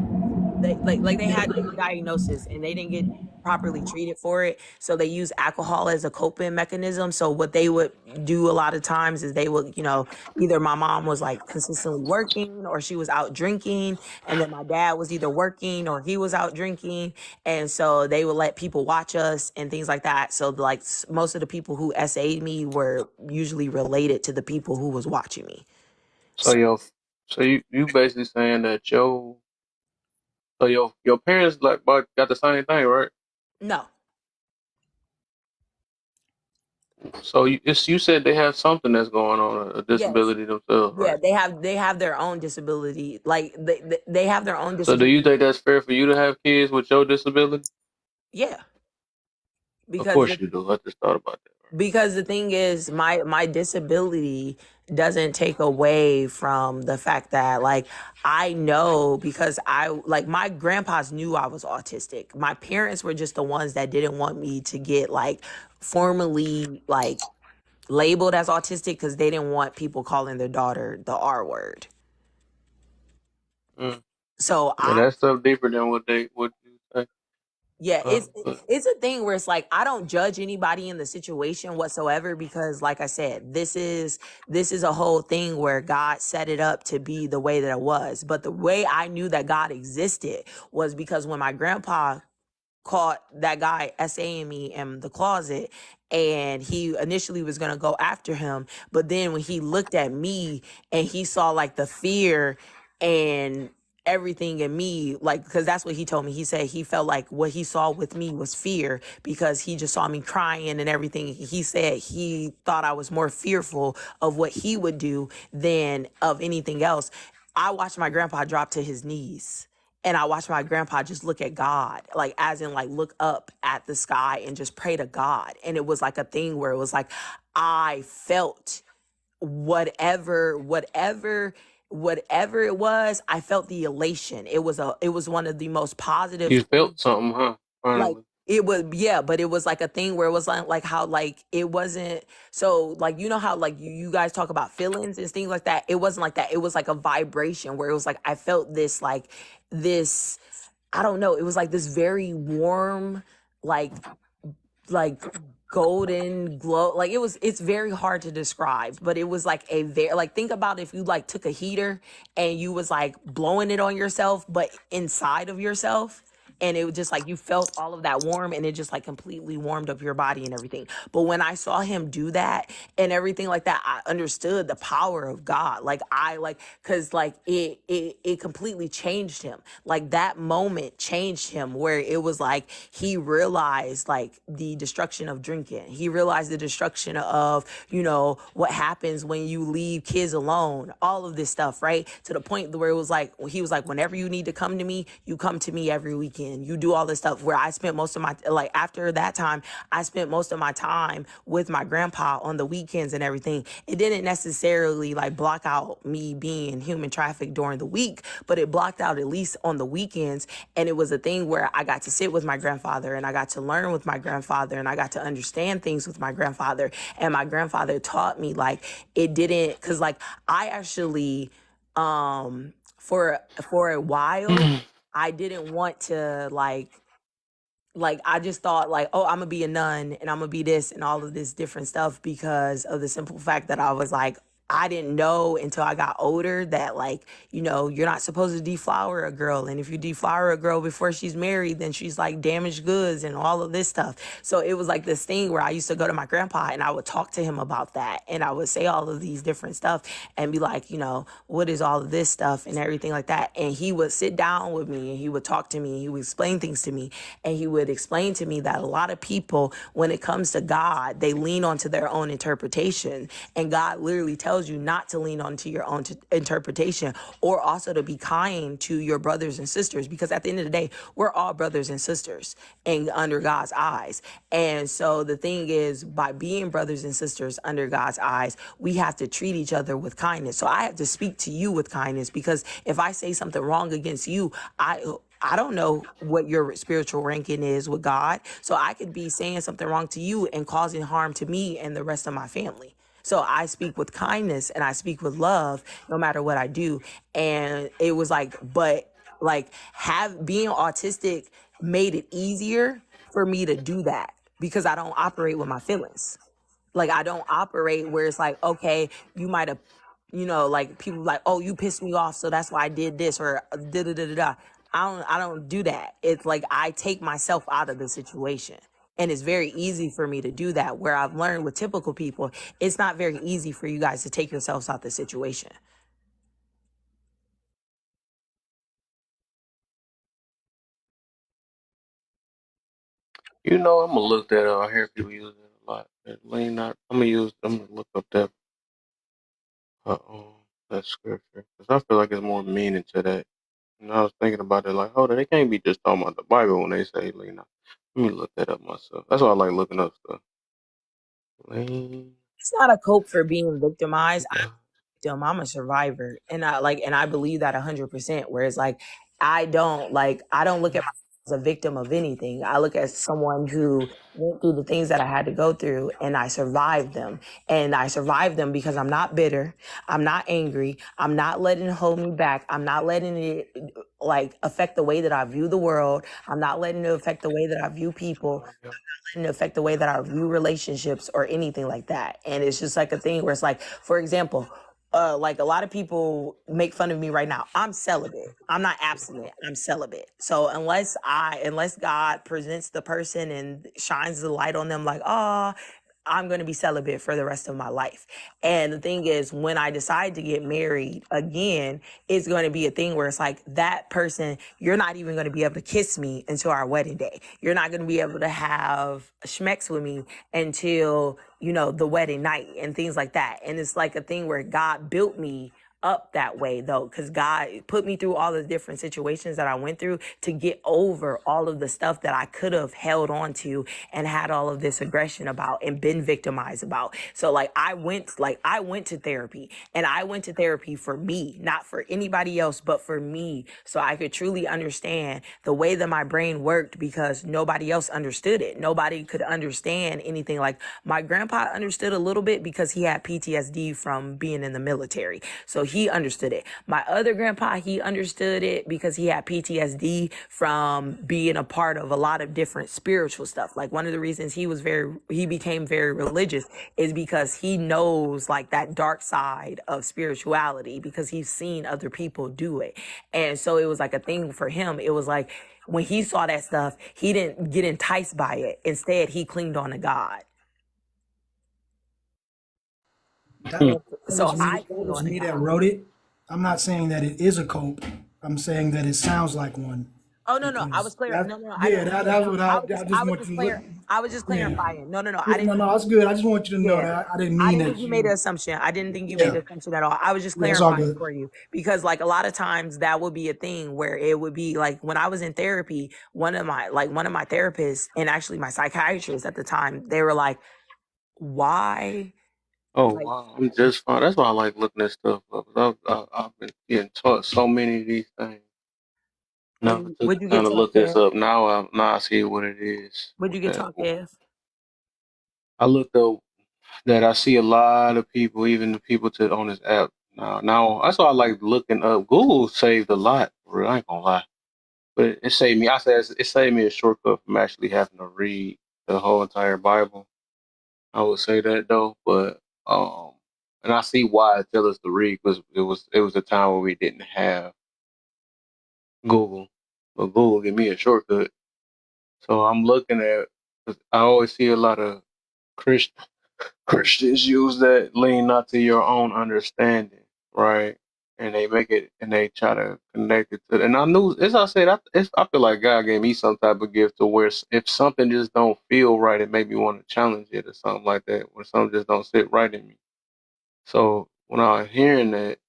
S8: they had diagnosis and they didn't get properly treated for it, so they use alcohol as a coping mechanism. So what they would do a lot of times is they would, either my mom was like consistently working or she was out drinking, and then my dad was either working or he was out drinking, and so they would let people watch us and things like that. So like most of the people who SA'd me were usually related to the people who was watching me.
S1: So you basically saying that your parents like got the same thing, right?
S8: No.
S1: So you said they have something that's going on, a
S8: Yes.
S1: disability themselves,
S8: Yeah,
S1: right?
S8: they have their own disability. Like they have their own
S1: So do
S8: disability.
S1: you think that's fair for you to have kids with your disability?
S8: Yeah,
S1: Of
S8: because
S1: course you do. I just thought about that.
S8: the thing is, my disability doesn't take away from the fact that, like, I know, because I, like, my grandpas knew I was autistic. My parents were just the ones that didn't want me to get like formally like labeled as autistic because they didn't want people calling their daughter the R word.
S1: Mm.
S8: So
S1: Yeah,
S8: I
S1: that's stuff deeper than what you say.
S8: Yeah,
S1: But
S8: it's a thing where it's like I don't judge anybody in the situation whatsoever, because like I said, this is a whole thing where God set it up to be the way that it was. But the way I knew that God existed was because when my grandpa caught that guy SAing me in the closet, and he initially was going to go after him, but then when he looked at me and he saw like the fear and everything in me, like, because that's what he told me. He said he felt like what he saw with me was fear, because he just saw me crying and everything. He said he thought I was more fearful of what he would do than of anything else. I watched my grandpa drop to his knees, and I watched my grandpa just look at God, like as in like look up at the sky and just pray to God. And it was like a thing where it was like I felt whatever it was, I felt the elation. It was one of the most positive,
S1: you felt something, huh?
S8: like,
S1: Finally.
S8: it was, yeah, but it was like a thing where it was like how like it wasn't, so like, you know how like you guys talk about feelings and things like that. It wasn't like that. It was like a vibration where it was like I felt this, like this, I don't know, it was like this very warm, like golden glow. Like it's very hard to describe, but it was like a very, like, think about if you like took a heater and you was like blowing it on yourself but inside of yourself, and it was just like you felt all of that warm, and it just like completely warmed up your body and everything. But when I saw him do that and everything like that, I understood the power of God. Like I like, because like it completely changed him. Like that moment changed him, where it was like he realized like the destruction of drinking. He realized the destruction of, what happens when you leave kids alone, all of this stuff, right? To the point where it was like, he was like, whenever you need to come to me, you come to me every weekend. You do all this stuff, where I spent most of my, like, after that time, I spent most of my time with my grandpa on the weekends and everything. It didn't necessarily like block out me being human trafficked during the week, but it blocked out at least on the weekends. And it was a thing where I got to sit with my grandfather, and I got to learn with my grandfather, and I got to understand things with my grandfather. And my grandfather taught me, like, it didn't, because like I actually, for a while, I didn't want to like I just thought like, oh, I'm gonna be a nun and I'm gonna be this and all of this different stuff, because of the simple fact that I was like, I didn't know until I got older that, like, you're not supposed to deflower a girl. And if you deflower a girl before she's married, then she's like damaged goods and all of this stuff. So it was like this thing where I used to go to my grandpa and I would talk to him about that. And I would say all of these different stuff and be like, what is all of this stuff and everything like that. And he would sit down with me and he would talk to me and he would explain things to me. And he would explain to me that a lot of people, when it comes to God, they lean onto their own interpretation. And God literally tells you not to lean onto your own interpretation, or also to be kind to your brothers and sisters, because at the end of the day, we're all brothers and sisters and under God's eyes. And so the thing is, by being brothers and sisters under God's eyes, we have to treat each other with kindness. So I have to speak to you with kindness, because if I say something wrong against you, I don't know what your spiritual ranking is with God. So I could be saying something wrong to you and causing harm to me and the rest of my family. So I speak with kindness and I speak with love no matter what I do. And it was like, but like being autistic made it easier for me to do that, because I don't operate with my feelings. Like I don't operate where it's like, okay, you might have, like people like, oh, you pissed me off, so that's why I did this, or da da da da da. I don't do that. It's like I take myself out of the situation. And it's very easy for me to do that. Where I've learned with typical people, it's not very easy for you guys to take yourselves out the situation.
S1: I'm gonna look that up. I hear people use it a lot. That lean not. I'm gonna look up uh, um, that scripture, because I feel like there's more meaning to that. And I was thinking about it, like, hold on, they can't be just talking about the Bible when they say lean not. Let me look that up myself. That's why I like looking up stuff. Lean
S8: It's not a cope for being victimized.
S1: not.
S8: I'm a survivor, and I believe that 100%. Whereas like I don't look at myself a victim of anything. I look at someone who went through the things that I had to go through and I survived them. And I survived them because I'm not bitter. I'm not angry. I'm not letting it hold me back. I'm not letting it like affect the way that I view the world. I'm not letting it affect the way that I view people, and affect the way that I view relationships or anything like that. And it's just like a thing where it's like, for example, like a lot of people make fun of me right now. I'm celibate. I'm not abstinent. I'm celibate. So unless God presents the person and shines the light on them, like, oh, I'm going to be celibate for the rest of my life. And the thing is, when I decide to get married again, it's going to be a thing where it's like that person, you're not even going to be able to kiss me until our wedding day. You're not going to be able to have schmecks with me until, the wedding night and things like that. And it's like a thing where God built me up that way though, because God put me through all the different situations that I went through to get over all of the stuff that I could have held on to and had all of this aggression about and been victimized about. So I went to therapy, and I went to therapy for me, not for anybody else, but for me, so I could truly understand the way that my brain worked, because nobody else understood it. Nobody could understand anything. Like my grandpa understood a little bit because he had PTSD from being in the military. So he understood it. My other grandpa, he understood it because he had PTSD from being a part of a lot of different spiritual stuff. Like one of the reasons he became very religious is because he knows like that dark side of spirituality, because he's seen other people do it. And so it was like a thing for him. It was like when he saw that stuff, he didn't get enticed by it. Instead, he clinged on to God.
S6: That,
S8: And
S6: that
S8: so
S6: was me.
S8: I
S6: That
S8: cling
S6: was
S8: on to
S6: me that
S8: God.
S6: wrote it. I'm not saying that it is a cult. I'm saying that it sounds like one,
S8: Oh no! I was
S6: because
S8: clear.
S6: that,
S8: No, I
S6: yeah,
S8: didn't.
S6: that's what
S8: I was
S6: I
S8: just,
S6: just want you to look.
S8: I was just
S6: Yeah,
S8: clarifying. No, I
S6: yeah,
S8: didn't.
S6: no, that's good. I just want you to know
S8: Yeah,
S6: that I didn't
S8: I
S6: mean
S8: didn't
S6: that
S8: think you made an
S6: you.
S8: assumption. I didn't think you made
S6: Yeah,
S8: an assumption at all. I was just
S6: yeah, it's all
S8: clarifying
S6: good.
S8: for you, because like a lot of times that would be a thing where it would be like when I was in therapy, one of my therapists and actually my psychiatrist at the time, they were like, "Why?"
S1: Oh
S8: Like,
S1: wow, I'm just fine. That's why I like looking at stuff up. I've been getting taught so many of these things. Never took
S8: would
S1: the
S8: you
S1: time
S8: get
S1: to
S8: taught,
S1: look this
S8: Kev?
S1: up. Now I see what it is.
S8: Would you
S1: With
S8: get
S1: that,
S8: taught, Kev?
S1: I looked up that I see a lot of people, even the people on this app. Now that's why I like looking up. Google saved a lot. I ain't gonna lie, but it saved me. I said it saved me a shortcut from actually having to read the whole entire Bible. I would say that though, but and I see why it tell us to read, because it was a time where we didn't have Google, but Google give me a shortcut. So I'm looking at. 'Cause I always see a lot of Christian. Christians use that lean not to your own understanding, right? And they make it, and they try to connect it to. And I knew, as I said, I feel like God gave me some type of gift to where if something just don't feel right, it made me want to challenge it or something like that. When something just don't sit right in me. So when I was hearing that,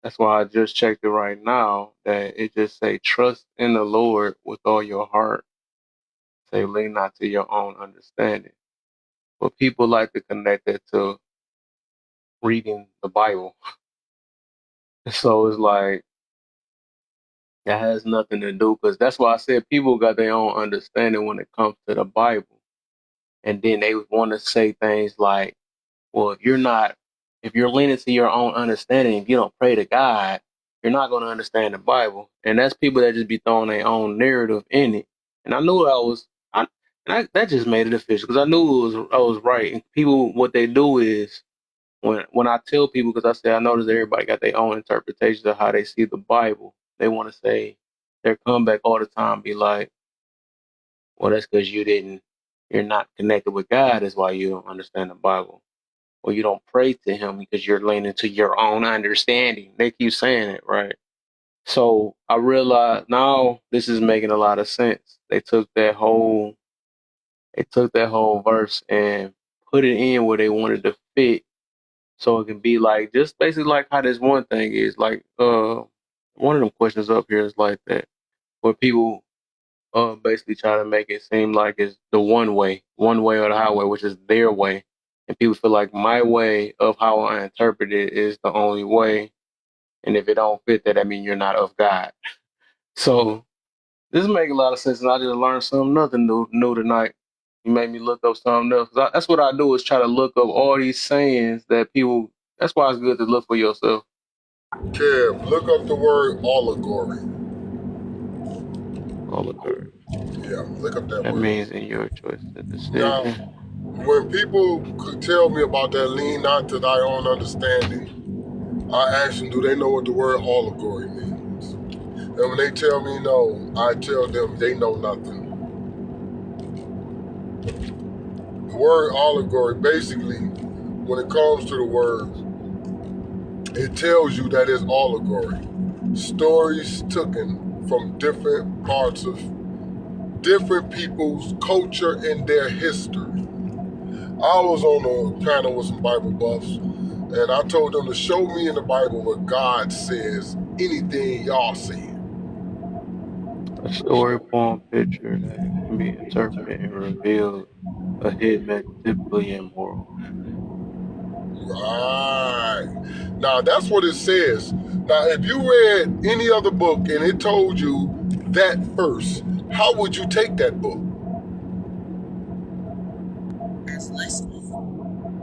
S1: that's why I just checked it right now. That it just say trust in the Lord with all your heart. Say lean not to your own understanding. But people like to connect it to reading the Bible. So it's like that has nothing to do, because that's why I said people got their own understanding when it comes to the Bible, and then they want to say things like, "Well, if you're leaning to your own understanding, if you don't pray to God, you're not going to understand the Bible." And that's people that just be throwing their own narrative in it. And I knew that just made it official, because I knew I was right. And people, what they do is when I tell people, because I say I notice everybody got their own interpretations of how they see the Bible. They want to say their comeback all the time be like, "Well, that's because you're not connected with God. That's why you don't understand the Bible, or you don't pray to Him because you're leaning to your own understanding." They keep saying it, right? So I realize now this is making a lot of sense. They took that whole verse and put it in where they wanted to fit, so it can be like just basically like how this one thing is like one of them questions up here is like that, where people basically try to make it seem like it's the one way or the highway, which is their way. And people feel like my way of how I interpret it is the only way. And if it don't fit that, I mean you're not of God. So This make a lot of sense, and I just learned something nothing new tonight. You made me look up something else. That's what I do is try to look up all these sayings that people. That's why it's good to look for yourself.
S15: Kev, look up the word allegory.
S1: Oligarch.
S15: Yeah, look up that
S1: That
S15: word.
S1: means in your choice of
S15: Now,
S1: decision.
S15: when people could tell me about that lean not to thy own understanding, I ask them, do they know what the word allegory means? And when they tell me no, I tell them they know nothing. The word allegory, basically, when it comes to the word, it tells you that it's allegory. Stories taken from different parts of different people's culture and their history. I was on a panel with some Bible buffs, and I told them to show me in the Bible where God says anything y'all saying.
S1: A story, poem, picture that can be interpreted and reveal a hidden message, typically immoral.
S15: Right. Now that's what it says. Now, if you read any other book and it told you that verse, how would you take that book?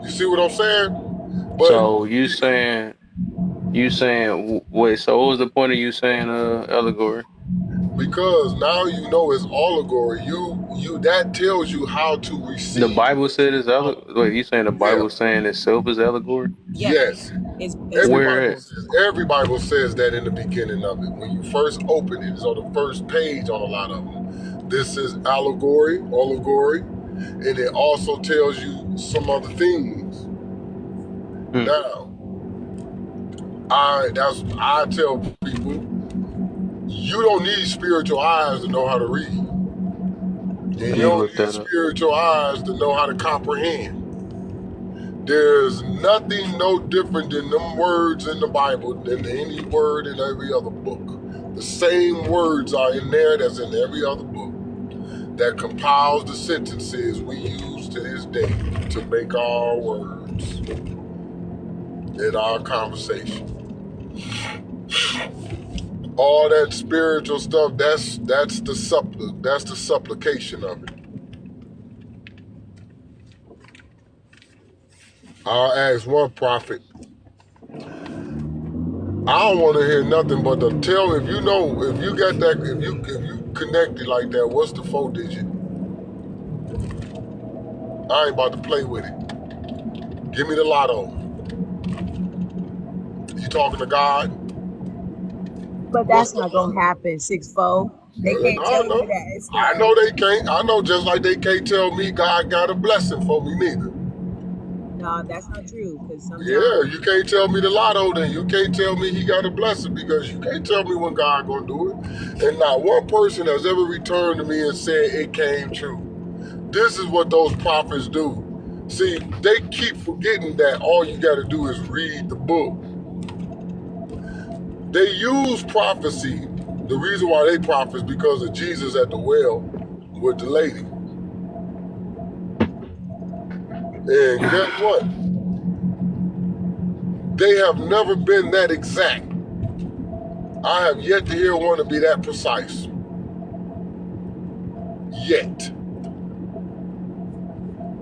S15: You see what I'm saying? But
S1: So you saying wait? So what was the point of you saying allegory?
S15: because now you know it's allegory, you that tells you how to
S1: The
S15: receive.
S1: Bible said it's wait, you saying the
S15: Yeah.
S1: Bible saying itself is allegory?
S15: Yes.
S8: It's
S1: Where
S15: Every Bible says that in the beginning of it. When you first open it, it's on the first page on a lot of them. This is allegory, and it also tells you some other things.
S1: hmm,
S15: Now, I tell people, you don't need spiritual eyes to know how to read. And
S1: let
S15: you
S1: me
S15: don't
S1: look
S15: need
S1: that up.
S15: spiritual eyes to know how to comprehend. There's nothing no different than them words in the Bible than any word in every other book. The same words are in there that's in every other book that compiles the sentences we use to this day to make our words in our conversation. All that spiritual stuff, that's the supplication of it. I'll ask one prophet, I don't want to hear nothing but to tell me if you know, if you got that, if you connected like that, what's the 4 digit? I ain't about to play with it. Give me the lotto. You talking to God?
S8: But
S15: What's
S8: that's
S15: the
S8: not gonna happen, 6-4. They can't
S15: No,
S8: tell you
S15: no.
S8: that. It's
S15: I
S8: not.
S15: know they can't. I know just like they can't tell me God got a blessing for me neither.
S8: No, that's not true. Because
S15: Yeah,
S8: sometimes
S15: you can't tell me the lotto then. You can't tell me he got a blessing because you can't tell me when God gonna do it. And not one person has ever returned to me and said it came true. This is what those prophets do. See, they keep forgetting that all you got to do is read the book. They use prophecy. The reason why they prophet is because of Jesus at the well with the lady. And guess what? They have never been that exact. I have yet to hear one to be that precise. Yet.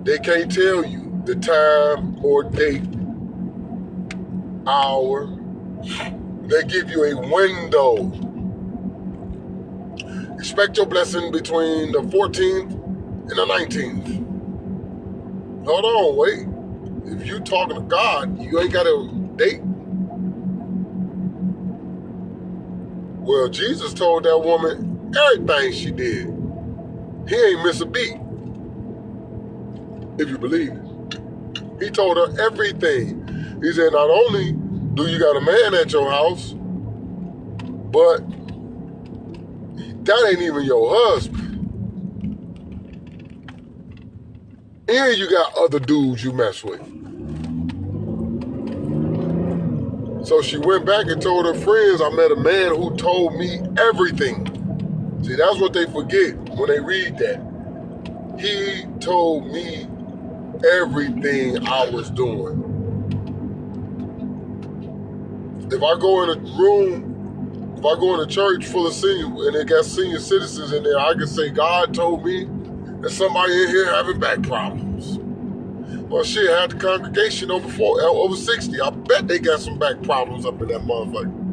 S15: They can't tell you the time or date, hour. They give you a window. Expect your blessing between the 14th and the 19th. Hold on, wait. If you talking to God, you ain't got a date. Well, Jesus told that woman everything she did. He ain't miss a beat, if you believe it. He told her everything. He said, not only do you got a man at your house, but that ain't even your husband. And you got other dudes you mess with. So she went back and told her friends, I met a man who told me everything. See, that's what they forget when they read that. He told me everything I was doing. If I go in a room, if I go in a church full of senior and they got senior citizens in there, I can say God told me that somebody in here having back problems. Well, shit, had the congregation over 60. I bet they got some back problems up in that motherfucker.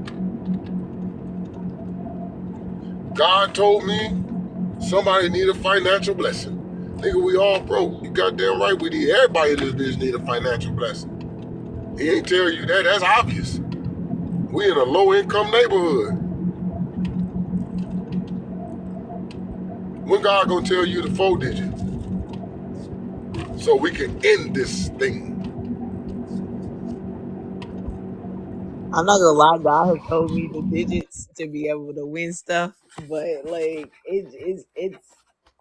S15: God told me somebody need a financial blessing. Nigga, we all broke. You goddamn right we need. Everybody in this bitch need a financial blessing. He ain't tell you that. That's obvious. We in a low-income neighborhood. When God gonna tell you the 4 digit? So we can end this thing.
S8: I'm not gonna lie, God has told me the digits to be able to win stuff, but like it's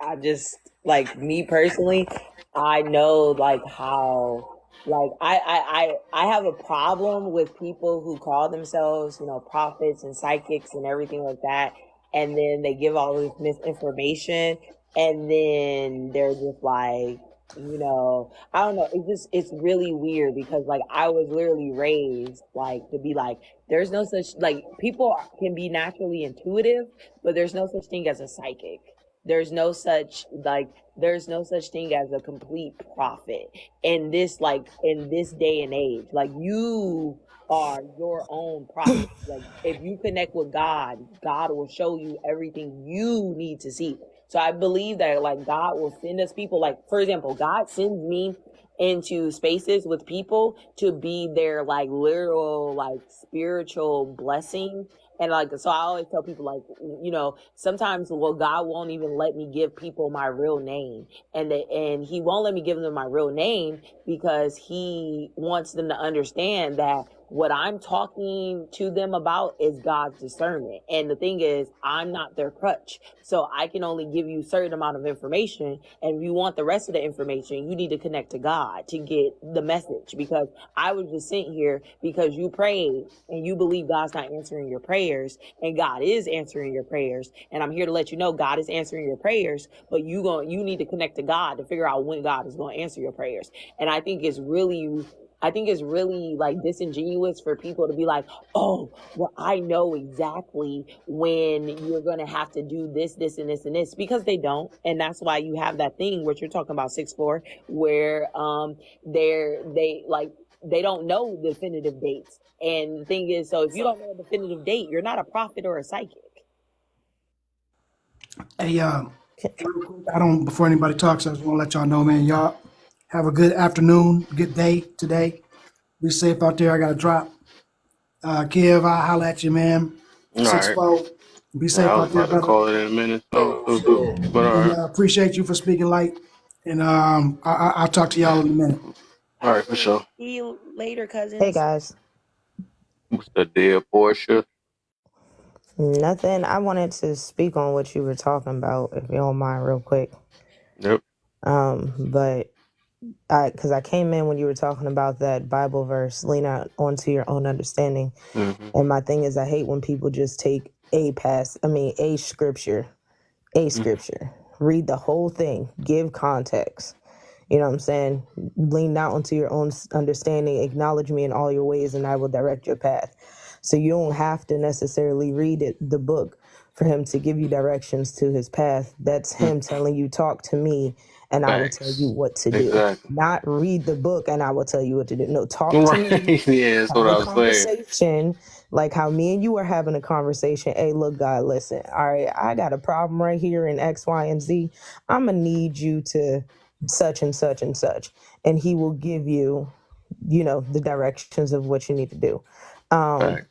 S8: I just like me personally, I know like how like I have a problem with people who call themselves, you know, prophets and psychics and everything like that, and then they give all this misinformation and then they're just like, you know, I don't know. It's really weird because like I was literally raised like to be like, there's no such like people can be naturally intuitive, but there's no such thing as a psychic. There's no such thing as a complete prophet in this day and age. Like you are your own prophet. Like if you connect with God, God will show you everything you need to see. So I believe that like God will send us people, like for example, God sends me into spaces with people to be their like literal like spiritual blessing. And like so I always tell people like, you know, sometimes God won't even let me give people my real name. And he won't let me give them my real name because he wants them to understand that what I'm talking to them about is God's discernment. And the thing is, I'm not their crutch. So I can only give you a certain amount of information. And if you want the rest of the information, you need to connect to God to get the message. Because I was just sitting here because you prayed and you believe God's not answering your prayers, and God is answering your prayers. And I'm here to let you know God is answering your prayers, but you need to connect to God to figure out when God is going to answer your prayers. And I think it's really like disingenuous for people to be like, oh, well, I know exactly when you're going to have to do this, this, and this, and this, because they don't. And that's why you have that thing which you're talking about 6'4", where they don't know definitive dates. And the thing is, so if you don't know a definitive date, you're not a prophet or a psychic.
S6: Hey, real quick, I don't, before anybody talks, I just want to let y'all know, man, y'all have a good afternoon, good day today. Be safe out there. I got to drop. Kev, I'll holler at you, man.
S1: All right.
S6: 6'4". Be
S1: Yeah, I
S6: safe
S1: was
S6: out there,
S1: about to
S6: brother.
S1: call it in a minute. So,
S15: Sure.
S1: but all
S6: And
S1: right.
S6: appreciate you for speaking light. And I'll talk to y'all in a minute.
S1: All right, for sure.
S5: See you later,
S8: Hey
S5: cousins.
S8: guys.
S1: What's the deal, Portia?
S8: Nothing. I wanted to speak on what you were talking about, if you don't mind, real quick.
S1: Yep.
S8: But because I came in when you were talking about that Bible verse, lean out onto your own understanding.
S1: Mm-hmm.
S8: And my thing is, I hate when people just take a scripture, read the whole thing, give context. You know what I'm saying? Lean out onto your own understanding, acknowledge me in all your ways, and I will direct your path. So you don't have to necessarily read the book for him to give you directions to his path. That's him telling you, talk to me, and I will tell you
S1: Facts.
S8: what to do.
S1: Exactly.
S8: Not read the book and I will tell you what to do. No, talk to
S1: Right.
S8: me,
S1: Yeah, that's what
S8: have a
S1: I was saying.
S8: conversation like how me and you are having a conversation. Hey, look, God, listen. All right, I got a problem right here in X, Y, and Z. I'm going to need you to such and such and such. And he will give you, you know, the directions of what you need to do.
S1: Facts.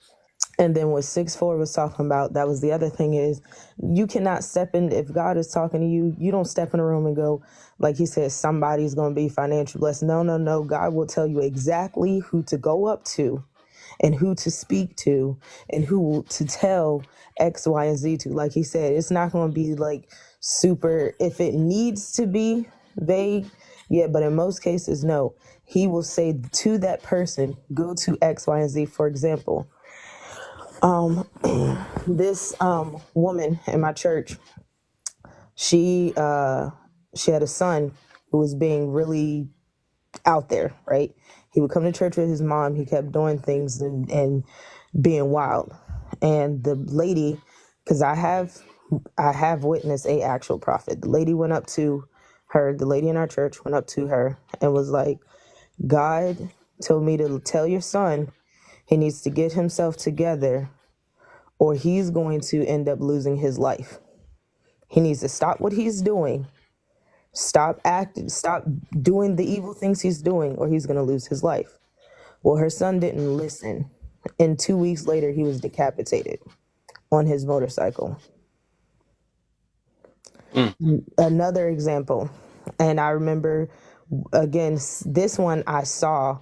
S8: And then what 6'4" was talking about, that was the other thing is you cannot step in. If God is talking to you, you don't step in a room and go, like he says, somebody's going to be financially blessed. No. God will tell you exactly who to go up to and who to speak to and who to tell X, Y, and Z to. Like he said, it's not going to be like super, if it needs to be vague, yeah, but in most cases, no. He will say to that person, go to X, Y, and Z. For example, this woman in my church, she had a son who was being really out there, right? He would come to church with his mom. He kept doing things and being wild. And the lady, because I have witnessed a actual prophet. The lady went up to her, the lady in our church went up to her and was like, God told me to tell your son he needs to get himself together or he's going to end up losing his life. He needs to stop what he's doing, stop doing the evil things he's doing, or he's going to lose his life. Well, her son didn't listen. And 2 weeks later, he was decapitated on his motorcycle.
S1: Mm.
S8: Another example, and I remember, again, this one I saw,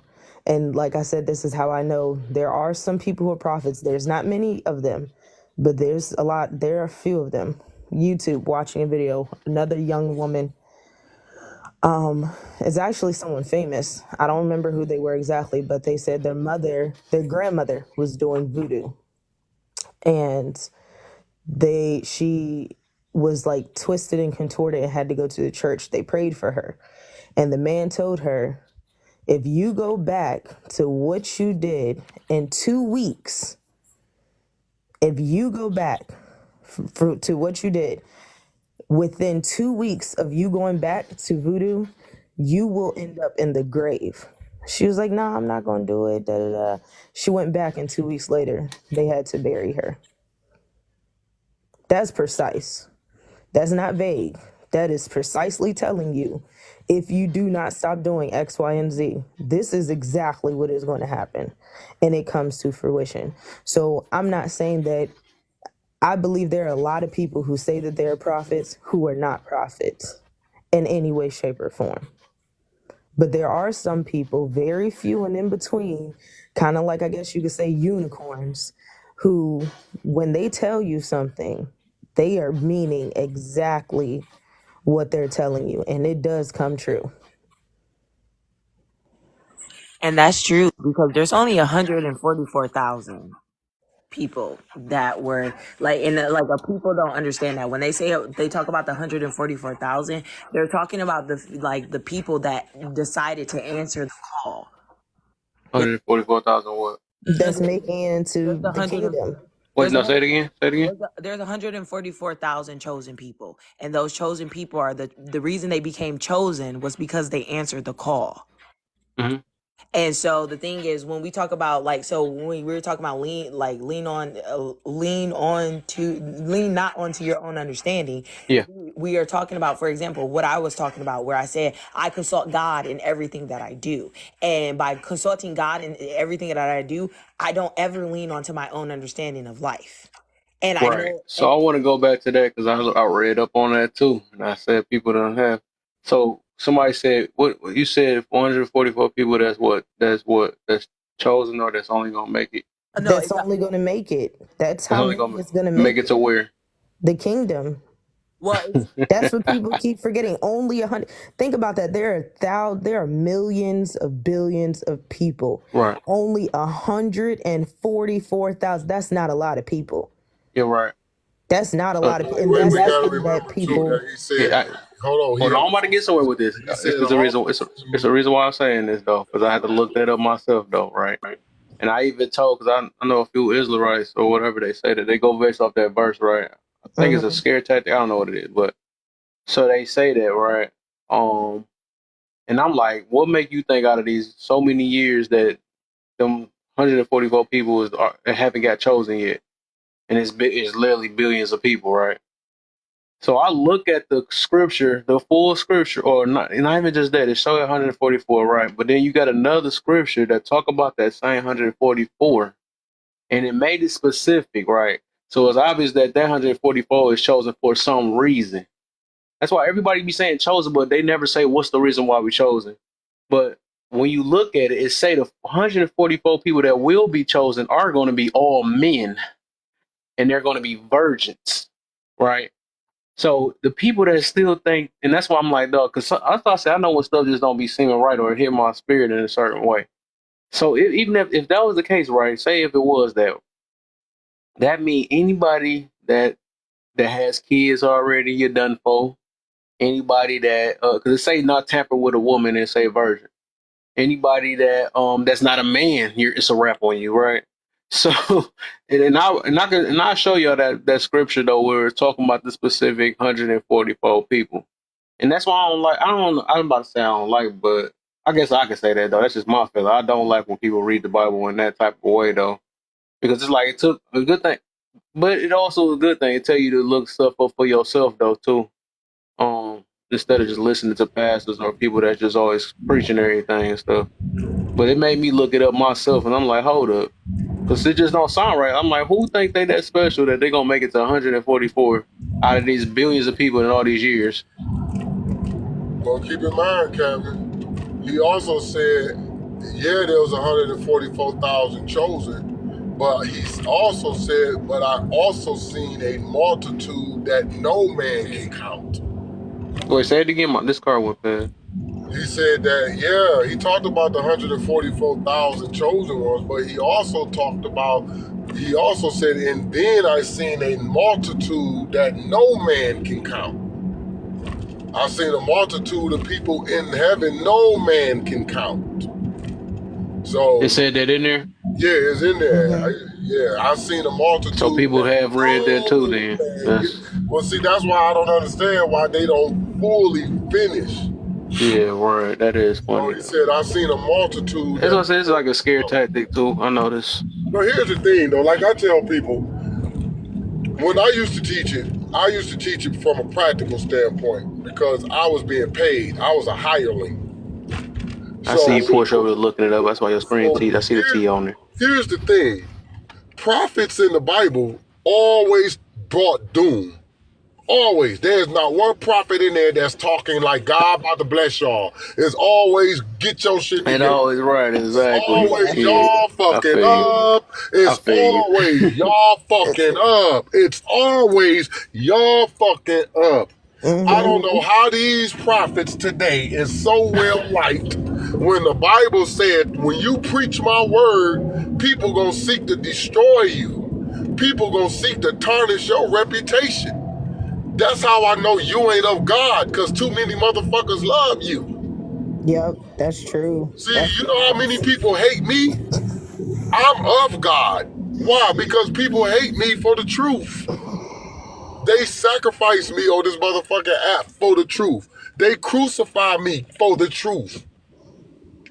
S8: and like I said, this is how I know there are some people who are prophets. There's not many of them, but there are a few of them. YouTube, watching a video, another young woman, is actually someone famous. I don't remember who they were exactly, but they said their grandmother was doing voodoo, and she was like twisted and contorted and had to go to the church. They prayed for her, and the man told her, if you go back to what you did in 2 weeks, if you go back to what you did within 2 weeks of you going back to voodoo, you will end up in the grave. She was like, nah, I'm not gonna do it. Da, da, da. She went back, and 2 weeks later they had to bury her. That's precise. That's not vague. That is precisely telling you, if you do not stop doing X, Y, and Z, this is exactly what is going to happen. And it comes to fruition. So I'm not saying that I believe there are a lot of people who say that they're prophets who are not prophets in any way, shape, or form. But there are some people, very few and in between, kind of like, I guess you could say, unicorns, who, when they tell you something, they are meaning exactly what they're telling you, and it does come true. And that's true because there's only 144,000 people that were like, and like, people don't understand that when they talk about the 144,000, they're talking about the people that decided to answer the call.
S1: 144,000 what?
S8: That's making it into There's the kingdom.
S1: Wait, no, say it again. Say it again.
S8: There's 144,000 chosen people, and those chosen people are the reason they became chosen was because they answered the call.
S1: Mm-hmm.
S8: And so the thing is, when we talk about when we were talking about lean not onto your own understanding.
S1: Yeah.
S8: We are talking about, for example, what I was talking about, where I said I consult God in everything that I do, and by consulting God in everything that I do, I don't ever lean onto my own understanding of life. And I
S1: Right.
S8: know,
S1: So I want to go back to that because I read up on that too, and I said people don't have. So somebody said what you said 444 people. That's chosen or that's only gonna make it.
S8: no,
S5: That's only going to make it. That's
S1: That's
S5: how
S1: only
S5: many
S1: gonna
S5: is going to
S1: make
S5: make
S1: it to
S5: it.
S1: where.
S5: The kingdom.
S8: well,
S5: That's what people keep forgetting. Only 100. Think about that. There are millions of billions of people.
S1: Right.
S5: Only 144,000. That's not a lot of people.
S1: You're right.
S5: That's not a lot of people. And
S15: We
S5: that's
S15: gotta
S5: thinking that
S15: remember too
S5: people.
S15: that he said,
S1: Yeah,
S15: hold on,
S1: hold on, I'm about to get somewhere with this.
S15: he said
S1: It's the
S15: all
S1: reason. It's the reason why I'm saying this though, because I had to look that up myself though, right? And I even told because I know a few Israelites or whatever they say that they go based off that verse, right? I think it's a
S5: Mhm.
S1: scare tactic. I don't know what it is, but so they say that, right? And I'm like, what make you think out of these so many years that them 144 people haven't got chosen yet, and it's literally billions of people, right? So I look at the scripture, the full scripture, or not even just that. It showed 144, right? But then you got another scripture that talk about that same 144, and it made it specific, right? So it's obvious that 144 is chosen for some reason. That's why everybody be saying chosen, but they never say what's the reason why we chosen. But when you look at it, it say the 144 people that will be chosen are going to be all men, and they're going to be virgins, right? So the people that still think, and that's why I'm like, dog, because I know when stuff just don't be seeming right or hit my spirit in a certain way. So even if that was the case, right? Say if it was that, that mean anybody that has kids already, you're done for. Anybody that, because it say not tamper with a woman and say virgin. Anybody that that's not a man, it's a wrap on you, right? So, and I show y'all that scripture though where it's talking about the specific 144 people, and that's why I don't like. I don't. I'm about to say I don't like, but I guess I can say that though. That's just my feeling. I don't like when people read the Bible in that type of way though, because it's like it took a good thing, but it also a good thing. It tell you to look stuff up for yourself though too. Instead of just listening to pastors or people that just always preaching everything and stuff. But it made me look it up myself, and I'm like, hold up. Because it just don't sound right. I'm like, who think they that special that they gonna make it to 144 out of these billions of people in all these years?
S15: Well, keep in mind, Kevin, he also said, yeah, there was 144,000 chosen, but he also said, but I also seen a multitude that no man can count.
S1: Wait, say it again. This car went past.
S15: He said that, yeah, he talked about the 144,000 chosen ones, but he also said, and then I seen a multitude that no man can count. I seen a multitude of people in heaven no man can count. So
S1: It said that in there.
S15: yeah, it's in there.
S9: Mm-hmm.
S15: I seen a multitude
S1: So people
S15: that
S1: have read that too.
S15: no
S1: Then
S15: man
S1: that's
S15: can. Well, see, that's why I don't understand why they don't fully finish.
S1: yeah, right. That is
S15: So
S1: funny
S15: he
S1: though.
S15: said, I seen a multitude
S1: That's what I
S15: that.
S1: said. It's like a scare tactic too. I know this.
S15: But here's the thing, though. Like I tell people, when I used to teach it from a practical standpoint because I was being paid. I was a hireling.
S1: I
S15: So,
S1: see you push over to looking it up. That's why your screen T. I see the T on there.
S15: here's the thing. Prophets in the Bible always brought doom. Always. There's not one prophet in there that's talking like God about to bless y'all. It's always get your shit
S1: And
S15: together.
S1: always right, exactly.
S15: Always
S1: Yeah,
S15: y'all
S1: I
S15: fucking
S1: feel you.
S15: up.
S1: I
S15: It's
S1: feel you.
S15: always y'all fucking up. It's always y'all fucking up. I don't know how these prophets today is so well liked when the Bible said, when you preach my word, people gonna seek to destroy you. People gonna seek to tarnish your reputation. That's how I know you ain't of God, because too many motherfuckers love you.
S9: Yep, that's true.
S15: See,
S9: That's
S15: you know how many
S9: facts.
S15: people hate me? I'm of God. Why? Because people hate me for the truth. They sacrifice me on this motherfucking app for the truth. They crucify me for the truth.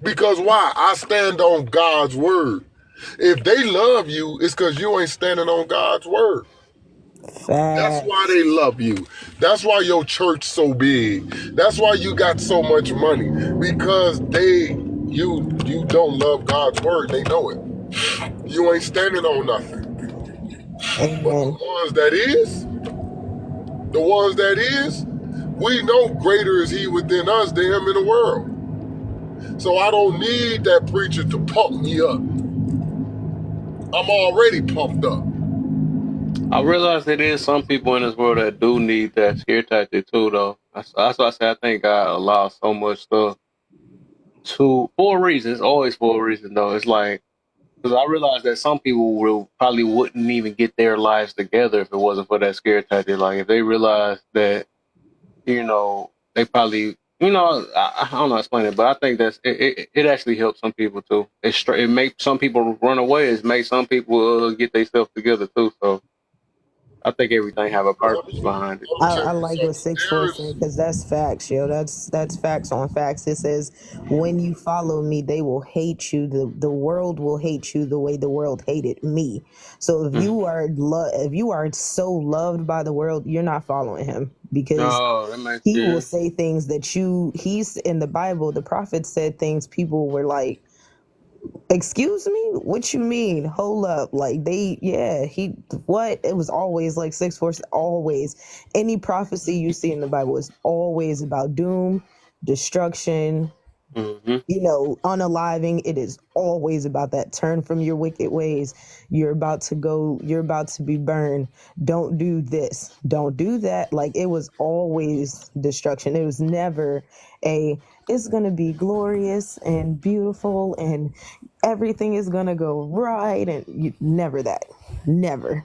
S15: Because why? I stand on God's word. If they love you, it's because you ain't standing on God's word. That's why
S9: Facts.
S15: they love you. That's why your church so big. That's why you got so much money. Because you don't love God's word. They know it. You ain't standing on nothing. But
S9: Amen.
S15: the ones that is, we know greater is he within us than him in the world. So I don't need that preacher to pump me up. I'm already pumped up.
S1: I realize there is some people in this world that do need that scare tactic too, though. That's why I say I think God allows so much stuff for a reason. It's always for a reason, though. It's like because I realize that some people probably wouldn't even get their lives together if it wasn't for that scare tactic. Like if they realize that they probably I don't know how to explain it, but I think it actually helps some people too. It makes some people run away. It makes some people get themselves together too. So I think everything have a purpose behind it.
S15: I'm gonna tell
S9: I
S15: you
S9: like what
S15: something.
S9: 6-4 said because that's facts, yo. That's facts on facts. It says, "When you follow me, they will hate you. The world will hate you the way the world hated me." So
S1: Mm.
S9: if you are so loved by the world, you're not following him because
S1: Oh, that makes
S9: he will
S1: yeah.
S9: say things that he's in the Bible. The prophet said things people were like, excuse me, what you mean, hold up, like he what, it was always like 6-4, always any prophecy you see in the Bible is always about doom, destruction,
S1: Mm-hmm.
S9: unaliving. It is always about that. Turn from your wicked ways. You're about to be burned. Don't do this. Don't do that. Like, it was always destruction. It was never it's going to be glorious and beautiful and everything is going to go right. And never that. Never.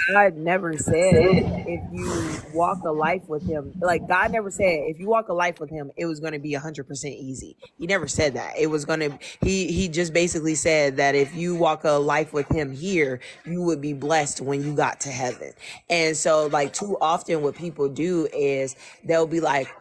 S8: God never said if you walk a life with him, like God never said if you walk a life with him, it was going to be 100% easy. He never said that. It was going to, he just basically said that if you walk a life with him here, you would be blessed when you got to heaven. And so like too often what people do is they'll be like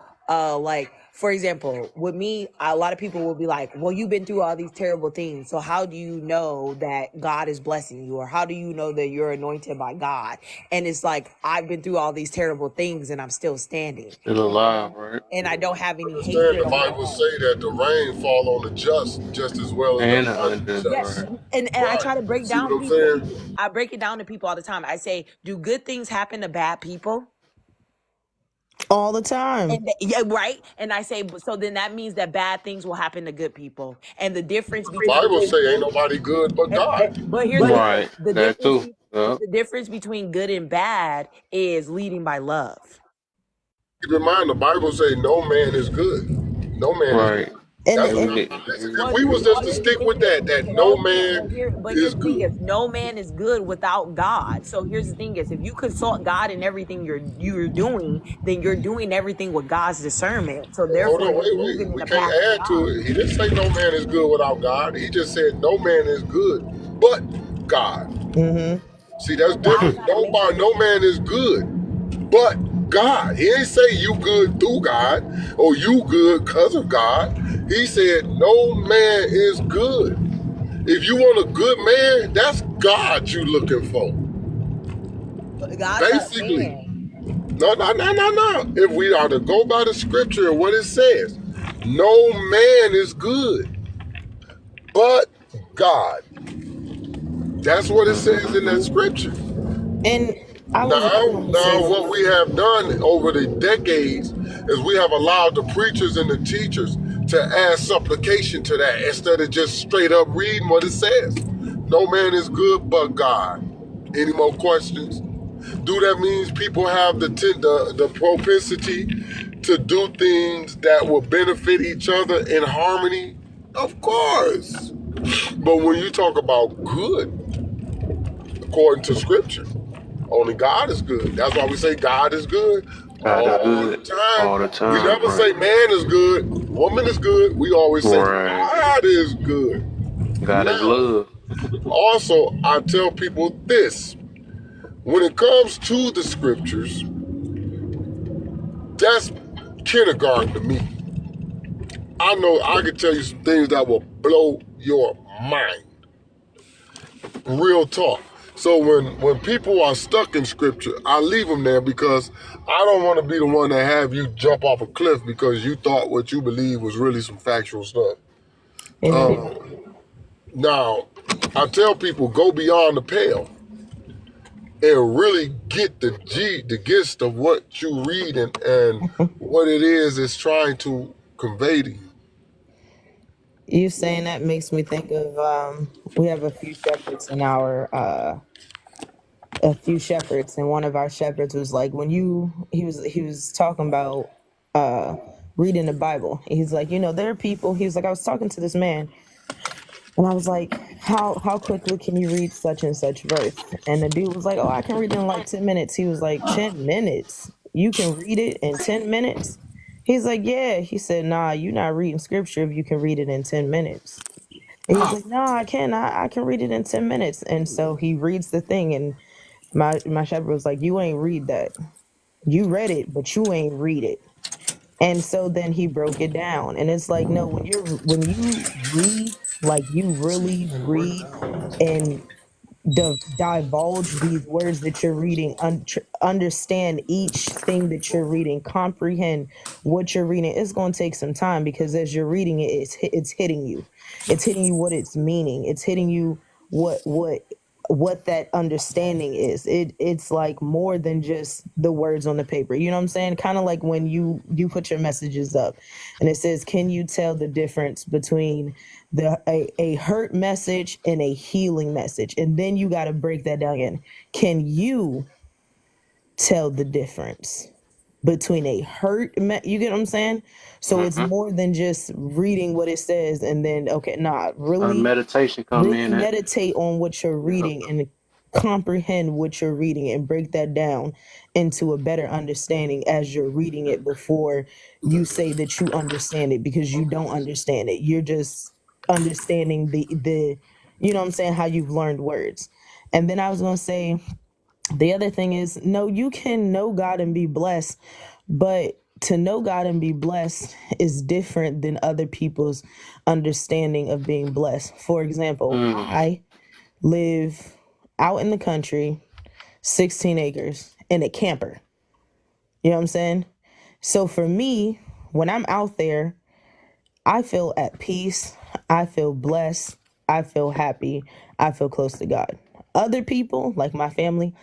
S8: for example, with me, a lot of people will be like, well, you've been through all these terrible things. So how do you know that God is blessing you? Or how do you know that you're anointed by God? And it's like, I've been through all these terrible things and I'm still standing.
S1: Still alive, right?
S8: And I don't have any
S15: Understand
S8: hatred
S15: the
S8: on my
S15: Bible
S8: heart.
S15: say that the rain fall on the just as well as
S1: And
S15: the
S1: the unjust,
S8: Yeah.
S15: unjust.
S1: right?
S8: And I
S15: Right.
S8: try to break
S15: See what
S8: down
S15: I'm
S8: people.
S15: saying?
S8: I break it down to people all the time. I say, do good things happen to bad people?
S9: All the time.
S8: Yeah, right. And I say, so then that means that bad things will happen to good people. And the difference
S15: The
S8: between
S15: Bible
S8: good,
S15: say ain't nobody good but God.
S8: but here's the thing:
S1: Right. That too. Yep.
S8: the difference between good and bad is leading by love.
S15: Keep in mind, the Bible say no man is good. No man is
S1: Right.
S15: good.
S9: And
S15: That's
S1: And
S15: what.
S1: we
S9: and
S15: Listen,
S1: did.
S15: if
S8: Well,
S15: we was just to
S8: here's the
S15: stick with
S8: thing is,
S15: that no
S8: no man.
S15: man
S8: But
S15: is
S8: here's the thing
S15: good.
S8: is, no man is good without God. So here's the thing is, if you consult God in everything you're doing, then you're doing everything with God's discernment. So
S15: Hold
S8: therefore,
S15: on,
S8: you're
S15: wait.
S8: moving in
S15: We
S8: the
S15: can't
S8: path of
S15: add to
S8: God.
S15: it. He didn't say no man is good without God. He just said no man is good but God.
S9: mm-hmm.
S15: See, that's
S8: But God's
S15: different.
S8: not a man.
S15: No man is good but God. He ain't say you good through God or you good because of God. He said no man is good. If you want a good man, that's God you looking for.
S8: God's not a
S15: Basically.
S8: man.
S15: No. If we are to go by the scripture and what it says, no man is good but God. That's what it says in that scripture.
S9: And I was
S15: Now,
S9: going to say
S15: what
S9: this.
S15: we have done over the decades is we have allowed the preachers and the teachers to add supplication to that instead of just straight up reading what it says. No man is good but God. Any more questions? Do that means people have the propensity to do things that will benefit each other in harmony? Of course. But when you talk about good, according to scripture, only God is good. That's why we say God is good
S1: God is
S15: all the
S1: good all the
S15: time. We
S1: time,
S15: never
S1: right?
S15: say man is good, woman is good. We always say
S1: Right.
S15: God is good.
S1: God is
S15: Now,
S1: love.
S15: also, I tell people this. When it comes to the scriptures, that's kindergarten to me. I know I can tell you some things that will blow your mind. Real talk. So when people are stuck in scripture, I leave them there because I don't want to be the one that have you jump off a cliff because you thought what you believe was really some factual stuff.
S9: Amen.
S15: Now, I tell people go beyond the pale and really get the gist of what you read and what it is it's trying to convey to you.
S9: You saying that makes me think of we have a few shepherds in our a few shepherds, and one of our shepherds was like, when you he was talking about uh reading the Bible. He's like, there are people, he was like, I was talking to this man and I was like, how quickly can you read such and such verse? And the dude was like, oh, I can read it in like 10 minutes. He was like, 10 minutes? You can read it in 10 minutes? He's like, yeah. He said, nah, you're not reading scripture if you can read it in 10 minutes. And he's like, no, I can. I can read it in 10 minutes. And so he reads the thing, and my shepherd was like, you ain't read that. You read it, but you ain't read it. And so then he broke it down. And it's like, no, when you read, like you really read and divulge these words that you're reading, understand each thing that you're reading, comprehend what you're reading. It's going to take some time because as you're reading it, it's hitting you. It's hitting you what it's meaning. It's hitting you what that understanding is. It's like more than just the words on the paper. You know what I'm saying? Kind of like when you put your messages up and it says, can you tell the difference between a hurt message and a healing message? And then you got to break that down again. Can you tell the difference between a you get what I'm saying? So it's
S1: Mm-hmm.
S9: more than just reading what it says and then, okay, really
S1: Meditation come in at.
S9: meditate on what you're
S1: Yep.
S9: reading and comprehend what you're reading and break that down into a better understanding as you're reading it before you say that you understand it, because you don't understand it. You're just understanding the you know what I'm saying, how you've learned words. And then I was going to say the other thing is, no, you can know God and be blessed, but to know God and be blessed is different than other people's understanding of being blessed. For example, I live out in the country, 16 acres, in a camper. You know what I'm saying? So for me, when I'm out there, I feel at peace, I feel blessed, I feel happy, I feel close to God. Other people, like my family,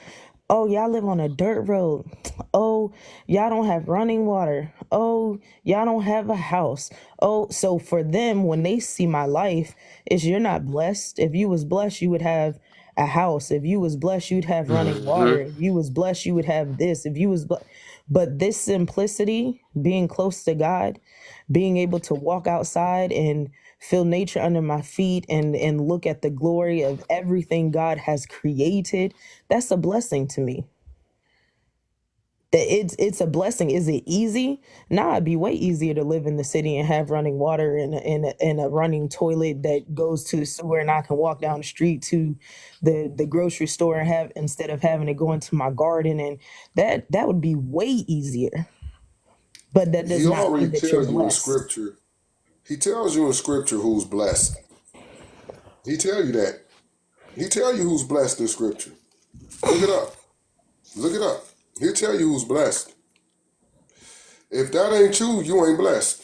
S9: oh, y'all live on a dirt road. Oh, y'all don't have running water. Oh, y'all don't have a house. Oh, so for them, when they see my life, is you're not blessed. If you was blessed, you would have a house. If you was blessed, you'd have running water. If you was blessed, you would have this. If you was but this simplicity, being close to God, being able to walk outside and feel nature under my feet and look at the glory of everything God has created, that's a blessing to me. That it's a blessing. Is it easy? Nah, it'd be way easier to live in the city and have running water and a running toilet that goes to the sewer, and I can walk down the street to the grocery store and have, instead of having to go into my garden, and that would be way easier. But that does
S15: He
S9: not
S15: already
S9: mean that you're
S15: tells you in
S9: blessed.
S15: scripture. He tells you in scripture who's blessed. He tell you that. He tell you who's blessed in scripture. Look it up. Look it up. He'll tell you who's blessed. If that ain't you, you ain't blessed.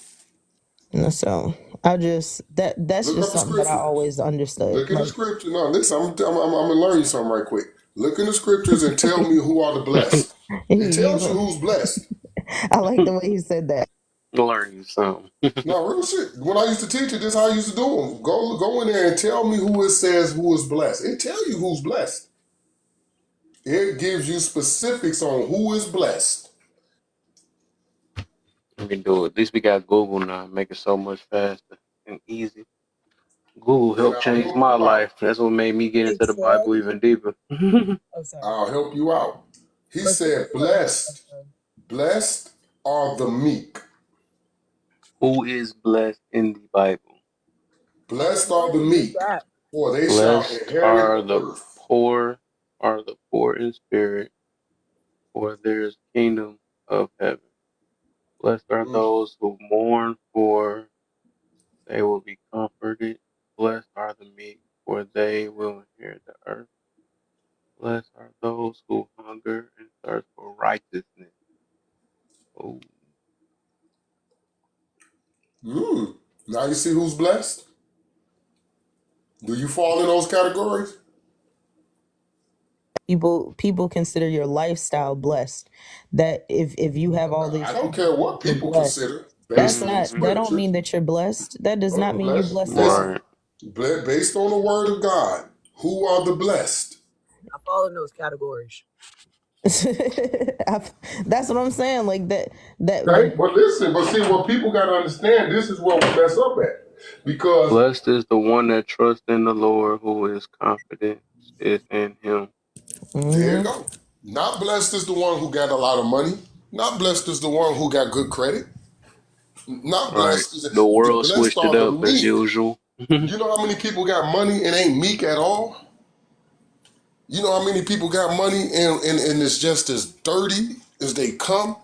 S9: And so I just that's
S15: Look
S9: just
S15: up the
S9: something that I
S15: scripture.
S9: always understood.
S15: Look in the
S9: Like,
S15: scripture. No, listen, I'm gonna learn you something right quick. Look in the scriptures and tell me who are the blessed. It tells you who's blessed.
S9: I like the way you said that.
S1: Learn you something.
S15: No, real shit. When I used to teach it, this is how I used to do them. Go in there and tell me who it says who is blessed. It tell you who's blessed. It gives you specifics on who is blessed.
S1: We can do it. At least we got Google now. Make it so much faster and easy. Google
S15: And
S1: helped
S15: I'll
S1: change
S15: help
S1: my
S15: you out.
S1: life. That's what made me get into the
S9: 6'4".
S1: Bible even deeper.
S9: Oh, sorry.
S15: I'll help you out. He
S9: But 6'4".
S15: said, blessed. Blessed are the meek.
S1: Who is blessed in the Bible?
S15: Blessed are the meek, for they shall
S1: Blessed
S15: inherit
S1: are
S15: the
S1: the
S15: earth.
S1: poor in spirit, for theirs kingdom of heaven. Blessed are
S15: Mm.
S1: those who mourn, for they will be comforted. Blessed are the meek, for they will inherit the earth. Blessed are those who hunger and thirst for righteousness. Oh,
S15: Mm. Now you see who's blessed? Do you fall in those categories?
S9: People consider your lifestyle blessed. That if you have all
S15: I
S9: these
S15: don't
S9: things,
S15: care what
S9: you're
S15: people
S9: blessed.
S15: consider based
S9: That's
S15: on the
S9: not, that don't
S1: mm-hmm.
S15: scripture.
S9: mean that you're blessed. That does not mean you
S15: Blessed.
S9: blessed at all.
S15: Listen,
S1: Right.
S15: based on the word of God, who are the blessed?
S9: I fall in those categories. That's what I'm saying. Like that
S15: Okay,
S9: the
S15: but listen, but see what people got to understand. This is what we mess up at, because
S1: Blessed is the one that trusts in the Lord, who is confident is in Him.
S15: there you
S9: hmm
S15: go. Not blessed is the one who got a lot of money. Not blessed is the one who got good credit. Not
S1: Right.
S15: blessed is
S1: The
S15: the
S1: world
S15: blessed
S1: switched it
S15: are the
S1: up as
S15: meek.
S1: usual.
S15: You know how many people got money and ain't meek at all? You know how many people got money and it's just as dirty as they come?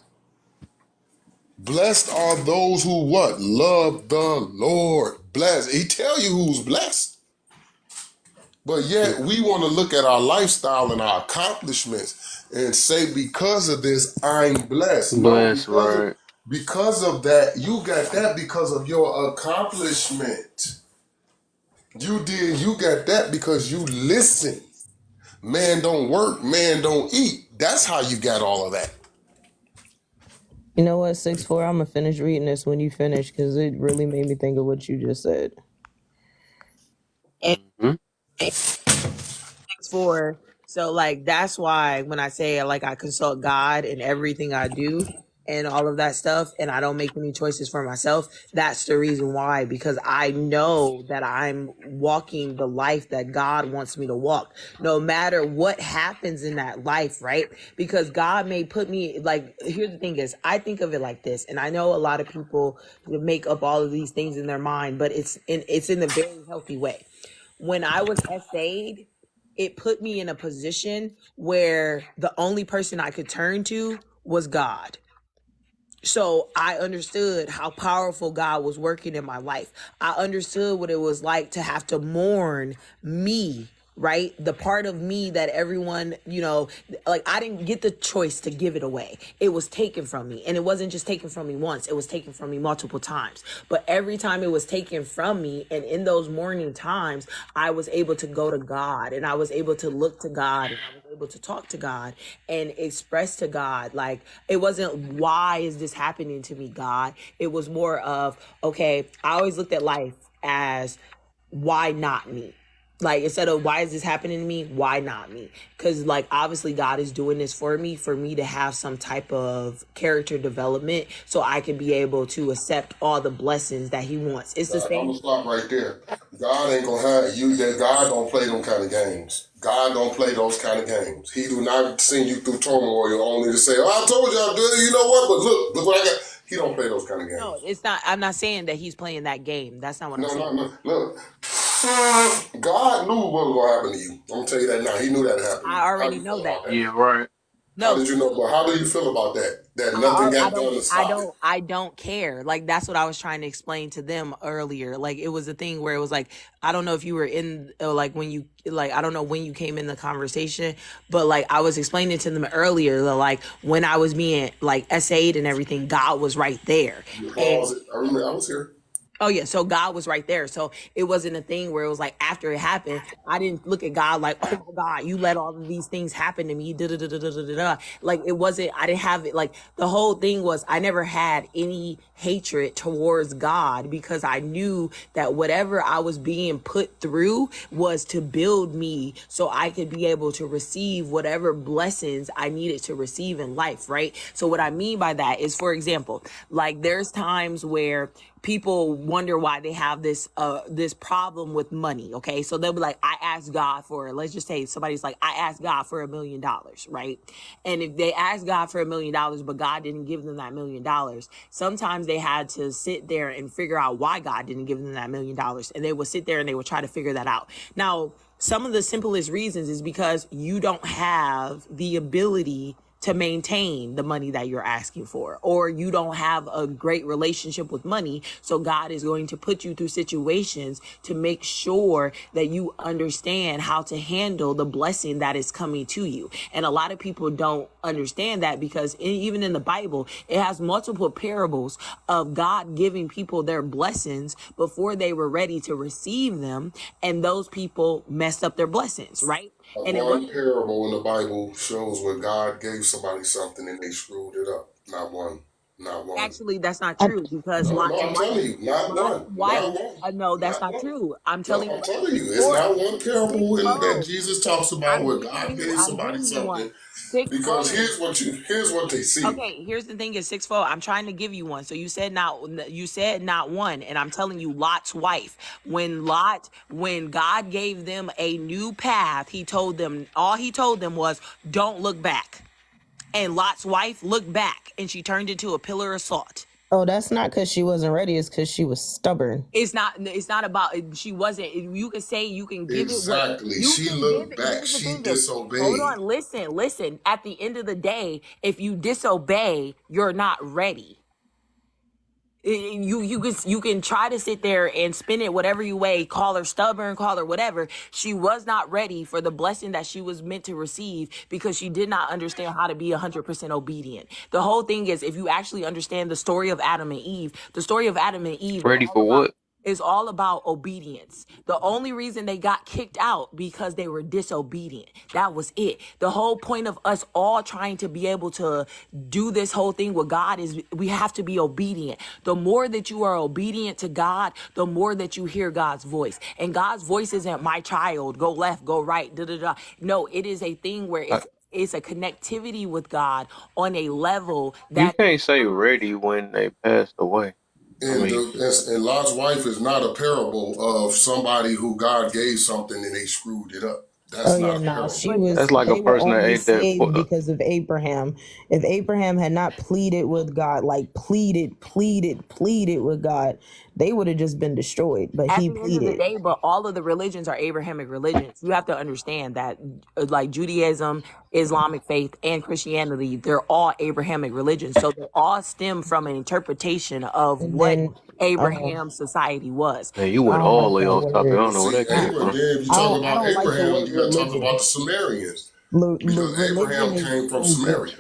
S15: Blessed are those who what? Love the Lord. Blessed. He tell you who's blessed. But yet we want to look at our lifestyle and our accomplishments and say, because of this, I'm blessed. No,
S1: Blessed, right.
S15: because of that, you got that because of your accomplishment. You got that because you listen. Man don't work, man don't eat. That's how you got all of that.
S9: You know what, 6'4", I'm gonna finish reading this when you finish, because it really made me think of what you just said. And
S1: Mm-hmm.
S9: 6'4", so like that's why when I say like I consult God in everything I do,
S8: and all of that stuff, and I don't make any choices for myself, that's the reason why, because I know that I'm walking the life that God wants me to walk, no matter what happens in that life, right? Because God may put me, like, here's the thing is, I think of it like this, and I know a lot of people make up all of these things in their mind, but it's in a very healthy way. When I was SA'd, it put me in a position where the only person I could turn to was God. So I understood how powerful God was working in my life. I understood what it was like to have to mourn me, right? The part of me that everyone, like, I didn't get the choice to give it away. It was taken from me. And it wasn't just taken from me once, it was taken from me multiple times. But every time it was taken from me, and in those mourning times, I was able to go to God, and I was able to look to God, and I was able to talk to God and express to God. Like, it wasn't, why is this happening to me, God? It was more of, okay, I always looked at life as, why not me? Like, instead of why is this happening to me, why not me? Because, like, obviously God is doing this for me to have some type of character development, so I can be able to accept all the blessings that he wants. It's the
S15: I'm
S8: same.
S15: gonna stop right there. God ain't gonna have you. That God don't play them kind of games. God don't play those kind of games. He do not send you through turmoil only to say, "Oh, I told you I'll do it." You know what? But look what I got. He don't play those kind of
S8: No,
S15: games.
S8: it's not. I'm not saying that he's playing that game. That's not what I'm
S15: No,
S8: saying.
S15: no, no. Look, God knew what was gonna happen to you. I'm gonna tell you that now. He knew that happened to
S8: I
S15: you. How
S8: already
S15: you
S8: know
S15: feel
S8: that.
S15: about that?
S1: Yeah, right.
S15: How
S8: No,
S15: did you know? But how do you feel about that? That nothing
S8: I
S15: got
S8: don't
S15: done to stop it.
S8: I don't care. Like, that's what I was trying to explain to them earlier. Like, it was a thing where it was like, I don't know if you were in, like, when you, like, I don't know when you came in the conversation, but like, I was explaining to them earlier that, like, when I was being like SA'd and everything, God was right there.
S15: You
S8: And
S15: pause it. I remember I was here.
S8: oh yeah, so God was right there. So it wasn't a thing where it was like, after it happened, I didn't look at God like, oh my God, you let all of these things happen to me. Da, da, da, da, da, da, da. Like, it wasn't, I didn't have it. Like, the whole thing was, I never had any hatred towards God, because I knew that whatever I was being put through was to build me, so I could be able to receive whatever blessings I needed to receive in life, right? So what I mean by that is, for example, like, there's times where people wonder why they have this problem with money. Okay, so they'll be like, I asked God for, let's just say somebody's like, I asked God for $1 million, right? And if they asked God for $1 million, but God didn't give them that $1 million, sometimes they had to sit there and figure out why God didn't give them that $1 million, and they would sit there and they would try to figure that out. Now, some of the simplest reasons is because you don't have the ability to maintain the money that you're asking for, or you don't have a great relationship with money. So God is going to put you through situations to make sure that you understand how to handle the blessing that is coming to you. And a lot of people don't understand that, because even in the Bible, it has multiple parables of God giving people their blessings before they were ready to receive them, and those people messed up their blessings, right? And it
S15: One
S8: wasn't.
S15: parable in the Bible shows where God gave somebody something and they screwed it up. Not one. Not one.
S8: Actually, that's not true, because
S15: No,
S8: Lot's
S15: no, I'm
S8: wife,
S15: telling you, not
S8: Lot's
S15: one.
S8: wife,
S15: Not one.
S8: no, that's
S15: Not
S8: not
S15: one.
S8: true. I'm
S15: No,
S8: telling you,
S15: I'm telling you, it's
S8: for
S15: not one parable that
S8: 6-4.
S15: Jesus talks about where God gave
S8: I'm
S15: somebody
S8: giving you one.
S15: something. Because
S8: 6-4.
S15: here's what they see.
S8: Okay, here's the thing is 6-4. I'm trying to give you one. So you said not one, and I'm telling you, Lot's wife. When God gave them a new path, all he told them was, don't look back. And Lot's wife looked back, and she turned into a pillar of salt.
S9: Oh, that's not because she wasn't ready. It's because she was stubborn.
S8: It's not about, she wasn't. You can say, you can give it what
S15: Exactly.
S8: you
S15: She
S8: can give
S15: looked
S8: it.
S15: back.
S8: Here's the
S15: She
S8: thing is, hold
S15: disobeyed.
S8: on, listen. At the end of the day, if you disobey, you're not ready. You can try to sit there and spin it whatever you way, call her stubborn, call her whatever. She was not ready for the blessing that she was meant to receive, because she did not understand how to be 100% obedient. The whole thing is, if you actually understand the story of Adam and Eve, the story of Adam and Eve
S1: Ready for what?
S8: is all about obedience. The only reason they got kicked out because they were disobedient. That was it. The whole point of us all trying to be able to do this whole thing with God is, we have to be obedient. The more that you are obedient to God, the more that you hear God's voice. And God's voice isn't, my child, go left, go right, da da da. No, it is a thing where
S1: I,
S8: it's a connectivity with God on a level
S1: You
S8: that
S1: can't say ready when they passed away. I
S15: And,
S1: mean,
S15: and Lot's wife is not a parable of somebody who God gave something and they screwed it up.
S9: Oh
S15: That's
S9: yeah,
S15: not a
S9: nah.
S15: parable.
S9: She
S8: but
S9: was.
S1: that's like a
S9: They were
S1: person that
S9: only
S1: ate that.
S9: saved because of Abraham. If Abraham had not pleaded with God, like pleaded with God, they would have just been destroyed. But
S8: at
S9: he
S8: the end of the
S9: pleaded.
S8: day, but all of the religions are Abrahamic religions. You have to understand that, like Judaism, Islamic faith, and Christianity, they're all Abrahamic religions. So they all stem from an interpretation of
S9: And
S8: what
S9: then, oh,
S8: Abraham's society was.
S1: Man, you
S9: I
S1: went
S9: don't
S1: all the
S9: like
S1: way
S9: that
S1: off topic. I
S9: word.
S1: don't
S15: But
S1: know where
S15: see,
S1: that came
S15: Abraham,
S1: from.
S15: then if you
S9: I
S15: talk
S9: don't. I
S15: about
S9: don't like the
S15: Abraham,
S9: word
S15: you got to talk about
S9: religion.
S15: the Sumerians because
S9: Religion
S15: Abraham came from
S9: is.
S15: Samaria.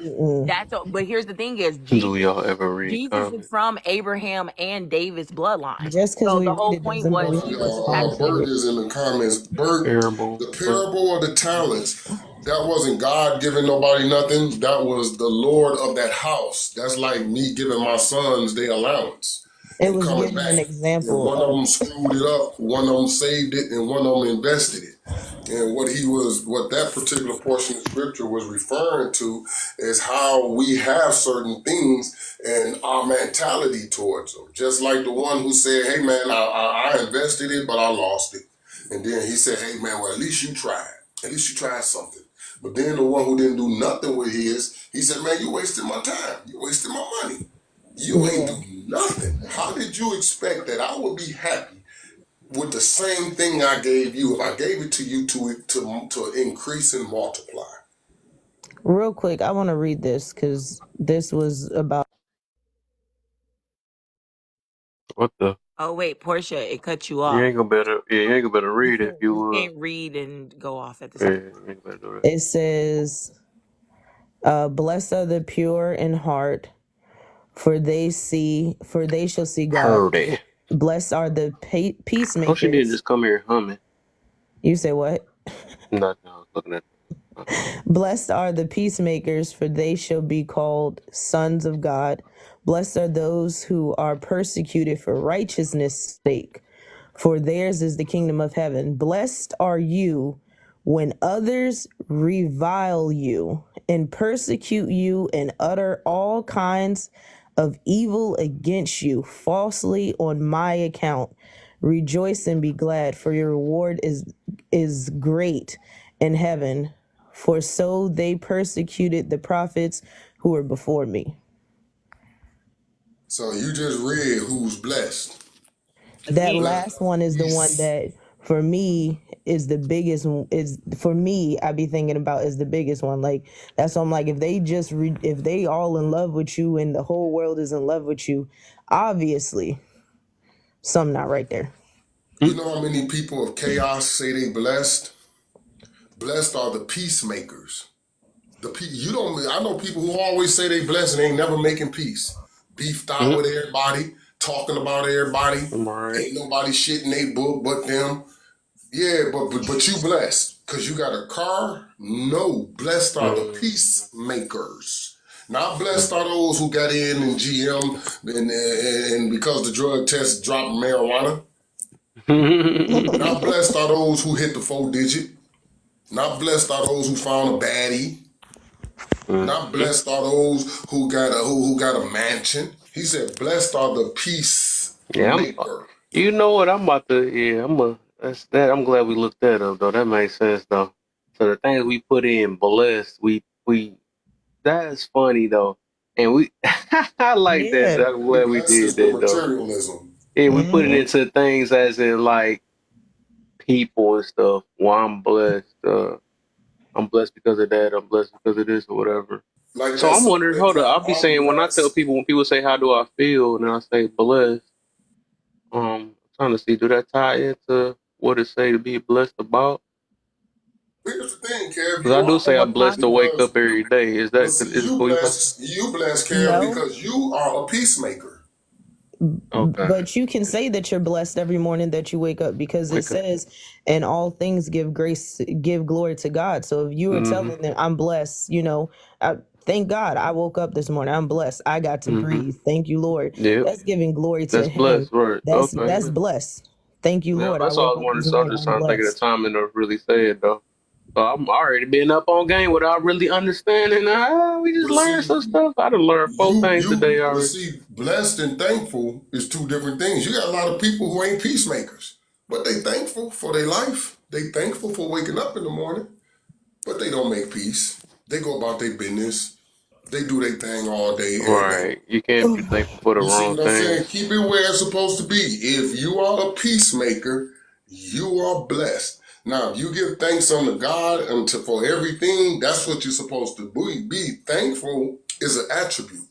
S8: But here's the thing: is
S1: Do y'all ever read
S8: Jesus is
S1: comments?
S8: from Abraham and David's bloodline.
S9: Just because
S8: So
S9: we
S8: the
S9: read
S8: whole
S9: it
S8: point
S9: doesn't
S8: was
S9: mean
S15: Hold
S9: we
S8: he
S15: on,
S8: was
S9: respond
S15: y'all.
S8: attached
S9: to
S8: to
S15: Bert
S9: it.
S15: is in the comments. Bert,
S1: Parable.
S15: the parable of the talents, that wasn't God giving nobody nothing. That was the Lord of that house. That's like me giving my sons their allowance
S9: It
S15: and
S9: was
S15: coming
S9: giving an
S15: back. And
S9: example
S15: one of
S9: of.
S15: them screwed it up, one of them saved it, and one of them invested it. And what that particular portion of scripture was referring to is how we have certain things and our mentality towards them. Just like the one who said, "Hey man, I invested it, but I lost it." And then he said, "Hey man, well at least you tried. At least you tried something." But then the one who didn't do nothing with his, he said, "Man, you wasted my time. You wasted my money. You ain't
S9: Yeah.
S15: do nothing. How did you expect that I would be happy with the same thing I gave you if I gave it to you to increase and multiply?"
S9: Real quick, I want to read this because this was about.
S1: What the?
S8: Oh wait, Portia, it cut you
S1: You
S8: off.
S1: ain't gonna better. Yeah, you ain't gonna better read it if you
S8: You
S1: would.
S8: can't read and go off at the
S1: Yeah,
S8: same.
S1: you ain't better do that.
S9: It says, "Blessed are the pure in heart, for they shall see God.
S1: Heard it.
S9: Blessed are the
S1: Oh, she didn't
S9: peacemakers."
S1: just come here humming.
S9: You say what?
S1: Nothing. I was looking at.
S9: Blessed are the peacemakers, for they shall be called sons of God. Blessed are those who are persecuted for righteousness' sake, for theirs is the kingdom of heaven. Blessed are you when others revile you and persecute you and utter all kinds of evil against you falsely on my account. Rejoice and be glad, for your reward is great in heaven, for so they persecuted the prophets who were before me.
S15: So you just read who's blessed.
S9: That
S8: Again,
S15: Blessed
S9: last
S15: are
S9: one
S15: the
S9: is the one
S15: peace.
S9: that for me is the biggest. Is for me, I be thinking about is the biggest one. Like that's why I'm like, if they just if they all in love with you and the whole world is in love with you, obviously something not right there.
S15: You know how many people of chaos say they blessed? Blessed are the peacemakers. You don't. I know people who always say they blessed and ain't never making peace. Beefed out
S1: Mm-hmm.
S15: with everybody, talking about everybody.
S1: I'm alright.
S15: Ain't nobody shit in their book but them. Yeah, but you blessed because you got a car. No, blessed are the peacemakers. Not blessed are those who got in GM and because the drug test dropped marijuana. Not blessed are those who hit the 4 digit. Not blessed are those who found a baddie. Not
S1: Mm-hmm.
S15: blessed are those who got a mansion. He said, "Blessed are the
S1: Yeah,
S15: peacemaker."
S1: you know what? I'm about to. Yeah, I'm a. That's that. I'm glad we looked that up though. That makes sense though. So the things we put in blessed, we that's funny though, and we I like that.
S9: Yeah.
S1: I'm
S15: He
S1: glad we did
S15: blesses with
S1: that though.
S15: materialism.
S1: Yeah, we put it
S9: Hmm.
S1: into things as in like people and stuff. Well, I'm blessed. I'm blessed because of that. I'm blessed because of this or whatever.
S15: Like
S1: So
S15: that
S1: I'm
S15: song
S1: wondering.
S15: they
S1: Hold up.
S15: drop.
S1: I'll be
S15: I'm
S1: saying when I tell
S15: blessed.
S1: people when people say how do I feel and I say blessed. I'm trying to see, do that tie into what it say to be blessed about?
S15: Here's the thing, Kev.
S1: Because
S15: You
S1: I do
S15: are
S1: say I'm
S9: What
S1: blessed to wake
S15: because
S1: up every day. Is
S15: but
S1: that
S15: see
S1: is it cool? You class?
S15: you blessed, Kev,
S9: No.
S15: because you are a peacemaker.
S1: Okay.
S9: But you can say that you're blessed every morning that you wake up because it
S1: Wake up.
S9: says, "And all things give grace, give glory to God." So if you are
S1: Mm-hmm.
S9: telling them, "I'm blessed," thank God I woke up this morning. I'm blessed. I got to
S1: Mm-hmm.
S9: breathe. Thank you, Lord.
S1: Yep.
S9: That's giving glory to
S1: That's
S9: Him.
S1: blessed, right?
S9: That's
S1: Okay.
S9: blessed. Thank you,
S1: Yeah,
S9: Lord. I
S1: that's all I
S9: woke
S1: was
S9: up
S1: wondering.
S9: this
S1: So I'm
S9: morning.
S1: just
S9: I'm
S1: trying to think of the
S9: blessed.
S1: timing to really say it though. I'm already been up on game without really understanding. We just
S15: But
S1: learned
S15: see,
S1: some stuff. I done learned four things today
S15: but
S1: already.
S15: see, blessed and thankful is two different things. You got a lot of people who ain't peacemakers, but they thankful for their life. They thankful for waking up in the morning, but they don't make peace. They go about their business. They do their thing all day, every day.
S1: Right. You can't be thankful for the
S15: You see
S1: wrong
S15: what I'm saying?
S1: things.
S15: Keep it where it's supposed to be. If you are a peacemaker, you are blessed. Now, if you give thanks unto God and for everything, that's what you're supposed to be. Thankful is an attribute.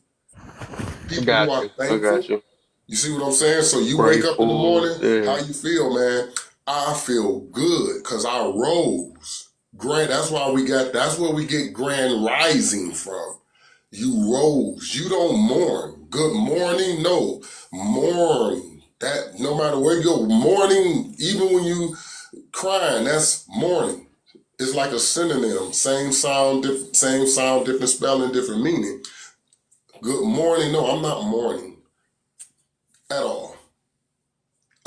S15: People who
S1: Got
S15: are
S1: you. I got
S15: thankful,
S1: you.
S15: you see what I'm saying? So you wake up in the
S1: Grateful.
S15: morning, how
S1: Yeah.
S15: you feel, man? I feel good because I rose. Grand, that's where we get grand rising from. You rose. You don't mourn. Good morning. No. Mourn. That no matter where you go, mourning, even when you crying, that's mourning. It's like a synonym. Same sound, different spelling, different meaning. Good morning. No, I'm not mourning at all.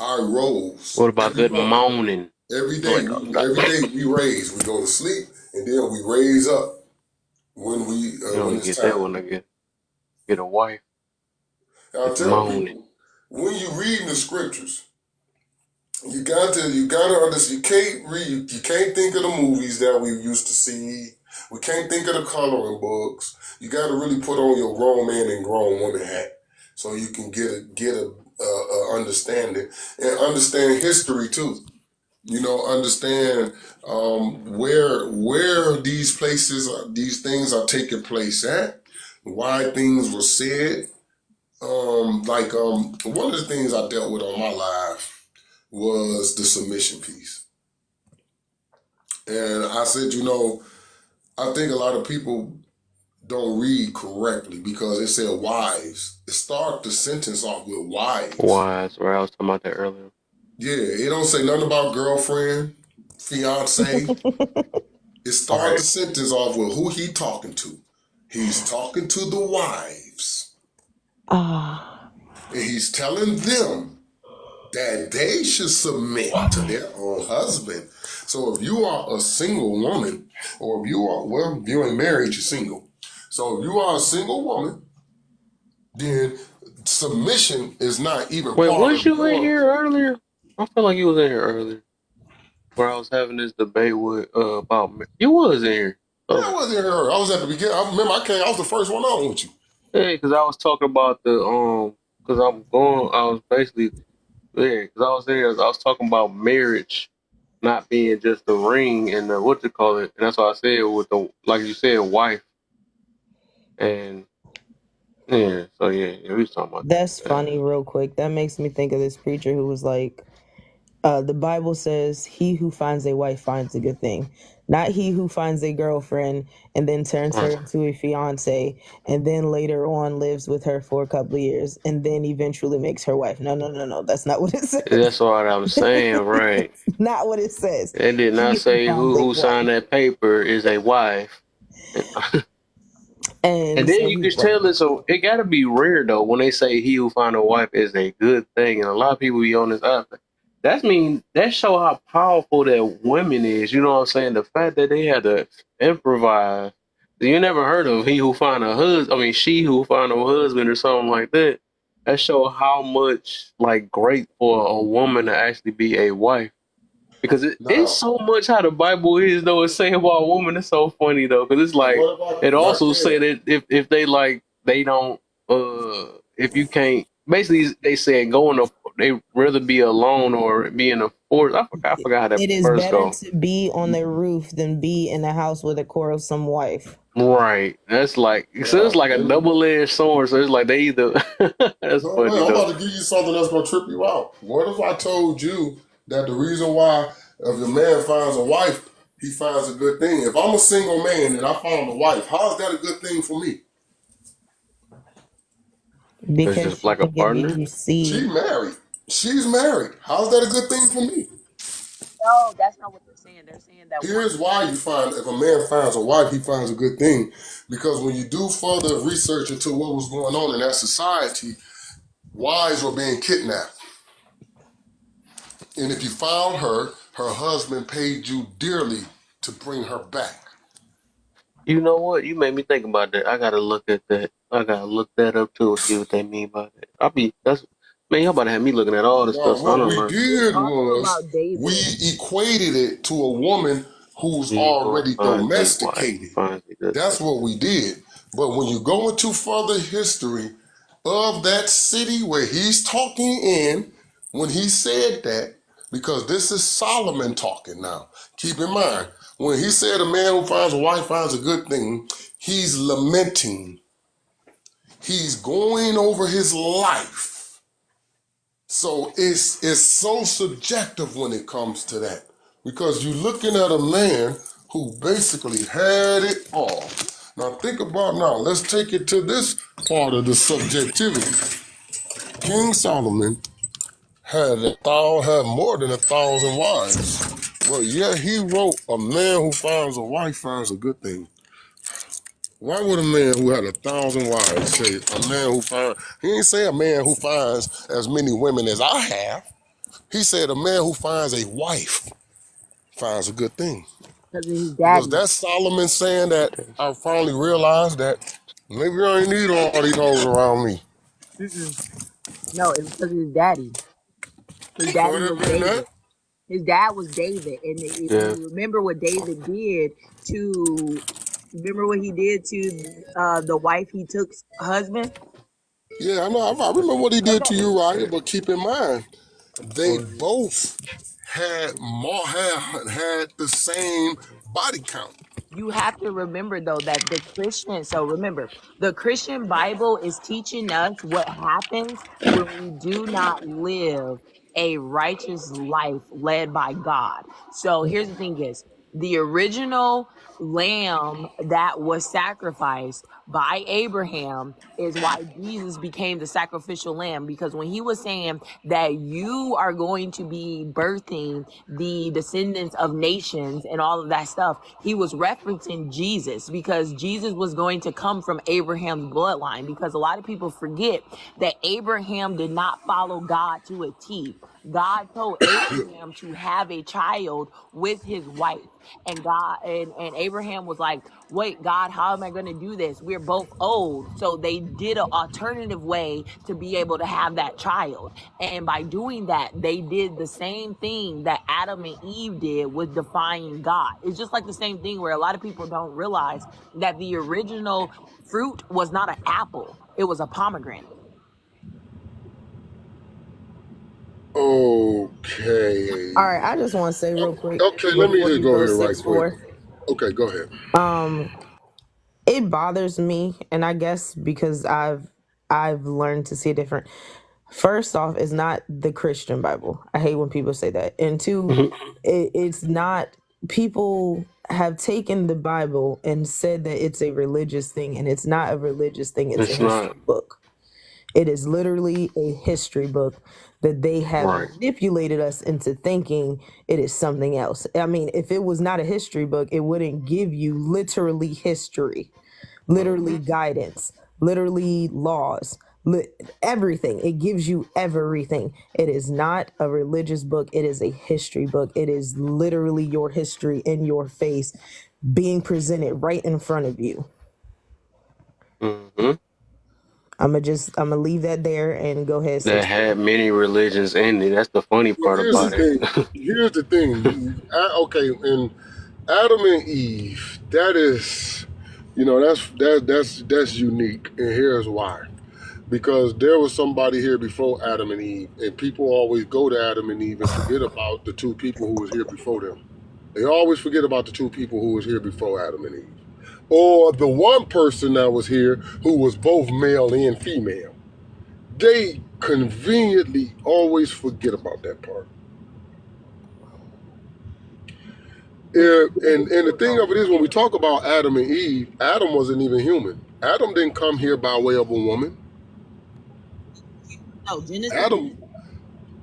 S15: I rose
S1: What about
S15: every
S1: good
S15: morning.
S1: morning?
S15: Every
S1: I'm
S15: day,
S1: like,
S15: every day we raise. We go to sleep and then we raise up
S1: you
S15: when
S1: only
S15: it's
S1: get that
S15: time.
S1: when I get a wife.
S15: I
S1: Good
S15: tell
S1: morning.
S15: people when you read the scriptures, you gotta understand. You can't read. You can't think of the movies that we used to see. We can't think of the coloring books. You got to really put on your grown man and grown woman hat so you can get a understanding and understand history too. You know, understand where these things are taking place at, why things were said. One of the things I dealt with on my life was the submission piece. And I said, I think a lot of people don't read correctly because it said wives. It started the sentence off with wives.
S1: Wise. Right. I was talking about that earlier.
S15: Yeah, it don't say nothing about girlfriend, fiance. It
S1: All
S15: started
S1: right.
S15: the sentence off with who he talking to. He's talking to the wives.
S5: Ah,
S15: And he's telling them that they should submit to their own husband. So if you are a single woman, or if you ain't married, you're single. So if you are a single woman, then submission is not even
S1: Wait,
S15: part
S1: was
S15: of
S1: you in
S15: your.
S1: here earlier? I feel like you was in here earlier, where I was having this debate with about you was in here.
S15: Yeah, I
S1: Okay.
S15: wasn't here. I was at the beginning. I remember I was the first one on with you.
S1: Yeah, because I was talking about because I was basically because I was there. I was talking about marriage not being just the ring and the what you call it, and that's what I said with the like you said, wife and yeah. So yeah, we was talking about
S5: that's
S1: that.
S5: funny. Real quick, that makes me think of this preacher who was like, the Bible says, "He who finds a wife finds a good thing." Not he who finds a girlfriend and then turns her
S1: Right.
S5: into a fiance and then later on lives with her for a couple of years and then eventually makes her wife. No, no, no, no. That's not what it says.
S1: That's what I'm saying, right?
S5: That's not what it says.
S1: It did not
S5: He who
S1: say
S5: finds a
S1: who signed
S5: wife.
S1: that paper is a wife. And
S5: And
S1: then
S5: so
S1: you
S5: he's
S1: can
S5: like,
S1: tell it. So it got to be rare though when they say he who find a wife is a good thing, and a lot of people be on this app. That show how powerful that women is. You know what I'm saying? The fact that they had to improvise. You never heard of he who find a husband. I mean, she who find a husband or something like that. That show how much like great for a woman to actually be a wife. Because it's
S15: Now,
S1: so much how the Bible is though. It's saying about a woman. It's so funny though, because it's like
S15: what
S1: it
S15: about right
S1: also
S15: there?
S1: said that if they like they don't if you can't basically they said go in a they rather be alone or be in a forest. I forgot how that
S5: it is
S1: first
S5: better
S1: go.
S5: to be on the roof than be in the house with a quarrelsome wife.
S1: Right. That's like so it's
S15: Now,
S1: like a double edged sword. So it's like they either that's
S15: wait,
S1: funny
S15: I'm
S1: though.
S15: about to give you something that's gonna trip you out. What if I told you that the reason why if a man finds a wife, he finds a good thing? If I'm a single man and I found a wife, how is that a good thing for me?
S1: It's
S5: Because
S1: just
S5: she
S1: like a
S5: can give
S1: partner.
S5: you
S15: She
S5: seed.
S15: married. She's married. How's that a good thing for me?
S8: No, that's not what they're saying. They're saying that once
S15: Here's why you find if a man finds a wife, he finds a good thing. Because when you do further research into what was going on in that society, wives were being kidnapped. And if you found her, her husband paid you dearly. to bring her back.
S1: You know what? You made me think about that. I gotta look at that. I gotta look that up too and see what they mean by that. Man, y'all about to have me looking at all this
S15: Now,
S1: stuff, so I
S15: what
S1: don't
S15: we
S1: learn.
S8: It's
S15: did
S8: also
S15: was
S8: about
S15: we
S8: David.
S15: equated it to a woman who's
S1: He who
S15: already
S1: finds a wife
S15: domesticated.
S1: finds a good
S15: That's
S1: thing.
S15: what we did. But when you go into further history of that city where he's talking in, when he said that, because this is Solomon talking now. Keep in mind, when he said a man who finds a wife finds a good thing, he's lamenting. He's going over his life. So it's so subjective when it comes to that. Because you're looking at a man who basically had it all. Now think about now, let's take it to this part of the subjectivity. King Solomon had more than 1,000 wives. But yet he wrote, a man who finds a wife finds a good thing. Why would a man who had 1,000 wives say a man who finds, he ain't say a man who finds as many women as I have. He said a man who finds a wife finds a good thing.
S8: Because of his
S15: Because
S8: daddy.
S15: that's Solomon saying that I finally realized that maybe I ain't need all these hoes around me.
S8: Mm-mm. No, it was because of his daddy. His daddy
S15: Could have
S8: was
S15: been
S8: David.
S15: that.
S8: His dad was David, and if
S1: Yeah.
S8: you remember what David did to, remember what he did to the wife he took's husband.
S15: Yeah, I know. I remember what he did to
S8: Okay,
S15: Uriah, but keep in mind, they both had the same body count.
S8: you have to remember though that the Christian. So remember, the Christian Bible is teaching us what happens when we do not live a righteous life led by God. So here's the thing: is the original lamb that was sacrificed by Abraham is why Jesus became the sacrificial lamb, because when he was saying that you are going to be birthing the descendants of nations and all of that stuff, he was referencing Jesus, because Jesus was going to come from Abraham's bloodline. Because a lot of people forget that Abraham did not follow God to a T. God told Abraham to have a child with his wife. And Abraham was like, wait, God, how am I going to do this? We're both old. So they did an alternative way to be able to have that child. And by doing that, they did the same thing that Adam and Eve did with defying God. It's just like the same thing where a lot of people don't realize that the original fruit was not an apple, it was a pomegranate.
S15: Okay.
S4: All right, I just want to say real quick
S15: Okay, let me
S4: before
S15: just
S4: you
S15: go
S4: go
S15: here right
S4: six
S15: quick.
S4: four.
S15: Okay, go ahead.
S4: It bothers me, and I guess because I've learned to see it different. First off, it's not the Christian Bible. I hate when people say that. And two,
S1: Mhm.
S4: it's not. People have taken the Bible and said that it's a religious thing, and it's not a religious thing. It's a
S1: It's not
S4: history book. It is literally a history book that they have
S1: right.
S4: manipulated us into thinking it is something else. I mean, if it was not a history book, it wouldn't give you literally history,
S1: Hmm.
S4: literally guidance, literally laws, everything. It gives you everything. It is not a religious book. It is a history book. It is literally your history in your face being presented right in front of you.
S1: Hmm.
S4: I'm gonna leave that there and go ahead
S1: That
S4: 6 4.
S1: had many religions in it. That's the funny
S15: Well,
S1: part
S15: here's the
S1: about it.
S15: thing. Here's the thing. Okay, and Adam and Eve, that is, that's unique, and here's why. Because there was somebody here before Adam and Eve, and people always go to Adam and Eve and forget about the two people who was here before them. They always forget about the two people who was here before Adam and Eve, or the one person that was here who was both male and female. They conveniently always forget about that part. And the thing of it is, when we talk about Adam and Eve, Adam wasn't even human. Adam didn't come here by way of a woman.
S8: No, Genesis,
S15: Adam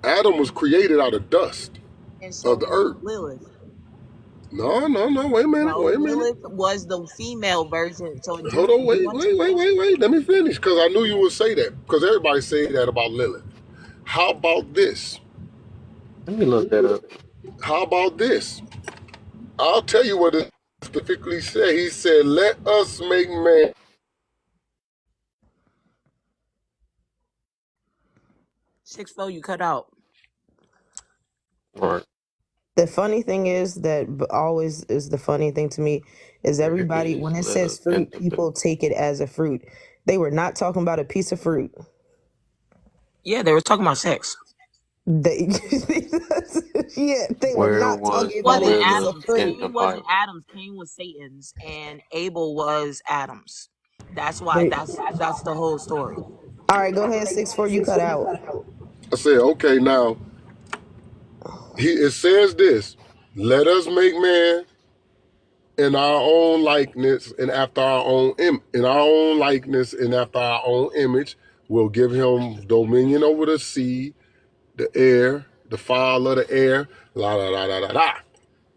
S15: Adam was created out of dust
S8: and so
S15: of the
S8: was
S15: earth.
S8: Lilith.
S15: No, no, no. Wait a minute.
S8: No,
S15: Wait a minute.
S8: Lilith was the female version. So in
S15: Hold
S8: Genesis
S15: on. Wait,
S8: 1 2,
S15: wait, wait, wait, wait. Let me finish, because I knew you would say that. Because everybody say that about Lilith. How about this?
S1: Let me look that up.
S15: How about this? I'll tell you what it specifically said. He said, "Let us make man."
S8: 6-4, you cut out.
S1: Right.
S9: The funny thing is that always is the funny thing to me is
S1: There it
S9: everybody,
S1: is.
S9: when it
S1: Let
S9: says
S1: us
S9: fruit,
S1: enter the.
S9: people take it as a fruit. They were not talking about a piece of fruit.
S8: Yeah, they were talking about sex.
S9: They, yeah, they were
S1: Where
S9: not
S1: was
S9: talking about a piece
S1: Lilith
S9: of
S8: Adam's.
S1: in
S9: fruit.
S1: the
S8: Cain wasn't
S1: Bible?
S8: Adam's. Cain was Satan's, and Abel was Adam's. That's why.
S9: They,
S8: That's the whole story.
S9: all right, go ahead, 6-4. You cut out.
S15: I said, okay, now it says this: "Let us make man in our own likeness and after our own in our own likeness and after our own image. We'll give him dominion over the sea, the air, the fowl of the air, la la la la la la."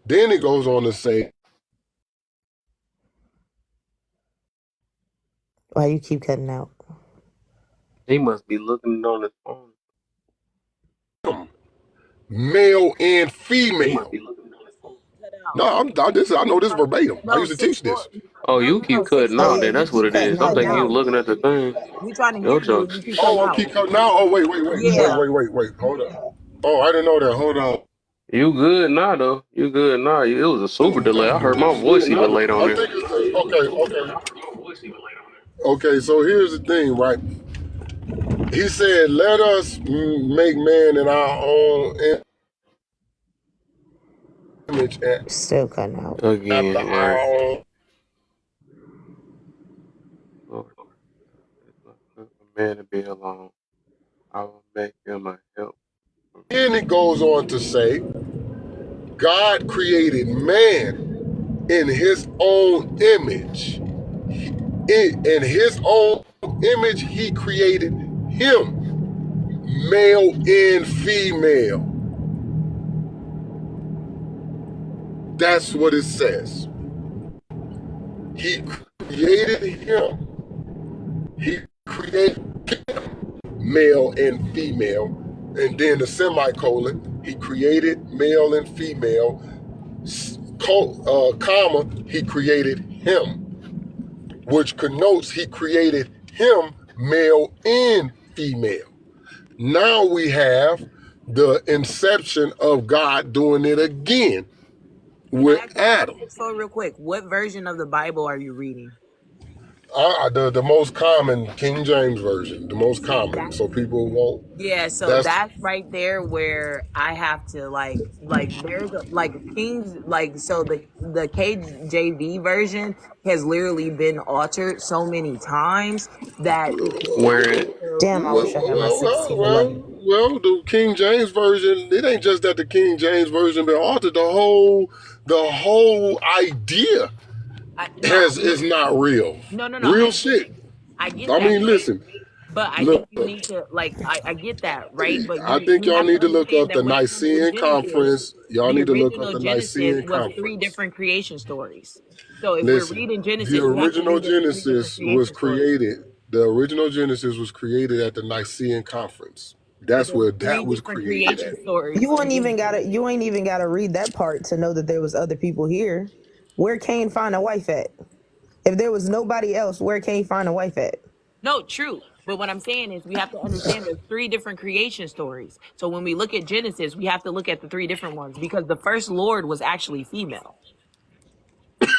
S15: Then it goes on to say,
S9: Why you keep cutting out?
S1: He must be looking on his phone.
S15: male and
S1: He must
S15: female.
S1: be looking on his phone.
S8: Cut out.
S15: No, I know this verbatim. I
S8: No,
S15: used to teach
S8: 6-4.
S15: this.
S1: Oh,
S8: No,
S1: you
S8: no, no,
S1: keep
S8: six
S1: cutting
S9: Oh,
S1: out.
S8: four.
S9: yeah,
S1: Then
S9: you
S1: that's what
S9: keep
S1: it
S8: You
S9: cutting
S1: is.
S8: keep
S1: I'm
S9: out
S8: cutting
S1: thinking you
S8: out.
S9: now.
S1: looking at the thing.
S8: We trying to
S1: Your
S8: hear you, and
S1: jokes.
S8: you keep cutting
S15: Oh, I
S8: out.
S15: keep cutting now. Oh,
S8: Yeah.
S15: wait. Hold on. Oh, I didn't know that. Hold on.
S1: You good now though. You good now. It was a super delay. I heard my voice even late on
S15: I
S1: there.
S15: think it's okay. So here's the thing, right? He said, "Let us make man in our own image and
S9: Still cutting out.
S15: after
S1: Again,
S15: our
S1: right.
S15: own."
S1: Lord, it's not good for man to be alone. I will make him a help for me.
S15: Then it goes on to say, God created man in his own image. In his own image, he created him, male and female. That's what it says. He created him. He created male and female. And then the semicolon, he created male and female, comma, he created him, which connotes he created him male and female. Now we have the inception of God doing it again
S8: Can I
S15: with
S8: ask you
S15: Adam.
S8: 6-4 real quick? What version of the Bible are you reading?
S15: The most common King James version, the most
S8: See
S15: common,
S8: that?
S15: so people won't.
S8: Yeah, so
S15: That's
S8: that's right there where I have to like there's a like King's like so the KJV version has literally been altered so many times that it's
S1: Where
S8: able
S1: it
S8: to
S9: Damn, I wish I had my 1611.
S15: the King James version. It ain't just that the King James version been altered. The whole idea
S8: no, I get
S15: is not real.
S8: no,
S15: Real shit.
S8: I get
S15: I
S8: that,
S15: mean,
S8: right?
S15: listen.
S8: But I
S15: Look,
S8: think you need to like I get that, right? But
S15: I think
S8: you
S15: y'all
S8: have to
S15: need to look
S8: understand
S15: up the
S8: that when it comes to
S15: Nicene
S8: Genesis,
S15: Conference. Y'all
S8: the
S15: need to look up
S8: original
S15: the
S8: Genesis
S15: Nicene
S8: was three
S15: Conference.
S8: different creation stories. So if we're
S15: Listen,
S8: reading
S15: the
S8: Genesis, we have to
S15: original
S8: read the three different
S15: Genesis was
S8: creation stories.
S15: created. The original Genesis was created at the Nicene Conference.
S8: But
S15: That's
S8: there was
S15: where that
S8: three
S15: was
S8: different
S15: created
S8: creation
S15: at.
S8: stories in Genesis.
S9: You ain't even gotta read that part to know that there was other people here. Where Cain find a wife at? If there was nobody else, where Cain find a wife at?
S8: No, true. But what I'm saying is we have to understand there's three different creation stories. So when we look at Genesis, we have to look at the three different ones because the first Lord was actually female.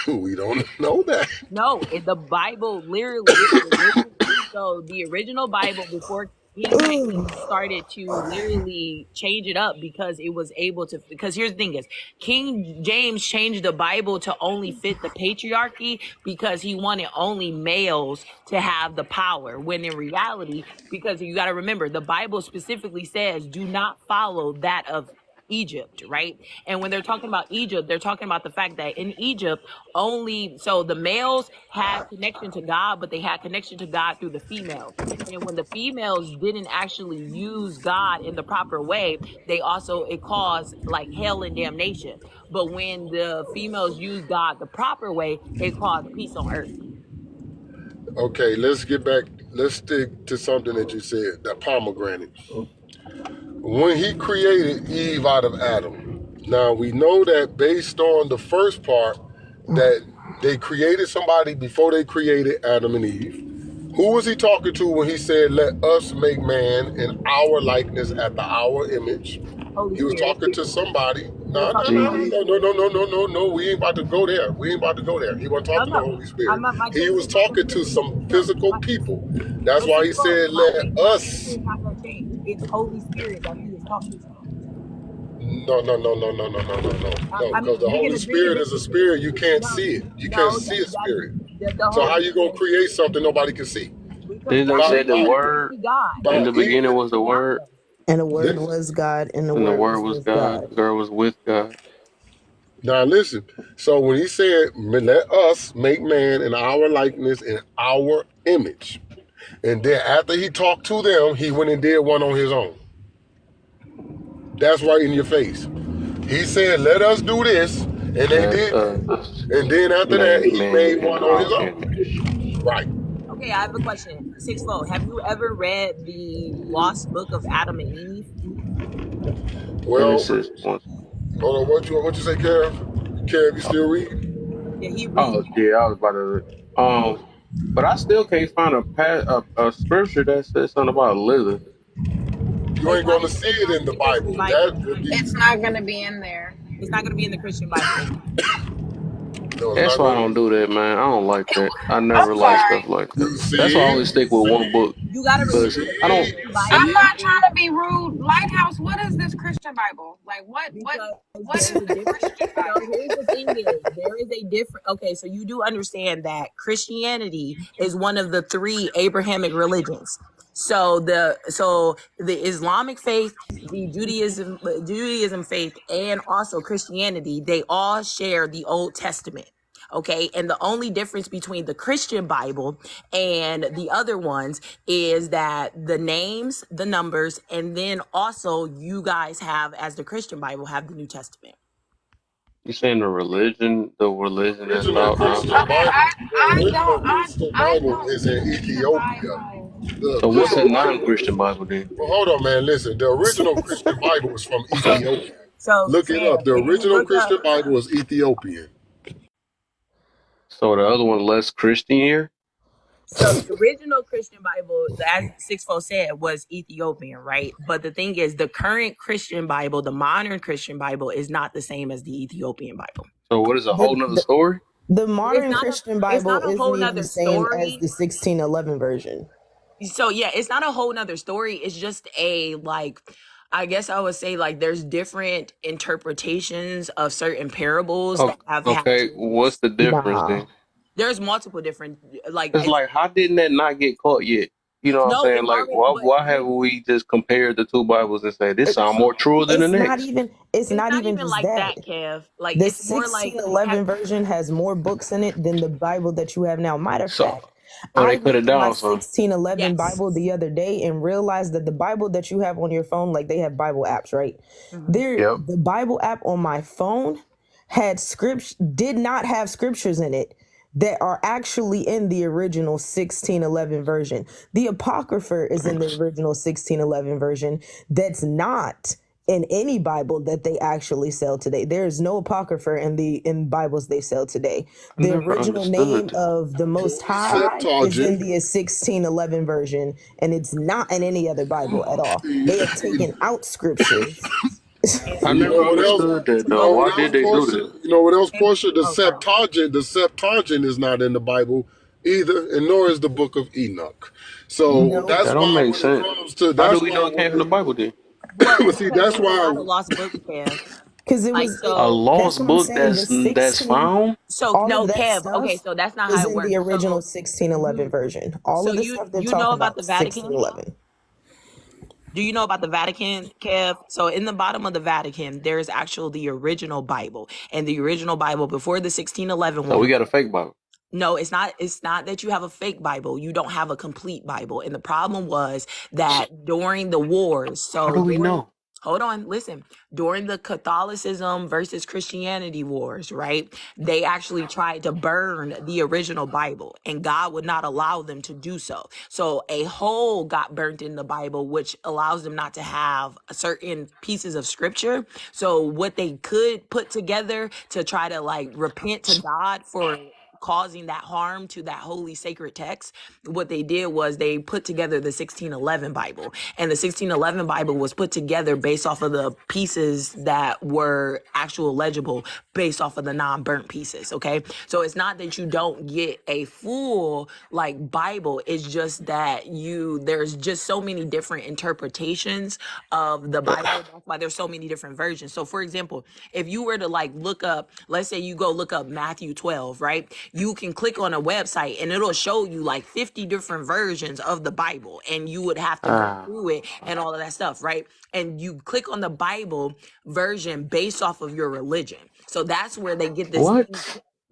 S15: We don't know that.
S8: No, the Bible literally the original Bible before King
S9: Ooh.
S8: James started to literally change it up because it was able to because here's the thing is King James changed the Bible to only fit the patriarchy because he wanted only males to have the power when in reality because you got to remember the Bible specifically says do not follow that of Egypt, right? And when they're talking about Egypt, they're talking about the fact that in Egypt, only so the males had connection to God, but they had connection to God through the females. And when the females didn't actually use God in the proper way, they also it caused like hell and damnation. But when the females used God the proper way, it caused peace on earth.
S15: Okay, let's get back. Let's stick to something that you said, that pomegranate. When he created Eve out of Adam, Now we know that based on the first part, that they created somebody before they created Adam and Eve. Who was he talking to when he said, "Let us make man in our likeness after our image"?
S8: Holy
S15: He was
S8: Spirit.
S15: talking to somebody.
S8: He was
S15: No, no,
S8: talking to
S15: no,
S8: the
S15: no,
S8: Holy
S1: Jesus.
S15: no, no,
S8: Spirit.
S15: no, no, no, no, no. We ain't about to go there. We ain't about to go there. He wasn't
S8: No,
S15: talking to the
S8: no.
S15: Holy Spirit.
S8: My
S15: He was
S8: question, my
S15: talking to
S8: question,
S15: some
S8: no,
S15: physical people. That's
S8: but
S15: why he
S8: 6-4,
S15: said, "Let
S8: my answer
S15: us."
S8: is not gonna change. It's Holy Spirit that he is talking to.
S15: No, no, no, no, no, no, no, no, no, no.
S8: I mean,
S15: Because the
S8: we can
S15: Holy
S8: agree to
S15: Spirit is a
S8: disagree.
S15: spirit. You can't
S8: No,
S15: see it. You can't
S8: no,
S15: see a
S8: that
S15: spirit.
S8: the
S15: So
S8: whole
S15: how you gonna
S8: listen,
S15: create something nobody can see?
S8: because
S1: Didn't they
S8: that
S15: By
S1: say
S8: means
S1: the
S8: that
S15: by
S8: he can't
S1: word
S8: see God.
S1: in
S15: by
S1: the beginning
S15: even
S1: was the
S8: See God
S1: word,
S8: though.
S5: And the word
S15: this.
S5: was God, and the
S1: and the
S5: word
S1: word
S5: was
S1: was
S5: with
S1: God,
S5: God.
S1: the word was with God?
S15: Now listen. So when he said, "Let us make man in our likeness, in our image," and then after he talked to them, he went and did one on his own. That's right in your face. He said, "Let us do this," and they
S1: Let
S15: did that.
S1: us
S15: And then after that,
S1: make
S15: he
S1: man
S15: made
S1: in
S15: one on
S1: our
S15: his
S1: image.
S15: own. Right.
S8: Okay, I have a question. 6-4. Have you ever read the Lost Book of Adam and Eve?
S15: Well,
S1: Genesis 1.
S15: hold on. What you say, Kev? Kev, you still reading?
S8: Yeah, he
S1: Oh
S8: reading.
S1: yeah, I was about to. But I still can't find a scripture that says something about Lilith.
S15: You ain't gonna see
S8: It's
S15: it
S8: not
S15: in
S8: in
S15: the
S8: the Christian
S15: Bible. That
S8: Bible.
S15: would be
S10: It's not going to be in there.
S8: It's not gonna be in the Christian Bible.
S15: no. It's
S1: That's
S15: not
S1: why I
S15: gonna
S1: don't
S15: be.
S1: do that, man. I don't like that. I
S10: I'm
S1: never like
S10: sorry.
S1: stuff like that.
S15: You
S1: That's why I
S15: see?
S1: always stick
S15: You
S1: with one
S15: see?
S1: book
S8: You gotta
S15: You
S8: read
S1: because
S8: the
S1: I don't.
S15: see?
S8: Christian
S15: You
S10: I'm
S8: Bible,
S15: see?
S10: not
S8: sis,
S10: trying to be rude. Lighthouse, what is this Christian Bible? Like
S8: because
S10: what
S8: there's
S10: is
S8: a
S10: the
S8: difference.
S10: Christian
S8: So
S10: Bible?
S8: here's the thing: is there is a different. Okay, so you do understand that Christianity is one of the three Abrahamic religions. So the Islamic faith, the Judaism faith, and also Christianity, they all share the Old Testament. Okay, and the only difference between the Christian Bible and the other ones is that the names, the numbers, and then also you guys have, as the Christian Bible, have the New Testament.
S1: You saying the religion that's
S15: Original
S1: taught now?
S15: Christian
S10: Okay,
S15: Bible. The original Christian
S10: I
S15: Bible
S10: don't
S15: is in
S10: believe in the
S15: Ethiopia.
S10: Bible.
S15: The
S1: So what's a
S15: original Bible.
S1: non-Christian Bible then?
S15: Well, hold on, man. Listen, the original Christian Bible is from
S8: So,
S15: Ethiopia.
S8: so
S15: Look it
S8: Kev,
S15: up. The
S8: if you
S15: original
S8: look up,
S15: Christian Bible is Ethiopian.
S1: So the other one less Christian?
S8: so the original Christian Bible, as 6-4 said, was Ethiopian, right? But the thing is, the current Christian Bible, the modern Christian Bible, is not the same as the Ethiopian Bible.
S1: So what is a whole
S5: The,
S1: nother
S5: the,
S1: story?
S5: the
S8: It's
S5: modern
S8: not a,
S5: Christian
S8: it's
S5: Bible
S8: not a
S5: isn't
S8: whole
S5: even the
S8: nother
S5: same as
S8: story.
S5: the 1611 version.
S8: So yeah, it's not a whole nother story. It's just a like, I guess I would say like there's different interpretations of certain parables
S1: Oh,
S8: that have had
S1: okay,
S8: to.
S1: what's the difference
S5: Nah.
S1: then?
S8: There's multiple different like
S1: It's like, how didn't that not get caught yet? You know what I'm
S8: no,
S1: saying?
S8: it
S1: Like,
S8: already, but
S1: why
S8: here's
S1: haven't we just compared the two Bibles and say this
S5: It-
S1: sound more true than the next?
S5: it's
S8: it's
S5: not
S8: not
S5: even
S8: even
S5: just
S8: like
S5: that.
S8: that, Kev. Like
S5: The
S8: it's more like it has.
S5: 1611 version has more books in it than the Bible that you have now. Matter of
S1: So,
S5: fact,
S1: oh,
S5: I
S1: they cut it
S5: looked at my
S1: down some.
S5: 1611
S8: Yes.
S5: Bible the other day and realized that the Bible that you have on your phone, like they have Bible apps, right?
S8: Mhm.
S5: There,
S1: Yep.
S5: the Bible app on my phone did not have scriptures in it that are actually in the original 1611 version. The Apocrypha is in the original 1611 version that's not in any Bible that they actually sell today. There is no Apocrypha in Bibles they sell today.
S1: I
S5: The
S1: never
S5: original
S1: understood
S5: name
S1: that.
S5: of the Most High is in
S15: Septuagint.
S5: the 1611 version, and it's not in any other Bible at all. They have taken out scriptures.
S8: And
S1: I
S15: You
S1: never
S15: know what else?
S1: understood that
S15: You
S1: though.
S15: know what
S1: Why
S15: else,
S1: did they do
S15: Portia?
S1: that?
S15: You know what else,
S8: and
S15: Portia? The
S8: oh, sorry.
S15: Septuagint. The Septuagint is not in the Bible either, and nor is the Book of Enoch. So
S5: Nope.
S15: that's
S1: That don't
S15: why
S1: make
S15: when it
S1: sense.
S15: comes to,
S1: How do
S15: that's
S1: we
S15: why
S1: know it came from the Bible then?
S8: Well,
S15: see,
S8: because
S15: that's
S8: there's a lot
S15: why.
S8: of lost books, Kev.
S5: Because
S8: Like
S1: A
S8: so.
S5: that's
S1: lost
S5: what I'm
S1: book
S5: saying. The
S1: that's
S5: 16,
S1: found.
S8: So
S5: all of
S8: no,
S5: that
S8: Kev. Okay,
S5: stuff
S8: so that's not
S5: was
S8: how it
S5: in the
S8: works.
S5: original
S8: So
S5: 1611
S8: you,
S5: version. All
S8: so
S5: of the
S8: you
S5: stuff they're
S8: you know
S5: talking
S8: about
S5: about
S8: the
S5: is
S8: Vatican?
S5: 1611.
S8: Do you know about the Vatican, Kev? So in the bottom of the Vatican, there's actually the original Bible, and the original Bible before the 1611
S1: So we
S8: one.
S1: got a fake Bible.
S8: No, it's not. It's not that you have a fake Bible. You don't have a complete Bible, and the problem was that during the wars.
S1: How
S8: So
S1: do we
S8: during
S1: know?
S8: hold on, listen. During the Catholicism versus Christianity wars, right? They actually tried to burn the original Bible, and God would not allow them to do so. So a hole got burnt in the Bible, which allows them not to have certain pieces of scripture. So what they could put together to try to like repent to God for causing that harm to that holy sacred text, what they did was they put together the 1611 Bible. And the 1611 Bible was put together based off of the pieces that were actual legible, based off of the non-burnt pieces. Okay. So it's not that you don't get a full like Bible. It's just that there's just so many different interpretations of the Bible. That's why there's so many different versions. So for example, if you were to like look up, let's say you go look up Matthew 12, right? You can click on a website and it'll show you like 50 different versions of the Bible, and you would have to go through it and all of that stuff, right? And you click on the Bible version based off of your religion. So that's where they get this.
S1: What?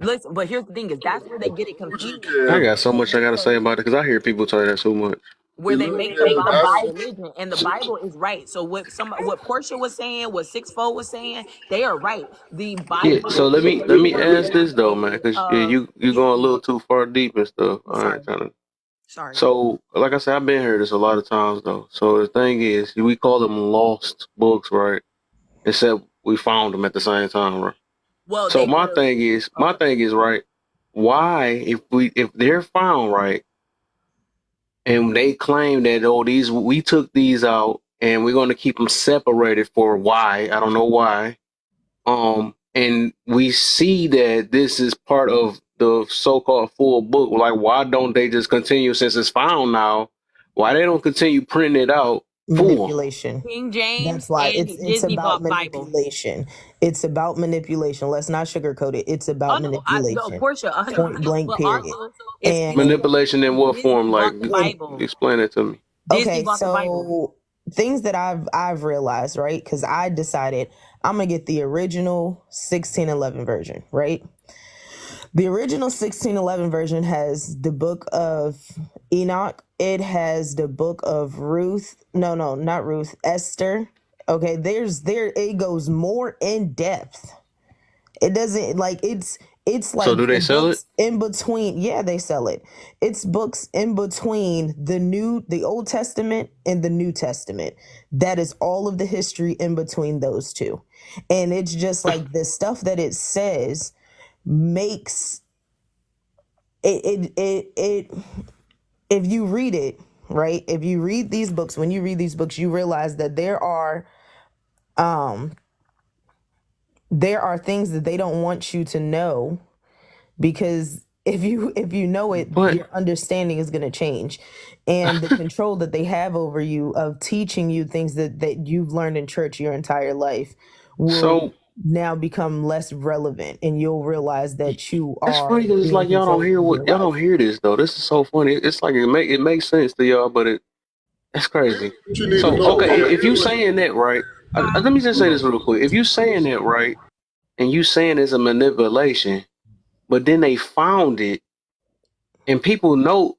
S8: Listen, but here's the thing is that's where they get it
S15: What you
S8: confused.
S1: I
S15: can.
S1: got so much I gotta say about it because I hear people say that so much.
S8: Where
S15: You
S8: they
S15: look
S8: make the
S15: at
S8: Bible
S15: that's
S8: religion, and the Bible is right. So what Portia was saying, what Six-Fold was saying, they are right. The
S1: Yeah.
S8: Bible
S1: So let
S8: is
S1: me
S8: a
S1: let me ask this though, man,
S8: representation
S1: because
S8: of.
S1: you going a little too far deep and stuff.
S8: I'm
S1: I ain't
S8: sorry.
S1: trying to.
S8: Sorry.
S1: So, like I said, I've been here this a lot of times though. So the thing is, we call them lost books, right? Except we found them at the same time, right?
S8: Well,
S1: So
S8: they
S1: my
S8: were.
S1: thing is,
S8: Okay.
S1: right? Why, if they're found right, and they claim that we took these out and we're going to keep them separated for why, I don't know why. And we see that this is part of the so-called full book. Like, why don't they just continue since it's found now? Why they don't continue printing it out full?
S16: Manipulation.
S8: King
S16: That's
S8: James
S16: why
S8: and
S16: it's
S8: Disney
S16: about
S8: bought Bible.
S16: manipulation. It's about manipulation. Let's not sugarcoat it. It's about
S8: Oh no, no,
S16: manipulation.
S8: Portia, 100%.
S16: Point blank
S8: But
S16: period.
S8: also, it's
S16: And
S1: Manipulation in what form?
S8: Disney
S1: Like,
S8: bought the
S16: and
S8: Bible.
S1: explain it to me.
S8: Disney
S16: okay,
S8: bought the Bible.
S16: so things that I've realized, right? Because I decided I'm gonna get the original 1611 version, right? The original 1611 version has the book of Enoch. It has the book of Ruth. No, not Ruth. Esther. Okay, it goes more in depth. It doesn't like it's
S1: So
S16: like
S1: do they
S16: the
S1: sell it?
S16: books in between. Yeah, they sell it. It's books in between the Old Testament and the New Testament. That is all of the history in between those two. And it's just like the stuff that it says makes it if you read it, right? If you read these books, when you read these books, you realize that there are things that they don't want you to know, because if you know it,
S1: But
S16: your understanding is going to change, and the control that they have over you of teaching you things that you've learned in church your entire life will
S1: so
S16: now become less relevant, and you'll realize that you
S1: it's funny
S16: are
S1: because it's
S16: being
S1: like
S16: controlled in your
S1: y'all
S16: life.
S1: don't hear this though. This is so funny. It's like it makes sense to y'all, but it's crazy.
S15: what you need to
S1: So
S15: know.
S1: okay,
S15: Yeah,
S1: if you saying that right, let me just say this real quick. If you saying that right, and you saying it's a manipulation, but then they found it, and people know.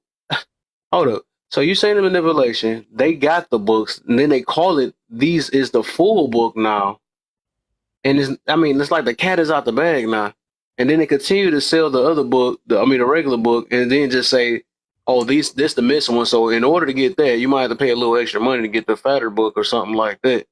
S1: Hold up. So you saying the manipulation? They got the books, and then they call it these is the full book now, and it's like the cat is out the bag now. And then they continue to sell the other book, the regular book, and then just say, "Oh, this the missing one." So in order to get that, you might have to pay a little extra money to get the fatter book or something like that.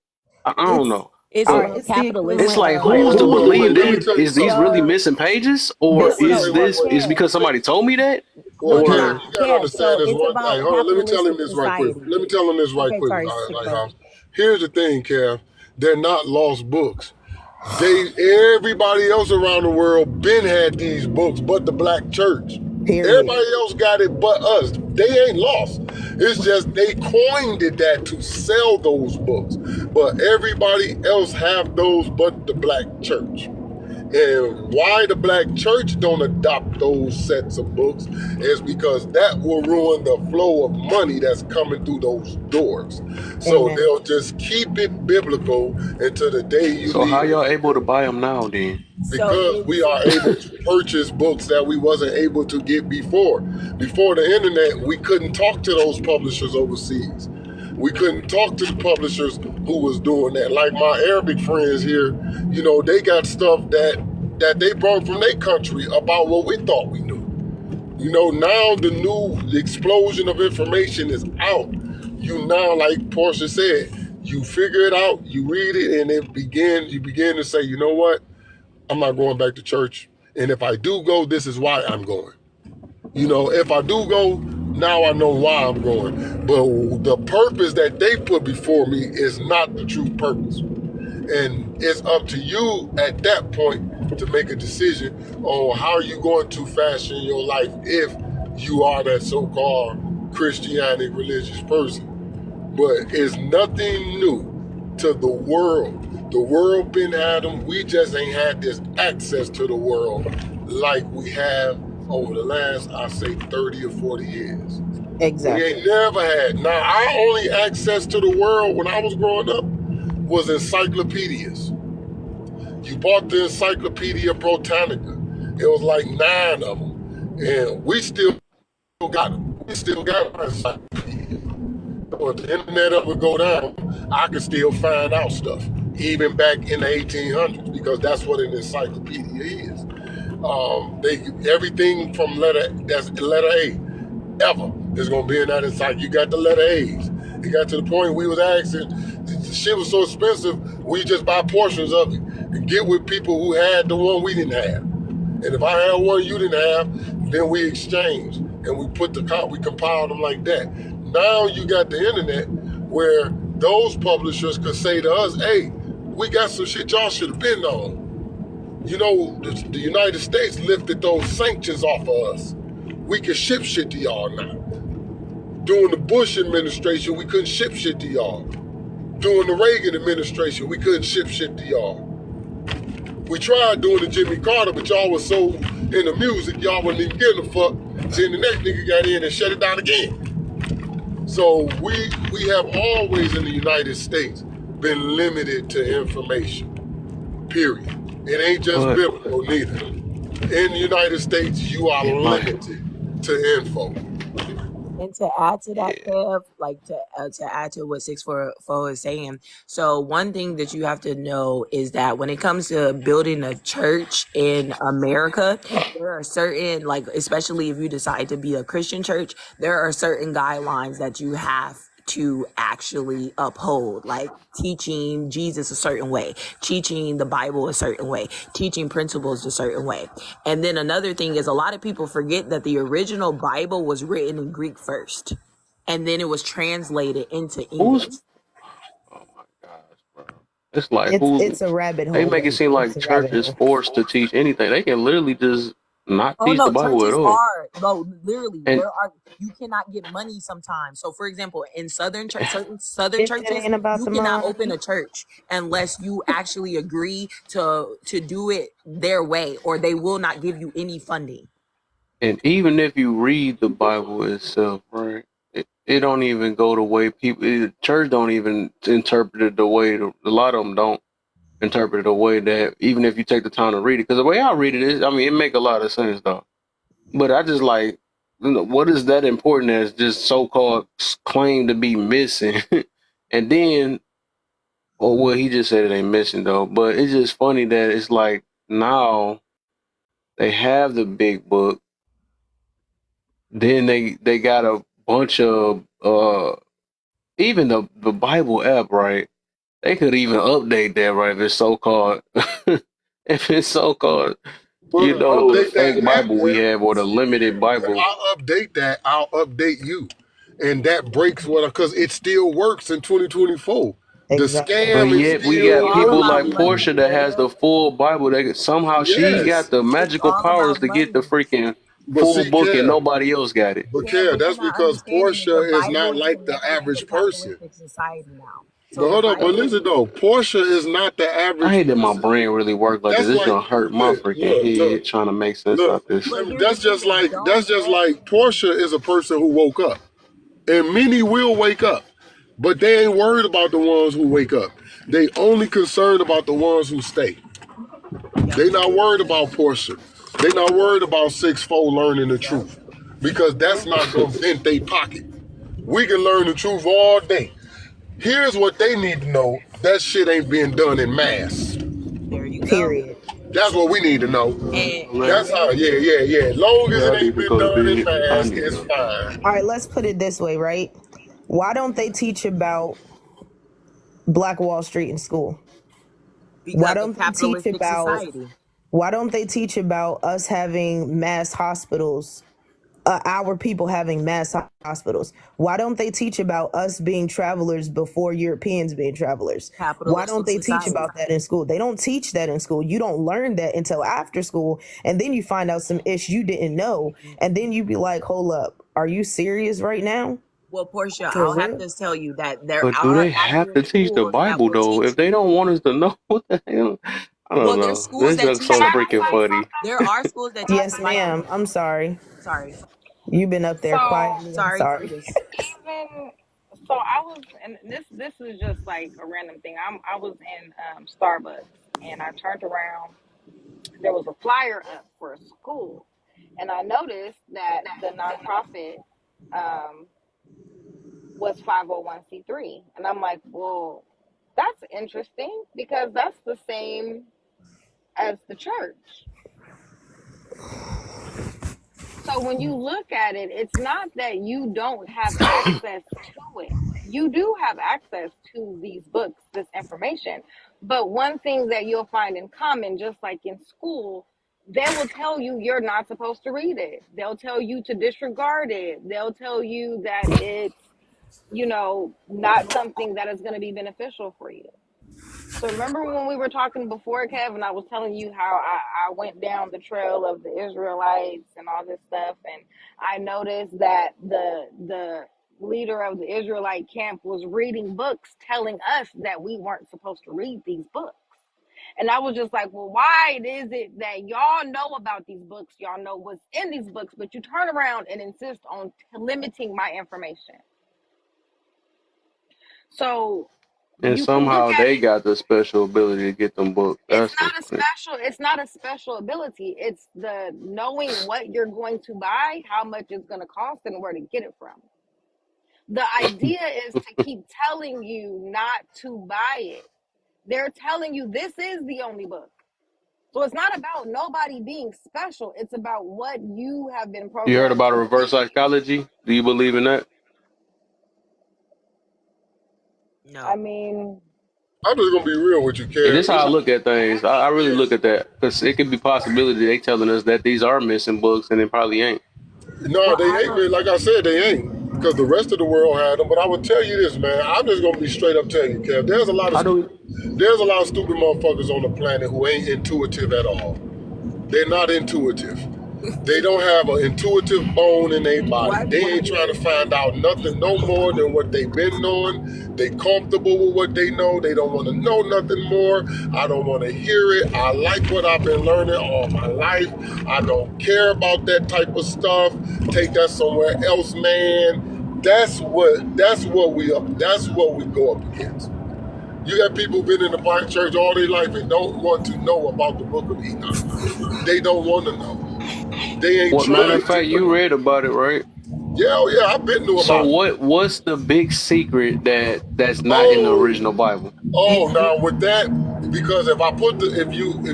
S1: I don't
S16: It's
S1: know,
S8: It's
S16: all
S1: but
S16: right.
S8: about
S16: It's the
S1: it's
S8: capitalism.
S16: equivalent
S1: like
S16: of
S1: who's to believe
S15: Let me
S1: that?
S15: tell you
S1: Is these
S15: something.
S1: really
S16: so
S1: missing pages, or
S16: this
S15: Wait,
S1: is
S15: wait, wait,
S1: this
S15: wait.
S1: is
S16: Kev,
S1: because somebody told me that?
S15: Well,
S1: Or
S16: nah,
S15: Kev, you gotta
S16: Kev.
S15: understand
S16: So
S15: this
S16: it's
S15: one.
S16: about
S15: Like, hold on, let me tell him
S16: capitalistic
S15: this right quick.
S16: society.
S15: Let me tell him this right
S16: Okay,
S15: quick,
S16: sorry, sick
S15: like
S16: bud.
S15: House. Here's the thing, Kev. They're not lost books. Everybody else around the world been had these books, but the black church.
S16: Period.
S15: Everybody else got it but us. They ain't lost. It's just they coined it that to sell those books. But everybody else have those but the black church. And why the black church don't adopt those sets of books is because that will ruin the flow of money that's coming through those doors. So
S16: Amen.
S15: they'll just keep it biblical until the day you
S1: so how
S15: leave
S1: y'all
S15: it.
S1: able to buy them now then?
S8: So
S15: Because we
S8: it's
S15: are able to purchase books that we wasn't able to get before. Before the internet, we couldn't talk to those publishers overseas. We couldn't talk to the publishers who was doing that. Like my Arabic friends here, you know, they got stuff that they brought from their country about what we thought we knew. You know, now the new explosion of information is out. You now, like Portia said, you figure it out, you read it, and you begin to say, you know what? I'm not going back to church. And if I do go, this is why I'm going. You know, if I do go, now I know why I'm going. But the purpose that they put before me is not the true purpose. And it's up to you at that point to make a decision on how you're going to fashion your life if you are that so-called Christianic religious person. But it's nothing new to the world. The world been had them. We just ain't had this access to the world like we have over the last, I say, 30 or 40 years.
S16: Exactly.
S15: We ain't never had. Now, our only access to the world when I was growing up was encyclopedias. You bought the Encyclopedia Britannica. It was like 9 of them. And we still got them. We still got our encyclopedia. So if the internet ever go down, I can still find out stuff, even back in the 1800s, because that's what an encyclopedia is. Everything from that's letter A ever is gonna be in that encyclopedia. You got the letter A's. It got to the point we was asking, the shit was so expensive, we just buy portions of it and get with people who had the one we didn't have. And if I had one you didn't have, then we exchanged and we compiled them like that. Now you got the internet where those publishers could say to us, hey, we got some shit y'all should have been on. You know, the United States lifted those sanctions off of us. We can ship shit to y'all now. During the Bush administration, we couldn't ship shit to y'all. During the Reagan administration, we couldn't ship shit to y'all. We tried doing the Jimmy Carter, but y'all was so in the music, y'all wasn't even giving a fuck. Then the next nigga got in and shut it down again. So we have always in the United States been limited to information, period. It ain't just biblical neither. In the United States, you are limited to info.
S8: And to add to that,
S1: Yeah.
S8: Kev, like to add to what 644 is saying. So one thing that you have to know is that when it comes to building a church in America, there are certain, like, especially if you decide to be a Christian church, there are certain guidelines that you have to actually uphold, like teaching Jesus a certain way, teaching the Bible a certain way, teaching principles a certain way. And then another thing is a lot of people forget that the original Bible was written in Greek first, and then it was translated into English.
S1: Oh my gosh, bro. It's like
S16: It's a rabbit
S1: they
S16: hole,
S1: make it
S16: baby.
S1: seem
S16: It's
S1: like
S16: a
S1: church
S16: rabbit
S1: is
S16: hole.
S1: forced to teach anything. They can literally just not
S8: Oh
S1: teach the
S8: no,
S1: Bible at
S8: churches
S1: all.
S8: are no, literally
S1: And
S8: you cannot get money sometimes. So for example, in certain southern
S16: If it
S8: churches,
S16: ain't about
S8: you
S16: the
S8: cannot open
S16: money,
S8: a church unless you actually agree to do it their way, or they will not give you any funding.
S1: and even if you read the Bible itself, right, it don't even go the way the church don't even interpret it the way a lot of them don't interpret it the way that even if you take the time to read it, because the way I read it is, I mean, it make a lot of sense though. But I just like, what is that important as just so-called claim to be missing, and then, or well, he just said it ain't missing though. But it's just funny that it's like now they have the big book, then they got a bunch of even the Bible app, right? They could even update that, right? If it's so-called, if it's so-called,
S15: Well,
S1: the
S15: update that
S1: fake
S15: app,
S1: Bible we
S15: and
S1: have or the limited Bible.
S15: I'll update that. I'll update you, and that breaks because it still works in 2024. The
S16: exactly.
S1: But
S15: scam is
S1: yet we
S8: It's
S15: still
S1: got
S8: all
S1: people
S8: about
S1: like
S15: using.
S8: money,
S1: Portia that has
S8: Kev.
S1: the full Bible. That somehow she
S15: Yes,
S1: got the
S8: It's
S1: magical
S8: all
S1: powers
S8: about
S1: to get the
S8: money.
S1: freaking
S15: but
S1: full
S15: see,
S1: book and
S15: Kev,
S1: nobody else got it.
S8: Kev,
S15: But
S8: what you're
S15: that's
S8: not
S15: because
S8: understanding is the
S15: Portia is
S8: Bible
S15: not
S8: is
S15: like the
S8: connected to the
S15: average person.
S8: capitalistic society now. So
S15: But
S8: the
S15: hold up, but
S8: Bible,
S15: listen though, Portia is not the
S1: I
S15: average
S1: hate that my
S15: person.
S1: brain really works like this.
S15: That's
S1: It's
S15: like,
S1: gonna hurt my freaking
S15: look,
S1: head trying to make sense
S15: look.
S1: out this
S8: but
S1: shit.
S8: here's the
S15: That's
S8: thing:
S15: just
S8: is
S15: like
S8: don't let
S15: Portia is a person who woke up, and many will wake up, but they ain't worried about the ones who wake up. They only concerned about the ones who stay.
S8: yep,
S15: They not worried about Portia. They
S8: yep,
S15: not worried about 6'4" learning the
S8: yep.
S15: truth, because that's
S8: Well,
S15: not gonna dent their pocket. We can learn the truth all day. Here's what they need to know. That shit ain't being done in mass.
S16: There you go.
S6: Period.
S15: That's what we need to know.
S16: And
S15: That's how,
S16: me.
S15: yeah. Long as
S1: Yeah,
S15: it
S1: I need
S15: ain't
S1: to
S15: been
S1: go to
S15: done in
S1: bed. I
S15: mass,
S1: need to
S15: it's
S1: go to bed.
S15: fine.
S16: All right, let's put it this way, right? Why don't they teach about Black Wall Street in school? Why
S8: Because of
S16: don't they teach
S8: capitalistic
S16: about
S8: society.
S16: why don't they teach about us having mass hospitals, our people having mass hospitals? Why don't they teach about us being travelers before Europeans being travelers? Why don't
S8: Capitalistic
S16: they teach
S8: society.
S16: about that in school? They don't teach that in school. You don't learn that until after school, and then you find out some ish you didn't know, and then you be like, hold up, are you serious right now?
S8: Well, Portia,
S16: For
S8: I'll have
S16: real?
S8: to tell you that there
S1: But do
S8: are
S1: they have
S8: actual
S1: to teach the
S8: schools that
S1: Bible
S8: will
S1: though?
S8: teach
S1: If they
S8: you.
S1: don't want us to know, what the hell? I don't
S8: Well, there's
S1: know.
S8: schools
S1: This
S8: that
S1: looks
S8: teach
S1: so
S8: the
S4: Can I
S1: freaking
S8: Bible.
S4: say
S1: funny.
S8: There
S4: something?
S8: are schools that teach
S16: Yes,
S8: the Bible.
S16: ma'am. I'm sorry.
S8: Sorry.
S16: You've been up there
S4: So
S16: quietly. I'm
S8: Sorry,
S16: sorry.
S8: Brutus.
S4: even so, I was, and this is just like a random thing. I was in Starbucks, and I turned around. There was a flyer up for a school, and I noticed that the nonprofit um, was 501c3, and I'm like, well, that's interesting because that's the same as the church. So when you look at it, it's not that you don't have access to it. You do have access to these books, this information. But one thing that you'll find in common, just like in school, they will tell you you're not supposed to read it. They'll tell you to disregard it. They'll tell you that it's, not something that is going to be beneficial for you. So remember when we were talking before, Kevin, I was telling you how I went down the trail of the Israelites and all this stuff, and I noticed that the leader of the Israelite camp was reading books telling us that we weren't supposed to read these books. And I was just like, well, why is it that y'all know about these books, y'all know what's in these books, but you turn around and insist on limiting my information? So
S1: And
S4: you can look
S1: somehow
S4: at
S1: they
S4: it.
S1: got the special ability to get them books.
S4: It's
S1: That's so
S4: not a
S1: funny.
S4: special ability. It's the knowing what you're going to buy, how much it's going to cost, and where to get it from. The idea is to keep telling you not to buy it. They're telling you this is the only book. So it's not about nobody being special. It's about what you have been
S1: You heard
S4: programmed
S1: about
S4: to
S1: a reverse
S4: believe.
S1: psychology? Do you believe in that?
S4: I
S8: No.
S4: mean,
S15: I'm just gonna be real with you,
S1: Yeah,
S15: Kev.
S1: this is how I look at things. I really look at that because it could be possibility they telling us that these are missing books and it probably ain't.
S15: No,
S8: Well,
S15: they
S8: I
S15: ain't
S8: don't.
S15: really, like I said, they ain't. Because the rest of the world had them. But I would tell you this, man. I'm just gonna be straight up telling you, Kev.
S1: How do we?
S15: There's a lot of stupid motherfuckers on the planet who ain't intuitive at all. They're not intuitive. They don't have an intuitive bone in their body.
S8: What?
S15: They ain't trying to find out nothing no more than what they've been knowing. They comfortable with what they know. They don't want to know nothing more. I don't want to hear it. I like what I've been learning all my life. I don't care about that type of stuff. Take that somewhere else, man. That's what we go up against. You got people been in the black church all their life and don't want to know about the book of Enoch. They don't want to know. They ain't
S1: What matter of
S15: trying to
S1: fact, you
S15: know.
S1: read about it, right?
S15: Yeah, oh yeah, I've been knew
S1: So
S15: about it.
S1: what's the big secret that's not in the
S15: Oh,
S1: original Bible?
S15: oh, now with that, because if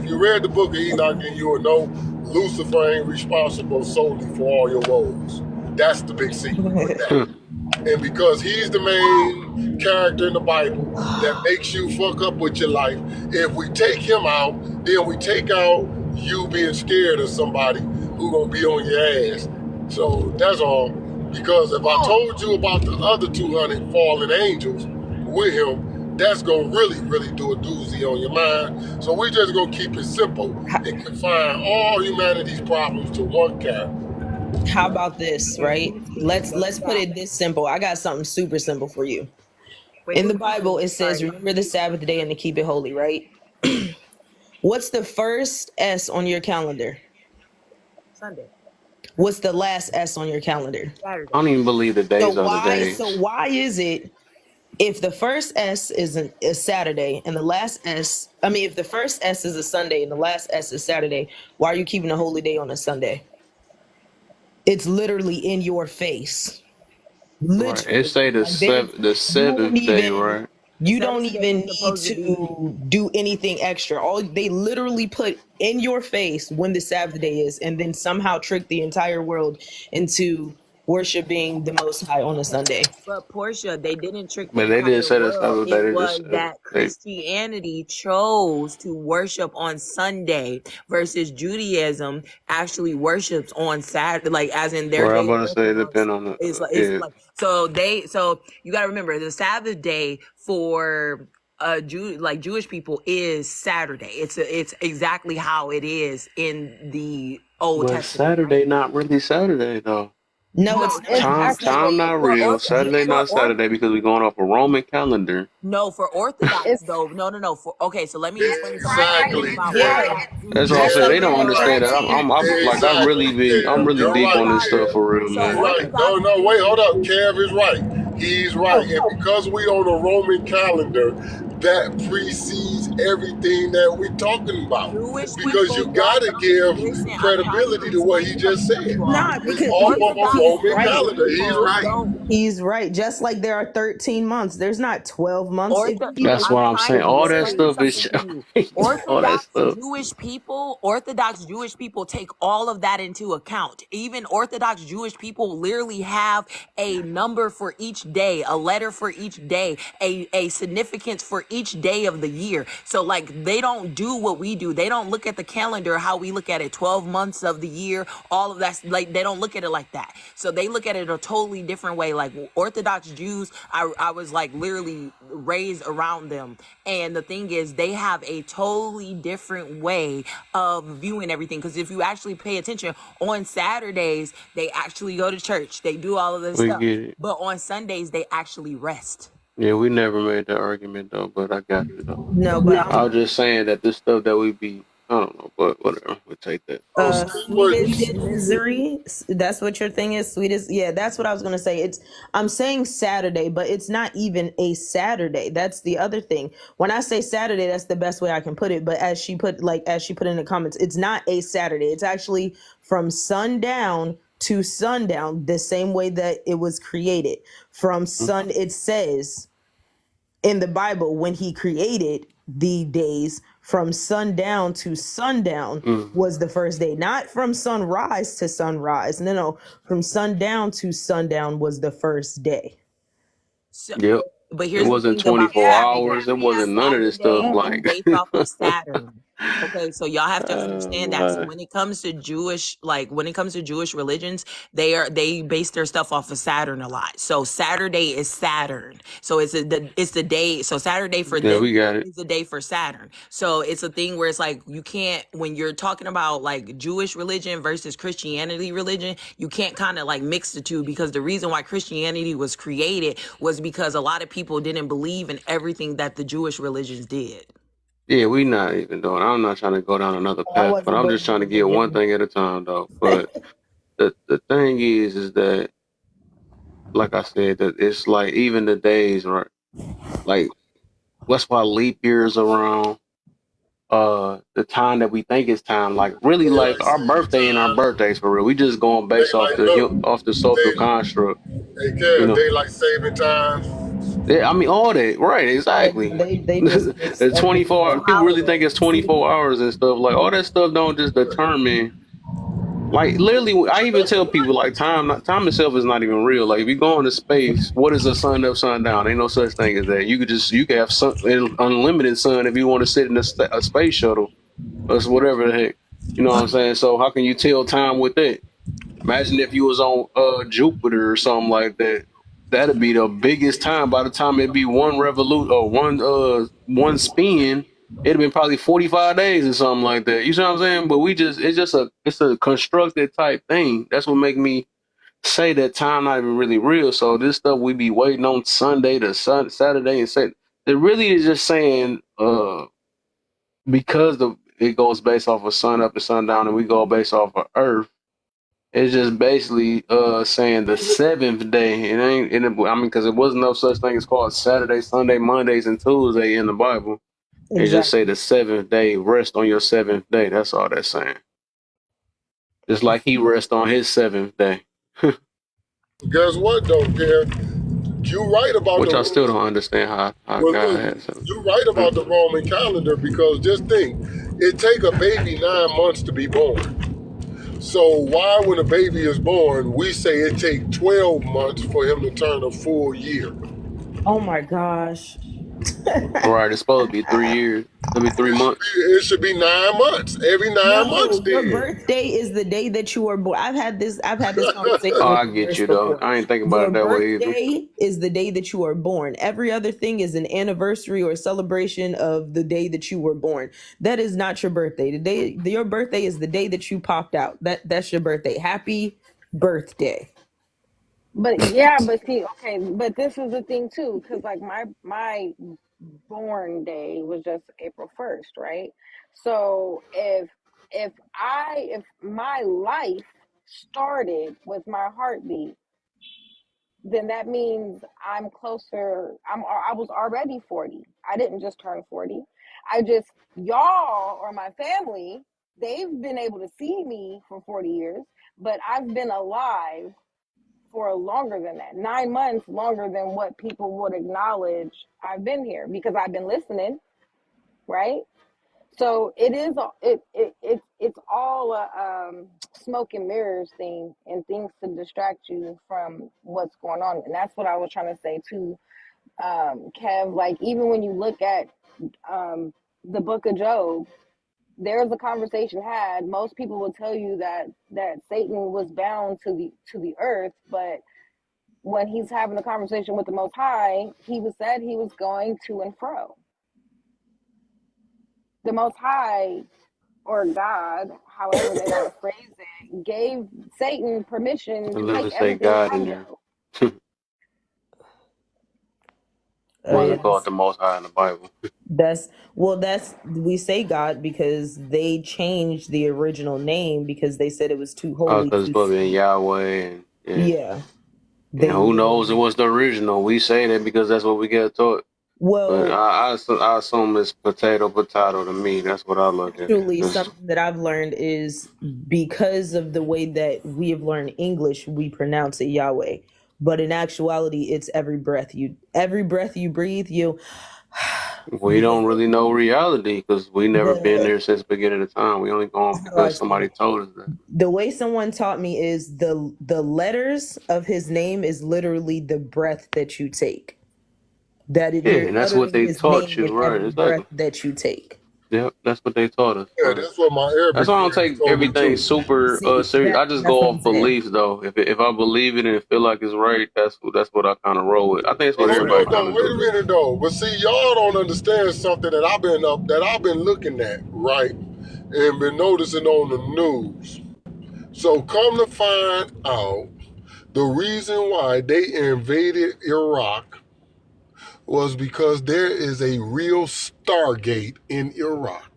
S15: you read the book of Enoch, then you will know Lucifer ain't responsible solely for all your woes. That's the big secret with that. And because he's the main character in the Bible that makes you fuck up with your life, if we take him out, then we take out you being scared of somebody who gonna be on your ass. So that's all. Because if I
S4: well,
S15: told you about the other 200 fallen angels with him, that's gonna really, really do a doozy on your mind. So we just gonna keep it simple and confine all humanity's problems to one character.
S16: How about this, right? Let's put it this simple. I got something super simple for you.
S8: Wait,
S16: In
S8: who's
S16: the Bible,
S8: speaking?
S16: it says,
S8: Sorry.
S16: "Remember the Sabbath day and to keep it holy." Right? What's the first S on your calendar?
S8: Sunday.
S16: What's the last S on your calendar?
S1: I
S8: Saturday.
S1: don't even believe the
S16: So
S1: days are the
S16: why? So
S1: days.
S16: why is it if the first S is Saturday and the last S? I mean, if the first S is a Sunday and the last S is Saturday, why are you keeping a holy day on a Sunday? It's literally in your face.
S1: Right. It
S16: Literally,
S1: say the
S16: like they,
S1: the
S16: you won't
S1: seventh day,
S16: even,
S1: right?
S9: The
S16: you don't
S9: seventh day
S16: even
S9: is
S16: need
S9: supposed to be.
S16: to do anything extra. All they literally put in your face when the Sabbath day is, and then somehow trick the entire world into worshiping the Most High on a Sunday.
S9: But Portia, they didn't trick the
S1: But they didn't
S9: entire
S1: say the
S9: world.
S1: Sabbath day.
S9: It
S1: They just
S9: was
S1: said
S9: that
S1: they.
S9: Christianity chose to worship on Sunday versus Judaism actually worships on Saturday, like as in their
S1: Well, I'm
S9: day of
S1: about to say
S9: worship
S1: it
S9: on.
S1: depend on the.
S9: It's
S1: Yeah.
S9: like so you got to remember the Sabbath day for Jewish people is Saturday. It's exactly how it is in the Old
S1: But
S9: Testament, right?
S1: Saturday not really Saturday though.
S16: No,
S9: No,
S16: it's actually
S1: Time not
S9: for
S1: real. Saturday not Saturday because we're going off a Roman calendar.
S9: No, for Orthodox
S4: It's
S9: though. No. For okay, so let me explain something real quick
S15: Exactly,
S9: about
S16: yeah,
S15: Kev.
S9: Orthodox
S1: That's
S9: Jews.
S1: what I'm
S16: just
S1: saying.
S16: like
S1: They
S16: there
S1: don't
S16: are
S1: understand that.
S16: 13.
S1: I'm like
S15: Exactly,
S1: I'm
S15: Kev.
S1: really
S15: You're
S1: deep
S15: right,
S1: on this stuff
S15: Kev.
S1: for real,
S9: So
S1: man.
S15: You're right.
S9: Orthodox
S15: No, wait, hold
S9: Jews.
S15: up. Kev is right. He's right. And because we on a Roman calendar, that precedes everything that we're talking about.
S9: Jewish
S15: Because
S9: people
S15: you
S9: don't
S15: gotta give
S9: listen. I'm trying to
S15: credibility to what he
S9: explain
S15: just
S9: something to
S15: said.
S9: you all.
S16: Nah,
S15: It's
S16: because
S15: off of a
S9: Orthodox
S16: he's
S15: Roman
S16: right.
S15: calendar. He's
S9: people
S15: right.
S9: don't.
S16: He's right. Just like there are 13 months. There's not 12 months. If you even
S1: That's
S9: I'm
S1: what I'm
S9: trying
S1: saying.
S9: to
S1: All that
S9: explain
S1: stuff
S9: something
S1: is
S9: to you.
S1: all that stuff.
S9: Orthodox Jewish people take all of that into account. Even Orthodox Jewish people literally have a number for each day, a letter for each day, a significance for each day of the year. So like they don't do what we do. They don't look at the calendar how we look at it, 12 months of the year, all of that. Like they don't look at it like that. So they look at it a totally different way. Like Orthodox Jews, I was like literally raised around them. And the thing is, they have a totally different way of viewing everything. Because if you actually pay attention, on Saturdays, they actually go to church. They do all of this
S1: We
S9: stuff.
S1: get it.
S9: But on Sundays, they actually rest.
S1: Yeah, we never made that argument though, but I got you though.
S16: no, but
S1: I was just saying that this stuff that we be, I don't know, but whatever. We'll take that.
S15: Oh, Squidward.
S16: sweetest misery. That's what your thing is. Sweetest. Yeah, that's what I was gonna say. I'm saying Saturday, but it's not even a Saturday. That's the other thing. When I say Saturday, that's the best way I can put it. But as she put in the comments, it's not a Saturday. It's actually from sundown to sundown, the same way that it was created. From sun, it says in the Bible when he created the days, from sundown to sundown
S1: Mm-hmm.
S16: was the first day, not from sunrise to sunrise. No, from sundown to sundown was the first day.
S9: So,
S1: Yep.
S9: but
S1: It
S9: here's the
S1: wasn't
S9: thing about
S1: 24
S9: Saturday.
S1: hours. It wasn't none of this stuff
S9: Saturday is
S1: like.
S9: based off of Saturn. Okay, so y'all have to understand that. So
S1: Boy.
S9: when it comes to Jewish religions, they base their stuff off of Saturn a lot. So Saturday is Saturn. So it's the day. So Saturday for
S1: Yeah,
S9: them
S1: we got it.
S9: is the day for Saturn. So it's a thing where it's like you can't, when you're talking about like Jewish religion versus Christianity religion, you can't kind of like mix the two, because the reason why Christianity was created was because a lot of people didn't believe in everything that the Jewish religions did.
S1: Yeah, we not even doing. I'm not trying to go down another
S16: I
S1: path, but
S16: wasn't
S1: I'm
S16: doing
S1: just trying to get one
S16: religion.
S1: thing at a time, though. But the thing is that, like I said, that it's like even the days, right? Like that's why leap years around. The time that we think is time, like really, like
S15: Daylight
S1: our
S15: saving
S1: birthday and our
S15: time.
S1: birthdays for real. We just going based off
S15: Daylight, look.
S1: off the social
S15: Day,
S1: construct,
S15: hey,
S1: you
S15: Kev,
S1: know.
S15: daylight saving time.
S1: Yeah, I mean, all that, right?
S16: Yeah,
S1: Exactly.
S16: they just mix
S1: The
S16: everything
S1: 24
S16: up.
S1: people really think it's 24 hours and stuff. Like all that stuff don't just determine. Like literally, I even tell people like time itself is not even real. Like if you go into space, what is a sun up, sun down? Ain't no such thing as that. You could have unlimited sun if you want to sit in a space shuttle or whatever the heck. You know what I'm saying? So how can you tell time with that? Imagine if you was on Jupiter or something like that. That'd be the biggest time. By the time it'd be one revolute or one spin, it'd been probably 45 days or something like that. You see what I'm saying? But it's a constructed type thing. That's what make me say that time not even really real. So this stuff we be waiting on Sunday to Saturday and say it really is just saying because it goes based off of sun up and sundown and we go based off of Earth. It's just basically saying the seventh day. It ain't. I mean, because it wasn't no such thing as called Saturday, Sunday, Mondays, and Tuesday in the Bible. It just
S16: Exactly.
S1: say the seventh day. Rest on your seventh day. That's all that's saying. Just like he rest on his seventh day.
S15: Guess what, though, Pierre? You right about the
S1: Which I still
S15: Roman.
S1: don't understand how
S15: Well,
S1: God
S15: look,
S1: had something.
S15: you right about the Roman calendar because just think, it take a baby 9 months to be born. So why, when a baby is born, we say it take 12 months for him to turn a full year?
S16: Oh my gosh.
S1: Right, it's supposed to be 3 years. It'll be 3 months.
S15: It should be 9 months. Every 9 months,
S16: No, your
S15: then.
S16: birthday is the day that you were born. I've had this conversation
S1: Oh,
S16: with
S1: I
S16: the
S1: get
S16: nurse
S1: you though.
S16: before.
S1: I ain't thinking about
S16: Your
S1: it that way either.
S16: birthday is the day that you are born. Every other thing is an anniversary or celebration of the day that you were born. That is not your birthday. Your birthday is the day that you popped out. That's your birthday. Happy birthday.
S4: But yeah, but see, okay, but this is the thing too, because like my born day was just April 1st, right? So if my life started with my heartbeat, then that means I'm closer. I was already 40. I didn't just turn 40. I just y'all or my family, they've been able to see me for 40 years, but I've been alive for longer than that. 9 months longer than what people would acknowledge I've been here because I've been listening, right? So it is it's all a smoke and mirrors thing and things to distract you from what's going on, and that's what I was trying to say too, Kev. Like even when you look at the Book of Job, there's a conversation had. Most people will tell you that Satan was bound to the earth, but when he's having a conversation with the Most High, he was said he was going to and fro. The Most High or God, however they want to phrase it, gave Satan permission
S1: I
S4: to
S1: love
S4: take
S1: to say
S4: everything
S1: God in
S4: from
S1: there.
S4: Job.
S1: What is
S4: Like,
S1: it called?
S16: Yes.
S1: The Most High in the Bible.
S16: That's we say God because they changed the original name because they said it was too
S1: Oh,
S16: holy
S1: because it's
S16: to
S1: supposed to be in
S16: speak.
S1: Yahweh and yeah.
S16: Yeah,
S1: And
S16: they
S1: who knows it
S16: literally.
S1: was the original? We say that because that's what we get taught. But
S16: Well,
S1: I assume it's potato to me. That's what I look at it.
S16: actually,
S1: 'Cause
S16: something that I've learned is because of the way that we have learned English, we pronounce it Yahweh. But in actuality, it's every breath you breathe, you
S1: we
S16: because
S1: don't really know reality because we never been
S16: the
S1: there since the beginning of time. We only going
S16: how do I
S1: because
S16: explain
S1: somebody
S16: it?
S1: told us that.
S16: The way someone taught me is the letters of his name is literally the breath that you take.
S1: Yeah,
S16: You're
S1: and that's what
S16: uttering
S1: they
S16: his
S1: taught
S16: name
S1: you,
S16: in
S1: right?
S16: every breath
S1: Exactly.
S16: that you take.
S1: Yep, that's what they taught us,
S15: Yeah,
S1: right?
S15: that's what my
S1: That's
S15: Arabic
S1: why I don't
S15: friends
S1: take
S15: told me
S1: everything
S15: too.
S1: super
S16: See,
S1: serious. I just
S16: that's
S1: go
S16: what
S1: off
S16: I'm saying.
S1: beliefs though. If I believe it and feel like it's right, that's what I kind of roll with. I think it's what
S15: Hold on,
S1: everybody
S16: Exactly.
S1: kind
S15: though.
S1: of
S15: Wait
S1: do.
S15: a minute, though. But see, y'all don't understand something that I've been looking at, right, and been noticing on the news. So come to find out, the reason why they invaded Iraq was because there is a real Stargate in Iraq.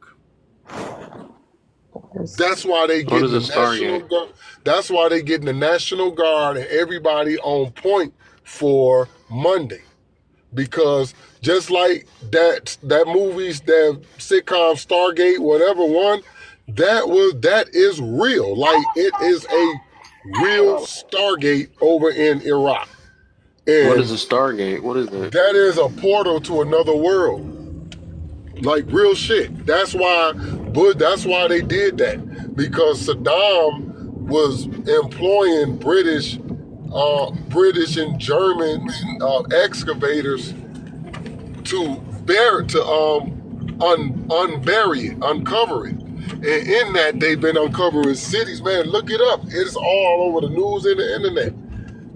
S16: Yes.
S15: That's why they
S1: What
S15: getting
S1: is a
S15: the National
S1: Stargate?
S15: Guard. That's why they getting the National Guard and everybody on point for Monday. Because just like that movies, that sitcom Stargate, whatever one, that is real. Like it is a real Stargate over in Iraq.
S1: What is
S15: And
S1: a Stargate? What is that?
S15: that is a portal to another world. Like real shit. That's why they did that. Because Saddam was employing British and German excavators to unbury it, uncover it. And in that, they've been uncovering cities. Man, look it up. It's all over the news and the internet.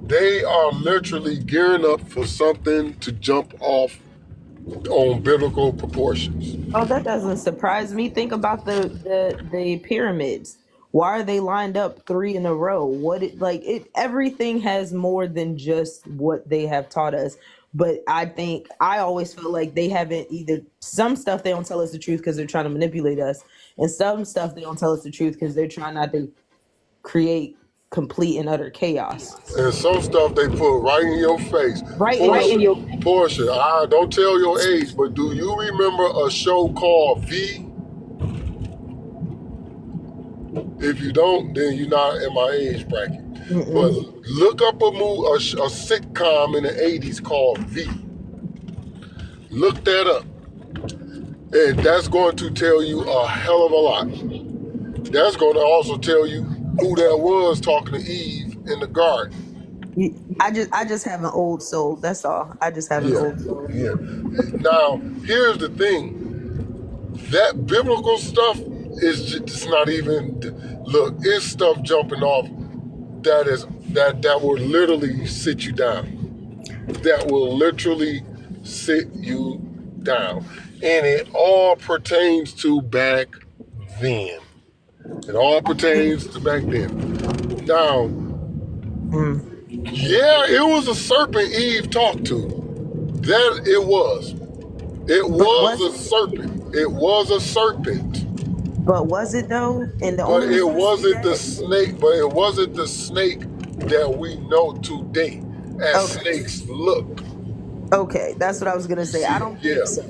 S15: They are literally gearing up for something to jump off on biblical proportions.
S16: Oh, that doesn't surprise me. Think about the pyramids. Why are they lined up three in a row? Everything has more than just what they have taught us. But I think I always feel like they haven't either some stuff they don't tell us the truth because they're trying to manipulate us, and some stuff they don't tell us the truth because they're trying not to create complete and utter chaos.
S15: And some stuff they put right in your face.
S16: Right in your
S15: Portia,
S16: face.
S15: Portia, I don't tell your age, but do you remember a show called V? If you don't, then you're not in my age bracket. But
S16: Mm-mm.
S15: look up a sitcom in the 80s called V. Look that up. And that's going to tell you a hell of a lot. That's going to also tell you who that was talking to Eve in the garden.
S16: I just have an old soul. That's all. I just have an
S15: Yeah,
S16: old soul.
S15: yeah. Now, here's the thing. That biblical stuff is just not even, look, it's stuff jumping off that will literally sit you down. That will literally sit you down. And it all pertains to back then. It all pertains to back then. Now,
S16: Mm.
S15: yeah, it was a serpent Eve talked to. That it was. It
S16: But
S15: was
S16: was
S15: a serpent. It was a serpent.
S16: was it though? And the
S15: But
S16: only
S15: it
S16: reason I say
S15: wasn't the
S16: that,
S15: snake, but it wasn't the snake that we know today as
S16: okay,
S15: snakes look.
S16: okay, that's what I was gonna
S15: You
S16: say. I
S15: see?
S16: don't think
S15: Yeah.
S16: so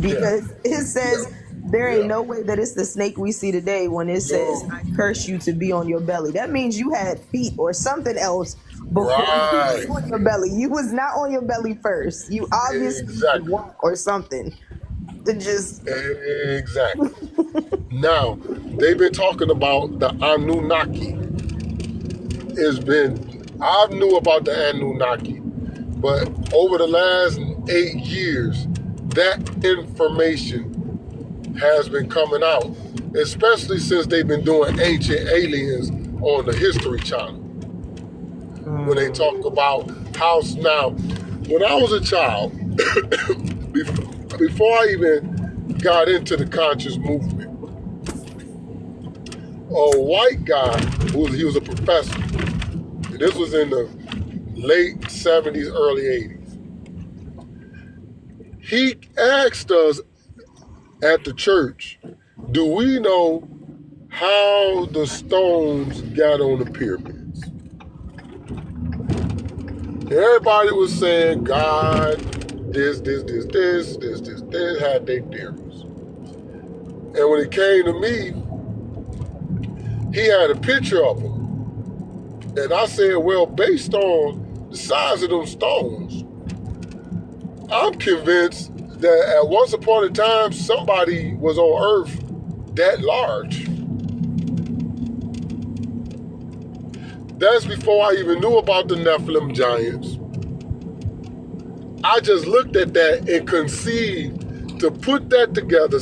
S15: Yeah.
S16: because it says
S15: Yeah.
S16: there ain't
S15: Yeah.
S16: no way that it's the snake we see today when it says
S15: No.
S16: I curse you to be on your belly. That means you had feet or something else before you was
S15: Right.
S16: on your belly. You was not on your belly first. You obviously could
S15: Exactly.
S16: walk or something. To just
S15: Exactly. Now, they've been talking about the Anunnaki. I knew about the Anunnaki, but over the last 8 years, that information has been coming out, especially since they've been doing Ancient Aliens on the History Channel. When they
S16: mm,
S15: talk about house now, when I was a child, before I even got into the conscious movement, a white guy, he was a professor, and this was in the late 70s, early 80s. He asked us at the church, do we know how the stones got on the pyramids? Everybody was saying God, this, had their theories. And when it came to me, he had a picture of them. And I said, well, based on the size of them stones, I'm convinced that at once upon a time, somebody was on Earth that large. That's before I even knew about the Nephilim giants. I just looked at that and conceived to put that together.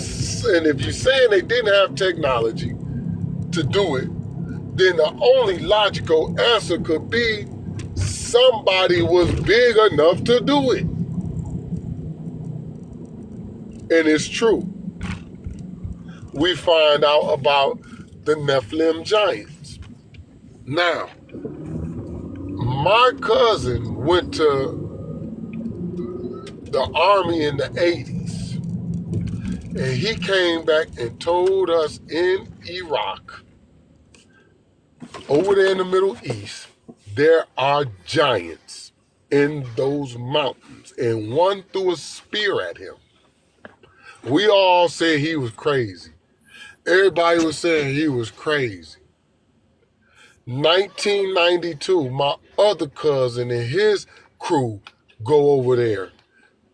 S15: And if you're saying they didn't have technology to do it, then the only logical answer could be somebody was big enough to do it. And it's true. We find out about the Nephilim giants. Now, my cousin went to the army in the 80s, and he came back and told us in Iraq, over there in the Middle East, there are giants in those mountains, and one threw a spear at him. We all said he was crazy. Everybody was saying he was crazy. 1992, my other cousin and his crew go over there.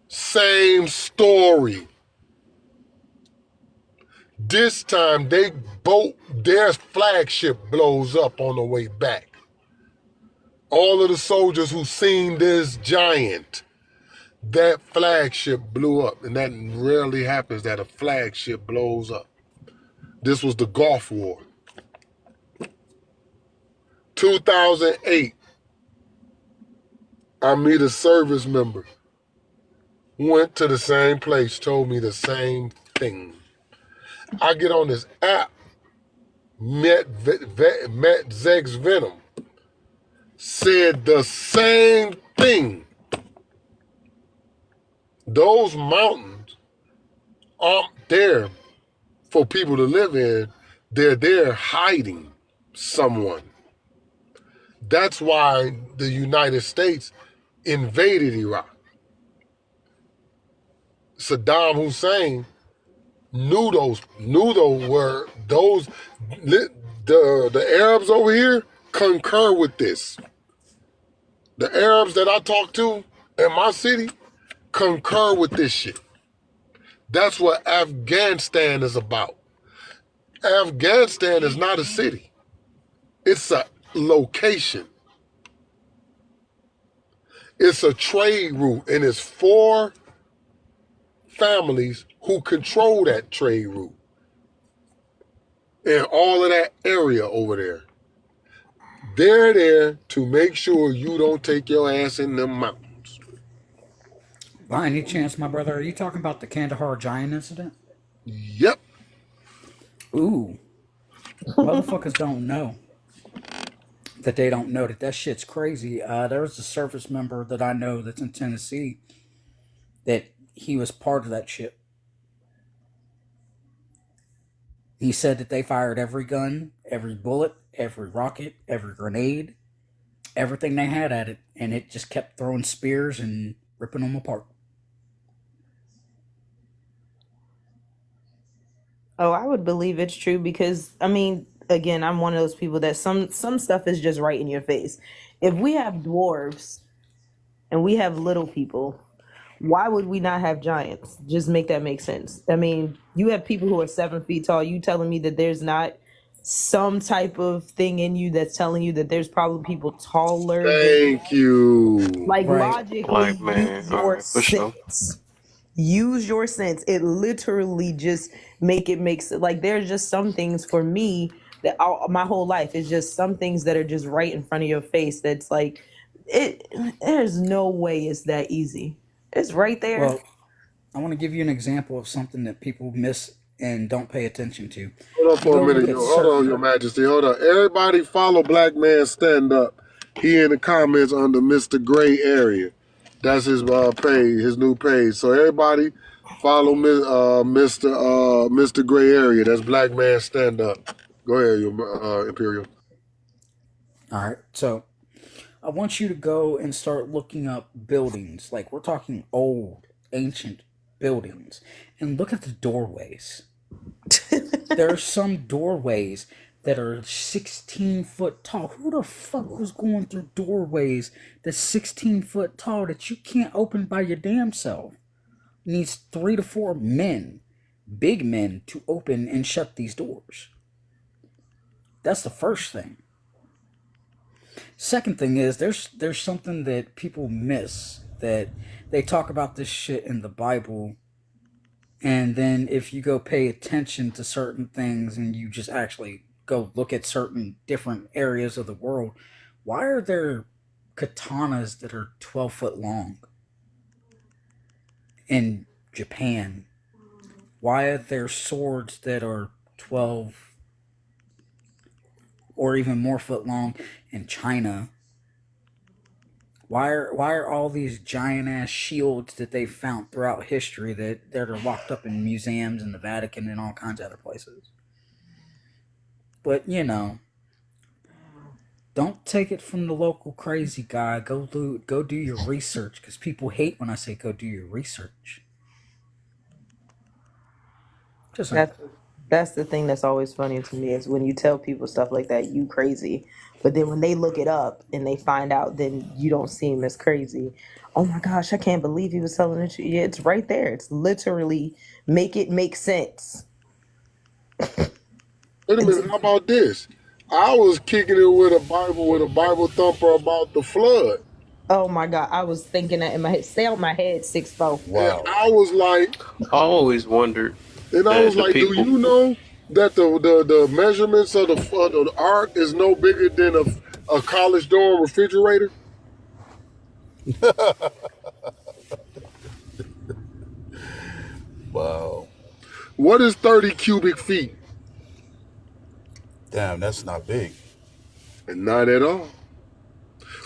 S15: Same story. This time their flagship blows up on the way back. All of the soldiers who seen this giant, that flagship blew up. And that rarely happens that a flagship blows up. This was the Gulf War. 2008, I meet a service member. Went to the same place, told me the same thing. I get on this app, met Zex Venom, said the same thing. Those mountains aren't there for people to live in. They're there hiding someone. That's why the United States invaded Iraq. Saddam Hussein knew those were those the Arabs over here concur with this. The Arabs that I talk to in my city concur with this shit. That's what Afghanistan is about. Afghanistan is not a city. It's a location. It's a trade route, and it's 4 families who control that trade route and all of that area over there. They're there to make sure you don't take your ass in them mountains.
S17: By any chance, my brother, are you talking about the Kandahar giant incident?
S15: Yep.
S17: Ooh, motherfuckers don't know that they don't know that that shit's crazy. There was a service member that I know that's in Tennessee that he was part of that shit. He said that they fired every gun, every bullet, every rocket, every grenade, everything they had at it, and it just kept throwing spears and ripping them apart.
S16: Oh, I would believe it's true because I mean, again, I'm one of those people that some stuff is just right in your face. If we have dwarves and we have little people, why would we not have giants? Just make that make sense. I mean, you have people who are 7 feet tall. You telling me that there's not some type of thing in you that's telling you that there's probably people taller than
S15: Thank you.
S16: like
S17: Right.
S16: logically
S1: Like, man,
S16: use
S1: all
S16: your
S1: right, for sure.
S16: sense. Use your sense. It literally just make it makes like there's just some things for me that my whole life is just some things that are just right in front of your face. That's like it. There's no way it's that easy. It's right there.
S17: Well, I want to give you an example of something that people miss and don't pay attention to.
S15: Hold on
S17: You
S15: for a
S17: go
S15: minute,
S17: look
S15: yo.
S17: at
S15: Hold on,
S17: certain.
S15: Your Majesty. Hold on. Everybody follow Black Man Stand Up. He in the comments under Mr. Gray Area. That's his page, his new page. So everybody follow Mr. Gray Area. That's Black Man Stand Up. Go ahead, your Imperial.
S17: All right. So I want you to go and start looking up buildings. Like we're talking old, ancient buildings. And look at the doorways. There are some doorways that are 16 foot tall. Who the fuck was going through doorways that's 16 foot tall that you can't open by your damn self? It needs 3 to 4 men, big men, to open and shut these doors. That's the first thing. Second thing is there's something that people miss, that they talk about this shit in the Bible, and then if you go pay attention to certain things and you just actually go look at certain different areas of the world, why are there katanas that are 12 foot long in Japan? Why are there swords that are 12 or even more foot long in China? Why are all these giant ass shields that they found throughout history that are locked up in museums in the Vatican and all kinds of other places? But you know, don't take it from the local crazy guy. Go do your research, because people hate when I say go do your research. Just saying.
S16: That's the thing that's always funny to me is when you tell people stuff like that, you crazy. But then when they look it up and they find out, then you don't seem as crazy. Oh my gosh, I can't believe he was telling the truth. Yeah, it's right there. It's literally make it make sense.
S15: Wait a minute. How about this? I was kicking it with a Bible thumper about the flood.
S16: Oh my god, I was thinking that in my head. Stay out my head, 6'4".
S15: And
S18: Wow.
S15: I was like,
S1: I always wondered that the
S15: do
S1: people.
S15: you know that the measurements of the ark is no bigger than a college dorm refrigerator?
S18: Wow.
S15: What is 30 cubic feet?
S18: Damn, that's not big.
S15: And not at all.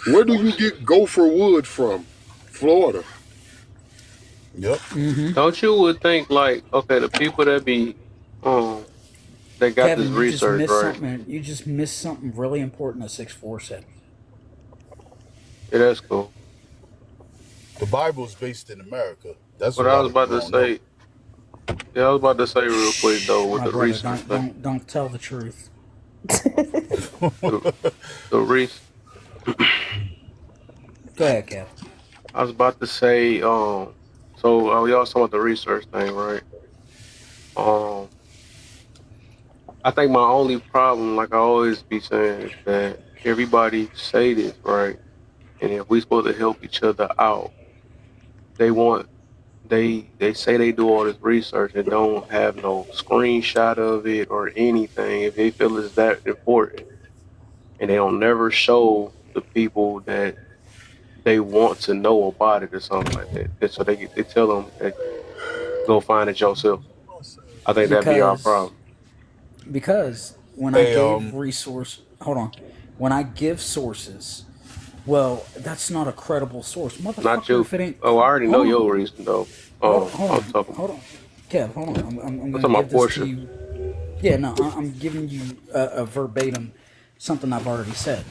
S15: Where do you get gopher wood from? Florida.
S18: Yep.
S1: Don't you would think like, okay, the people that be they got this
S17: Kevin, you just
S1: research
S17: missed
S1: right?
S17: something. You just missed something really important that 6'4" said.
S1: Yeah, that's cool.
S18: The Bible is based in America. That's
S1: What
S18: what a
S1: I
S18: lot
S1: was
S18: of
S1: about
S18: people
S1: to
S18: don't know.
S1: say, yeah, I was about to say real quick though with
S17: My
S1: the
S17: brother,
S1: research
S17: don't
S1: thing.
S17: don't don't tell the truth.
S1: So, Reese,
S17: Go ahead, Kev.
S1: I was about to say, so we all talking about the research thing, right? Um, I think my only problem, like I always be saying, is that everybody say this, right? And if we supposed to help each other out, they want they say they do all this research and don't have no screenshot of it or anything. If they feel it's that important, and they don't never show the people that they want to know about it or something like that. And so they tell them that go find it yourself. I think that'd be our
S17: Because
S1: problem.
S17: when I
S18: Hey,
S17: gave resource, hold on, when I give sources, well, that's not a credible source,
S1: Not
S17: motherfucker.
S1: you.
S17: If it ain't,
S1: Oh, I already know
S17: hold on,
S1: your reason though.
S17: hold
S1: I'm
S17: on,
S1: talking.
S17: hold on, Kev, hold on. I'm
S1: I'm
S17: gonna
S1: talking
S17: give
S1: about
S17: this to
S1: Portia.
S17: you. Yeah, no, I'm giving you a verbatim something I've already said.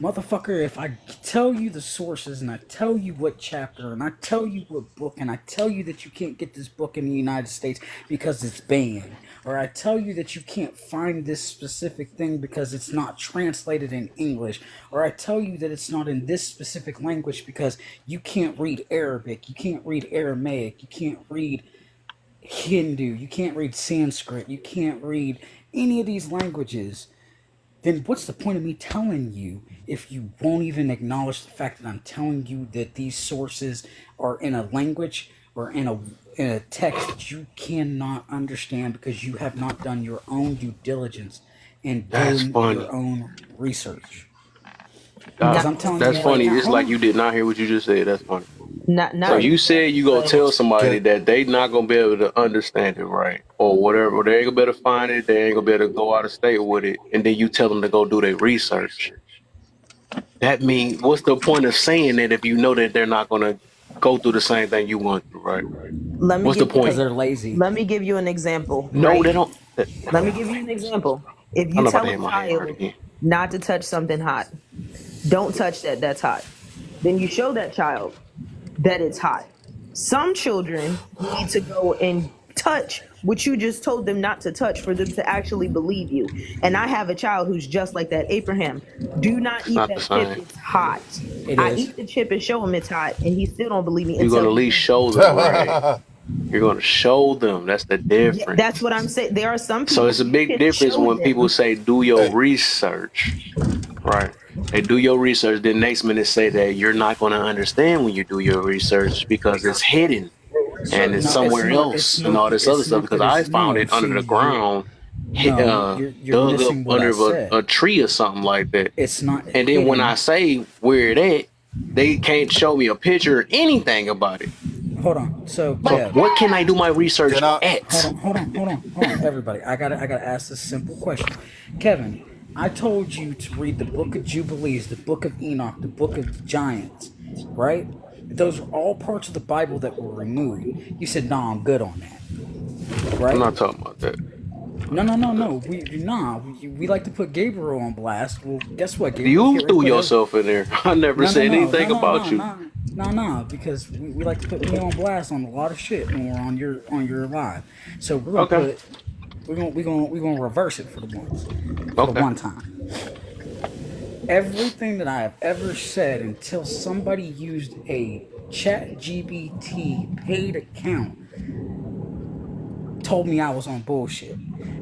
S17: Motherfucker, if I tell you the sources and I tell you what chapter and I tell you what book and I tell you that you can't get this book in the United States because it's banned, or I tell you that you can't find this specific thing because it's not translated in English, or I tell you that it's not in this specific language because you can't read Arabic, you can't read Aramaic, you can't read Hindu, you can't read Sanskrit, you can't read any of these languages, then what's the point of me telling you if you won't even acknowledge the fact that I'm telling you that these sources are in a language or in a text that you cannot understand because you have not done your own due diligence in
S1: That's
S17: doing your
S1: funny.
S17: own research? Because
S1: Doc,
S17: I'm telling
S1: that's
S17: you right
S1: funny.
S17: now,
S1: It's
S17: hold
S1: like you
S17: on.
S1: did not hear what you just said. That's funny. So
S16: Not
S17: Right.
S1: you
S16: just that,
S1: said you gonna
S16: but
S1: tell somebody
S18: can
S1: that they not gonna be able to understand it, right? Or whatever. Or they ain't gonna be able to find it. They ain't gonna be able to go out of state with it. And then you tell them to go do their research. That means, what's the point of saying it if you know that they're not gonna go through the same thing you went through, right?
S16: let me
S1: What's the
S16: give you
S17: Because
S1: point?
S17: they're lazy.
S16: let me give you an example,
S1: No,
S16: right?
S1: they don't.
S16: Let me give you an example. If
S1: I'm
S16: you
S1: not about
S16: tell
S1: to
S16: a
S1: hit my head hurt
S16: child
S1: again.
S16: not to touch something hot, don't touch that, that's hot. Then you show that child that it's hot. Some children need to go and touch what you just told them not to touch for them to actually believe you. And I have a child who's just like that. Abraham, do not
S1: It's
S16: eat
S1: not the
S16: that chip.
S1: same.
S16: It's hot.
S17: It
S16: I
S17: is.
S16: eat the chip and show him it's hot, and he still don't believe me and
S1: You're
S16: tell
S1: gonna at
S16: me
S1: least
S16: he.
S1: show them, right? You're gonna show them. That's the
S16: Yeah, that's
S1: difference.
S16: what I'm saying. There are some
S1: So
S16: people
S1: it's a
S16: you
S1: big
S16: can
S1: difference
S16: show
S1: when people
S16: them.
S1: say do your
S18: hey,
S1: research, right? They do your research, then next minute say that you're not gonna understand when you do your research because it's hidden and it's
S18: research.
S17: No, it's
S1: somewhere
S17: not. It's
S1: else and
S17: not.
S1: all this other
S17: It's
S1: stuff
S17: not
S1: because
S17: that.
S1: I
S17: It's
S1: found
S17: no.
S1: it under
S17: See,
S1: the ground,
S17: you're
S1: dug up
S17: missing what I
S1: under
S17: said.
S1: a tree or something like that.
S17: It's not
S1: And then when I
S17: hidden.
S1: say where it at, they can't show me a picture or anything about it.
S17: Hold on. So,
S1: So
S17: Kev,
S1: what can I do my
S18: Can
S1: research
S18: I?
S1: at?
S17: hold on, everybody. I gotta ask this simple question. Kevin, I told you to read the book of Jubilees, the book of Enoch, the book of the Giants, right? Those are all parts of the Bible that were removed. You said, "Nah, I'm good on that,"
S1: I'm
S17: right?
S1: not talking about that. I'm not
S17: No, no,
S1: talking
S17: no,
S1: about
S17: no.
S1: that.
S17: We like to put Gabriel on blast. Well, guess what, Gabriel? You
S1: You
S17: get ready to
S1: threw
S17: put every.
S1: yourself in there. I never
S17: No, no,
S1: said
S17: no, no,
S1: anything
S17: no,
S1: about
S17: no,
S1: you.
S17: no, no, no. Because we like to put me on blast on a lot of shit when we're on your live. So
S1: Okay.
S17: we're gonna reverse it for the once, for the
S1: Okay.
S17: one time. Everything that I have ever said until somebody used a Chat GBT paid account told me I was on bullshit.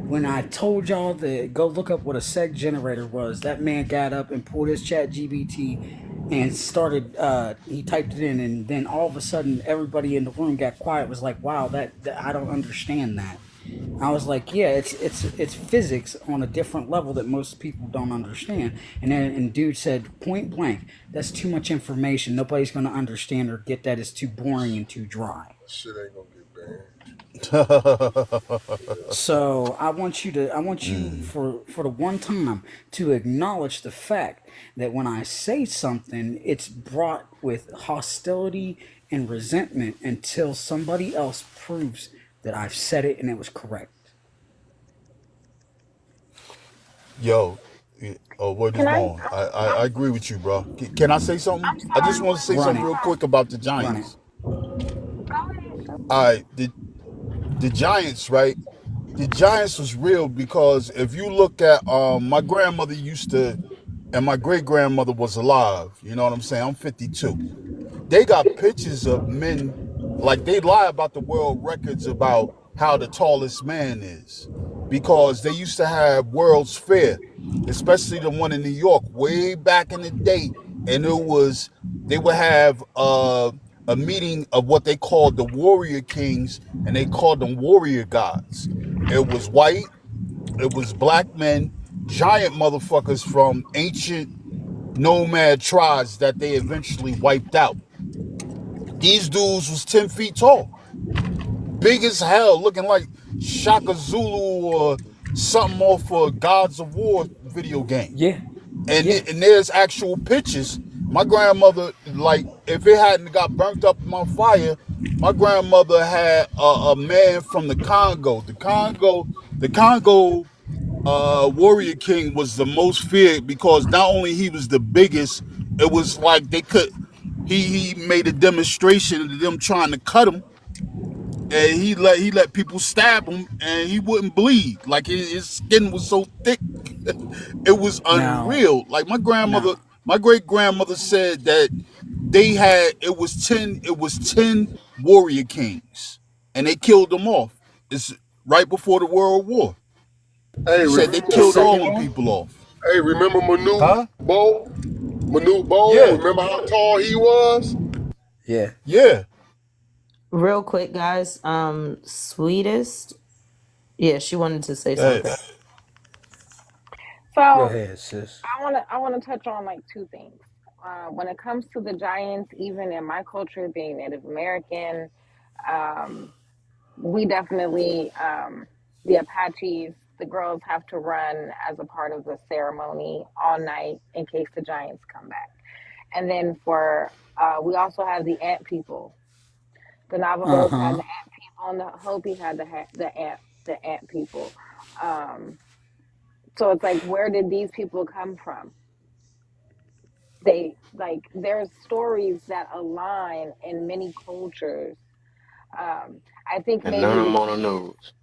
S17: When I told y'all to go look up what a sec generator was, that man got up and pulled his Chat GBT and started. He typed it in, and then all of a sudden, everybody in the room got quiet. Was like, "Wow, that I don't understand that." I was like, "Yeah, it's physics on a different level that most people don't understand." And dude said point blank, "That's too much information. Nobody's going to understand or get that. It's too boring and too dry."
S15: Shit ain't gonna get banned.
S17: So I want you for the one time to acknowledge the fact that when I say something, it's brought with hostility and resentment until somebody else proves that I've said it and it was correct.
S18: Yo, oh, what is wrong? I agree with you, bro. Can I say something? I just want to say
S17: Run
S18: something
S17: it.
S18: real quick about the
S17: Run it.
S18: Giants. All right, the Giants, right? the Giants was real because if you look at my grandmother used to, and my great grandmother was alive. You know what I'm saying? I'm 52. They got pictures of men, like they lie about the world records about how the tallest man is, because they used to have World's Fair, especially the one in New York way back in the day, and they would have a meeting of what they called the Warrior Kings, and they called them Warrior Gods. It was white, it was black men, giant motherfuckers from ancient nomad tribes that they eventually wiped out. These dudes was 10 feet tall, big as hell, looking like Shaka Zulu or something off a Gods of War video game.
S17: Yeah,
S18: And,
S17: yeah.
S18: and there's actual pictures. My grandmother, like, if it hadn't got burnt up in my fire, my grandmother had a man from the Congo. The Congo Warrior King was the most feared because not only he was the biggest, it was like they could. He made a demonstration of them trying to cut him, and he let people stab him, and he wouldn't bleed. Like his skin was so thick, it was
S17: Now,
S18: unreal. Like
S17: now,
S18: my great grandmother said that they had it was ten warrior kings, and they killed them off. It's right before the World War.
S15: Hey,
S18: She said they
S17: the
S18: killed all
S17: second
S18: them
S15: remember,
S17: one.
S18: people off.
S15: hey, remember
S18: Huh?
S15: Manute Bol?
S18: Yeah,
S15: Remember how tall he was?
S17: Yeah.
S18: yeah.
S16: Real quick, guys. Sweetest. Yeah, she wanted to say
S18: Hey,
S16: something.
S17: Go
S19: So
S17: ahead, sis.
S19: I want to touch on like two things. When it comes to the giants, even in my culture, being Native American, um, we definitely the Apaches, the girls have to run as a part of the ceremony all night in case the giants come back. And then for we also have the ant people. The
S17: Uh
S19: Navajos had
S17: huh.
S19: the ant people, and the Hopi had the ant people. Um, so it's like, where did these people come from? They like there's stories that align in many cultures. I think
S1: And none
S19: maybe
S1: of
S19: the
S1: them on
S19: key
S1: the news.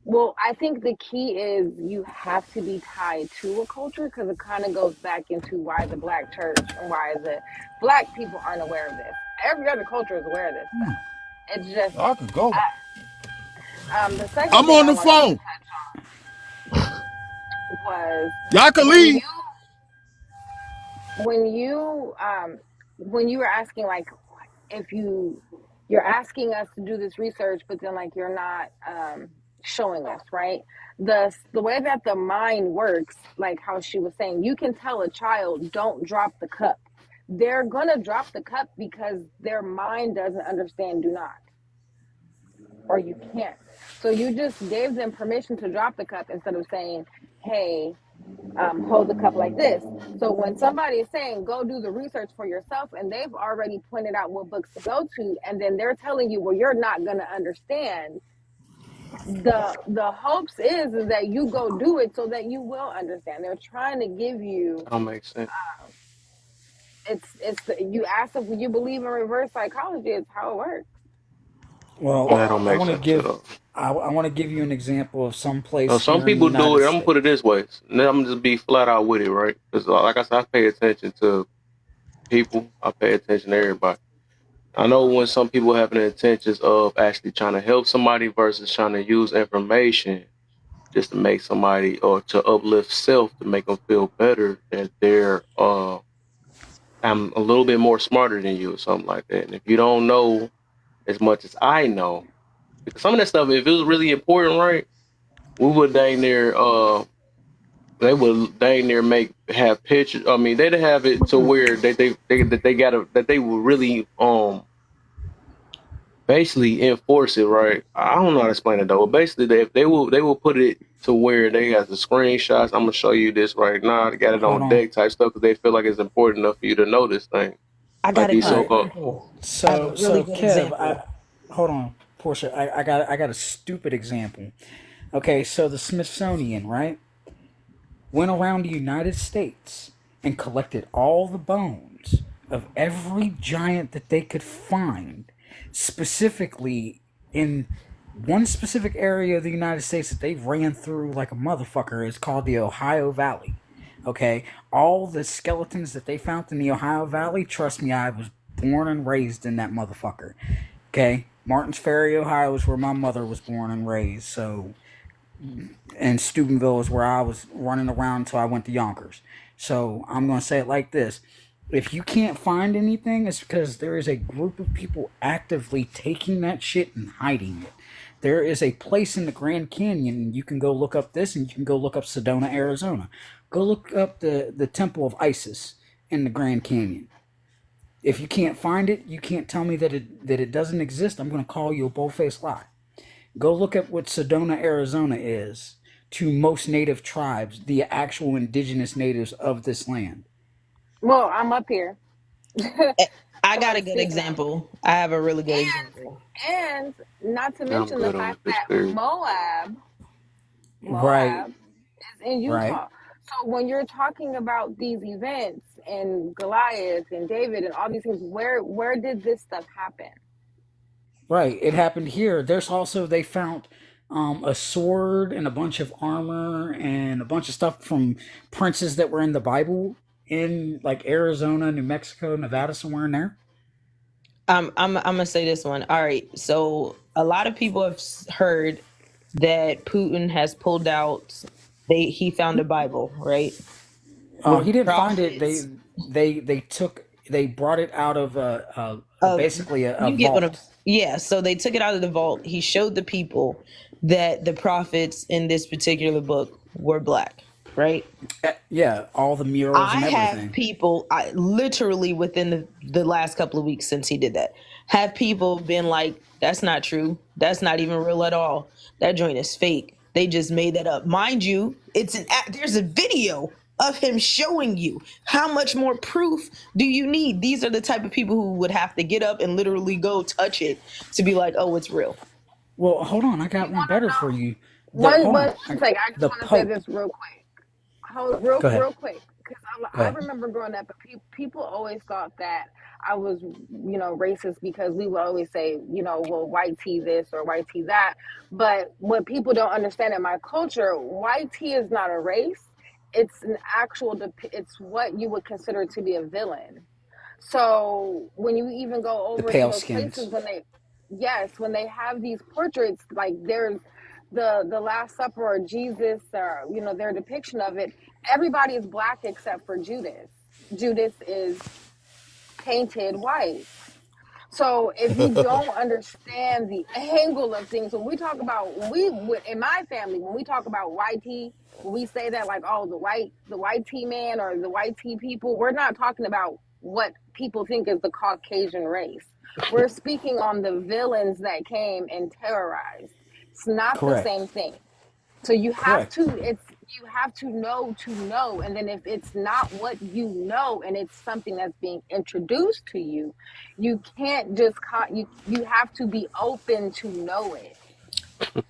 S19: well, I think the key is you have to be tied to a culture because it kind of goes back into why the black church and why the black people aren't aware of this. Every other culture is aware of this stuff. It's just
S18: I could go.
S19: the second
S18: I'm
S19: thing
S18: on
S19: I
S18: the
S19: wanted
S18: phone.
S19: to touch was
S18: Y'all can
S19: when
S18: leave.
S19: you when you when you were asking like if you're asking us to do this research but then like you're not showing us, right? The way that the mind works, like how she was saying, you can tell a child don't drop the cup. They're gonna drop the cup because their mind doesn't understand do not, or you can't. So you just gave them permission to drop the cup instead of saying, hey, hold the cup like this. So when somebody is saying go do the research for yourself and they've already pointed out what books to go to, and then they're telling you, well, you're not going to understand. The hopes is that you go do it so that you will understand. They're trying to give you
S1: That don't make sense.
S19: you ask if you believe in reverse psychology. It's how it works.
S17: Well,
S1: That don't
S17: I
S1: make
S17: want to
S1: sense at
S17: give
S1: all.
S17: I want to give you an example of some
S1: So
S17: place
S1: some
S17: here in the
S1: people do
S17: United
S1: it. I'm gonna put it
S17: States.
S1: this way. Now I'm gonna just be flat out with it, right? Because like I said, I pay attention to people. I pay attention to everybody. I know when some people have the intentions of actually trying to help somebody versus trying to use information just to make somebody or to uplift self to make them feel better that they're I'm a little bit more smarter than you or something like that. And if you don't know as much as I know, because some of that stuff, if it was really important, right, we would dang near they would dang near make have pictures. I mean, they'd have it to where they gotta that they would really basically enforce it, right? I don't know how to explain it though. But basically, they will put it to where they got the screenshots. I'm gonna show you this right now. They got it
S17: Hold
S1: on
S17: on.
S1: deck type stuff because they feel like it's important enough for you to know this thing.
S16: I
S1: Like
S16: got a
S1: these
S17: All
S16: good
S1: so
S17: right.
S1: called.
S16: example. I have a really
S17: So
S16: good
S17: Kev,
S16: example.
S17: hold on, Portia. I got a stupid example. Okay, so the Smithsonian, right, went around the United States and collected all the bones of every giant that they could find, specifically in One specific area of the United States that they ran through like a motherfucker is called the Ohio Valley. Okay, all the skeletons that they found in the Ohio Valley, trust me, I was born and raised in that motherfucker. Okay, Martins Ferry, Ohio is where my mother was born and raised. So, and Steubenville is where I was running around until I went to Yonkers. So I'm gonna say it like this: if you can't find anything, it's because there is a group of people actively taking that shit and hiding it. There is a place in the Grand Canyon, and you can go look up this, and you can go look up Sedona, Arizona. Go look up the Temple of Isis in the Grand Canyon. If you can't find it, you can't tell me that it doesn't exist. I'm going to call you a bold-faced lie. Go look at what Sedona, Arizona is to most native tribes, the actual indigenous natives of this land.
S19: Well, I'm up here.
S16: I
S19: So
S16: got
S19: I
S16: a good
S19: see them.
S16: example. I have a really good example.
S19: And not to
S1: I'm
S19: mention the
S1: good on
S19: fact
S1: the
S19: that
S1: spirit.
S17: Right,
S19: Moab is in
S17: right,
S19: Utah. So when you're talking about these events and Goliath and David and all these things, where did this stuff happen?
S17: right. It happened here. There's also, they found a sword and a bunch of armor and a bunch of stuff from princes that were in the Bible in like Arizona, New Mexico, Nevada, somewhere in there.
S16: I'm gonna say this one. All right. So a lot of people have heard that Putin has pulled out. He found a Bible, right? With
S17: He didn't find it.
S16: prophets.
S17: They brought it out of
S16: Of
S17: basically a
S16: you get what I'm.
S17: vault.
S16: Yeah. So they took it out of the vault. He showed the people that the prophets in this particular book were black, right?
S17: Yeah, all the murals
S16: I
S17: and
S16: have
S17: everything.
S16: people, I literally within the last couple of weeks since he did that, have people been like, that's not true. That's not even real at all. That joint is fake. They just made that up. Mind you, there's a video of him showing you. How much more proof do you need? These are the type of people who would have to get up and literally go touch it to be like, oh, it's real.
S17: Well, hold on, I
S19: You
S17: got one
S19: want to
S17: better for
S19: know
S17: you. The hold on,
S19: one second. I just
S17: the
S19: want to say
S17: Pope.
S19: this real quick.
S17: Go ahead.
S19: Real quick, because
S17: Go
S19: I
S17: ahead.
S19: remember growing up, people always thought that I was, racist because we would always say, well, white tea this or white tea that. But what people don't understand in my culture, white tea is not a race. It's an actual, it's what you would consider to be a villain. So when you even go
S17: The
S19: over to
S17: pale
S19: those places,
S17: skins.
S19: yes, when they have these portraits, like there's the Last Supper or Jesus, or their depiction of it, everybody is black except for Judas. Judas is painted white. So if you don't understand the angle of things, when we talk about in my family, when we talk about white tea, when we say that like, oh, the white tea man or the white tea people, we're not talking about what people think is the Caucasian race. We're speaking on the villains that came and terrorized. It's not the
S17: Correct.
S19: same thing. So
S17: Correct.
S19: you have to know, and then if it's not what you know and it's something that's being introduced to you, you can't just you have to be open to know it.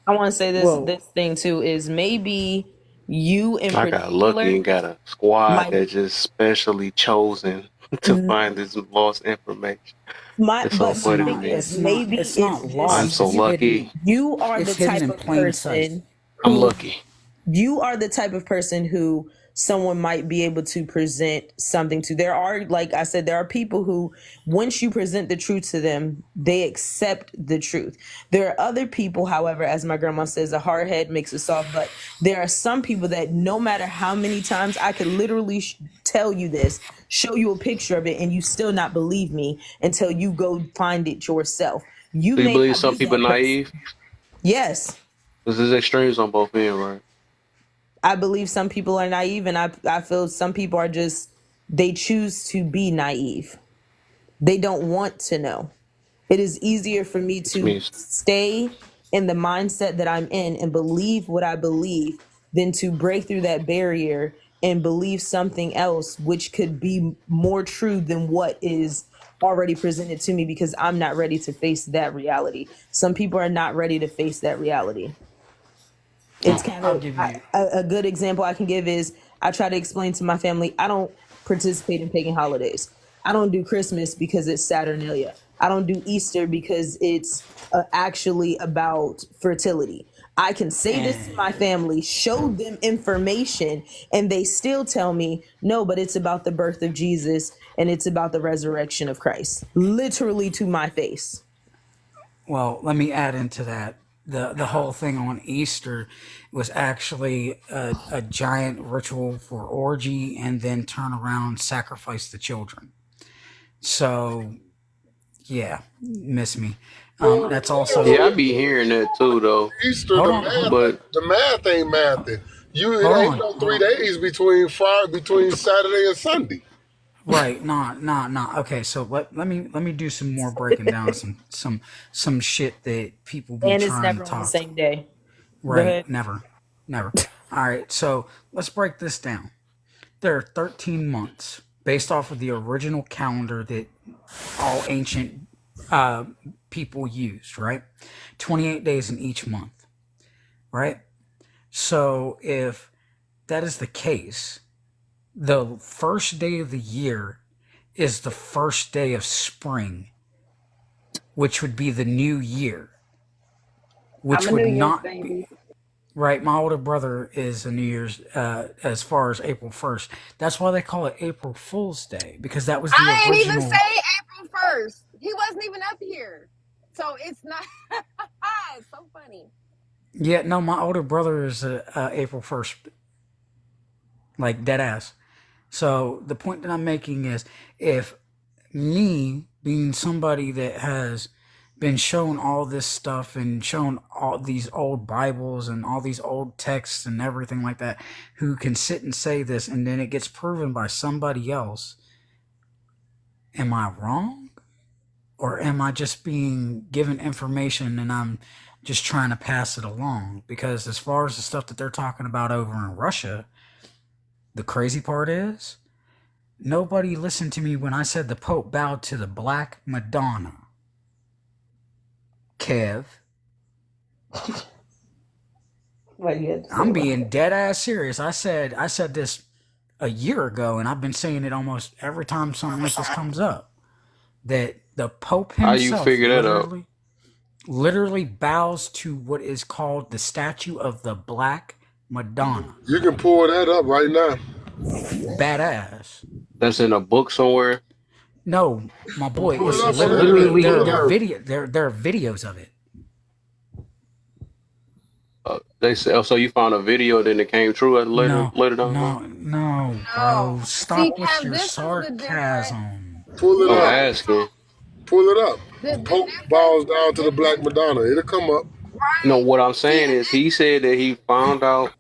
S16: I want to say
S17: Well,
S16: this thing too is maybe you in
S1: I got lucky
S16: particular
S1: and got a squad
S16: might
S1: that just specially chosen to find this lost information. It's so
S17: it's
S16: but my
S1: funny to
S16: thing
S17: not.
S1: me.
S16: is
S17: It's not.
S16: maybe
S17: It's
S16: it's
S17: not
S1: I'm
S16: just
S17: lost.
S1: so
S17: It's hidden.
S1: lucky.
S16: you are the
S17: It's hidden
S16: type
S17: in
S16: of
S17: plain sight.
S16: person
S1: I'm
S16: who
S1: lucky.
S16: you are the type of person who someone might be able to present something to. There are, like I said, there are people who, once you present the truth to them, they accept the truth. There are other people, however, as my grandma says, a hard head makes a soft butt. There are some people that no matter how many times I could literally tell you this, show you a picture of it, and you still not believe me until you go find it yourself. You
S1: Do you
S16: may
S1: believe
S16: not
S1: some
S16: be
S1: people
S16: that person.
S1: naive?
S16: Yes,
S1: Because there's extremes on both ends, right?
S16: I believe some people are naive, and I feel some people are just, they choose to be naive. They don't want to know. It is easier for me
S1: Which
S16: to
S1: means
S16: stay in the mindset that I'm in and believe what I believe than to break through that barrier and believe something else, which could be more true than what is already presented to me, because I'm not ready to face that reality. Some people are not ready to face that reality. It's kind
S17: I'll
S16: of
S17: give you.
S16: a good example I can give is I try to explain to my family I don't participate in pagan holidays. I don't do Christmas because it's Saturnalia. I don't do Easter because it's actually about fertility. I can say this to my family, show them information, and they still tell me, no, but it's about the birth of Jesus and it's about the resurrection of Christ. Literally to my face.
S17: Well, let me add into that. The whole thing on Easter was actually a giant ritual for orgy and then turn around, sacrifice the children. So, yeah, miss me. That's also.
S1: Yeah, I be hearing that too, though.
S15: Easter,
S17: Hold
S15: the
S17: on, hold,
S15: math, the math ain't mathing.
S17: hold
S15: It ain't
S17: on,
S15: no
S17: hold
S15: 3
S17: on.
S15: days between Saturday and Sunday.
S17: Right, nah. Okay, so let me do some more breaking down some shit that people be
S16: And it's
S17: trying to
S16: never on the
S17: talk.
S16: same day. Go
S17: Right,
S16: ahead.
S17: never. All right, so let's break this down. There are 13 months based off of the original calendar that all ancient uh, people used, right? 28 days in each month, right? So if that is the case, the first day of the year is the first day of spring, which would be the new year,
S19: I'm
S17: which
S19: a
S17: would
S19: New Year's
S17: not be
S19: baby.
S17: right. My older brother is a New Year's as far as April 1st. That's why they call it April Fool's Day, because that was the
S19: I ain't even say
S17: original.
S19: April 1st. He wasn't even up here. So it's not. It's so funny.
S17: Yeah, no, my older brother is April 1st, like dead ass. So the point that I'm making is, if me being somebody that has been shown all this stuff and shown all these old Bibles and all these old texts and everything like that, who can sit and say this and then it gets proven by somebody else, am I wrong? Or am I just being given information and I'm just trying to pass it along? Because as far as the stuff that they're talking about over in Russia, the crazy part is, nobody listened to me when I said the Pope bowed to the Black Madonna. Kev,
S16: What you had to say
S17: I'm
S16: about
S17: being dead ass serious. I said this a year ago, and I've been saying it almost every time something like this comes up. That the Pope
S1: How you
S17: himself
S1: figure that out?
S17: literally bows to what is called the statue of the Black Madonna.
S15: You can pull that up right now.
S17: Badass.
S1: That's in a book somewhere.
S17: No, my boy,
S15: Pull it
S17: it's
S15: up on
S17: literally
S15: pull it up.
S17: there are videos of it.
S1: They said, oh, so you found a video, then it came true at
S17: No,
S1: later down the line.
S17: no,
S19: No.
S17: bro.
S19: See,
S17: Stop with
S19: Kev,
S17: your
S19: this is the difference.
S17: sarcasm.
S15: Pull it
S1: I'm
S15: up.
S19: Kev,
S1: asking.
S15: Pull it up.
S19: the
S15: Pope
S19: difference,
S15: bows down to the Black Madonna. It'll come up.
S1: No,
S19: right.
S1: what I'm
S19: See,
S1: saying is, he said that he found out.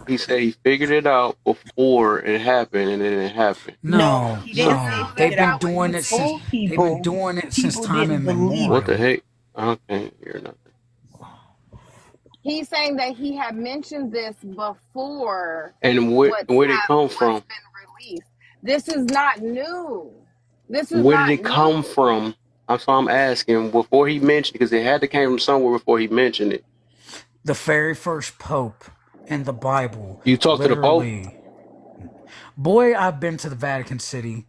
S1: He said he figured it out before it happened, and then it happened.
S16: No,
S17: No,
S16: he didn't say he
S17: no.
S19: no.
S16: figured
S17: They've
S16: it
S17: been
S16: out. What
S17: doing
S16: he
S17: it since
S16: told
S17: they've been
S16: people,
S17: doing it since
S16: people
S17: time
S16: didn't believe
S1: What
S16: it.
S1: the
S17: immemorial.
S1: heck? I can't hear nothing.
S19: He's saying that he had mentioned this before
S1: And where did it come
S19: what's
S1: from?
S19: been released. This is not new. This is
S1: Where did
S19: not
S1: it come
S19: new.
S1: from? That's why I'm asking before he mentioned, because it had to came from somewhere before he mentioned it.
S17: The very first pope in the Bible,
S1: You talked to the Pope,
S17: literally. Boy, I've been to the Vatican City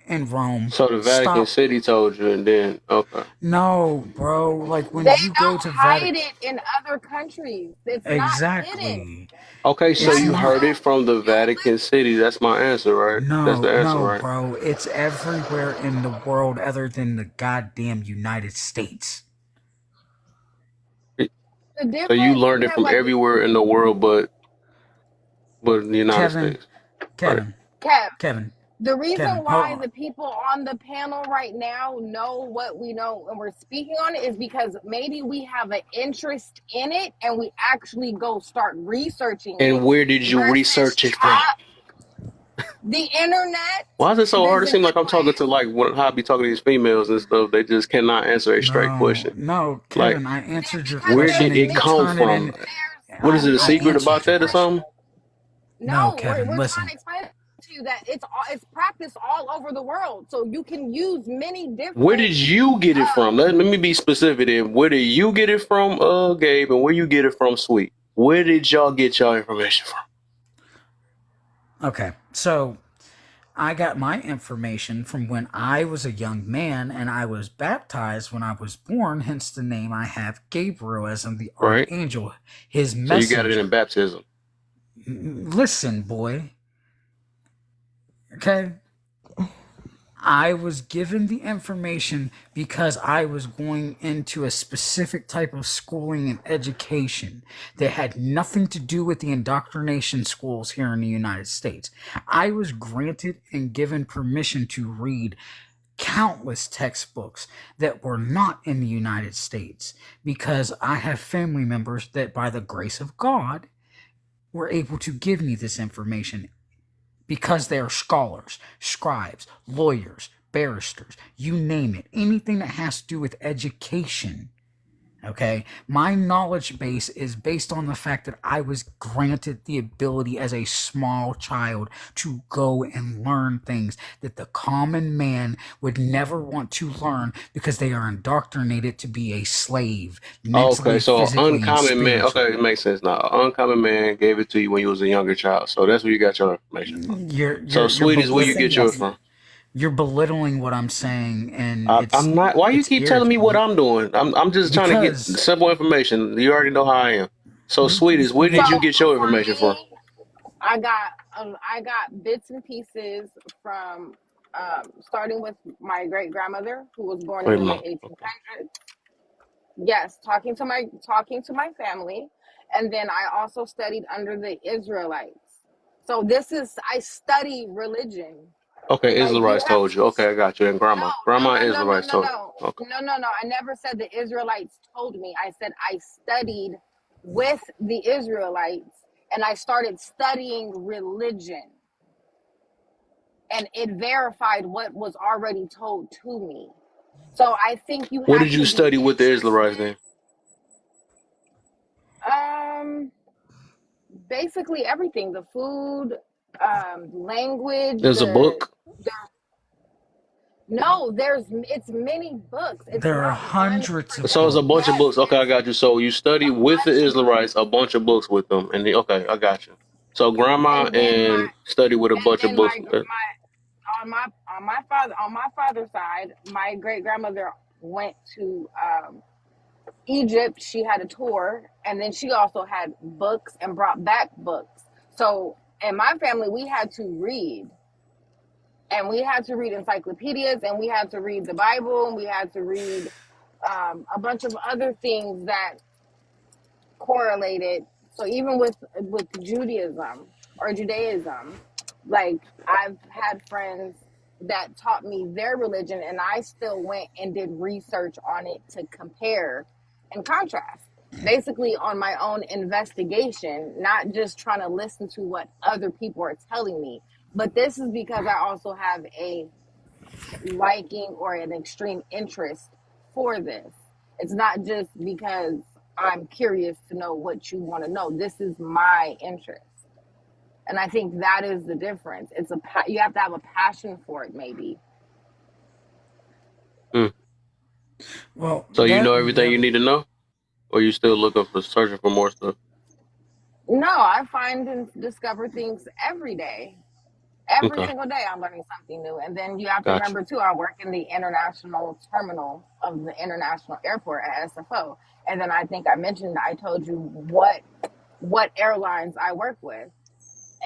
S17: in Rome.
S1: so the Vatican
S17: Stop.
S1: City told you, and then okay.
S17: No, bro. Like when
S19: They
S17: you go
S19: don't
S17: to Vatican.
S19: hide it in other countries. It's not hidden.
S17: Exactly.
S1: Okay, so
S17: It's
S19: Like
S1: you
S17: not.
S1: heard it from the Vatican City. That's my answer, right? That's
S17: No,
S1: the answer,
S17: no,
S1: right?
S17: bro. It's everywhere in the world other than the goddamn United States.
S19: the
S1: So you
S19: difference,
S1: learned it
S19: Kev,
S1: from
S19: like
S1: everywhere in the world, but in the United
S17: Kevin,
S1: States, right?
S17: Kevin,
S19: Kev,
S17: Kevin,
S19: the reason
S17: Kevin. Hold
S19: why
S17: on.
S19: the people on the panel right now know what we know and we're speaking on it is because maybe we have an interest in it and we actually go start researching it
S1: And where did you
S19: versus
S1: research it from?
S19: the internet.
S1: Why is it so hard?
S19: There's
S1: It
S19: an
S1: seems like I'm talking to like how I be talking to these females and stuff. They just cannot answer a straight
S17: No,
S1: question.
S17: no,
S1: Like,
S17: Kevin. I answered your
S19: because
S1: where
S17: question
S1: did
S19: there's
S17: and
S1: it
S17: you
S1: come
S17: turn it
S1: from?
S17: in.
S1: What is it? A
S17: I
S1: secret
S17: answered
S1: about
S17: your
S1: that or
S17: question.
S1: something?
S17: No,
S19: no, we're
S17: Kevin.
S19: trying to
S17: Listen.
S19: explain to you that it's practiced all over the world, so you can use many
S1: Where
S19: different.
S1: did you get it from? Let me be specific. Then, where did you get it from, Gabe, and where you get it from, Sweet? Where did y'all get y'all information from?
S17: Okay, so I got my information from when I was a young man and I was baptized when I was born, hence the name I have, Gabriel, as in the
S1: Right.
S17: archangel. His
S1: So you got it
S17: message.
S1: in baptism.
S17: Listen, boy. Okay? I was given the information because I was going into a specific type of schooling and education that had nothing to do with the indoctrination schools here in the United States. I was granted and given permission to read countless textbooks that were not in the United States because I have family members that, by the grace of God, were able to give me this information because they are scholars, scribes, lawyers, barristers, you name it, anything that has to do with education. Okay, my knowledge base is based on the fact that I was granted the ability as a small child to go and learn things that the common man would never want to learn because they are indoctrinated to be a slave,
S1: Okay,
S17: mentally,
S1: so an
S17: physically, and
S1: uncommon man. Okay,
S17: spiritually.
S1: it makes sense now. An uncommon man gave it to you when you was a younger child, so that's where you got your information from.
S17: You're
S1: So,
S17: you're you're
S1: sweeties, where you
S17: belittling
S1: get yours from?
S17: you're belittling what I'm saying, and
S1: I'm not. Why you
S17: it's
S1: keep telling me what
S17: irritating
S1: I'm doing? I'm just trying to get
S17: because
S1: simple information. You already know how I am. So, sweeties, where
S19: So
S1: did you get your
S19: for
S1: information from?
S19: me, I got bits and pieces from starting with my great grandmother who was born in
S1: Wait,
S19: the
S1: ma.
S19: mid
S1: Okay.
S19: 1800s. Yes, talking to my family, and then I also studied under the Israelites. So this is I study religion.
S1: Okay,
S19: Like you
S1: Israelites
S19: have
S1: told you. Okay, I got you. And grandma, grandma,
S19: no, no, no, no,
S1: Israelites
S19: no,
S1: told
S19: no,
S1: you. Okay.
S19: no, no, no. I never said the Israelites told me. I said I studied with the Israelites and I started studying religion and it verified what was already told to me. So I think you
S1: What
S19: have
S1: did
S19: to
S1: you
S19: be
S1: study with the Israelites then?
S19: interested. Um, Basically everything, the food, language,
S1: There's a book.
S19: the no, it's many books. It's
S17: there are
S19: not one
S17: hundreds of
S1: So it's a bunch of
S19: yes,
S17: books.
S1: books. Okay, I got you. So you study
S19: a
S1: with the
S19: bunch of books.
S1: Israelites, a bunch of books with them, and okay, I got you. So grandma
S19: And then
S1: and study with a
S19: and
S1: bunch of
S19: then
S1: books.
S19: my father's side, my great grandmother went to Egypt. She had a tour, and then she also had books and brought back books. So in my family, we had to read, and we had to read encyclopedias, and we had to read the Bible, and we had to read a bunch of other things that correlated. So even with Judaism or Judaism, like I've had friends that taught me their religion, and I still went and did research on it to compare and contrast. Basically, on my own investigation, not just trying to listen to what other people are telling me. But this is because I also have a liking or an extreme interest for this. It's not just because I'm curious to know what you want to know. This is my interest. And I think that is the difference. You have to have a passion for it maybe.
S1: Mm.
S17: Well,
S1: So you
S17: that
S1: know everything you need to know, or you still looking for searching for more stuff?
S19: No, I find and discover things every day. Every
S1: Okay,
S19: single day I'm learning something new. And then you have to
S1: gotcha.
S19: remember too, I work in the international terminal of the international airport at SFO. And then I think I told you what airlines I work with.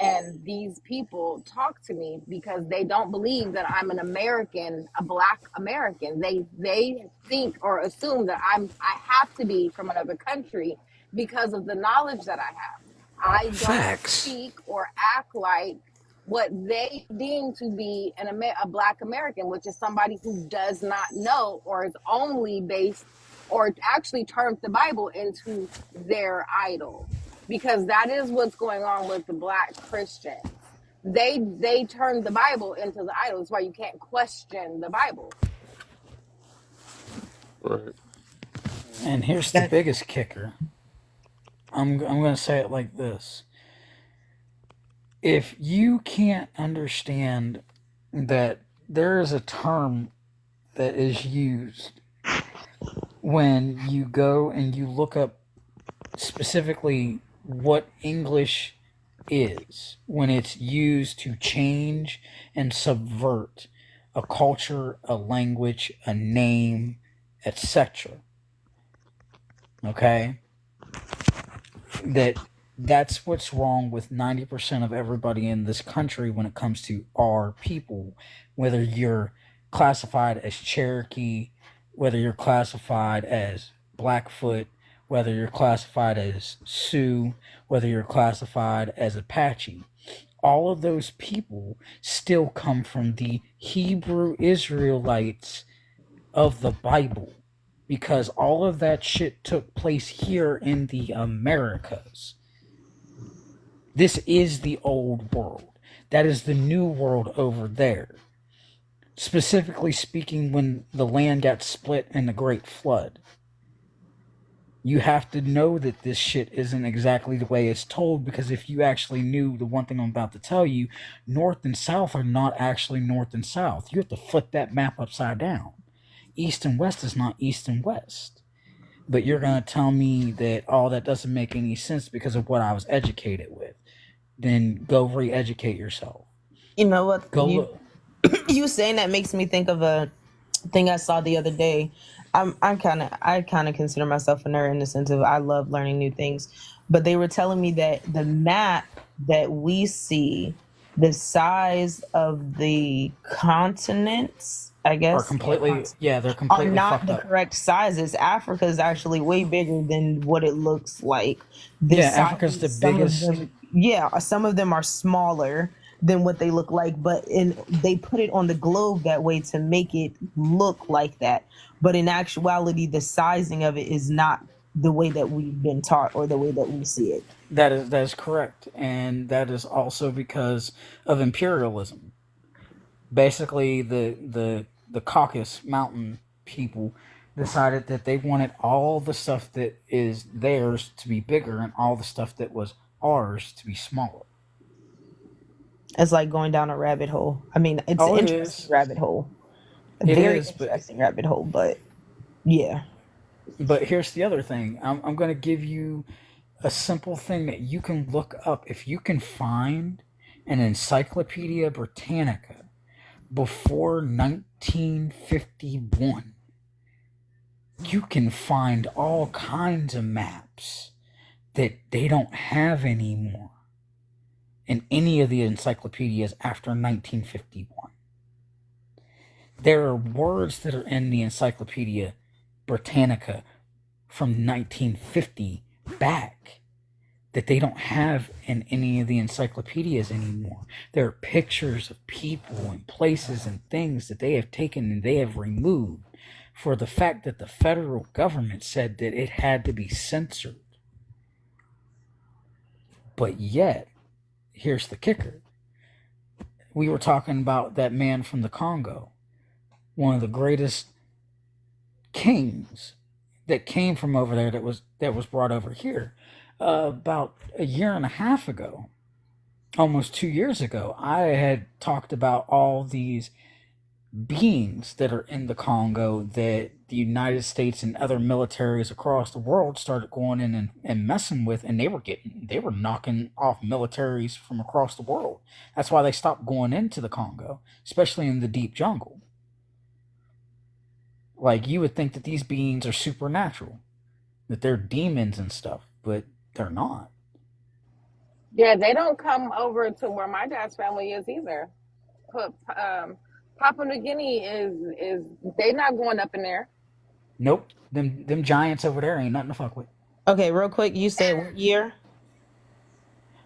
S19: And these people talk to me because they don't believe that I'm an American, a black American. They think or assume that I have to be from another country because of the knowledge that I have. I don't
S17: facts.
S19: speak or act like what they deem to be a black American, which is somebody who does not know or is only based or actually turns the Bible into their idol, because that is what's going on with the black Christians. They turn the Bible into the idol. That's why you can't question the Bible.
S1: Right.
S17: And here's the
S5: That
S17: biggest kicker. I'm going to say it like this. If you can't understand that there is a term that is used when you go and you look up specifically what English is when it's used to change and subvert a culture, a language, a name, etc. Okay? That's what's wrong with 90% of everybody in this country when it comes to our people, whether you're classified as Cherokee, whether you're classified as Blackfoot, whether you're classified as Sioux, whether you're classified as Apache. All of those people still come from the Hebrew Israelites of the Bible, because all of that shit took place here in the Americas. This is the old world. That is the new world over there. Specifically speaking, when the land got split in the Great Flood. You have to know that this shit isn't exactly the way it's told, because if you actually knew the one thing I'm about to tell you, North and South are not actually North and South. You have to flip that map upside down. East and West is not East and West. But you're going to tell me that, oh, that doesn't make any sense because of what I was educated with. Then go re-educate yourself.
S16: You know what?
S17: Go look.
S16: You saying that makes me think of a thing I saw the other day. I kind of consider myself a nerd in the sense of I love learning new things, but they were telling me that the map that we see, the size of the continents, I
S17: Are
S16: guess,
S17: completely, they're
S16: are
S17: completely
S16: not
S17: fucked
S16: the
S17: up.
S16: correct sizes. Africa is actually way bigger than what it looks like. The
S17: Africa's the
S16: sizes, some of
S17: biggest.
S16: them, some of them are smaller than what they look like, but they put it on the globe that way to make it look like that. But in actuality, the sizing of it is not the way that we've been taught or the way that we see it.
S17: That is correct, and that is also because of imperialism. Basically, the Caucasus Mountain people decided that they wanted all the stuff that is theirs to be bigger and all the stuff that was ours to be smaller.
S16: It's like going down a rabbit hole. I mean, it's an
S17: Oh, it
S16: interesting
S17: is.
S16: rabbit hole. A
S17: It
S16: very
S17: is, but
S16: interesting rabbit hole, but yeah.
S17: here's the other thing. I'm going to give you a simple thing that you can look up. If you can find an Encyclopedia Britannica before 1951, you can find all kinds of maps that they don't have anymore in any of the encyclopedias after 1951. There are words that are in the Encyclopedia Britannica from 1950 back that they don't have in any of the encyclopedias anymore. There are pictures of people and places and things that they have taken and they have removed for the fact that the federal government said that it had to be censored. But yet, here's the kicker. We were talking about that man from the Congo, one of the greatest kings that came from over there that was brought over here. About a year and a half ago, almost 2 years ago, I had talked about all these beings that are in the Congo that the United States and other militaries across the world started going in and messing with, and they were knocking off militaries from across the world. That's why they stopped going into the Congo, especially in the deep jungle. Like, you would think that these beings are supernatural, that they're demons and stuff, but they're not.
S19: Yeah, they don't come over to where my dad's family is either. Papua New Guinea is they not going up in there.
S17: Nope. Them giants over there ain't nothing to fuck with.
S16: Okay, real quick, you said what year?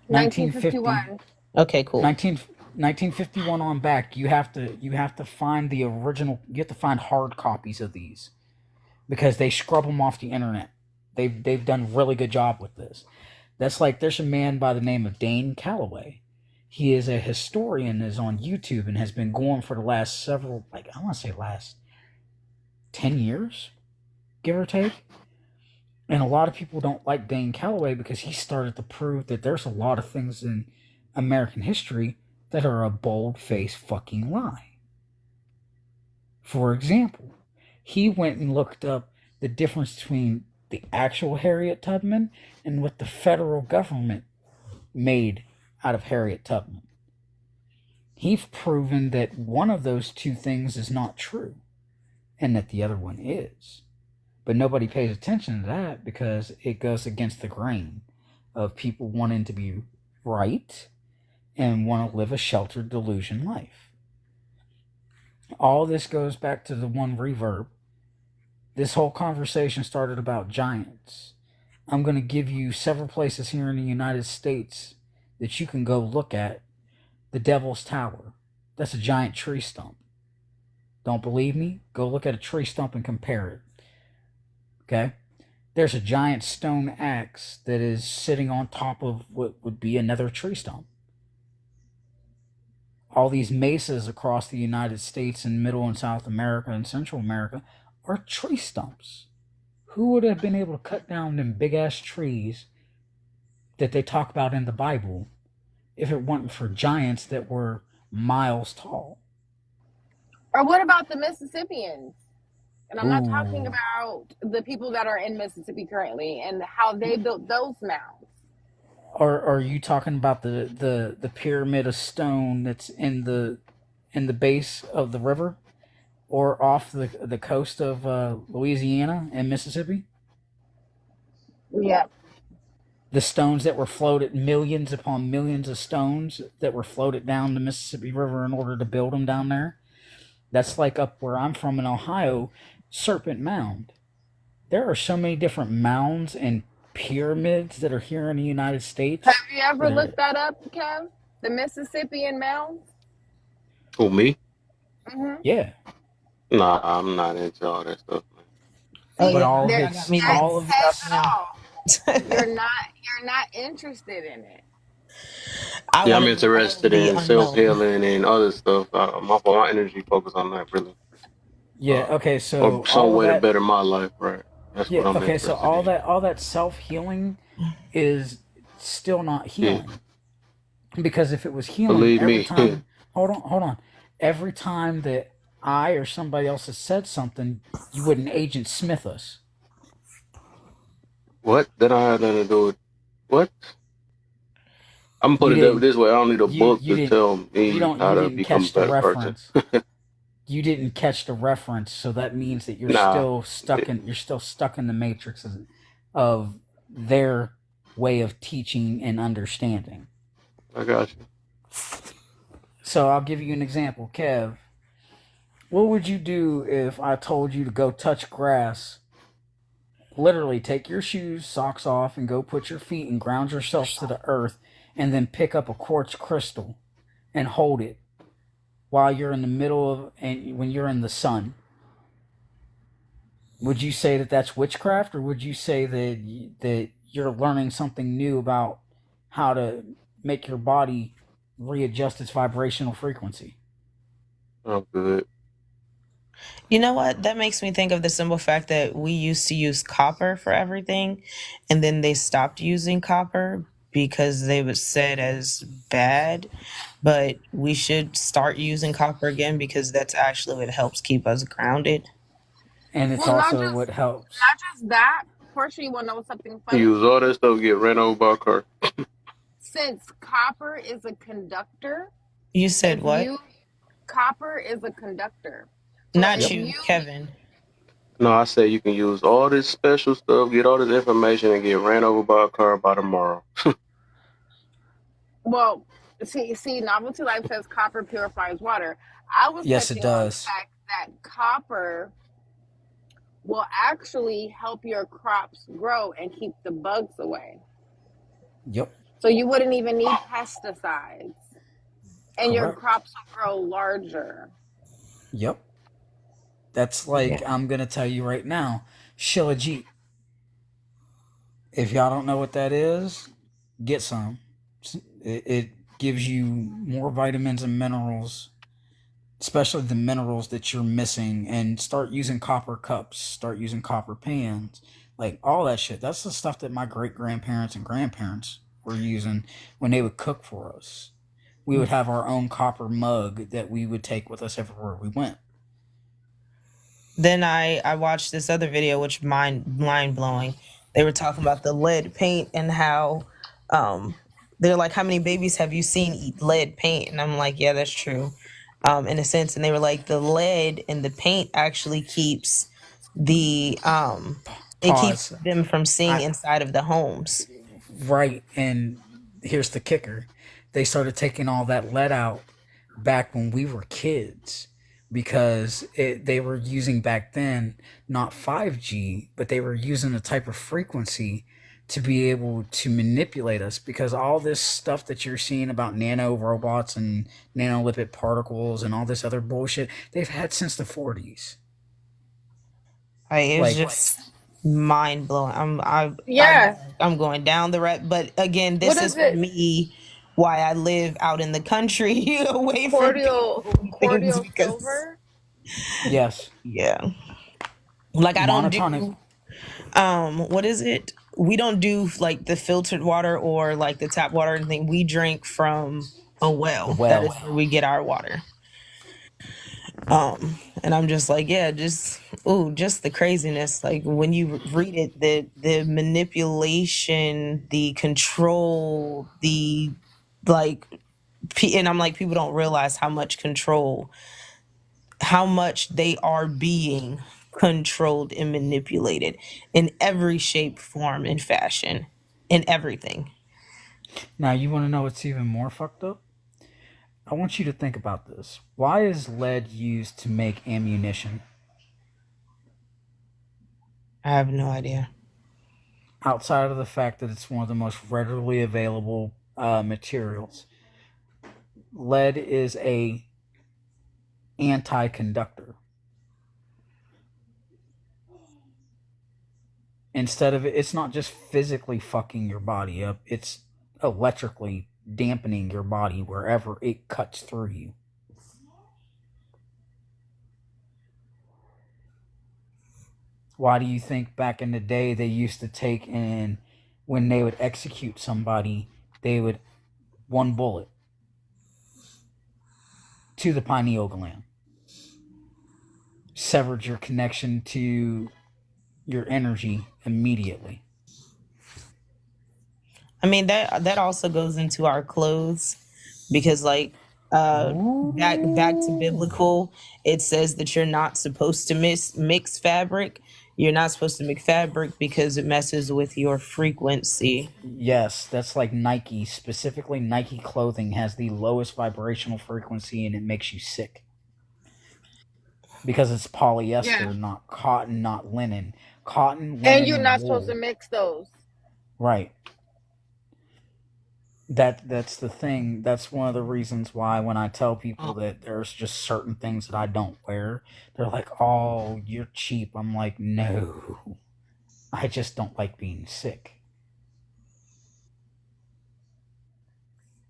S17: 1950.
S19: 1951.
S16: Okay, cool.
S17: 1951 on back, you have to find the original. You have to find hard copies of these because they scrub them off the internet. They've done a really good job with this. That's like, there's a man by the name of Dane Calloway. He is a historian, is on YouTube, and has been going for the last several, I want to say last 10 years, give or take. And a lot of people don't like Dane Calloway because he started to prove that there's a lot of things in American history that are a bold-faced fucking lie. For example, he went and looked up the difference between the actual Harriet Tubman and what the federal government made out of Harriet Tubman. He's proven that one of those two things is not true and that the other one is. But nobody pays attention to that because it goes against the grain of people wanting to be right and want to live a sheltered delusion life. All this goes back to the one reverb. This whole conversation started about giants. I'm going to give you several places here in the United States that you can go look at. The Devil's Tower. That's a giant tree stump. Don't believe me? Go look at a tree stump and compare it. Okay? There's a giant stone axe that is sitting on top of what would be another tree stump. All these mesas across the United States and Middle and South America and Central America are tree stumps. Who would have been able to cut down them big-ass trees that they talk about in the Bible if it wasn't for giants that were miles tall?
S19: Or what about the Mississippians? And I'm not talking
S17: Ooh.
S19: about the people that are in Mississippi currently and how they built those mounds.
S17: Or are you talking about the pyramid of stone that's in the base of the river, or off the coast of Louisiana and Mississippi?
S19: Yeah.
S17: The stones that were floated, millions upon millions of stones that were floated down the Mississippi River in order to build them down there. That's like up where I'm from in Ohio, Serpent Mound. There are so many different mounds and pyramids that are here in the United States.
S19: Have you ever looked that up, Kev? The Mississippian mounds?
S1: Who, me?
S19: Mm-hmm.
S17: Yeah.
S1: Nah, I'm not into all that stuff, man.
S19: See,
S17: But all of
S19: that
S17: it's
S19: says
S17: all of
S19: it all. You're not interested in it.
S1: Yeah, I'm interested in self healing and other stuff. My energy focus on that, really.
S17: Yeah. Okay. So
S1: Or some way to better my life, right? That's what I'm
S17: okay. So
S1: interested in.
S17: all that self healing is still not healing, because if it was healing,
S1: Believe
S17: every
S1: me.
S17: time, hold on, every time that I or somebody else has said something, you wouldn't Agent Smith us.
S1: What? That I had nothing to do with what? I'm gonna put it up this way. I don't need a book to tell me how to become a better person.
S17: You didn't catch the reference, so that means that you're still stuck in the matrix of their way of teaching and understanding.
S1: I got you.
S17: So I'll give you an example, Kev. What would you do if I told you to go touch grass? Literally take your shoes, socks off, and go put your feet and ground yourself to the earth, and then pick up a quartz crystal and hold it while you're in the middle of, and when you're in the sun. Would you say that that's witchcraft, or would you say that you're learning something new about how to make your body readjust its vibrational frequency?
S1: Oh, good.
S16: You know what? That makes me think of the simple fact that we used to use copper for everything, and then they stopped using copper because they was said as bad. But we should start using copper again because that's actually what helps keep us grounded.
S17: And it's
S19: Well,
S17: also what helps.
S19: not just that. Portia, you want to know something funny?
S1: Use all that stuff, get ran over by a car.
S19: Since copper is a conductor.
S16: You said what?
S19: Copper is a conductor. So
S16: Not you, Kevin.
S1: No, I say you can use all this special stuff, get all this information, and get ran over by a car by tomorrow.
S19: Well, see, Novelty Life says copper purifies water. I was touching on the fact that copper will actually help your crops grow and keep the bugs away.
S17: Yep.
S19: So you wouldn't even need pesticides. And your crops will grow larger.
S17: Yep. That's like, I'm going to tell you right now, Shilajit. If y'all don't know what that is, get some. It gives you more vitamins and minerals, especially the minerals that you're missing, and start using copper cups, start using copper pans, like all that shit. That's the stuff that my great-grandparents and grandparents were using when they would cook for us. We would have our own copper mug that we would take with us everywhere we went.
S16: Then I watched this other video, which mind blowing. They were talking about the lead paint and how they're like, how many babies have you seen eat lead paint? And I'm like, yeah, that's true, in a sense. And they were like, the lead and the paint actually keeps the it keeps
S17: Pause.
S16: them from seeing
S17: I
S16: inside of the homes.
S17: Right, and here's the kicker. They started taking all that lead out back when we were kids because they were using back then not 5G, but they were using a type of frequency to be able to manipulate us because all this stuff that you're seeing about nano robots and nanolipid particles and all this other bullshit they've had since the 40s.
S16: Like, it was
S17: Like,
S16: just mind blowing.
S19: Yeah.
S16: I'm going down the right, but again,
S19: What
S16: this
S19: is
S16: is for
S19: it?
S16: me why I live out in the country away from
S19: Cordial
S16: people and things
S19: cordial
S16: because
S19: silver?
S17: yes,
S16: yeah, like I don't
S17: monotonic,
S16: do what is it? We don't do like the filtered water or like the tap water and thing. We drink from a
S17: the
S16: well. That is
S17: well.
S16: where we get our water. And I'm just like, yeah, just just the craziness. Like when you read it, the manipulation, the control, the like, and I'm like, people don't realize how much control, how much they are being controlled and manipulated in every shape, form, and fashion, in everything.
S17: Now, you want to know what's even more fucked up? I want you to think about this. Why is lead used to make ammunition?
S16: I have no idea.
S17: Outside of the fact that it's one of the most readily available materials, lead is a anti-conductor. Instead of it's not just physically fucking your body up; it's electrically dampening your body wherever it cuts through you. Why do you think back in the day they used to take and when they would execute somebody, they would one bullet to the pineal gland, severed your connection to your energy immediately.
S16: I mean, that also goes into our clothes because like back to
S17: Ooh.
S16: biblical, it says that you're not supposed to mix fabric. You're not supposed to mix fabric because it messes with your frequency.
S17: Yes, that's like Nike. Specifically, Nike clothing has the lowest vibrational frequency and it makes you sick because it's
S19: Yeah.
S17: polyester, not cotton, not linen. Cotton,
S19: And
S17: linen,
S19: you're
S17: and
S19: not supposed to
S17: wool.
S19: mix those.
S17: Right. That's the thing. That's one of the reasons why when I tell people that there's just certain things that I don't wear, they're like, "Oh, you're cheap." I'm like, "No. I just don't like being sick."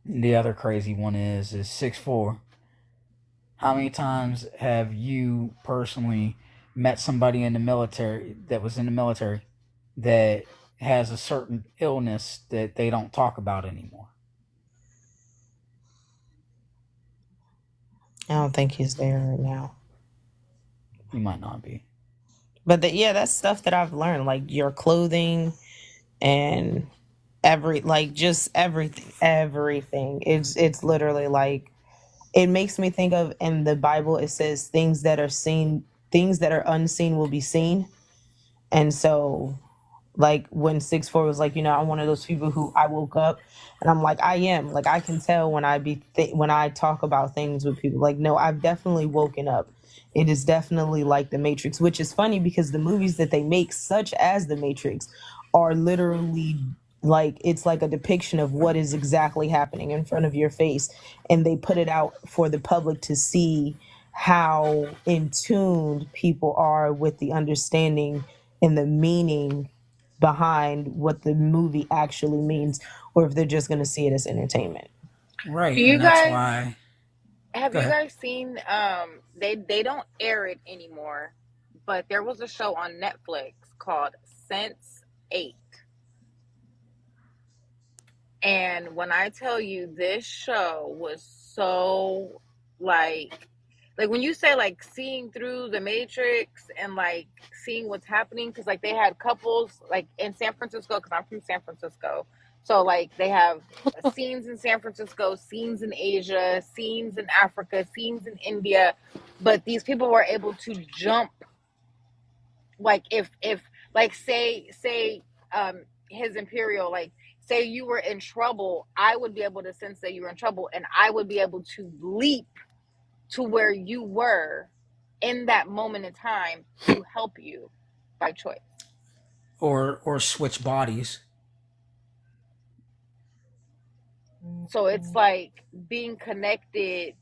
S17: The other crazy one is 6'4". How many times have you personally met somebody in the military that was in the military that has a certain illness that they don't talk about anymore?
S16: I don't think he's there right now.
S17: You might not be.
S16: But yeah, that's stuff that I've learned, like your clothing and like just everything. It's literally like it makes me think of in the Bible it says things that are unseen will be seen. And so like when 6'4" was like, I'm one of those people who I woke up and I'm like, I am like, I can tell when when I talk about things with people, like, no, I've definitely woken up. It is definitely like the Matrix, which is funny because the movies that they make, such as the Matrix, are literally like, it's like a depiction of what is exactly happening in front of your face, and they put it out for the public to see how in tuned people are with the understanding and the meaning behind what the movie actually means, or if they're just going to see it as entertainment.
S19: Do
S17: Right,
S19: you
S17: and that's
S19: guys
S17: why.
S19: have
S17: Go
S19: you
S17: ahead.
S19: guys seen they don't air it anymore, but there was a show on Netflix called Sense 8. And when I tell you this show was so like when you say like seeing through the matrix and like seeing what's happening, because like they had couples like in San Francisco, because I'm from San Francisco, So like they have scenes in San Francisco, scenes in Asia, scenes in Africa, scenes in India, but these people were able to jump. Like if like say his imperial, like say you were in trouble, I would be able to sense that you were in trouble, and I would be able to leap to where you were in that moment in time to help you by choice.
S17: Or switch bodies.
S19: So it's like being connected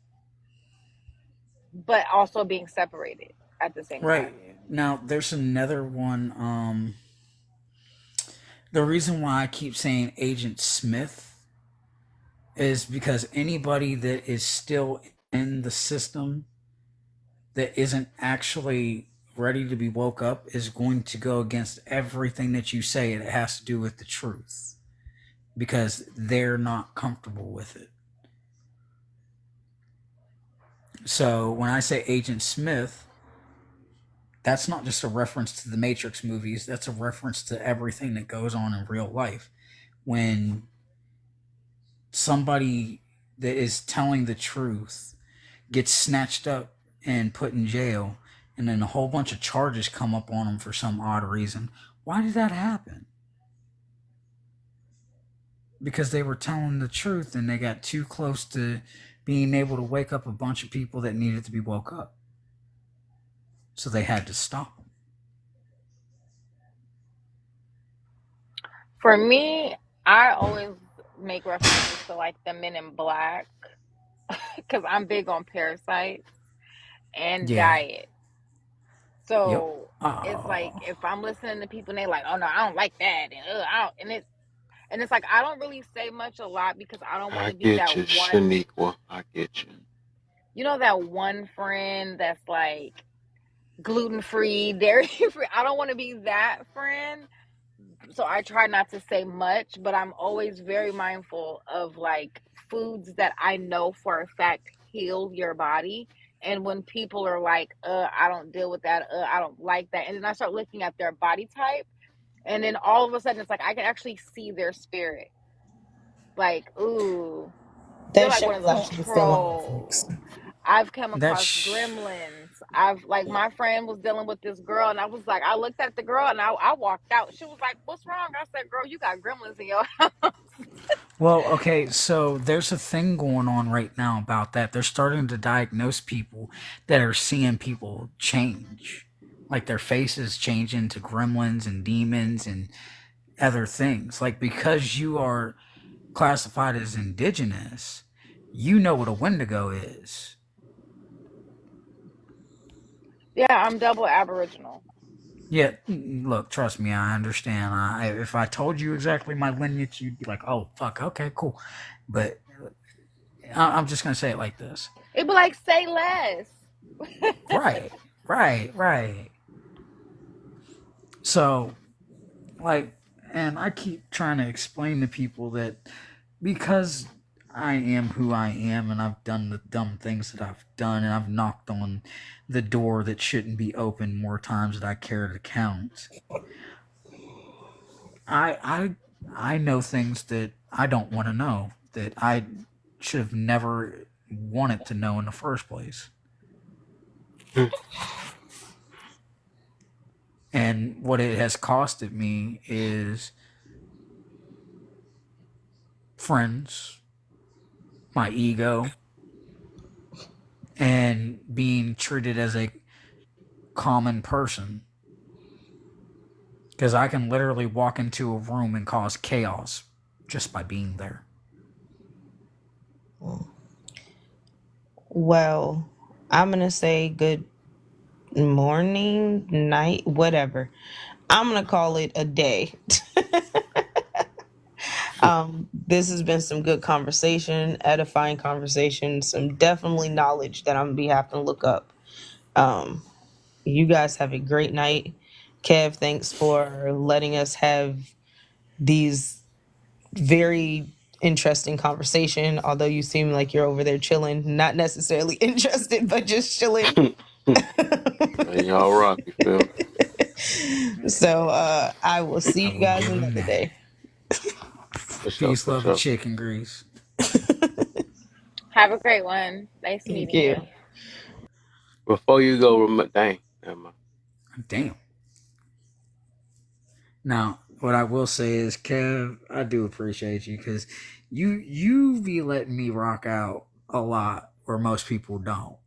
S19: but also being separated at the same
S17: Right.
S19: time.
S17: Now there's another one. The reason why I keep saying Agent Smith is because anybody that is still in the system that isn't actually ready to be woke up is going to go against everything that you say and it has to do with the truth because they're not comfortable with it. So when I say Agent Smith, that's not just a reference to the Matrix movies, that's a reference to everything that goes on in real life. When somebody that is telling the truth gets snatched up and put in jail, and then a whole bunch of charges come up on them for some odd reason. Why did that happen? Because they were telling the truth and they got too close to being able to wake up a bunch of people that needed to be woke up. So they had to stop them.
S19: For me, I always make references to like the Men in Black because I'm big on parasites and
S17: Yeah.
S19: diet.
S17: Yep.
S19: So it's like
S17: Oh.
S19: if I'm listening to people and they like, oh no, I don't like that, and I don't, and it's like I don't really say much a lot because I don't want
S1: I
S19: to be
S1: get
S19: that
S1: you,
S19: one.
S1: Shaniqua. I get you.
S19: You know that one friend that's like gluten free, dairy free. I don't want to be that friend. So I try not to say much, but I'm always very mindful of like foods that I know for a fact heal your body. And when people are like, I don't deal with that, I don't like that. And then I start looking at their body type, and then all of a sudden it's like I can actually see their spirit. Like, ooh, you're
S16: That
S19: like
S16: show
S19: one of
S16: is
S19: those
S16: actually still on
S19: trolls.
S16: Netflix.
S19: I've come across
S17: That's
S19: gremlins. I've like my friend was dealing with this girl, and I was like, I looked at the girl and I walked out. She was like, "What's wrong?" I said, "Girl, you got gremlins in your house."
S17: well, okay, so there's a thing going on right now about that. They're starting to diagnose people that are seeing people change. Like their faces change into gremlins and demons and other things. Like because you are classified as indigenous, you know what a Wendigo is.
S19: Yeah, I'm double Aboriginal.
S17: Yeah, look, trust me, I understand. If I told you exactly my lineage, you'd be like, "Oh, fuck, okay, cool." But I'm just gonna say it like this.
S19: It'd be like, say less.
S17: Right, right. So, like, and I keep trying to explain to people that because I am who I am and I've done the dumb things that I've done and I've knocked on the door that shouldn't be open more times than I care to count. I know things that I don't want to know that I should have never wanted to know in the first place. And what it has costed me is friends, my ego, and being treated as a common person. Because I can literally walk into a room and cause chaos just by being there.
S16: Well, I'm going to say good morning, night, whatever. I'm going to call it a day. This has been some good conversation, edifying conversation, some definitely knowledge that I'm going to be having to look up. You guys have a great night. Kev, thanks for letting us have these very interesting conversation, although you seem like you're over there chilling, not necessarily interested, but just chilling.
S1: Man, y'all rock, you feel me?
S16: So I will see
S17: I
S16: you
S17: will
S16: guys
S17: give him
S16: another
S17: that.
S16: day.
S1: For sure,
S17: Peace,
S1: for
S17: love, and
S1: sure.
S17: chicken grease.
S19: Have a great one. Nice
S16: Thank
S19: meeting
S16: you.
S19: you.
S1: Before you go, dang, never mind.
S17: Damn. Now, what I will say is, Kev, I do appreciate you because you be letting me rock out a lot where most people don't,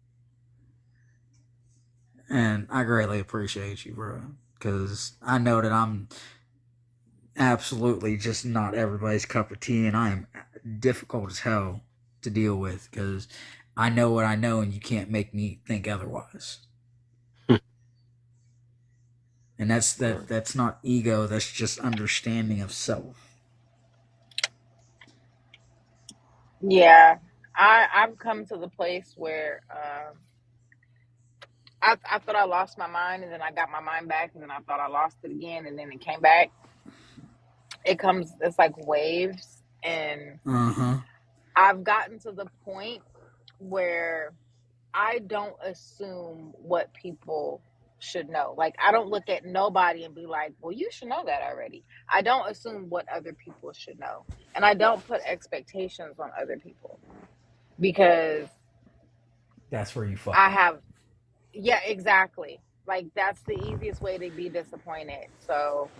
S17: and I greatly appreciate you, bro. Because I know that I'm absolutely just not everybody's cup of tea, and I am difficult as hell to deal with because I know what I know, and you can't make me think otherwise. And that's not ego, that's just understanding of self.
S19: Yeah, I've come to the place where I thought I lost my mind, and then I got my mind back, and then I thought I lost it again, and then it came back. It's like waves, and
S17: Uh-huh.
S19: I've gotten to the point where I don't assume what people should know. Like, I don't look at nobody and be like, well, you should know that already. I don't assume what other people should know. And I don't put expectations on other people because
S17: That's where you fuck
S19: I
S17: up.
S19: have, yeah, exactly. Like, that's the easiest way to be disappointed. So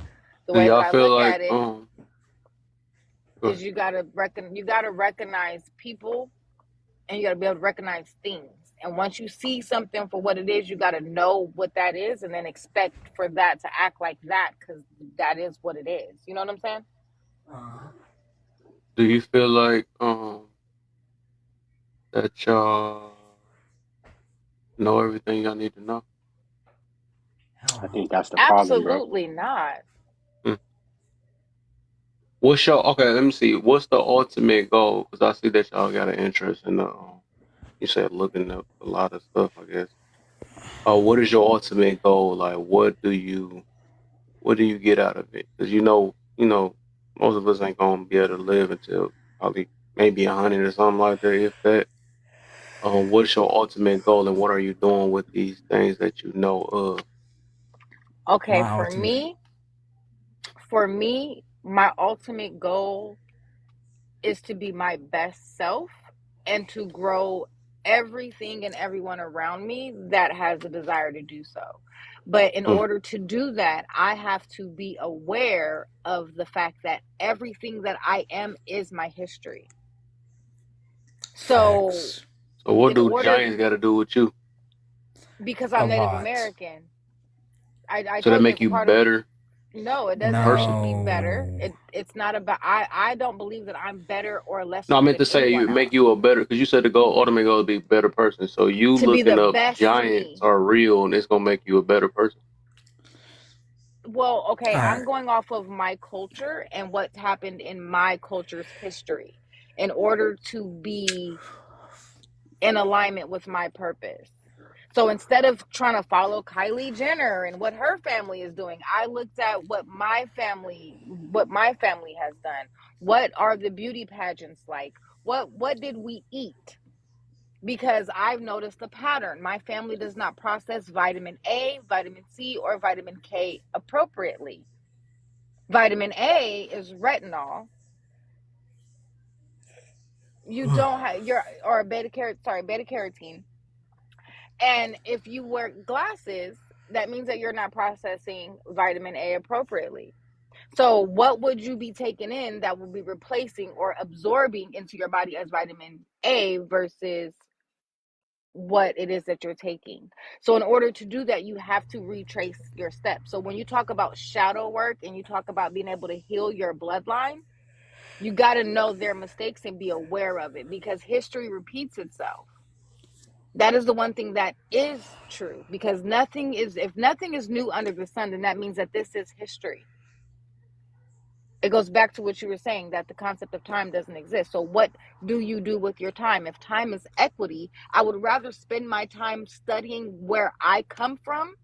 S19: the
S1: Do
S19: way that
S1: y'all
S19: I
S1: feel
S19: look
S1: like
S19: at it
S1: go
S19: is
S1: ahead.
S19: you gotta recognize people, and you got to be able to recognize things. And once you see something for what it is, you got to know what that is and then expect for that to act like that because that is what it is. You know what I'm saying?
S17: Uh-huh.
S1: Do you feel like that y'all know everything y'all need to know?
S13: I
S17: Hell no.
S13: think that's the problem, bro.
S19: Absolutely not.
S1: Hmm. What's your okay? Let me see. What's the ultimate goal? Because I see that y'all got an interest in the. You said looking up a lot of stuff. I guess. What is your ultimate goal? Like, what do you get out of it? Because most of us ain't gonna be able to live until probably maybe 100 or something like that, if that. What's your ultimate goal, and what are you doing with these things that you know of?
S19: Okay,
S17: My ultimate.
S19: for me, my ultimate goal is to be my best self and to grow everything and everyone around me that has a desire to do so. But in
S1: Mm,
S19: order to do that, I have to be aware of the fact that everything that I am is my history. So,
S17: Facts.
S1: so what
S19: in
S1: do
S19: order,
S1: giants got to do with you?
S19: because
S17: A
S19: I'm Native
S17: lot.
S19: American, I
S1: So that
S19: told you
S1: make
S19: it's a
S1: you
S19: part of,
S1: better
S19: no, it doesn't
S1: person?
S19: make me better.
S17: No.
S19: It's not about, I don't believe that I'm better or
S1: No, I
S19: lesser
S1: meant
S19: than
S1: to say
S19: anyone
S1: you make
S19: else.
S1: you a better because you said the goal, ultimate goal, is to be a better person. So you
S19: To be the
S1: looking up
S19: best
S1: giants
S19: me.
S1: are real, and it's gonna make you a better person.
S19: Well, okay,
S17: All
S19: I'm
S17: right.
S19: going off of my culture and what's happened in my culture's history in order to be in alignment with my purpose. So instead of trying to follow Kylie Jenner and what her family is doing, I looked at what my family has done. What are the beauty pageants like? What did we eat? Because I've noticed a pattern. My family does not process vitamin A, vitamin C, or vitamin K appropriately. Vitamin A is retinol. You don't have your or beta carotene. And if you wear glasses, that means that you're not processing vitamin A appropriately. So, what would you be taking in that will be replacing or absorbing into your body as vitamin A versus what it is that you're taking? So, in order to do that, you have to retrace your steps. So, when you talk about shadow work and you talk about being able to heal your bloodline, you got to know their mistakes and be aware of it because history repeats itself. That is the one thing that is true because if nothing is new under the sun, then that means that this is history. It goes back to what you were saying that the concept of time doesn't exist. So, what do you do with your time? If time is equity, I would rather spend my time studying where I come from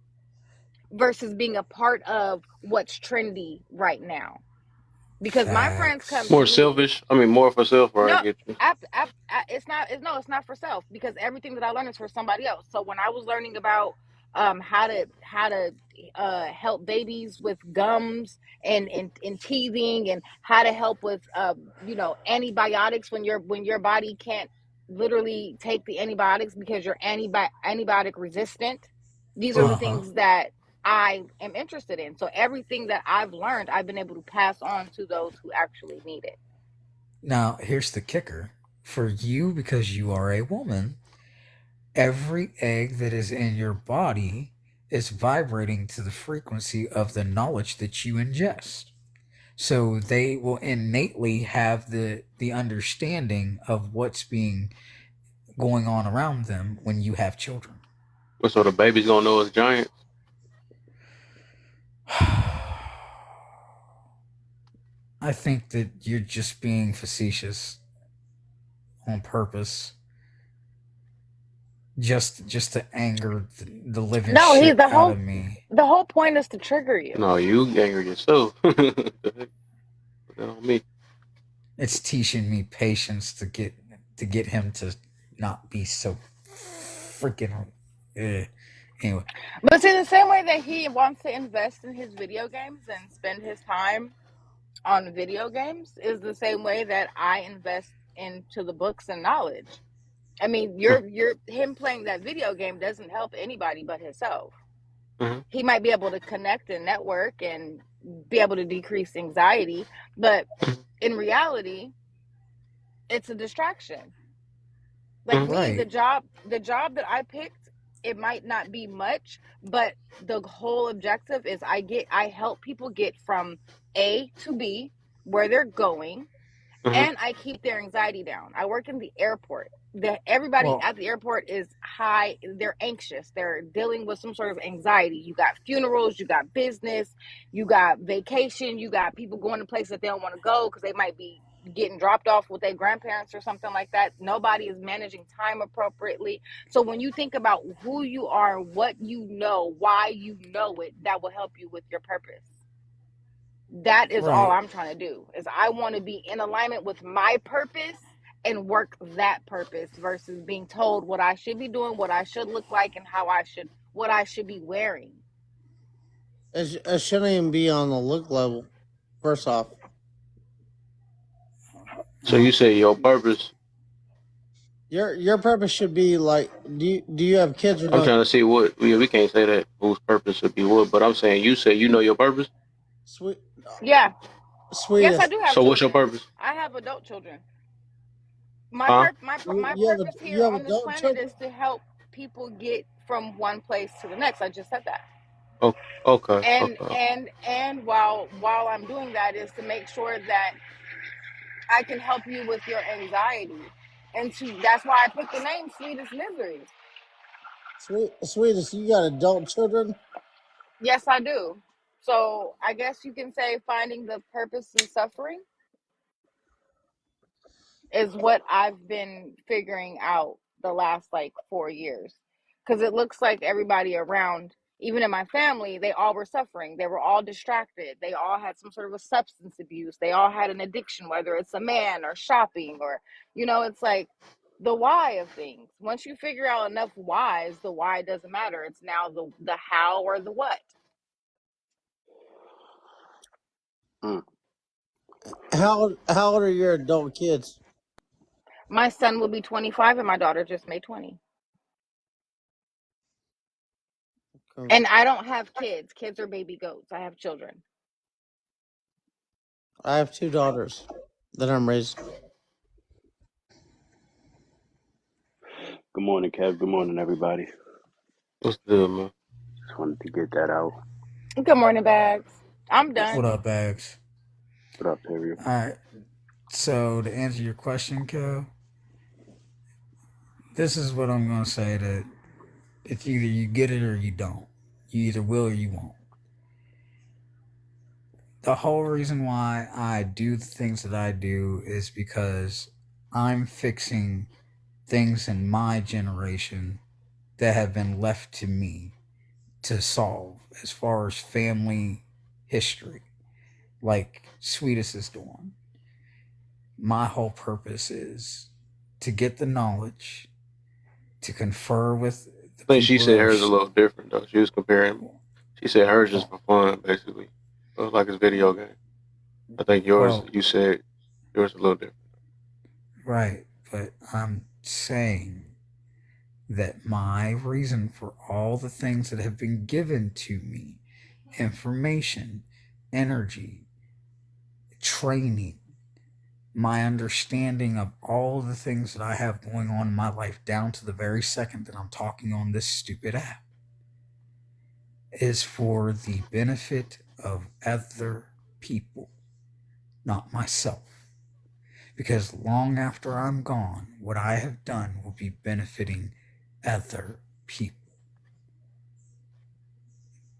S19: versus being a part of what's trendy right now. Because my friends come
S1: More
S19: to
S17: Facts.
S19: me.
S1: selfish. I mean, more for self. Right? I
S19: No,
S1: get you.
S19: it's not. No, it's not for self because everything that I learned is for somebody else. So when I was learning about how to help babies with gums and teething, and how to help with antibiotics when your body can't literally take the antibiotics because you're antibiotic resistant. These are
S17: Uh
S19: the
S17: huh.
S19: things that I am interested in. So everything that I've learned, I've been able to pass on to those who actually need it.
S17: Now, here's the kicker. For you, because you are a woman, every egg that is in your body is vibrating to the frequency of the knowledge that you ingest. So they will innately have the understanding of what's being going on around them when you have children.
S1: What sort of baby's gonna know it's giants?
S17: I think that you're just being facetious on purpose, just to anger the living
S19: No, he's
S17: shit out of me.
S19: the whole point is to trigger you.
S1: No, you anger yourself. Put that on me.
S17: It's teaching me patience to get him to not be so freaking. Anyway,
S19: But see, the same way that he wants to invest in his video games and spend his time on video games is the same way that I invest into the books and knowledge. I mean, you're him playing that video game doesn't help anybody but himself.
S1: Mhm.
S19: He might be able to connect and network and be able to decrease anxiety, but in reality, it's a distraction. Like
S1: Mhm.
S19: me,
S17: right.
S19: the job that I picked, it might not be much, but the whole objective is I help people get from A to B where they're going,
S1: Mhm.
S19: and I keep their anxiety down. I work in the airport. Everybody
S17: Well,
S19: at the airport is high. They're anxious. They're dealing with some sort of anxiety. You got funerals, you got business, you got vacation, you got people going to places that they don't want to go because they might be getting dropped off with their grandparents or something like that. Nobody is managing time appropriately. So when you think about who you are, what you know, why you know it, that will help you with your purpose. That is all
S17: right.
S19: I'm trying to do. Is I want to be in alignment with my purpose and work that purpose versus being told what I should be doing, what I should look like, and what I should be wearing.
S20: It shouldn't even be on the look level. First off,
S1: So you say your purpose?
S20: your purpose should be like, do you have kids or
S1: I'm
S20: no?
S1: trying to see what we can't say that whose purpose would be what, but I'm saying you say you know your purpose.
S20: Sweet,
S19: Yeah. Yes, I
S20: sweetest.
S19: do have
S1: So what's your
S19: children.
S1: purpose?
S19: I have adult children.
S1: Huh?
S19: My purpose
S20: You
S19: here
S20: have
S19: on this
S20: adult
S19: planet is
S20: children.
S19: to help people get from one place to the next. I just said that.
S1: Oh, okay,
S19: And
S1: okay.
S19: while I'm doing that is to make sure that I can help you with your anxiety. And that's why I picked the name Sweetest Misery.
S20: Sweetest, you got adult children.
S19: Yes, I do. So I guess you can say finding the purpose in suffering is what I've been figuring out the last like 4 years. Because it looks like everybody around, even in my family, they all were suffering. They were all distracted. They all had some sort of a substance abuse. They all had an addiction, whether it's a man or shopping or, it's like the why of things. Once you figure out enough whys, the why doesn't matter. It's now the how or the what.
S1: Mm.
S20: How old are your adult kids?
S19: My son will be 25 and my daughter just made 20. And I don't have kids. Kids are baby goats. I have children.
S20: I have two daughters that I'm raising.
S21: Good morning, Kev. Good morning, everybody.
S1: What's good, man?
S21: Just wanted to get that out.
S19: Good morning, Bags. I'm
S17: What
S19: done.
S17: up, Bags?
S21: What up, Terry?
S17: All right. So to answer your question, Kel, this is what I'm gonna say: that it's either you get it or you don't. You either will or you won't. The whole reason why I do the things that I do is because I'm fixing things in my generation that have been left to me to solve as far as family history, like Sweetest is doing. My whole purpose is to get the knowledge, to confer with The
S1: I think she
S17: people
S1: said
S17: that are
S1: hers a little different though. She was comparing. She said hers just
S17: well,
S1: for fun, basically. It was like it's a video game. I think yours.
S17: well,
S1: You said yours a little different.
S17: right. But I'm saying that my reason for all the things that have been given to me, information, energy, training, my understanding of all the things that I have going on in my life down to the very second that I'm talking on this stupid app is for the benefit of other people, not myself. Because long after I'm gone, what I have done will be benefiting other people.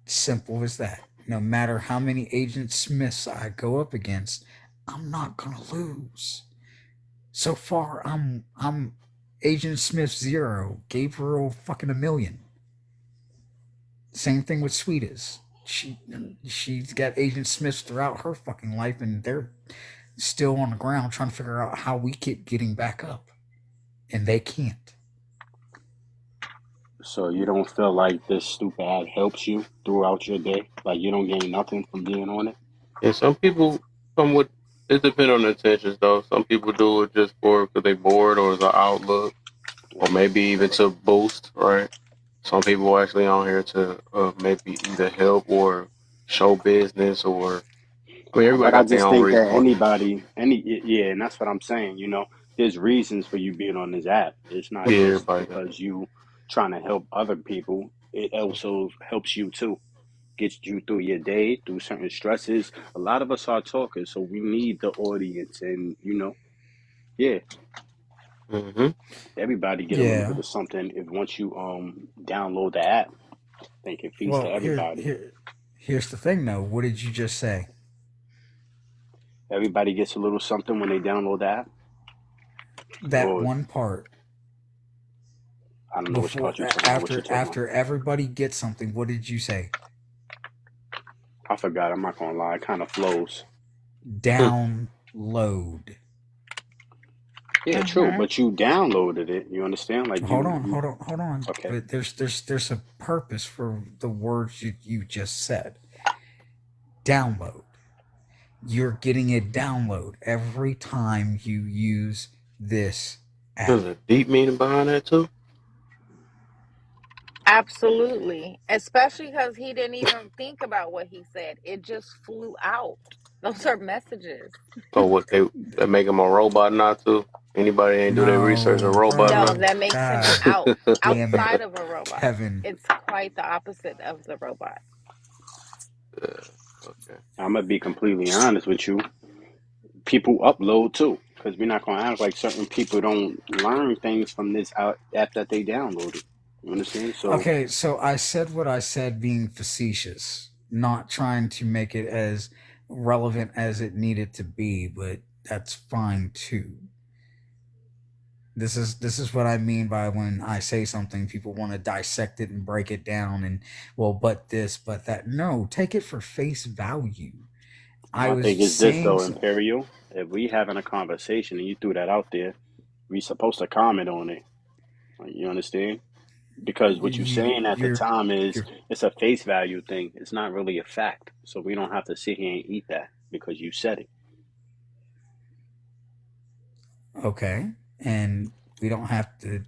S17: Simple as that. No matter how many Agent Smiths I go up against, I'm not gonna lose. So far, I'm Agent Smith 0, Gabriel fucking a million. Same thing with Sweetest. She's got Agent Smiths throughout her fucking life, and they're still on the ground trying to figure out how we keep getting back up, and they can't.
S21: So you don't feel like this stupid ad helps you throughout your day? Like you don't gain nothing from being on it?
S1: And some people come with. It depends on the intentions though. Some people do it just for because they bored or as an outlook, or maybe even to boost. Right. Some people are actually on here to maybe either help or show business or. I mean, everybody
S21: But I
S1: got their
S21: just
S1: own
S21: think
S1: reason
S21: that
S1: for it.
S21: yeah, and that's what I'm saying. There's reasons for you being on this app. It's not
S1: Yeah,
S21: just
S1: everybody got.
S21: because you trying to help other people. It also helps you too. Gets you through your day, through certain stresses. A lot of us are talkers, so we need the audience, and yeah,
S1: Mm-hmm.
S21: everybody get a little bit
S17: Yeah.
S21: of something if once you download the app. I think it feeds to
S17: Well,
S21: everybody.
S17: here's the thing, though. What did you just say?
S21: Everybody gets a little something when they download the app.
S17: That
S21: Or
S17: one part
S21: I don't know which
S17: before,
S21: part you're talking about. What you talking about?
S17: after everybody gets something. What did you say?
S21: I forgot. I'm not gonna lie. It kind of flows.
S17: Download.
S21: Yeah, true.
S19: Mm-hmm.
S21: But you downloaded it. You understand? Like
S17: Hold
S21: you,
S17: on,
S21: you.
S17: hold on.
S21: Okay.
S17: But there's a purpose for the words you just said. Download. You're getting a download every time you use this
S1: There's
S17: app.
S1: a deep meaning behind that too.
S19: Absolutely. Especially because he didn't even think about what he said. It just flew out. Those are messages.
S1: So what they make him a robot now too? Anybody ain't do their research a
S17: No,
S1: robot
S19: No,
S1: now?
S17: bro.
S19: that makes him
S17: God damn it,
S19: outside of a robot.
S17: Kevin.
S19: It's quite the opposite of the robot.
S1: Okay.
S21: I'm gonna be completely honest with you. People upload too, because we're not gonna act like certain people don't learn things from this app that they downloaded. You understand? So
S17: Okay, so I said what I said being facetious, not trying to make it as relevant as it needed to be, but that's fine too. This is what I mean by when I say something, people want to dissect it and break it down and well, but this, but that. No, take it for face value. I
S21: my
S17: was
S21: thing is this
S17: saying
S21: though,
S17: some,
S21: Imperial. If we having a conversation and you threw that out there, we supposed to comment on it. Like, you understand? Because what you're saying at the
S17: you're
S21: time is
S17: you're
S21: it's a face value thing. It's not really a fact. So we don't have to sit here and eat that because you said it.
S17: okay, and we don't have to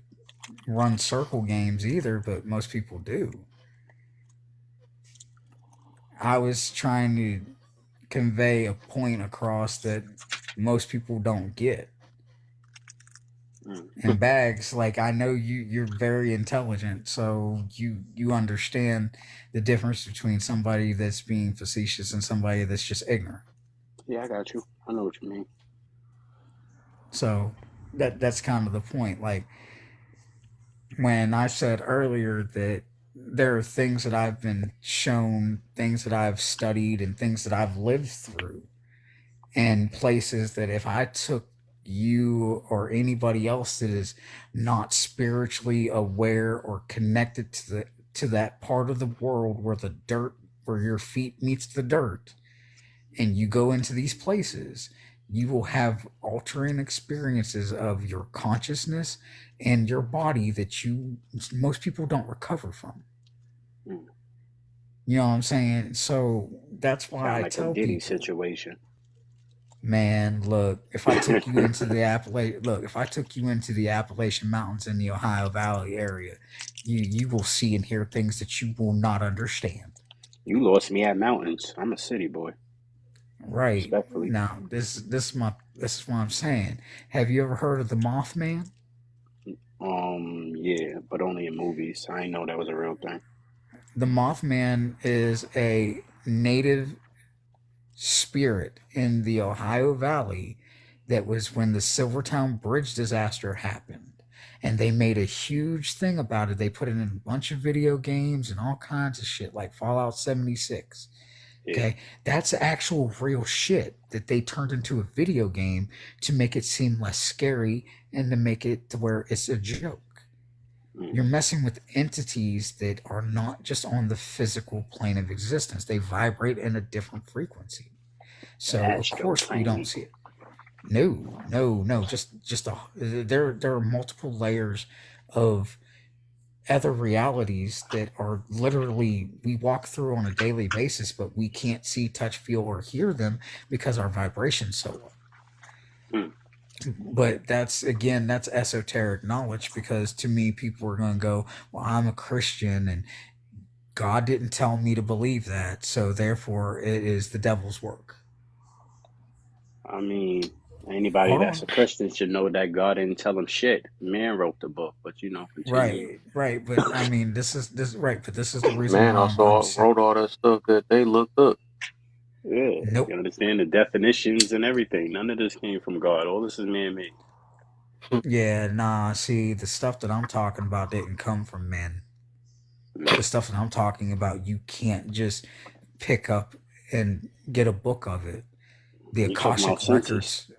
S17: run circle games either, but most people do. I was trying to convey a point across that most people don't get.
S21: Mm.
S17: And Bags, like I know you're very intelligent, so you understand the difference between somebody that's being facetious and somebody that's just ignorant.
S21: Yeah, I got you. I know what you mean.
S17: So that's kind of the point. Like when I said earlier that there are things that I've been shown, things that I've studied, and things that I've lived through, and places that if I took you or anybody else that is not spiritually aware or connected to that part of the world where the dirt where your feet meets the dirt and you go into these places, you will have altering experiences of your consciousness and your body that you most people don't recover from.
S21: Mm.
S17: You know what I'm saying? So that's why
S21: Sound
S17: I
S21: like a
S17: tell
S21: Diddy
S17: people,
S21: situation.
S17: man, look, if I took you into the if I took you into the Appalachian Mountains in the Ohio Valley area, you will see and hear things that you will not understand.
S21: You lost me at mountains. I'm a city boy,
S17: Right.
S21: respectfully.
S17: Now, this is what I'm saying. Have you ever heard of the Mothman?
S21: Yeah, but only in movies. I didn't know that was a real thing.
S17: The Mothman is a native spirit in the Ohio Valley that was when the Silvertown Bridge disaster happened. And they made a huge thing about it. They put it in a bunch of video games and all kinds of shit, like Fallout 76.
S21: Yeah.
S17: Okay, that's actual real shit that they turned into a video game to make it seem less scary and to make it to where it's a joke.
S21: Mm.
S17: You're messing with entities that are not just on the physical plane of existence, they vibrate in a different frequency.
S21: The
S17: So, of
S21: astro
S17: course, we don't
S21: plane.
S17: see it. No, no, no. Just there are multiple layers of other realities that are literally we walk through on a daily basis, but we can't see, touch, feel, or hear them because our vibration's so low.
S21: Mm.
S17: But that's again, that's esoteric knowledge because to me, people are going to go, "Well, I'm a Christian and God didn't tell me to believe that, so therefore it is the devil's work."
S21: I mean, anybody
S17: Hold
S21: that's
S17: on.
S21: a Christian should know that God didn't tell him shit. Man wrote the book, but continue.
S17: Right, right, but I mean, this right, but this is the reason
S1: Man
S17: why I'm
S1: also
S17: saying,
S1: wrote all that stuff that they looked up.
S21: Yeah, you
S17: nope.
S21: understand the definitions and everything. None of this came from God. All this is man made.
S17: Yeah, nah. See, the stuff that I'm talking about didn't come from men. The stuff that I'm talking about, you can't just pick up and get a book of it. The
S21: You talking
S17: Akashic
S21: about census?
S17: records.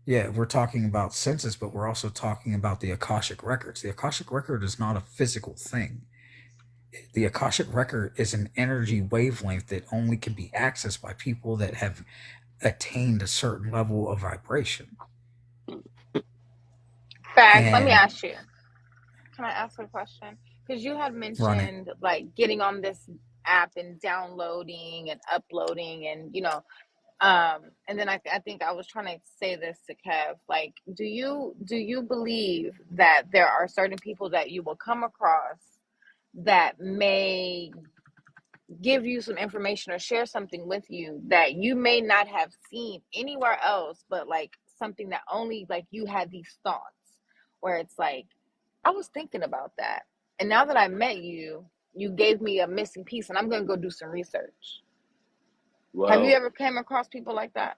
S17: Yeah, we're talking about census, but we're also talking about the Akashic records. The Akashic record is not a physical thing. The Akashic record is an energy wavelength that only can be accessed by people that have attained a certain level of vibration.
S19: Facts. Let me
S17: And
S19: ask you. Can I ask a question? Because you had
S17: run it.
S19: mentioned like getting on this app and downloading and uploading and and then I think I was trying to say this to Kev, like do you believe that there are certain people that you will come across that may give you some information or share something with you that you may not have seen anywhere else, but like something that only like you had these thoughts where it's like I was thinking about that, and now that I met you, you gave me a missing piece and I'm going to go do some research. Have you
S21: Well,
S19: ever came across people like that?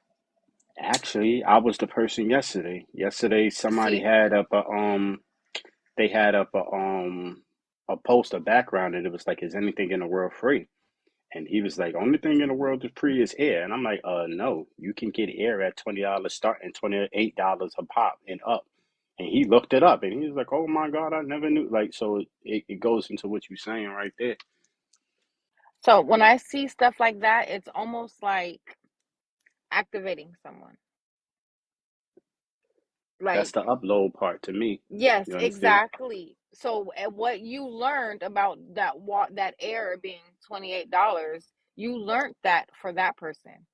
S21: actually, I was the person yesterday. Yesterday, somebody
S19: See,
S21: had up they had up a post, a background, and it was like, "Is anything in the world free?" And he was like, "Only thing in the world is free is air." And I'm like, no, you can get air at $20 starting, $28 a pop and up." And he looked it up, and he was like, "Oh my God, I never knew." Like, so it goes into what you're saying right there.
S19: so when I see stuff like that, it's almost like activating someone.
S21: That's
S19: Like,
S21: the upload part to me.
S19: yes,
S21: You understand?
S19: exactly. So, and what you learned about that error being $28, you learned that for that person.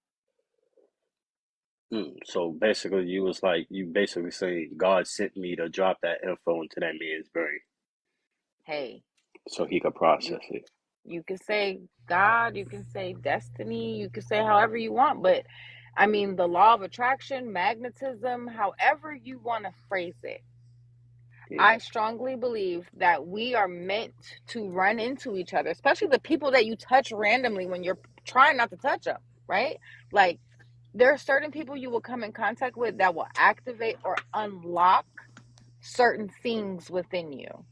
S21: So basically, you basically saying God sent me to drop that info into that man's brain
S19: Hey,
S21: so he could
S19: you
S21: process it.
S19: you can say God, you can say destiny, you can say however you want, but I mean the law of attraction, magnetism, however you want to phrase it.
S21: Yeah.
S19: I strongly believe that we are meant to run into each other, especially the people that you touch randomly when you're trying not to touch them, right? Like, there are certain people you will come in contact with that will activate or unlock certain things within you.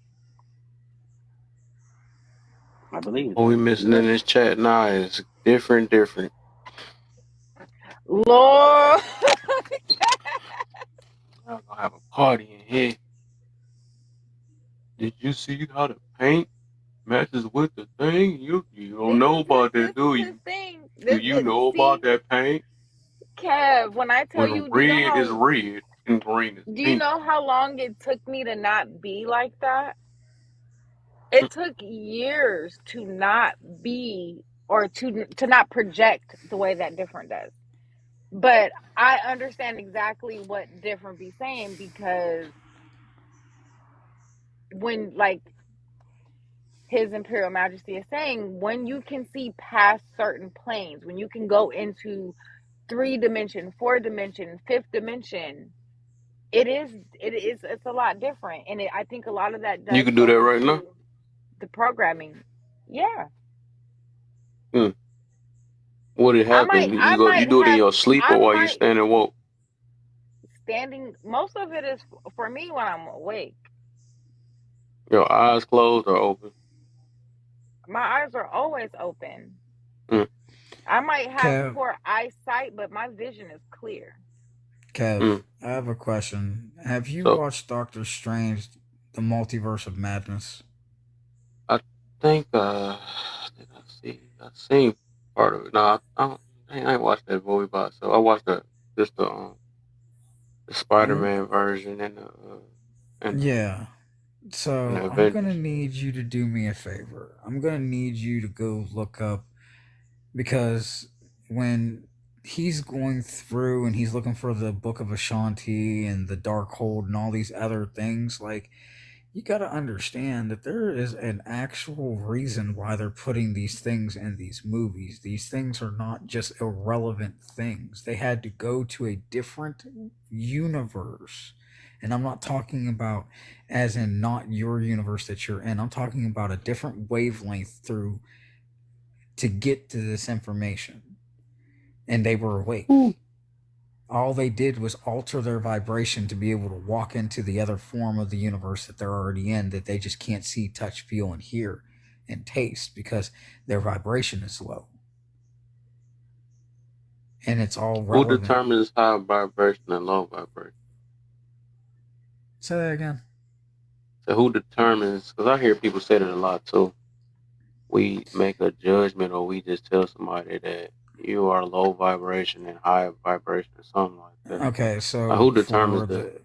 S21: I believe
S1: What we
S21: that.
S1: missing in this chat now is different.
S19: Lord,
S1: I'm gonna have a party in here. Did you see how the paint matches with the thing? You don't
S19: this
S1: know
S19: is his
S1: about that,
S19: this
S1: do
S19: is his
S1: you?
S19: thing.
S1: Do
S19: This
S1: you know about
S19: see,
S1: that paint?
S19: Kev, when I tell
S1: When
S19: you,
S1: red is red and green is
S19: do you
S1: pink.
S19: know how long it took me to not be like that? It took years to not be or to not project the way that different does. But I understand exactly what different be saying, because when, like, His Imperial Majesty is saying, when you can see past certain planes, when you can go into 3 dimension, 4 dimension, fifth dimension, it's a lot different. And I think a lot of that
S1: You
S19: does
S1: can do
S19: go
S1: that right now.
S19: into the programming. Yeah.
S1: Hmm. What it
S19: I
S1: happen?
S19: might
S1: You
S19: I
S1: go. You
S19: might
S1: do it in
S19: have
S1: your sleep
S19: I
S1: or while you
S19: might
S1: standing woke.
S19: standing, most of it is for me when I'm awake.
S1: Your eyes closed or open.
S19: My eyes are always open.
S1: Hmm.
S19: I might have
S17: Kev,
S19: poor eyesight, but my vision is clear.
S1: Hmm.
S17: I have a question. Have you
S1: So
S17: watched Doctor Strange, the Multiverse of Madness?
S1: I think did I see? I seen part of it. No, I ain't watched that movie by itself. I watched just the Spider
S17: Mm,
S1: Man version and the
S17: yeah.
S1: and
S17: So
S1: the
S17: I'm gonna
S1: Avengers.
S17: need you to do me a favor. I'm gonna need you to go look up, because when he's going through and he's looking for the Book of Ashanti and the Dark Hold and all these other things, like, you got to understand that there is an actual reason why they're putting these things in these movies. These things are not just irrelevant things. They had to go to a different universe. And I'm not talking about as in not your universe that you're in. I'm talking about a different wavelength through to get to this information. And they were
S1: Ooh.
S17: awake. All they did was alter their vibration to be able to walk into the other form of the universe that they're already in, that they just can't see, touch, feel, and hear and taste because their vibration is low. And it's all
S1: Who
S17: relevant.
S1: determines high vibration and low vibration?
S17: Say that again.
S1: So who determines? Because I hear people say that a lot too. We make a judgment, or we just tell somebody that you are low vibration and high vibration, or something like that.
S17: Okay,
S1: Who
S17: so
S1: determines that?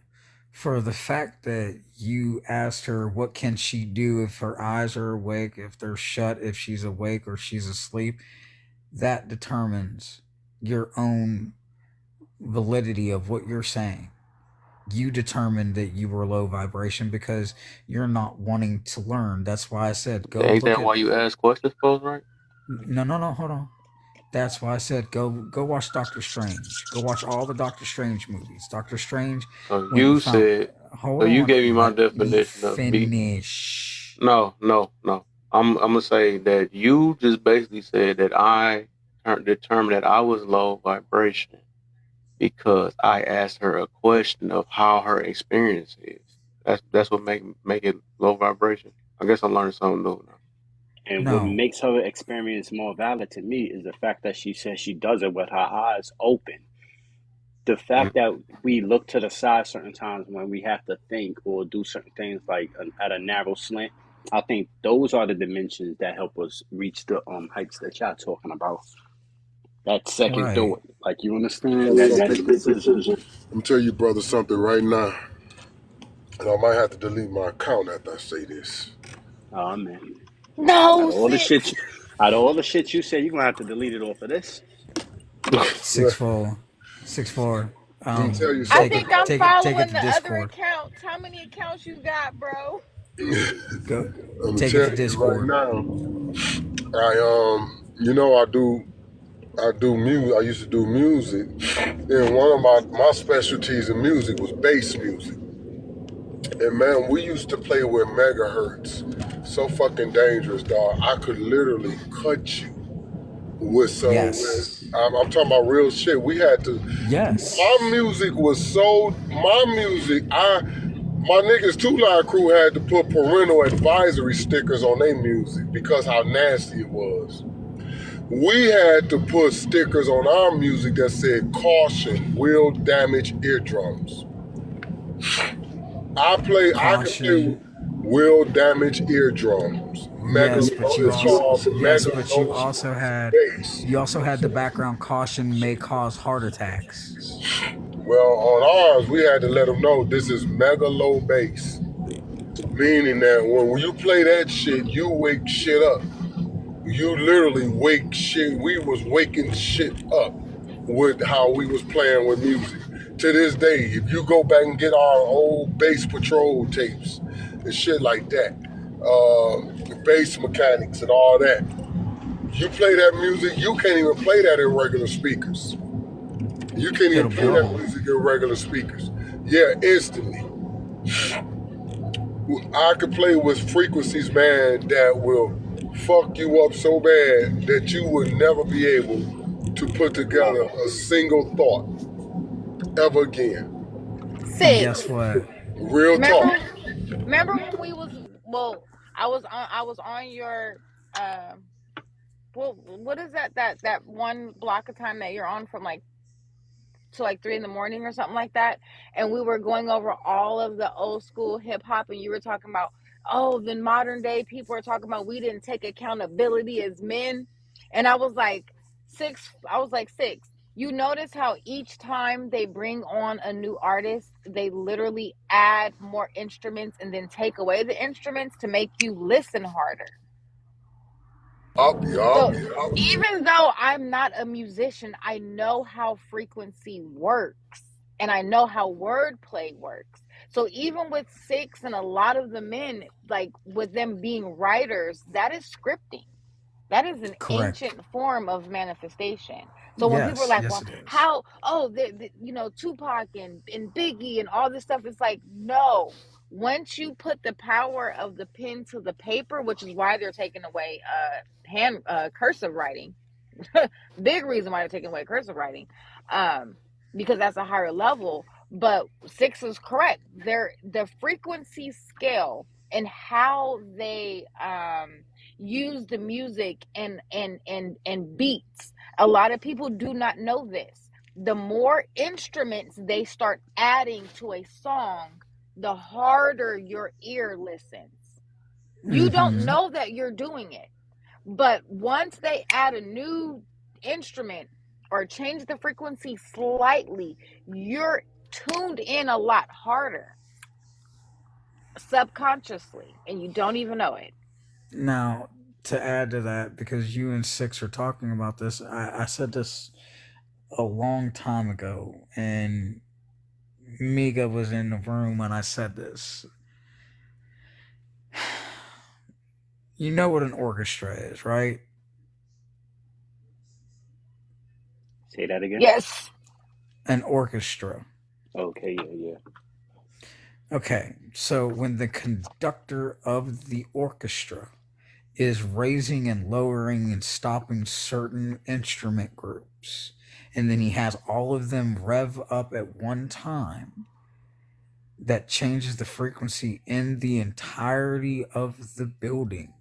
S17: for the fact that you asked her what can she do if her eyes are awake, if they're shut, if she's awake or she's asleep, that determines your own validity of what you're saying. You determined that you were low vibration because you're not wanting to learn. That's why I said go
S1: Ain't
S17: look
S1: that
S17: at.
S1: why you ask questions, folks? Right?
S17: No, hold on. That's why I said go watch Doctor Strange. Go watch all the Doctor Strange movies. Doctor Strange
S1: So
S17: went and
S1: you
S17: found.
S1: said.
S17: Hold
S1: So you
S17: on,
S1: gave me my
S17: let me
S1: definition of me.
S17: finish.
S1: No, no, no. I'm gonna say that you just basically said that I determined that I was low vibration because I asked her a question of how her experience is. That's what make it low vibration. I guess I'm learning something new now.
S21: And what
S17: No,
S21: makes her experience more valid to me is the fact that she says she does it with her eyes open. The fact that we look to the side certain times when we have to think or do certain things like at a narrow slant, I think those are the dimensions that help us reach the heights that y'all talking about. That second
S17: right.
S21: thought, like you understand that
S15: Something.
S21: second decision.
S15: I'm gonna tell you, brother, something right now, and I might have to delete my account after I say this.
S21: Oh man, out
S19: No,
S21: of all the shit,
S19: six.
S21: out of all the shit you said, you're gonna have to delete it off of this.
S17: 6'4", 6'4".
S15: I'm gonna tell you
S19: I
S17: Take
S15: something.
S17: it,
S19: think I'm
S17: take it, take it
S19: following
S17: to
S19: the other
S17: Discord.
S19: accounts. How many accounts you got, bro?
S17: Go,
S15: I'm gonna
S17: take it to
S15: tell you right
S17: Discord.
S15: now. I do music. I used to do music, and one of my specialties in music was bass music. And man, we used to play with megahertz. So fucking dangerous, dog. I could literally cut you with some.
S17: Yes.
S15: I'm talking about real shit. We had to. My
S17: Yes.
S15: music was so. My music. My niggas Two Line Crew had to put parental advisory stickers on their music because how nasty it was. We had to put stickers on our music that said "Caution, will damage eardrums." I can play
S17: Caution.
S15: will damage eardrums.
S17: Yes, but you
S15: it's
S17: also
S15: called
S17: yes, but
S15: megalow bass.
S17: you also had the background caution may cause heart attacks.
S15: Well, on ours, we had to let them know this is mega low bass, meaning that when you play that shit, you wake shit up. You literally wake shit. We was waking shit up with how we was playing with music. To this day, if you go back and get our old bass patrol tapes and shit like that, bass mechanics and all that, you play that music, you can't even play that in regular speakers. You can't even
S17: It'll
S15: play
S17: blow
S15: that
S17: them.
S15: music in regular speakers. Yeah, instantly. I could play with frequencies, man, that will fuck you up so bad that you would never be able to put together a single thought ever again.
S17: And
S19: Six.
S17: guess what?
S15: Real talk.
S19: Remember remember when we was well, I was on your well, what is that one block of time that you're on from like to like 3 in the morning or something like that, and we were going over all of the old school hip hop, and you were talking about, oh, the modern day people are talking about we didn't take accountability as men, and I was like, six. You notice how each time they bring on a new artist, they literally add more instruments and then take away the instruments to make you listen harder.
S15: Up, yup.
S19: So even though I'm not a musician, I know how frequency works and I know how wordplay works. So even with six and a lot of the men, like with them being writers, that is scripting. That is an
S17: Correct.
S19: ancient form of manifestation. So when people are
S17: Yes,
S19: like,
S17: yes
S19: well,
S17: it is.
S19: how, oh, Tupac and Biggie and all this stuff, it's like, no. Once you put the power of the pen to the paper, which is why they're taking away hand cursive writing, big reason why they're taking away cursive writing, um, because that's a higher level. But six is correct. The frequency scale and how they use the music and beats. A lot of people do not know this. The more instruments they start adding to a song, the harder your ear listens. You don't
S17: Mm-hmm.
S19: know that you're doing it, but once they add a new instrument or change the frequency slightly, you're tuned in a lot harder subconsciously and you don't even know it.
S17: Now, to add to that, because you and Six are talking about this, I said this a long time ago, and Miga was in the room when I said this. You know what an orchestra is, right?
S21: Say that again.
S19: Yes.
S17: An orchestra.
S21: Okay, yeah, yeah.
S17: Okay, so when the conductor of the orchestra is raising and lowering and stopping certain instrument groups, and then he has all of them rev up at one time, that changes the frequency in the entirety of the building,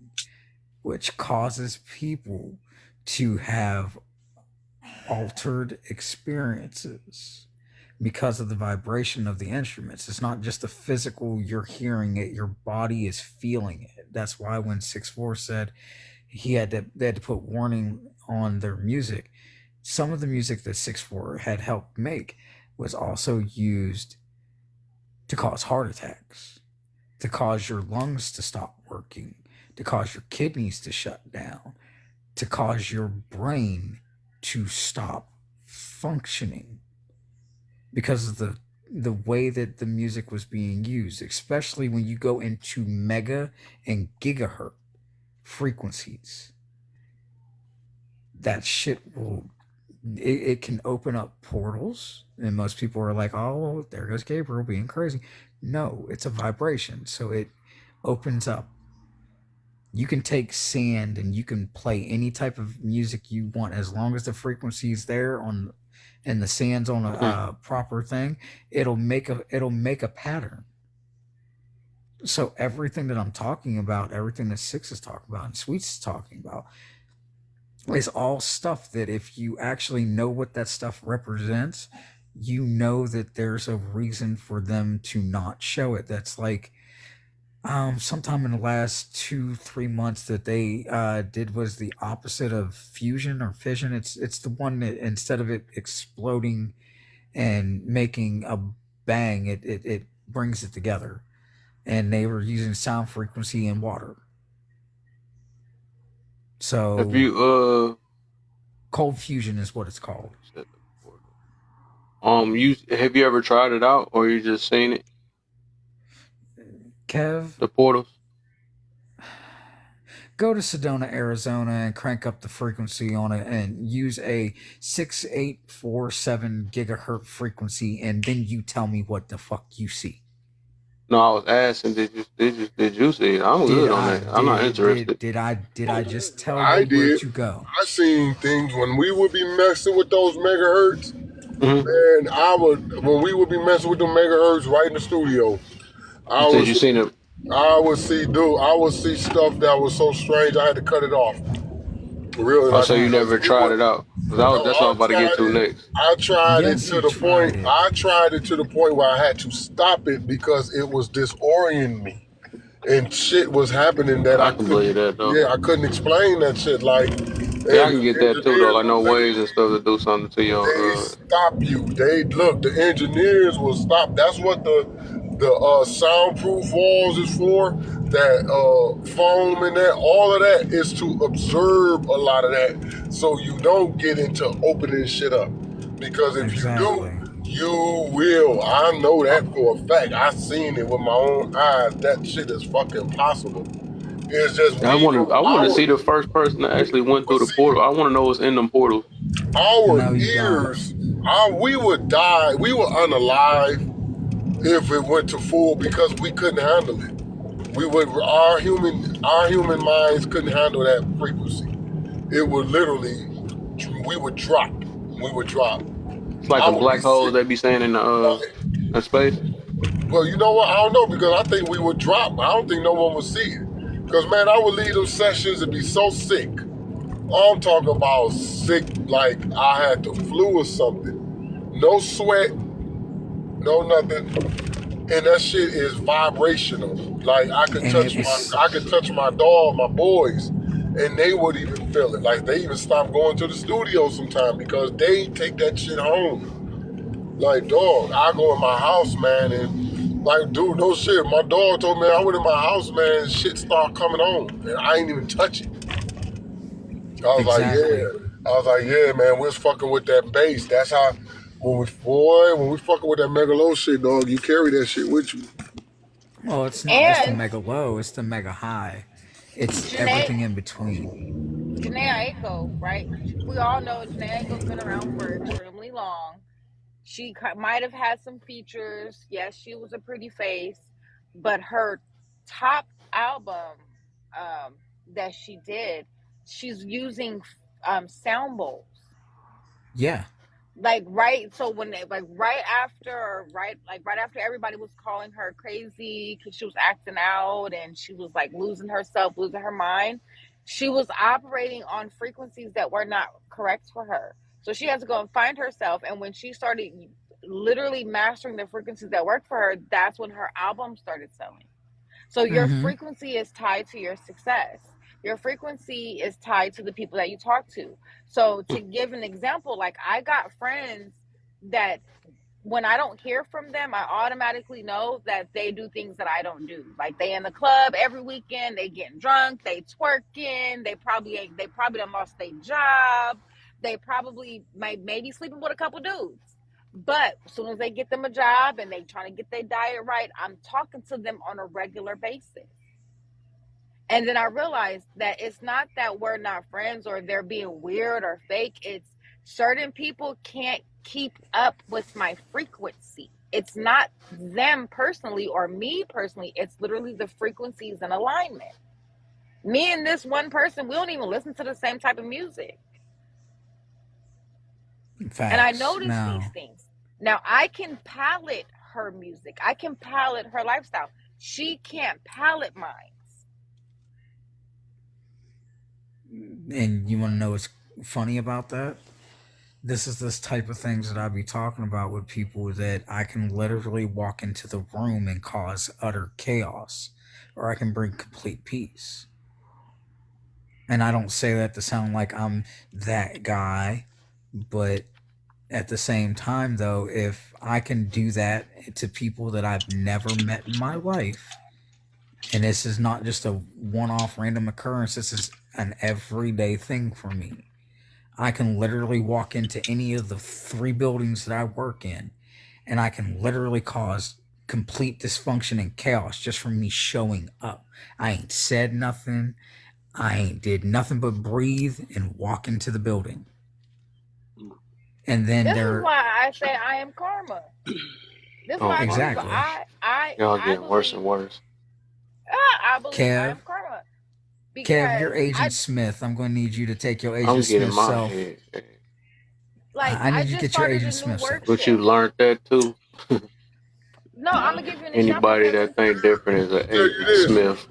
S17: which causes people to have altered experiences because of the vibration of the instruments. It's not just a physical, you're hearing it, your body is feeling it. That's why when 6-4 said they had to put warning on their music, some of the music that 6-4 had helped make was also used to cause heart attacks, to cause your lungs to stop working, to cause your kidneys to shut down, to cause your brain to stop functioning because of the way that the music was being used, especially when you go into mega and gigahertz frequencies. That shit will it can open up portals, and most people are like, oh, there goes Gabriel being crazy. No, it's a vibration, so it opens up. You can take sand and you can play any type of music you want as long as the frequency is there on and the sand's on a proper thing. It'll make a pattern. So everything that I'm talking about, everything that Six is talking about and Sweet's talking about, is all stuff that if you actually know what that stuff represents, you know that there's a reason for them to not show it. That's like Sometime in the last 2 3 months that they did was the opposite of fusion or fission. It's the one that instead of it exploding and making a bang, it brings it together. And they were using sound frequency and water.
S1: Have
S17: So
S1: you
S17: cold fusion is what it's called.
S1: said the portal. You have you ever tried it out or you just seen it?
S17: Kev,
S1: The portals?
S17: go to Sedona, Arizona, and crank up the frequency on it, and use a 6847 gigahertz frequency, and then you tell me what the fuck you see.
S1: No, I was asking, did you see it? I'm
S17: Did
S1: good on
S17: I
S1: that. I'm not
S17: did
S1: interested.
S17: did did I did I just tell
S15: I
S17: you where
S15: did.
S17: to go?
S15: I seen things when we would be messing with those megahertz.
S1: Hmm.
S15: Man, when we would be messing with them megahertz right in the studio.
S1: You
S15: I
S1: said
S15: was
S1: you seen it.
S15: I would see stuff that was so strange I had to cut it off. Really,
S1: Oh,
S15: like
S1: so you
S15: because
S1: never
S15: it
S1: tried
S15: was.
S1: it out? 'Cause
S15: No,
S1: that's what I'm about to get to next.
S15: I tried it
S17: Yes,
S15: to
S17: you
S15: the
S17: tried
S15: point.
S17: it.
S15: I tried it to the point where I had to stop it because it was disorienting me, and shit was happening that
S1: I
S15: I
S1: can
S15: couldn't.
S1: believe that though.
S15: Yeah, I couldn't explain that shit. Like,
S1: Yeah,
S15: and
S1: I can get
S15: the
S1: that too though.
S15: engineers
S1: Like
S15: would
S1: no waves and
S15: literally
S1: stuff to do something to
S15: they
S1: your.
S15: stop you. They look. The engineers will stop. That's what the soundproof walls is for. That foam and that, all of that is to observe a lot of that, so you don't get into opening shit up. Because if you do,
S17: Exactly.
S15: you will. I know that for a fact. I seen it with my own eyes. That shit is fucking possible. It's just
S1: I
S15: we
S1: want to.
S15: don't.
S1: I want to see the first person that actually went
S15: But
S1: through the
S15: see,
S1: portal. I want to know what's in them portals.
S15: our
S17: No, you don't.
S15: ears, we would die. We were unalive if it went to full because we couldn't handle it. We would our human minds couldn't handle that frequency. It would literally we would drop. We would drop.
S1: It's like
S15: I
S1: them
S15: would be
S1: black holes
S15: sick.
S1: they be saying
S15: Like,
S1: in space.
S15: well, you know what? I don't know because I think we would drop. I don't think no one would see it. Because man, I would leave them sessions and be so sick. I'm talking about sick like I had the flu or something. No sweat, no nothing. And that shit is vibrational. Like
S17: And it was
S15: I could touch my dog, my boys, and they would even feel it. Like they even stop going to the studio sometimes because they take that shit home. Like dog, I go in my house, man, and like dude, no shit. My dog told me I went in my house, man, and shit start coming on, and I ain't even touch it. I was like,
S17: exactly.
S15: yeah. I was like, yeah, man, we was fucking with that bass. That's how when we fucking with that mega low shit, dog, you carry that shit with you.
S17: Well, it's not just the
S19: And
S17: mega low; it's the mega high. It's
S19: Janae,
S17: everything in between.
S19: Janae Aiko, right? We all know Janae Aiko's been around for extremely long. She might have had some features. Yes, she was a pretty face, but her top album that she did, she's using sound bowls.
S17: Yeah.
S19: Like right, so when they like right after everybody was calling her crazy because she was acting out and she was like losing herself, losing her mind, she was operating on frequencies that were not correct for her. So she had to go and find herself, and when she started literally mastering the frequencies that worked for her, that's when her album started selling. So your
S17: Mm-hmm.
S19: frequency is tied to your success. Your frequency is tied to the people that you talk to. So to give an example, like I got friends that when I don't hear from them, I automatically know that they do things that I don't do. Like they in the club every weekend, they getting drunk, they twerking, they probably done lost their job, they probably maybe sleeping with a couple dudes. But as soon as they get them a job and they trying to get their diet right, I'm talking to them on a regular basis. And then I realized that it's not that we're not friends or they're being weird or fake. It's certain people can't keep up with my frequency. It's not them personally or me personally. It's literally the frequencies in alignment. Me and this one person, we don't even listen to the same type of music. And I
S17: Facts.
S19: notice these
S17: Now,
S19: things. Now I can palette her music. I can palette her lifestyle. She can't palette mine.
S17: and you want to know what's funny about that? This is this type of things that I be talking about with people that I can literally walk into the room and cause utter chaos. or I can bring complete peace. And I don't say that to sound like I'm that guy, but at the same time, though, if I can do that to people that I've never met in my life, and this is not just a one off random occurrence, this is an everyday thing for me. I can literally walk into any of the 3 buildings that I work in, and I can literally cause complete dysfunction and chaos just from me showing up. I ain't said nothing. I ain't did nothing but breathe and walk into the building. And then
S19: This is
S17: they're
S19: why I say I am karma. This is
S1: Oh
S19: why I tell
S1: my
S19: people
S17: exactly.
S1: gosh, y'all
S19: I
S1: getting worse and
S19: believe
S1: worse.
S19: I believe I
S17: Kev,
S19: am karma
S17: Kev, you're
S19: because
S17: Agent Smith. I'm going to need you to take your
S1: I'm
S17: Agent
S1: getting
S17: Smith
S1: my
S17: self.
S1: head.
S17: I
S19: I
S17: need you to
S19: just
S17: get your
S19: started a
S17: Agent
S19: new
S17: Smith
S19: work
S17: self.
S1: But you
S19: shift.
S1: learned that too.
S19: No, I'm gonna give you an example
S1: Anybody
S19: because
S1: that think different is an
S15: Tell you
S1: Agent
S15: this.
S1: Smith.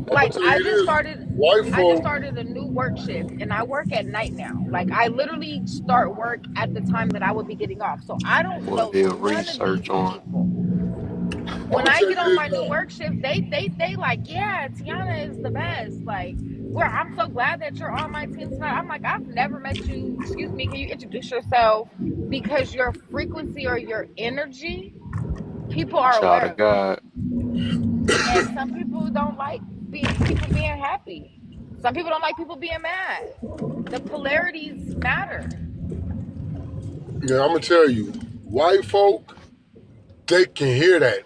S15: I'm gonna tell you this. White
S19: I just
S15: folk,
S19: started a new work shift and I work at night now. Like I literally start work at the time that I would be getting off. So I don't
S1: Boy
S19: know
S1: did
S19: none of these
S1: research on.
S19: people.
S15: I'm
S19: When
S15: gonna
S19: I
S15: tell
S19: get on
S15: you
S19: my
S15: this
S19: new
S15: though.
S19: work shift, they like, yeah, Tiana is the best. Like, where I'm so glad that you're on my team tonight. I'm like, I've never met you. Excuse me, can you introduce yourself? Because your frequency or your energy, people are
S1: Child
S19: aware
S1: of
S19: of it.
S1: God.
S19: And some people don't like people being happy. Some people don't like people being mad. The polarities matter.
S15: Yeah, I'm gonna tell you. White folk, they can hear that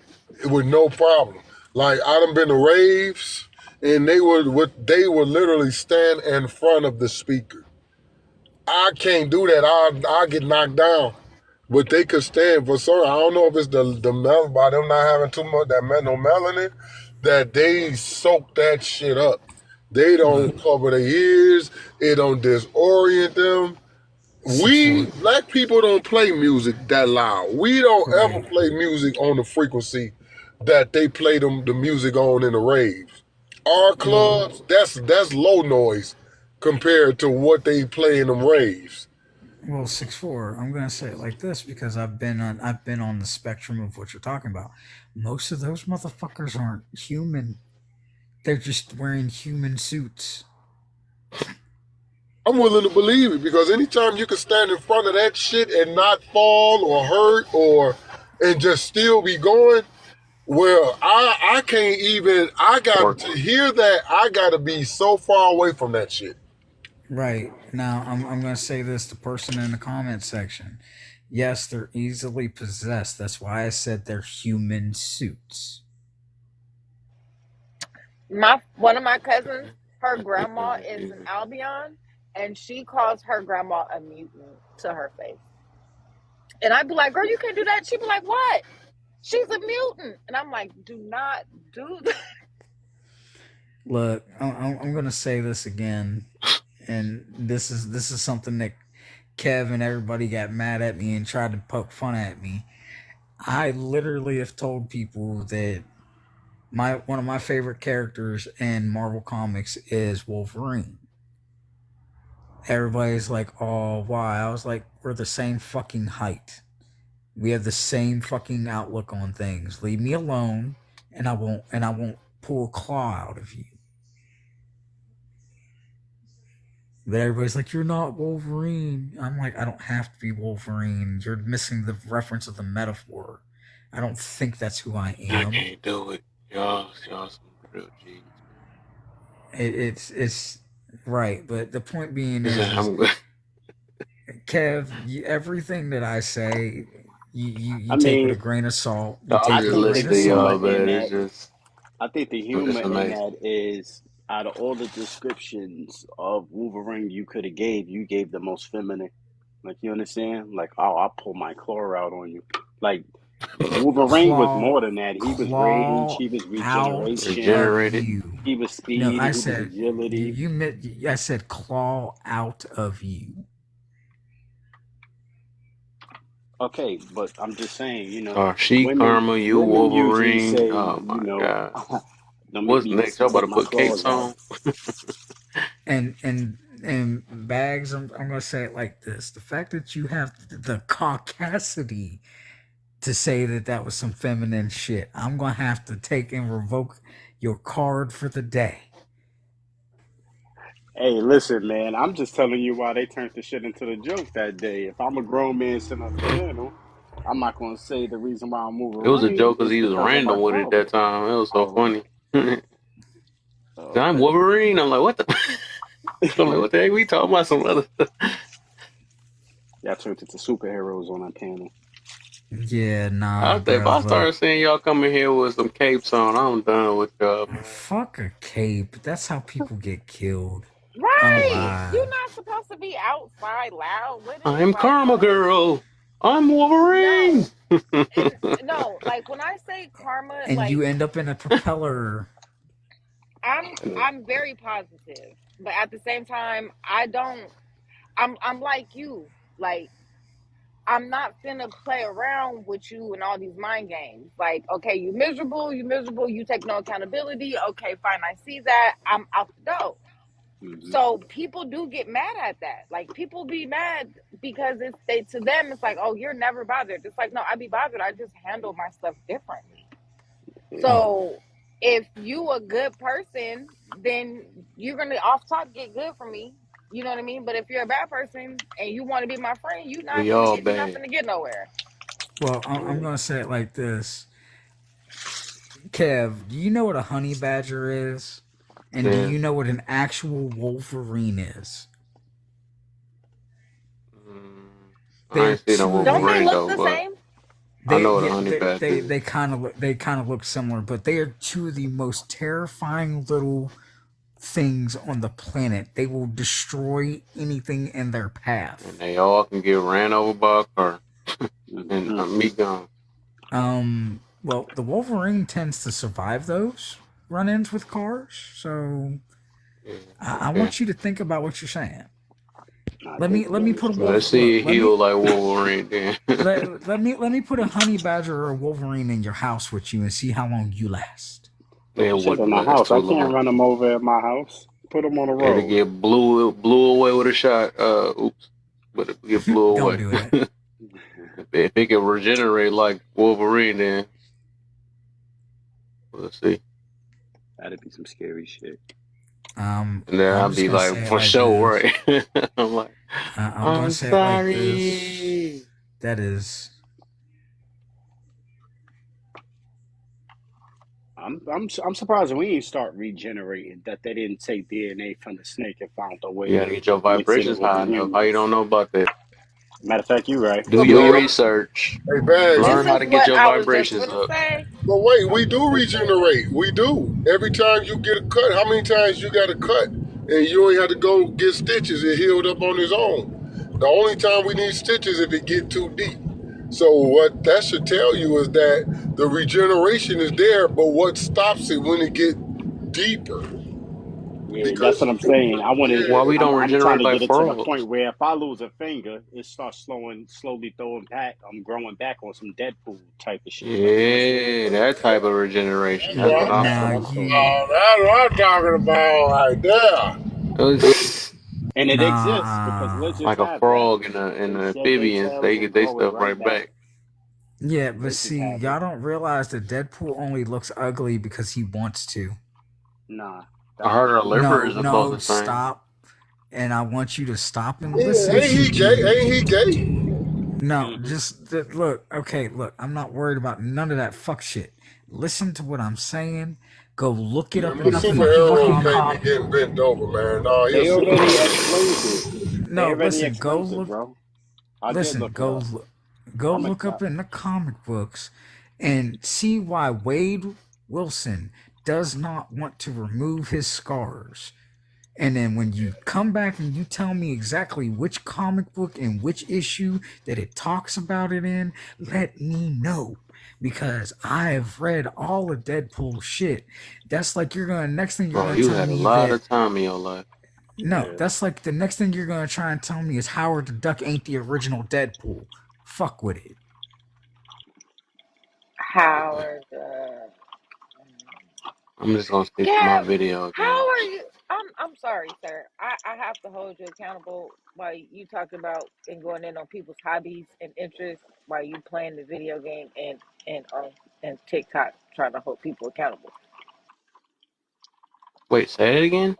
S15: with no problem. Like I done been to raves, and they would literally stand in front of the speaker. I can't do that. I get knocked down. But they could stand for certain. I don't know if it's the mel by them not having too much that no melanin, that they soak that shit up. They don't
S17: Look,
S15: cover their ears. It don't disorient them.
S17: six
S15: We
S17: four,
S15: black people don't play music that loud. We don't ever
S17: right?
S15: play music on the frequency that they play the music on in the raves. Our
S17: Well,
S15: clubs, that's low noise compared to what they play in them raves.
S17: well, 6'4". I'm gonna say it like this because I've been on the spectrum of what you're talking about. Most of those motherfuckers aren't human. They're just wearing human suits.
S15: I'm willing to believe it because anytime you can stand in front of that shit and not fall or hurt or and just still be going, well, I can't even. I got
S1: Work.
S15: to hear that. I got to be so far away from that shit.
S17: Right. Now, I'm going to say this to person in the comment section. Yes, they're easily possessed. That's why I said they're human suits.
S19: My one of my cousins,
S1: Okay.
S19: her
S1: I think
S19: grandma
S1: that's
S19: is an
S1: easy.
S19: Albion, and she calls her grandma a mutant to her face. And I'd be like, "Girl, you can't do that." She'd be like, "What? She's a mutant." And I'm like, "Do not do that."
S17: Look, I'm going to say this again, and this is something that Kev and everybody got mad at me and tried to poke fun at me. I literally have told people that my one of my favorite characters in Marvel Comics is Wolverine. Everybody's like, "Oh, why?" I was like, "We're the same fucking height. We have the same fucking outlook on things. Leave me alone, and I won't pull a claw out of you." But everybody's like, "You're not Wolverine." I'm like, "I don't have to be Wolverine. You're missing the reference of the metaphor. I don't think that's who I
S1: I
S17: am."
S1: can't do it. Y'all some real G's,
S17: It's right, but the point being
S1: man.
S17: is
S1: I'm good.
S17: Kev, everything that I say, you
S21: I
S17: take with a
S21: mean,
S17: grain of salt. You
S1: I'm
S21: I
S17: take with
S1: just
S17: a
S21: think the
S17: grain
S1: listening
S17: of
S1: to y'all,
S21: humor
S17: salt.
S21: in
S1: man. It's
S21: that,
S1: just,
S21: I think the
S1: it's
S21: humor in
S1: amazing.
S21: that is out of all the descriptions of Wolverine you could have gave, you gave the most feminine. Like you understand? Like, oh, I'll pull my claw out on you. Like Wolverine was more
S17: claw
S21: than that. He was rage,
S17: claw
S21: he was
S17: out
S21: regeneration,
S17: of
S1: Regenerated.
S17: you.
S21: he was
S17: No,
S21: speed,
S17: I
S21: he was
S17: said you.
S21: agility.
S17: You meant I said claw out of you.
S21: Okay, but I'm just saying,
S1: She Karma, you
S21: women usually
S1: Wolverine.
S21: say,
S1: Oh my God.
S21: don't make
S1: What's
S21: me
S1: next? Y'all about
S21: take
S1: to
S21: my
S1: put capes
S21: claws out.
S1: on?
S17: And bags. I'm gonna say it like this: the fact that you have the caucasity to say that that was some feminine shit, I'm gonna have to take and revoke your card for the day.
S21: Hey, listen, man. I'm just telling you why they turned the shit into the joke that day. If I'm a grown man sitting on the panel, I'm not gonna say the reason why I move
S1: It was a
S21: Wolverine
S1: joke because
S21: is
S1: he was
S21: because of
S1: random
S21: our
S1: with it that
S21: father.
S1: time. It was so
S21: Oh,
S1: funny. I'm
S21: okay.
S1: Wolverine. I'm like, what the? I'm like, what the heck? We talking about some other stuff.
S21: Y'all turned into superheroes on that panel.
S17: Yeah, nah,
S1: I think if
S17: bro.
S1: I
S17: Look,
S1: start seeing y'all coming here with some capes on, I'm done with y'all, man.
S17: fuck a cape. That's how people get killed.
S4: Right. You're
S17: Unalive.
S4: not supposed to be outside loud with it.
S1: I'm
S4: Like
S1: Karma
S4: what?
S1: Girl. I'm Wolverine.
S4: No. And no, like when I say karma,
S17: And you
S4: like
S17: end up in a propeller.
S4: I'm very positive. But at the same time, I don't I'm like you. Like I'm not finna play around with you and all these mind games. Like, okay, you miserable, you take no accountability. Okay, fine, I see that. I'm out the door.
S21: Hmm.
S4: So people do get mad at that. Like people be mad because it's they to them it's like, oh, you're never bothered. It's like, no, I be bothered. I just handle my stuff differently.
S21: Yeah.
S17: Oh,
S4: So if you a good person, then you're gonna off top get good from me. You know what I mean? But if you're a bad person and you want to be my friend,
S1: We all
S4: you're not
S1: bad.
S4: gonna get nowhere.
S17: well, I'm
S21: Yeah.
S17: going to say it like this. Kev, do you know what a honey badger is? And do
S1: Yeah.
S17: you know what an actual Wolverine is?
S1: Mm, I
S17: They're
S1: ain't seen a
S17: two of
S4: Don't
S17: the
S4: they
S1: Wolverine
S4: look
S1: though,
S4: the
S1: but
S4: same?
S1: I
S17: they
S1: know what a
S17: yeah
S1: honey badger is.
S17: they kind of look similar, but they are two of the most terrifying little things on the planet. They will destroy anything in their
S1: And
S17: path.
S1: they all can get ran over by a car and
S21: Hmm.
S1: me gone.
S17: Well, the Wolverine tends to survive those run-ins with cars, so
S1: Yeah.
S17: I
S1: Okay.
S17: want you to think about what you're saying.
S21: I think
S17: Let me
S21: about it
S17: put a
S1: Let's
S17: wolf.
S21: seriously.
S17: Look,
S1: see it heal like Wolverine then.
S17: let me put a honey badger or a Wolverine in your house with you and see how long you last.
S1: It
S21: Don't shit in
S1: wouldn't
S21: my
S1: last
S21: house.
S1: too
S21: I can't
S1: long.
S21: run them over at my house. Put them on the
S1: It'll
S21: road.
S1: get blew away with a shot. Oops. But it get blew
S17: Don't
S1: away.
S17: do it.
S1: If it can regenerate like Wolverine, then we'll see.
S21: That'd be some scary shit.
S1: And then
S17: I'm
S1: I'll
S17: just
S1: be
S17: gonna
S1: like,
S17: say it
S1: for
S17: like
S1: sure,
S17: this.
S1: right? I'm like,
S17: I'm gonna
S1: I'm
S17: say it like this.
S1: sorry.
S17: That is,
S21: I'm surprised we ain't start regenerating. That they didn't take DNA from the snake and found a
S1: You
S21: way
S1: gotta
S21: of
S1: get your
S21: mixing it
S1: vibrations
S21: with the
S1: high enough. How you
S21: humans.
S1: don't know about that?
S21: Matter of fact, you right.
S1: Do
S15: Well,
S1: your
S15: man,
S1: research.
S15: hey, Bags.
S1: Learn
S4: This
S1: how
S4: is
S1: to get
S4: what
S1: your
S4: I was just
S1: vibrations
S4: gonna
S1: up.
S4: say.
S15: But wait, we do regenerate. We do. Every time you get a cut, how many times you got a cut and you ain't had to go get stitches? It healed up on its own. The only time we need stitches if it get too deep. So what that should tell you is that the regeneration is there, but what stops it when it get deeper?
S21: Yeah, that's
S15: Because
S21: what I'm saying. I want to.
S1: Why we
S15: yeah,
S1: don't
S21: I'm trying
S1: regenerate
S21: to
S1: like
S21: get it to the
S1: frogs?
S21: point where if I lose a finger, it starts slowly throwing back. I'm growing back on some Deadpool type of shit. That's what I'm saying.
S1: Yeah, that type of regeneration.
S15: that's
S1: That's what
S15: right.
S1: I'm
S21: That's
S17: now
S21: what
S1: talking
S21: I'm
S1: about.
S21: talking
S17: you
S21: about.
S15: That's what I'm talking about right there.
S21: And it exists because
S17: nah.
S21: lizards
S1: Like a
S21: have that.
S1: frog and an
S21: They shed their
S1: amphibians,
S21: tails
S1: they
S21: and
S1: get their
S21: grow it
S1: stuff
S21: right
S1: right
S21: back.
S1: back.
S17: Yeah, but
S21: Lizards
S17: see,
S21: have it.
S17: y'all don't realize that Deadpool only looks ugly because he wants to.
S21: Nah,
S1: I
S21: that's
S1: heard
S21: not
S1: our
S21: true.
S1: liver
S17: No,
S1: is about
S17: no,
S1: the same.
S17: stop. And I want you to stop and
S15: Yeah,
S17: listen
S15: ain't
S17: to
S15: he gay?
S17: me.
S15: Ain't he gay?
S17: No,
S21: Hmm.
S17: just look. Okay, look. I'm not worried about none of that fuck shit. Listen to what I'm saying. Go look it
S15: Man,
S17: up
S15: my
S17: in a fucking
S15: superhero
S17: comic.
S15: can't be getting bent over, man. No, he a
S21: They already
S15: superhero.
S21: explained it. They
S17: No,
S21: already
S17: listen. Go
S21: explained it,
S17: look.
S21: bro. I did
S17: Listen.
S21: look it up.
S17: Go
S21: I'm a,
S17: look up in the comic books and see why Wade Wilson does not want to remove his scars. And then when you come back and you tell me exactly which comic book and which issue that it talks about it in, let me know. Because I've read all of Deadpool shit. That's like next thing you're
S1: Bro,
S17: gonna
S1: you
S17: tell
S1: had a
S17: me
S1: lot
S17: that
S1: of time in your life.
S17: no,
S21: yeah.
S17: that's like the next thing you're gonna try and tell me is Howard the Duck ain't the original Deadpool. Fuck with it.
S4: Howard,
S1: I'm just gonna stick to my
S4: Kev,
S1: video
S4: how are
S1: games.
S4: you? I'm sorry, sir. I have to hold you accountable while you talking about and going in on people's hobbies and interests while you playing the video game and TikTok trying to hold people accountable.
S1: Wait, say it again.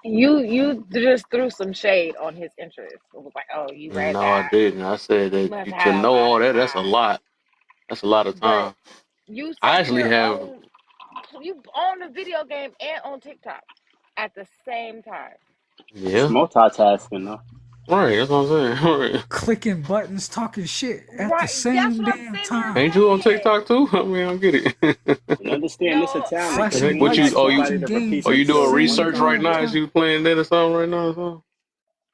S19: You just threw some shade on his interest. It was like, oh, you read
S1: No, I
S19: that.
S1: didn't. I said
S19: You
S1: that
S19: must
S1: you, to
S19: have a
S1: know
S19: lot
S1: all
S19: of
S1: that, that's a
S19: time.
S1: lot. That's a lot of
S19: But
S1: time.
S19: you
S1: I
S19: sat
S1: actually
S19: here
S1: have,
S19: on you on the video game and on TikTok at the same time.
S21: It's
S1: yeah,
S21: multitasking, though.
S1: right. That's what I'm saying. Right.
S17: Clicking buttons, talking shit at the
S19: Right. That's
S17: same
S19: what I'm
S17: damn
S19: sitting here
S17: time.
S1: Ain't you on
S19: saying.
S1: TikTok too? I mean, I get it.
S21: You understand this a
S19: No,
S21: talent
S1: The
S21: because
S17: Flashing
S1: heck,
S21: we ain't
S1: what you?
S21: like
S17: lights,
S1: Oh, you?
S21: somebody
S17: watching
S21: to
S17: games
S21: repeat
S1: Oh,
S17: at
S1: you
S17: the
S1: doing
S21: themselves one
S17: same
S1: research right
S21: time.
S17: damn
S1: now? As
S17: time.
S1: you playing that or something right now? Or something?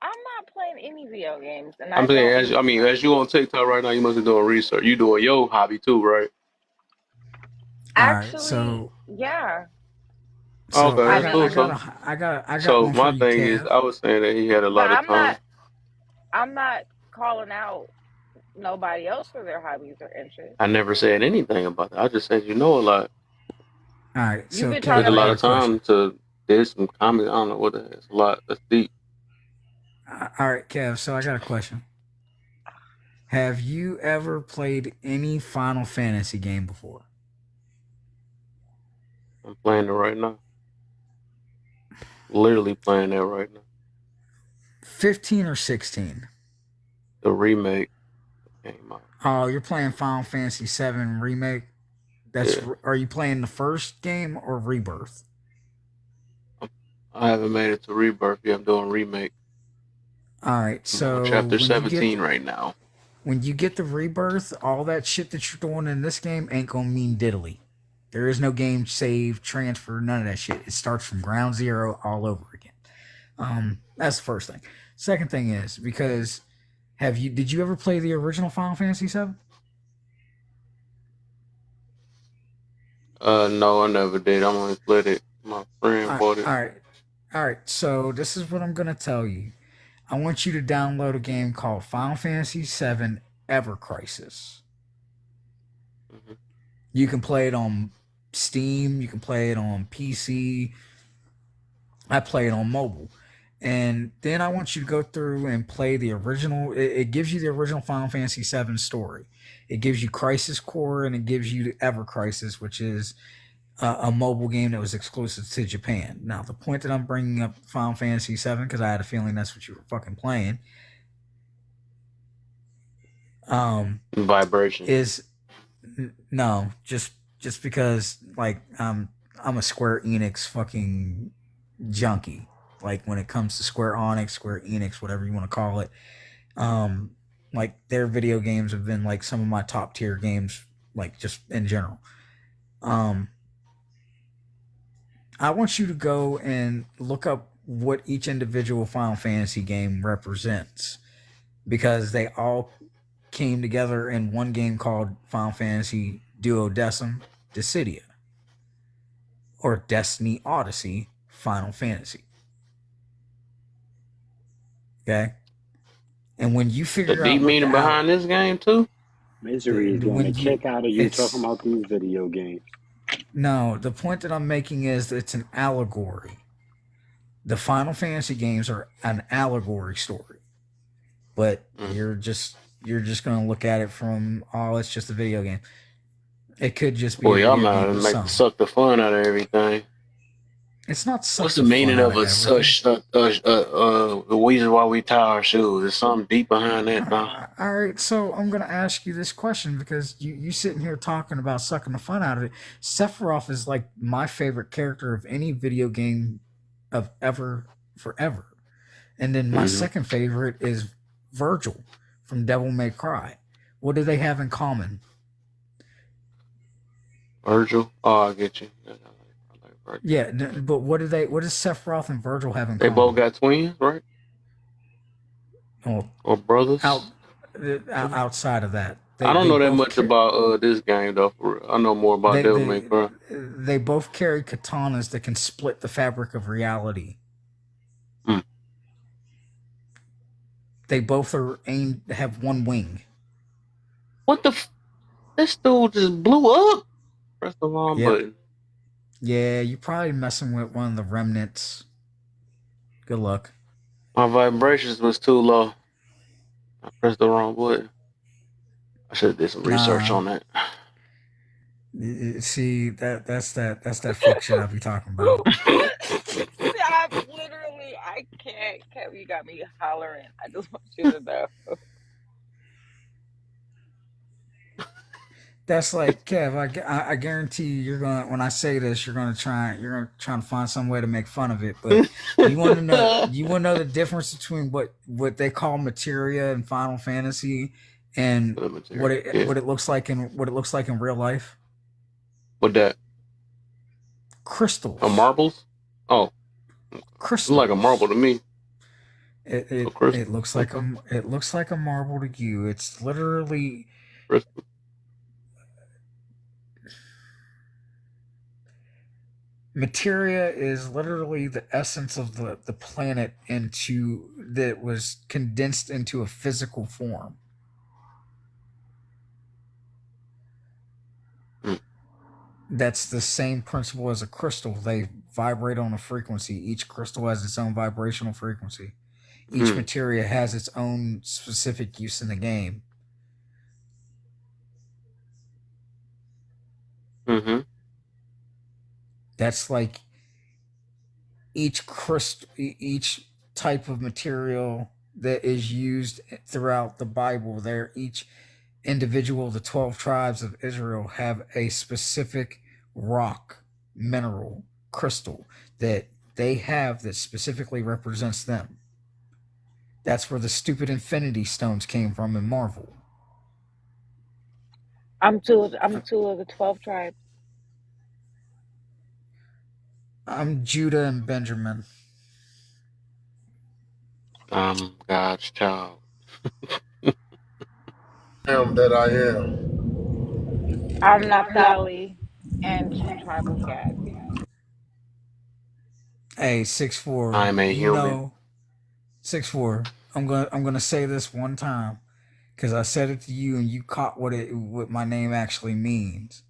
S19: I'm not playing any video games and I
S1: I'm saying,
S19: don't
S1: I
S19: intend
S1: mean,
S19: on.
S1: as you on TikTok right now, you must be doing research. You doing your hobby too, right?
S17: All right,
S19: Actually, yeah.
S17: so
S1: Okay,
S19: I
S1: that's
S19: do
S1: cool. So,
S17: I got
S1: so
S17: one for
S1: my
S17: you,
S1: thing is,
S17: Kev.
S1: I was saying that he had a
S19: but
S1: lot of time.
S19: I'm not calling out nobody else for their hobbies or interests.
S1: I never said anything about that. I just said you know a lot.
S17: All right,
S19: You've
S17: so
S19: been
S1: There's
S17: Kev,
S1: a
S19: talking
S17: I
S19: to
S1: lot
S17: got a
S1: of
S17: question.
S1: time to there's some comments. I don't know what the heck. It's a lot. That's deep.
S17: All right, Kev, so I got a question. Have you ever played any Final Fantasy game before?
S1: I'm playing it right now. Literally playing that right now.
S17: 15 or 16?
S1: The remake came out.
S17: Oh, you're playing Final Fantasy 7 remake. That's
S1: Yeah,
S17: are you playing the first game or Rebirth?
S1: I'm, I haven't made it to Rebirth yet. I'm doing remake.
S17: All right,
S1: I'm on
S17: so
S1: chapter 17 right now.
S17: when you get the Rebirth, all that shit that you're doing in this game ain't gonna mean diddly. There is no game save, transfer, none of that shit. It starts from ground zero all over again. That's the first thing. Second thing is because did you ever play the original Final Fantasy 7?
S1: No, I never did. I'm only played it. My
S17: All
S1: friend
S17: right,
S1: bought it.
S17: all right, all right. So this is what I'm gonna tell you. I want you to download a game called Final Fantasy 7 Ever Crisis.
S1: Hmm.
S17: You can play it on Steam. You can play it on PC. I play it on mobile. And then I want you to go through and play the original. It gives you the original Final Fantasy 7 story. It gives you Crisis Core and it gives you Ever Crisis, which is a mobile game that was exclusive to Japan. Now, the point that I'm bringing up Final Fantasy 7 because I had a feeling that's what you were fucking playing.
S1: Vibration.
S17: Is no, just because like I'm a Square Enix fucking junkie. Like when it comes to Square Onyx, Square Enix, whatever you want to call it, um, like their video games have been like some of my top tier games, like just in general. Um, I want you to go and look up what each individual Final Fantasy game represents because they all came together in one game called Final Fantasy Duodecim Dissidia or Destiny Odyssey Final Fantasy. Okay? And when you
S1: The
S17: figure
S1: deep
S17: out what the
S1: meaning
S17: out
S1: behind this game too.
S21: Misery is getting a
S17: when you
S21: kick out of you talking
S17: it's
S21: about these video games.
S17: no, the point that I'm making is it's an allegory. The Final Fantasy games are an allegory story. But
S1: Mm.
S17: you're just going to look at it from oh it's just a video game. It could just be a
S1: Boy, y'all
S17: video
S1: might
S17: game to
S1: make
S17: some.
S1: suck the fun out of everything.
S17: It's not
S1: What's
S17: suck
S1: the
S17: the fun
S1: meaning
S17: out
S1: of
S17: of
S1: a
S17: everything.
S1: such the reason why we tie our shoes? There's something deep behind that, though.
S17: All right, so I'm gonna ask you this question because you sitting here talking about sucking the fun out of it. Sephiroth is like my favorite character of any video game of ever forever, and then my
S1: Mm-hmm.
S17: second favorite is Virgil from Devil May Cry. What do they have in common?
S1: Virgil. Oh, I get you. I like Virgil.
S17: Yeah, but what does Sephiroth and Virgil have in
S1: They both
S17: common?
S1: got twins, right?
S17: Well,
S1: Or brothers.
S17: out outside of that,
S1: I
S17: they
S1: don't
S17: they
S1: know that
S17: both
S1: much about this game though. For real. I know more about
S17: they
S1: Devil May
S17: they
S1: Cry.
S17: they both carry katanas that can split the fabric of reality.
S1: Mm.
S17: They both are aimed have one wing.
S1: What the? This dude just blew up. Press the wrong
S17: Yep.
S1: button.
S17: Yeah, you're probably messing with one of the remnants. Good luck.
S1: My vibrations was too low. I pressed the wrong button. I should have did some research
S17: Nah,
S1: on that.
S17: See that's that fuck shit I be talking about.
S4: Stop! Literally, I can't. Kev, you got me hollering. I just want you to know.
S17: That's like Kev. I guarantee you, you're gonna when I say this, you're gonna try to find some way to make fun of it. But you want to know the difference between what they call materia in Final Fantasy and
S1: Yeah.
S17: what it looks like in real life.
S1: What that?
S17: Crystals.
S1: Marbles? Oh, it's like a marble
S17: Crystals.
S1: to me. A
S17: It
S1: crystal.
S17: looks like
S1: Okay.
S17: a marble to you. It's literally
S1: Crystal.
S17: materia is literally the essence of the planet into that was condensed into a physical form.
S1: Mm.
S17: That's the same principle as a crystal. They vibrate on a frequency. Each crystal has its own vibrational frequency. Each
S1: Mm.
S17: materia has its own specific use in the game.
S1: Mm-hmm.
S17: That's like each type of material that is used throughout the Bible. They're each individual, the 12 tribes of Israel have a specific rock, mineral, crystal that they have that specifically represents them. That's where the stupid infinity stones came from in Marvel.
S4: I'm two of the 12 tribes.
S17: I'm Judah and Benjamin.
S1: I'm God's child.
S15: Am that I am.
S4: I'm Naphtali and two tribal Gad.
S17: Hey, 6'4",
S1: I'm a
S17: you
S1: human.
S17: know, 6'4". I'm gonna say this one time because I said it to you and you caught what my name actually means.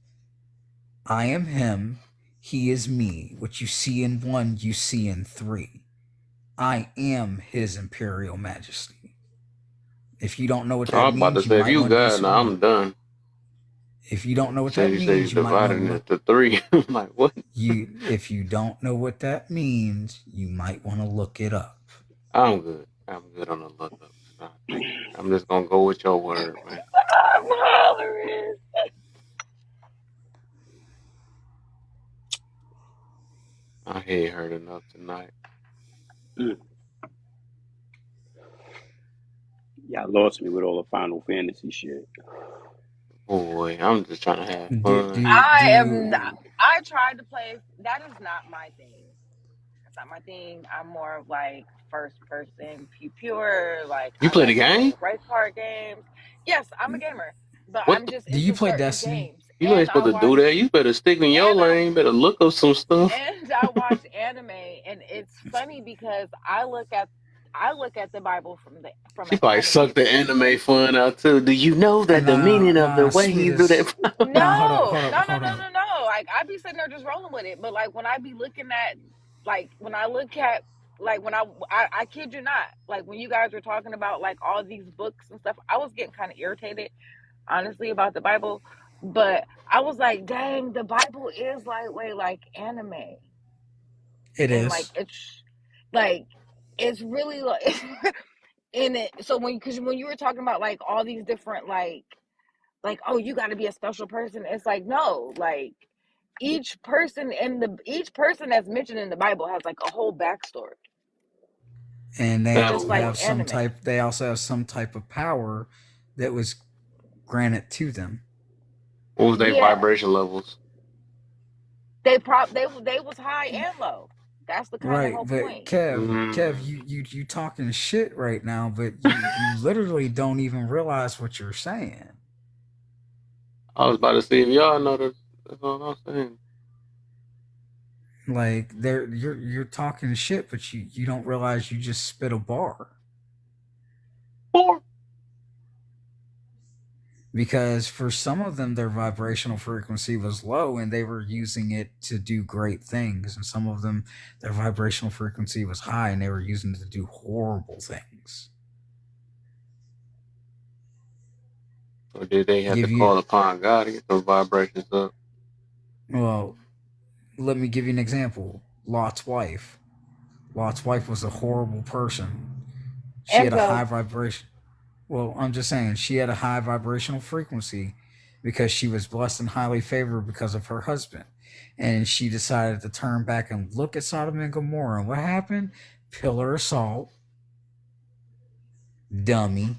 S17: I am him, he is me. What you see in one, you see in three. I am his imperial majesty. If you don't know what
S1: I
S17: that
S1: was about to
S17: means, you
S1: say, if
S17: might
S1: you
S17: want to do
S1: God,
S17: some
S1: now
S17: more.
S1: I'm done.
S17: If you don't know what that
S1: You said you
S17: means, you might want to
S1: divided
S17: look.
S1: it to three. I'm like, what?
S17: If you don't know what that means, you might want to look it up.
S1: I'm good. I'm good on the lookup. Nah, thank you. I'm just gonna go with your word, man.
S4: I'm hollering.
S1: My head hurt enough tonight.
S21: Mm. Y'all lost me with all the Final Fantasy shit.
S1: Boy, I'm just trying to have
S17: Do
S1: fun.
S17: do
S4: I am not,
S17: do
S4: I tried to play. That is not my thing. That's not my thing. I'm more of like first person, pure. Like
S1: You
S4: I
S1: play the
S4: like
S1: game?
S4: playing race car games. Yes, I'm a gamer, but
S1: What?
S4: I'm just
S17: do you
S4: into
S17: play
S4: certain
S17: Destiny?
S4: games.
S1: You ain't supposed to do that. You better stick in your
S4: And I
S1: lane. Better look up some stuff.
S4: and I watch anime, and it's funny because I look at the Bible from
S1: She
S4: an
S1: probably
S4: anime
S1: sucked the anime
S4: perspective.
S1: fun out too. Do you know that the meaning of the way you do
S17: Sweetest.
S1: that?
S17: Nah,
S4: No, no, no,
S17: hold
S4: no,
S17: up.
S4: no, no. Like I be sitting there just rolling with it, but like when I be looking at, like when I look at, like when I kid you not, like when you guys were talking about like all these books and stuff, I was getting kind of irritated, honestly, about the Bible. But I was like, dang, the Bible is lightweight like anime,
S17: It
S4: and like
S17: is.
S4: like it's really like in it. So because when you were talking about like all these different like oh you got to be a special person, it's like no, like each person that's mentioned in the Bible has like a whole backstory,
S17: And
S4: just like anime.
S17: they also have some type of power that was granted to them.
S1: What was their
S4: Yeah,
S1: vibration levels?
S4: they was high and low. That's the kind of
S17: Right,
S4: whole
S17: but
S4: point.
S17: Kev,
S1: Mm,
S17: you talking shit right now, but you literally don't even realize what you're saying.
S1: I was about to see if y'all know that. That's all I'm saying.
S17: Like you're talking shit, but you don't realize you just spit a bar.
S1: Four.
S17: Because for some of them their vibrational frequency was low and they were using it to do great things, and some of them their vibrational frequency was high and they were using it to do horrible things.
S1: Or did they have to
S17: Give you
S1: call upon God to get those vibrations up?
S17: Well, let me give you an example. Lot's wife. Lot's wife was a horrible person. She had
S19: And
S17: a high
S19: so,
S17: vibration. Well, I'm just saying she had a high vibrational frequency because she was blessed and highly favored because of her husband. And she decided to turn back and look at Sodom and Gomorrah. And what happened? Pillar of salt, dummy.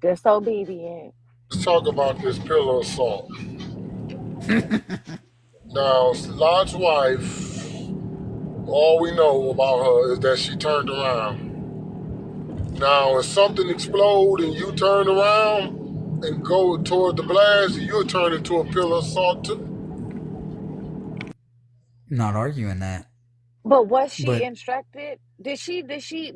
S19: disobedient.
S15: Let's talk about this pillar of salt. Now, Lot's wife, all we know about her is that she turned around. Now, if something explode and you turn around and go toward the blast, you'll turn into a pillar of salt too.
S17: Not arguing that.
S19: But was she
S17: But
S19: instructed?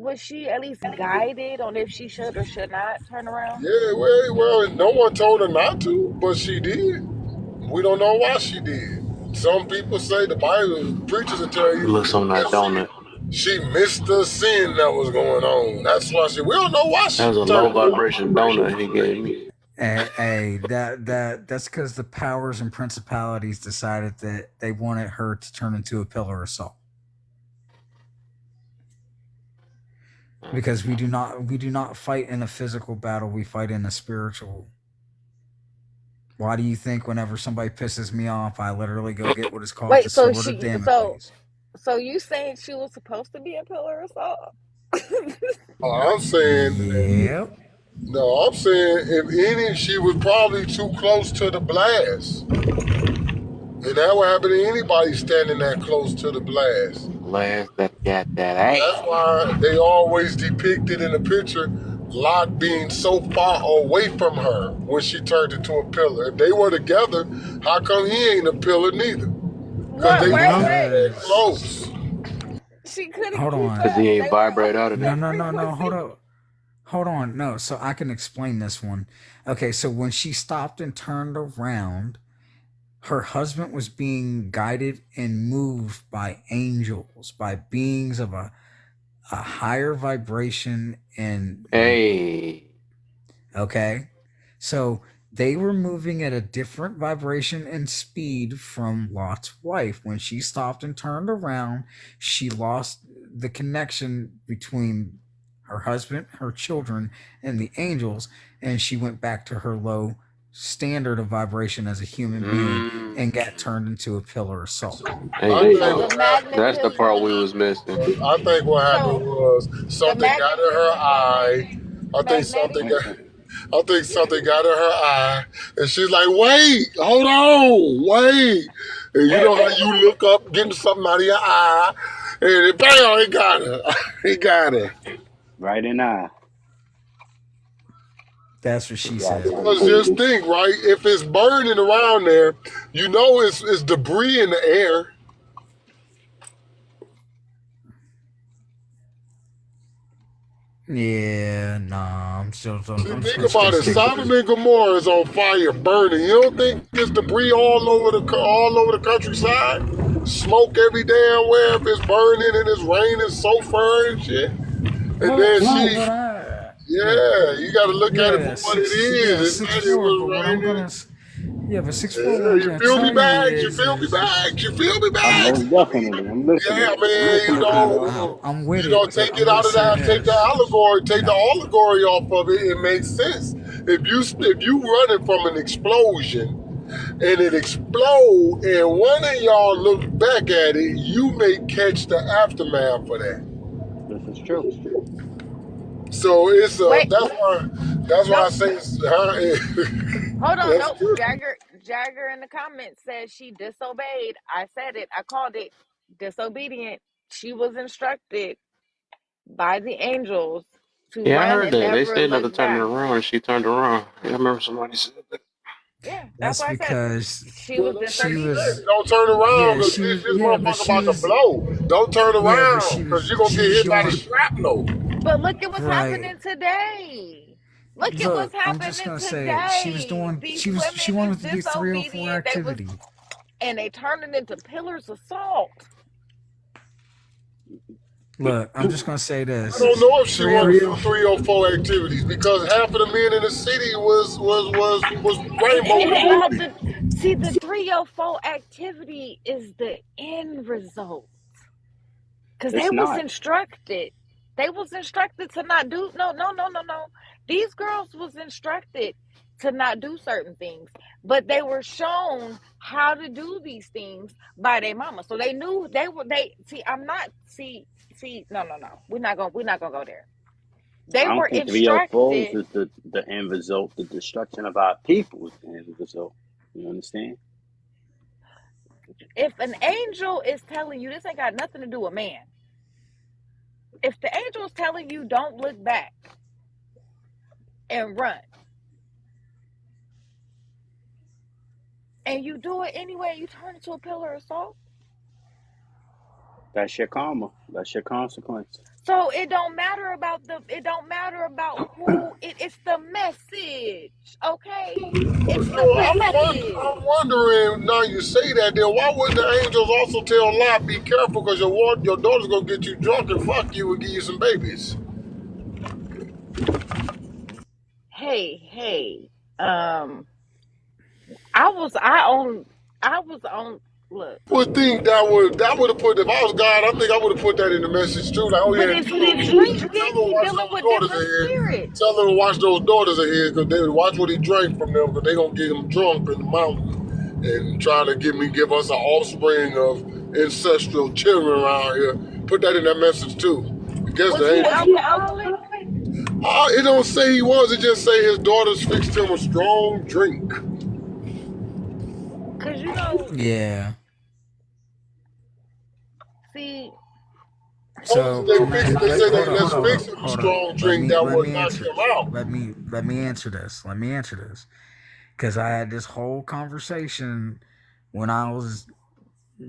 S19: Was she at least guided on if she should or should not turn around?
S15: Yeah, well, no one told her not to, but she did. We don't know why she did. Some people say the Bible preachers will tell
S1: It
S15: you
S1: looks on that donut.
S15: that she missed the sin that was going on. That's why we don't know why
S1: That
S15: she
S1: was a low
S15: turned.
S1: vibration donut he gave me.
S17: hey, that's because the powers and principalities decided that they wanted her to turn into a pillar of salt. Because we do not fight in a physical battle, we fight in a spiritual. Why do you think whenever somebody pisses me off, I literally go get what is called the
S19: Wait, so
S17: sword of
S19: she so
S17: Damocles?
S19: so you saying she was supposed to be a pillar of salt?
S15: I'm saying,
S17: Yep.
S15: no, I'm saying if any, she was probably too close to the blast. And that would happen to anybody standing that close to the blast.
S1: Last that got that
S15: That's
S1: ass.
S15: why they always depicted in the picture Lot being so far away from her when she turned into a pillar. If they were together, how come he ain't a pillar neither? Because
S19: What?
S15: they
S19: Wait,
S15: both
S19: wait.
S15: that
S17: Because
S15: close.
S19: She couldn't
S17: hold
S19: keep
S1: Cause
S17: on.
S19: up.
S1: he ain't
S19: They were on
S1: vibrate
S19: the
S1: out of
S17: No,
S1: there.
S19: same
S17: no, no, no. Hold
S19: frequency.
S17: up. Hold on. No, so I can explain this one. Okay, so when she stopped and turned around, her husband was being guided and moved by angels, by beings of a higher vibration and
S1: Hey.
S17: okay. So they were moving at a different vibration and speed from Lot's wife. When she stopped and turned around, she lost the connection between her husband, her children, and the angels, and she went back to her low standard of vibration as a human being and got turned into a pillar of salt.
S1: There
S15: I
S1: you
S19: So
S15: think
S1: go.
S19: the
S15: what happened.
S1: That's the part
S19: magnetism.
S1: we was missing.
S15: I think what happened
S19: So
S15: was
S19: the
S15: something got in her
S19: magnetism that
S15: eye.
S19: made
S15: I think
S19: magnetic.
S15: something got. I think something got in her eye, and she's like, "Wait, hold on, wait." And you know how you look up, getting something out of your eye, and bam, he got her. He got her.
S21: Right in eye.
S17: That's what she
S21: Right
S17: said.
S21: in
S15: Because just think, right? If it's burning around there, you know it's debris in the air.
S17: Yeah, nah,
S15: See,
S17: I'm just
S15: think
S17: gonna still
S15: about it.
S17: stick with
S15: Sodom
S17: the.
S15: and Gomorrah is on fire, burning. You don't think there's debris all over the countryside? Smoke every damn where if it's burning and it's raining sulfur and shit. And
S17: Well,
S15: then
S17: no,
S15: she,
S17: but I look.
S15: yeah, you got to look at it for
S17: Yeah,
S15: what it
S17: yeah,
S15: is. It
S17: six
S15: said it
S17: four. But
S15: was
S17: what I'm gonna,
S15: raining.
S17: yeah, but 6'4", what
S15: Yeah,
S17: I'm
S15: you
S17: gonna
S15: feel me
S17: tell you
S15: back? You
S17: is,
S15: feel me back? You feel me
S21: eye.
S15: back?
S21: Most definitely. I'm listening.
S15: Yeah,
S21: I'm
S15: man,
S21: listening to you, bro.
S17: I'm with it. But
S15: take
S17: I'm
S15: it
S17: gonna
S15: out of
S17: say
S15: that, take the
S17: this.
S15: allegory, take the
S17: No,
S15: allegory off of it. It makes sense. If you running from an explosion and it explode, and one of y'all look back at it, you may catch the aftermath for that.
S21: This is true.
S15: So it's
S19: Wait,
S15: that's why I
S19: nope.
S15: say
S19: Hold on,
S15: that's
S19: nope.
S15: true.
S19: Jagger in the comments says she disobeyed. I said it. I called it disobedient. She was instructed by the angels to
S1: Yeah, I
S19: run
S1: heard
S19: and
S1: that. They
S19: never
S1: said not to
S19: look
S1: turn it
S19: back.
S1: around, and she turned around. I remember somebody said that.
S19: Yeah, that's
S17: that's
S19: why I said
S17: because
S19: she
S15: Well,
S19: was
S15: that's what
S17: she
S15: he
S19: disobedient.
S15: said.
S17: was.
S15: Don't turn around
S17: Yeah,
S15: because
S17: she was.
S15: this
S17: Yeah, but
S15: motherfucker
S17: she
S15: about to
S17: was.
S15: blow. Don't turn
S17: Yeah, but
S15: around because you're gonna
S17: she
S15: get
S17: was
S15: hit by the
S17: doing
S15: shrapnel.
S19: But look at what's
S17: right.
S19: happening today. Look at what's
S17: Look, I'm just
S19: happening
S17: gonna say she was
S19: today.
S17: doing.
S19: These
S17: She
S19: women is
S17: wanted to do 304
S19: disobedient.
S17: activity.
S19: And they turning into pillars of salt.
S17: Look, I'm just gonna say
S15: I
S17: this.
S15: don't know if she
S17: Three
S15: wanted
S17: oh.
S15: to do 304 activities because half of the men in the city was
S19: And
S15: rainbow
S19: it had
S15: warriors.
S19: to see the 3 or 4 activity is the end result. Because they
S21: It's
S19: was
S21: not.
S19: instructed. They was instructed to not do no. These girls was instructed to not do certain things, but they were shown how to do these things by their mama. So they knew they see. I'm not see. No. We're not gonna go there. They
S21: I
S19: were
S21: don't think 304s
S19: instructed.
S21: is the end result. The destruction of our people is the end result. You understand?
S19: If an angel is telling you this ain't got nothing to do with man, if the angel is telling you don't look back and run, and you do it anyway, you turn into a pillar of salt.
S21: That's your karma. That's your consequence.
S19: So it don't matter about who it's the message. Okay? It's
S15: So
S19: the message.
S15: I'm wondering, now you say that, then why wouldn't the angels also tell Lot, be careful because your daughter's going to get you drunk and fuck you and give you some babies?
S19: Hey. Um I was on look.
S15: Would think that would have put, if I was God, I think I would have put that in the message too. Like, oh
S19: But
S15: yeah,
S19: if he
S15: tell
S19: drinking,
S15: them to
S19: he
S15: watch
S19: dealing
S15: those
S19: with
S15: daughters
S19: different
S15: ahead.
S19: spirits.
S15: Tell them to watch those daughters ahead because they watch what he drank from them because they gonna get him drunk in the mountain and trying to give us an offspring of ancestral children around here. Put that in that message too. I guess
S19: Was
S15: the
S19: he
S15: angels.
S19: alcoholic?
S15: It don't say he was. It just say his daughters fixed him a strong drink.
S19: Cause
S17: Yeah.
S19: see,
S17: So
S15: They
S17: can I
S15: fix. They say
S17: hold
S15: they
S17: up,
S15: let's
S17: hold up,
S15: fix him a
S17: hold up.
S15: strong drink that
S17: Let
S15: would
S17: me
S15: knock
S17: answer.
S15: him out.
S17: Let me answer this. Let me answer this. Because I had this whole conversation when I was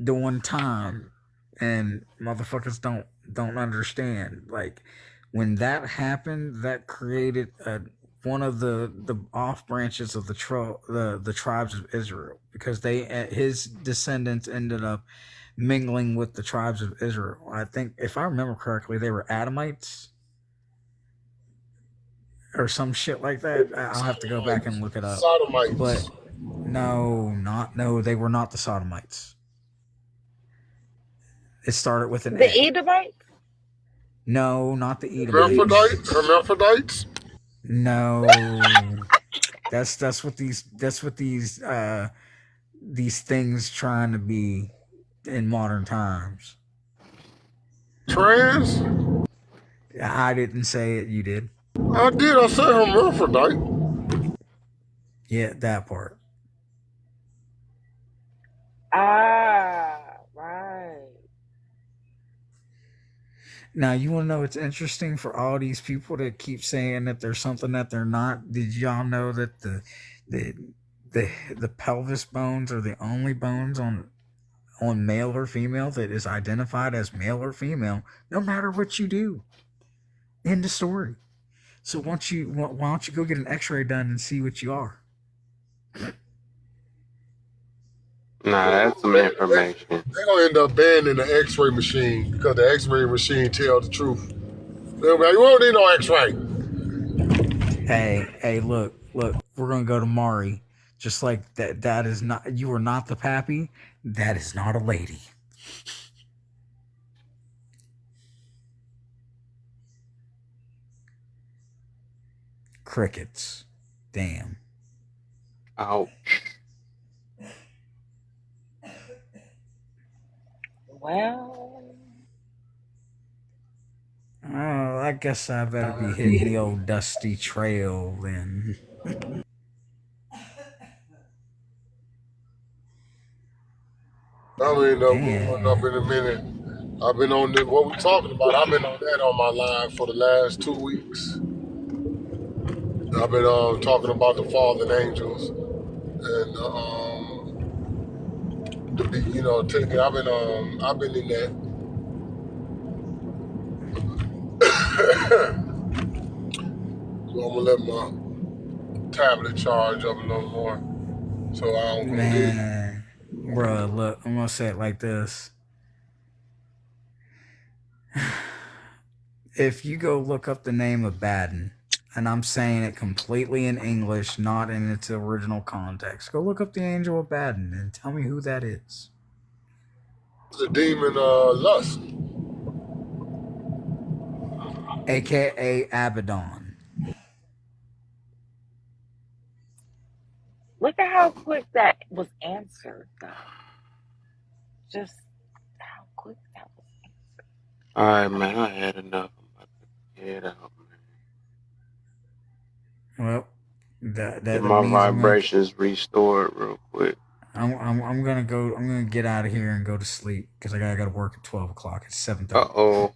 S17: doing time, and motherfuckers don't understand. Like when that happened, that created one of the off branches of the tribes of Israel, because they his descendants ended up mingling with the tribes of Israel. I think, if I remember correctly, they were Adamites or some shit like that. I'll have to go back and look it up. But
S15: Sodomites.
S17: no, they were not the Sodomites. It started with an
S19: the
S17: A.
S19: Edomites.
S17: No, not the
S15: Hermaphrodites.
S17: Edomites.
S15: Hermaphrodites.
S17: No, that's what these things trying to be in modern times.
S15: Trans.
S17: I didn't say it. You did.
S15: I did. I said hermaphrodite.
S17: Yeah, that part.
S19: Right.
S17: Now, you want to know what's interesting for all these people that keep saying that there's something that they're not? Did y'all know that the the pelvis bones are the only bones on male or female that is identified as male or female, no matter what you do? End of story. So why don't you go get an X-ray done and see what you are?
S1: Nah, that's some information.
S15: They're gonna end up banning the X-ray machine because the X-ray machine tell the truth. They'll be like, you won't need no X-ray.
S17: Hey, look, we're gonna go to Mari. Just like that. That is not. You are not the pappy. That is not a lady. Crickets. Damn.
S1: Ouch.
S19: Well,
S17: Oh, I guess I better be hitting the old dusty trail then.
S15: I'm gonna end up going up
S17: Damn.
S15: in a minute. I've been on this, what we talking about. I've been on that on my live for the last 2 weeks. I've been talking about the fallen angels and taking. I've been in that. So I'm gonna let my tablet charge up a little more, so I don't forget.
S17: Man. Bruh, look, I'm gonna say it like this. If you go look up the name of Baden, and I'm saying it completely in English, not in its original context. Go look up the Angel of Abaddon and tell me who that is.
S15: The demon lust.
S17: AKA Abaddon.
S2: Look at how quick that was answered, though. Just how quick that was.
S1: All right, man. I had enough. I'm about to head out, man.
S17: Well, that
S1: Get
S17: that
S1: my
S17: means
S1: vibrations restored real quick.
S17: I'm gonna go. I'm gonna get out of here and go to sleep because I gotta work at 12 o'clock. It's 7:30.
S1: Uh-oh.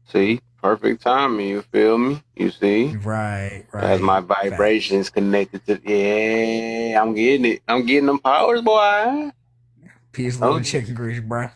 S1: See? Perfect timing, you feel me? You see?
S17: Right.
S1: As my vibrations connected to... Yeah, I'm getting it. I'm getting them powers, boy.
S17: Peace, love, and chicken grease, bro.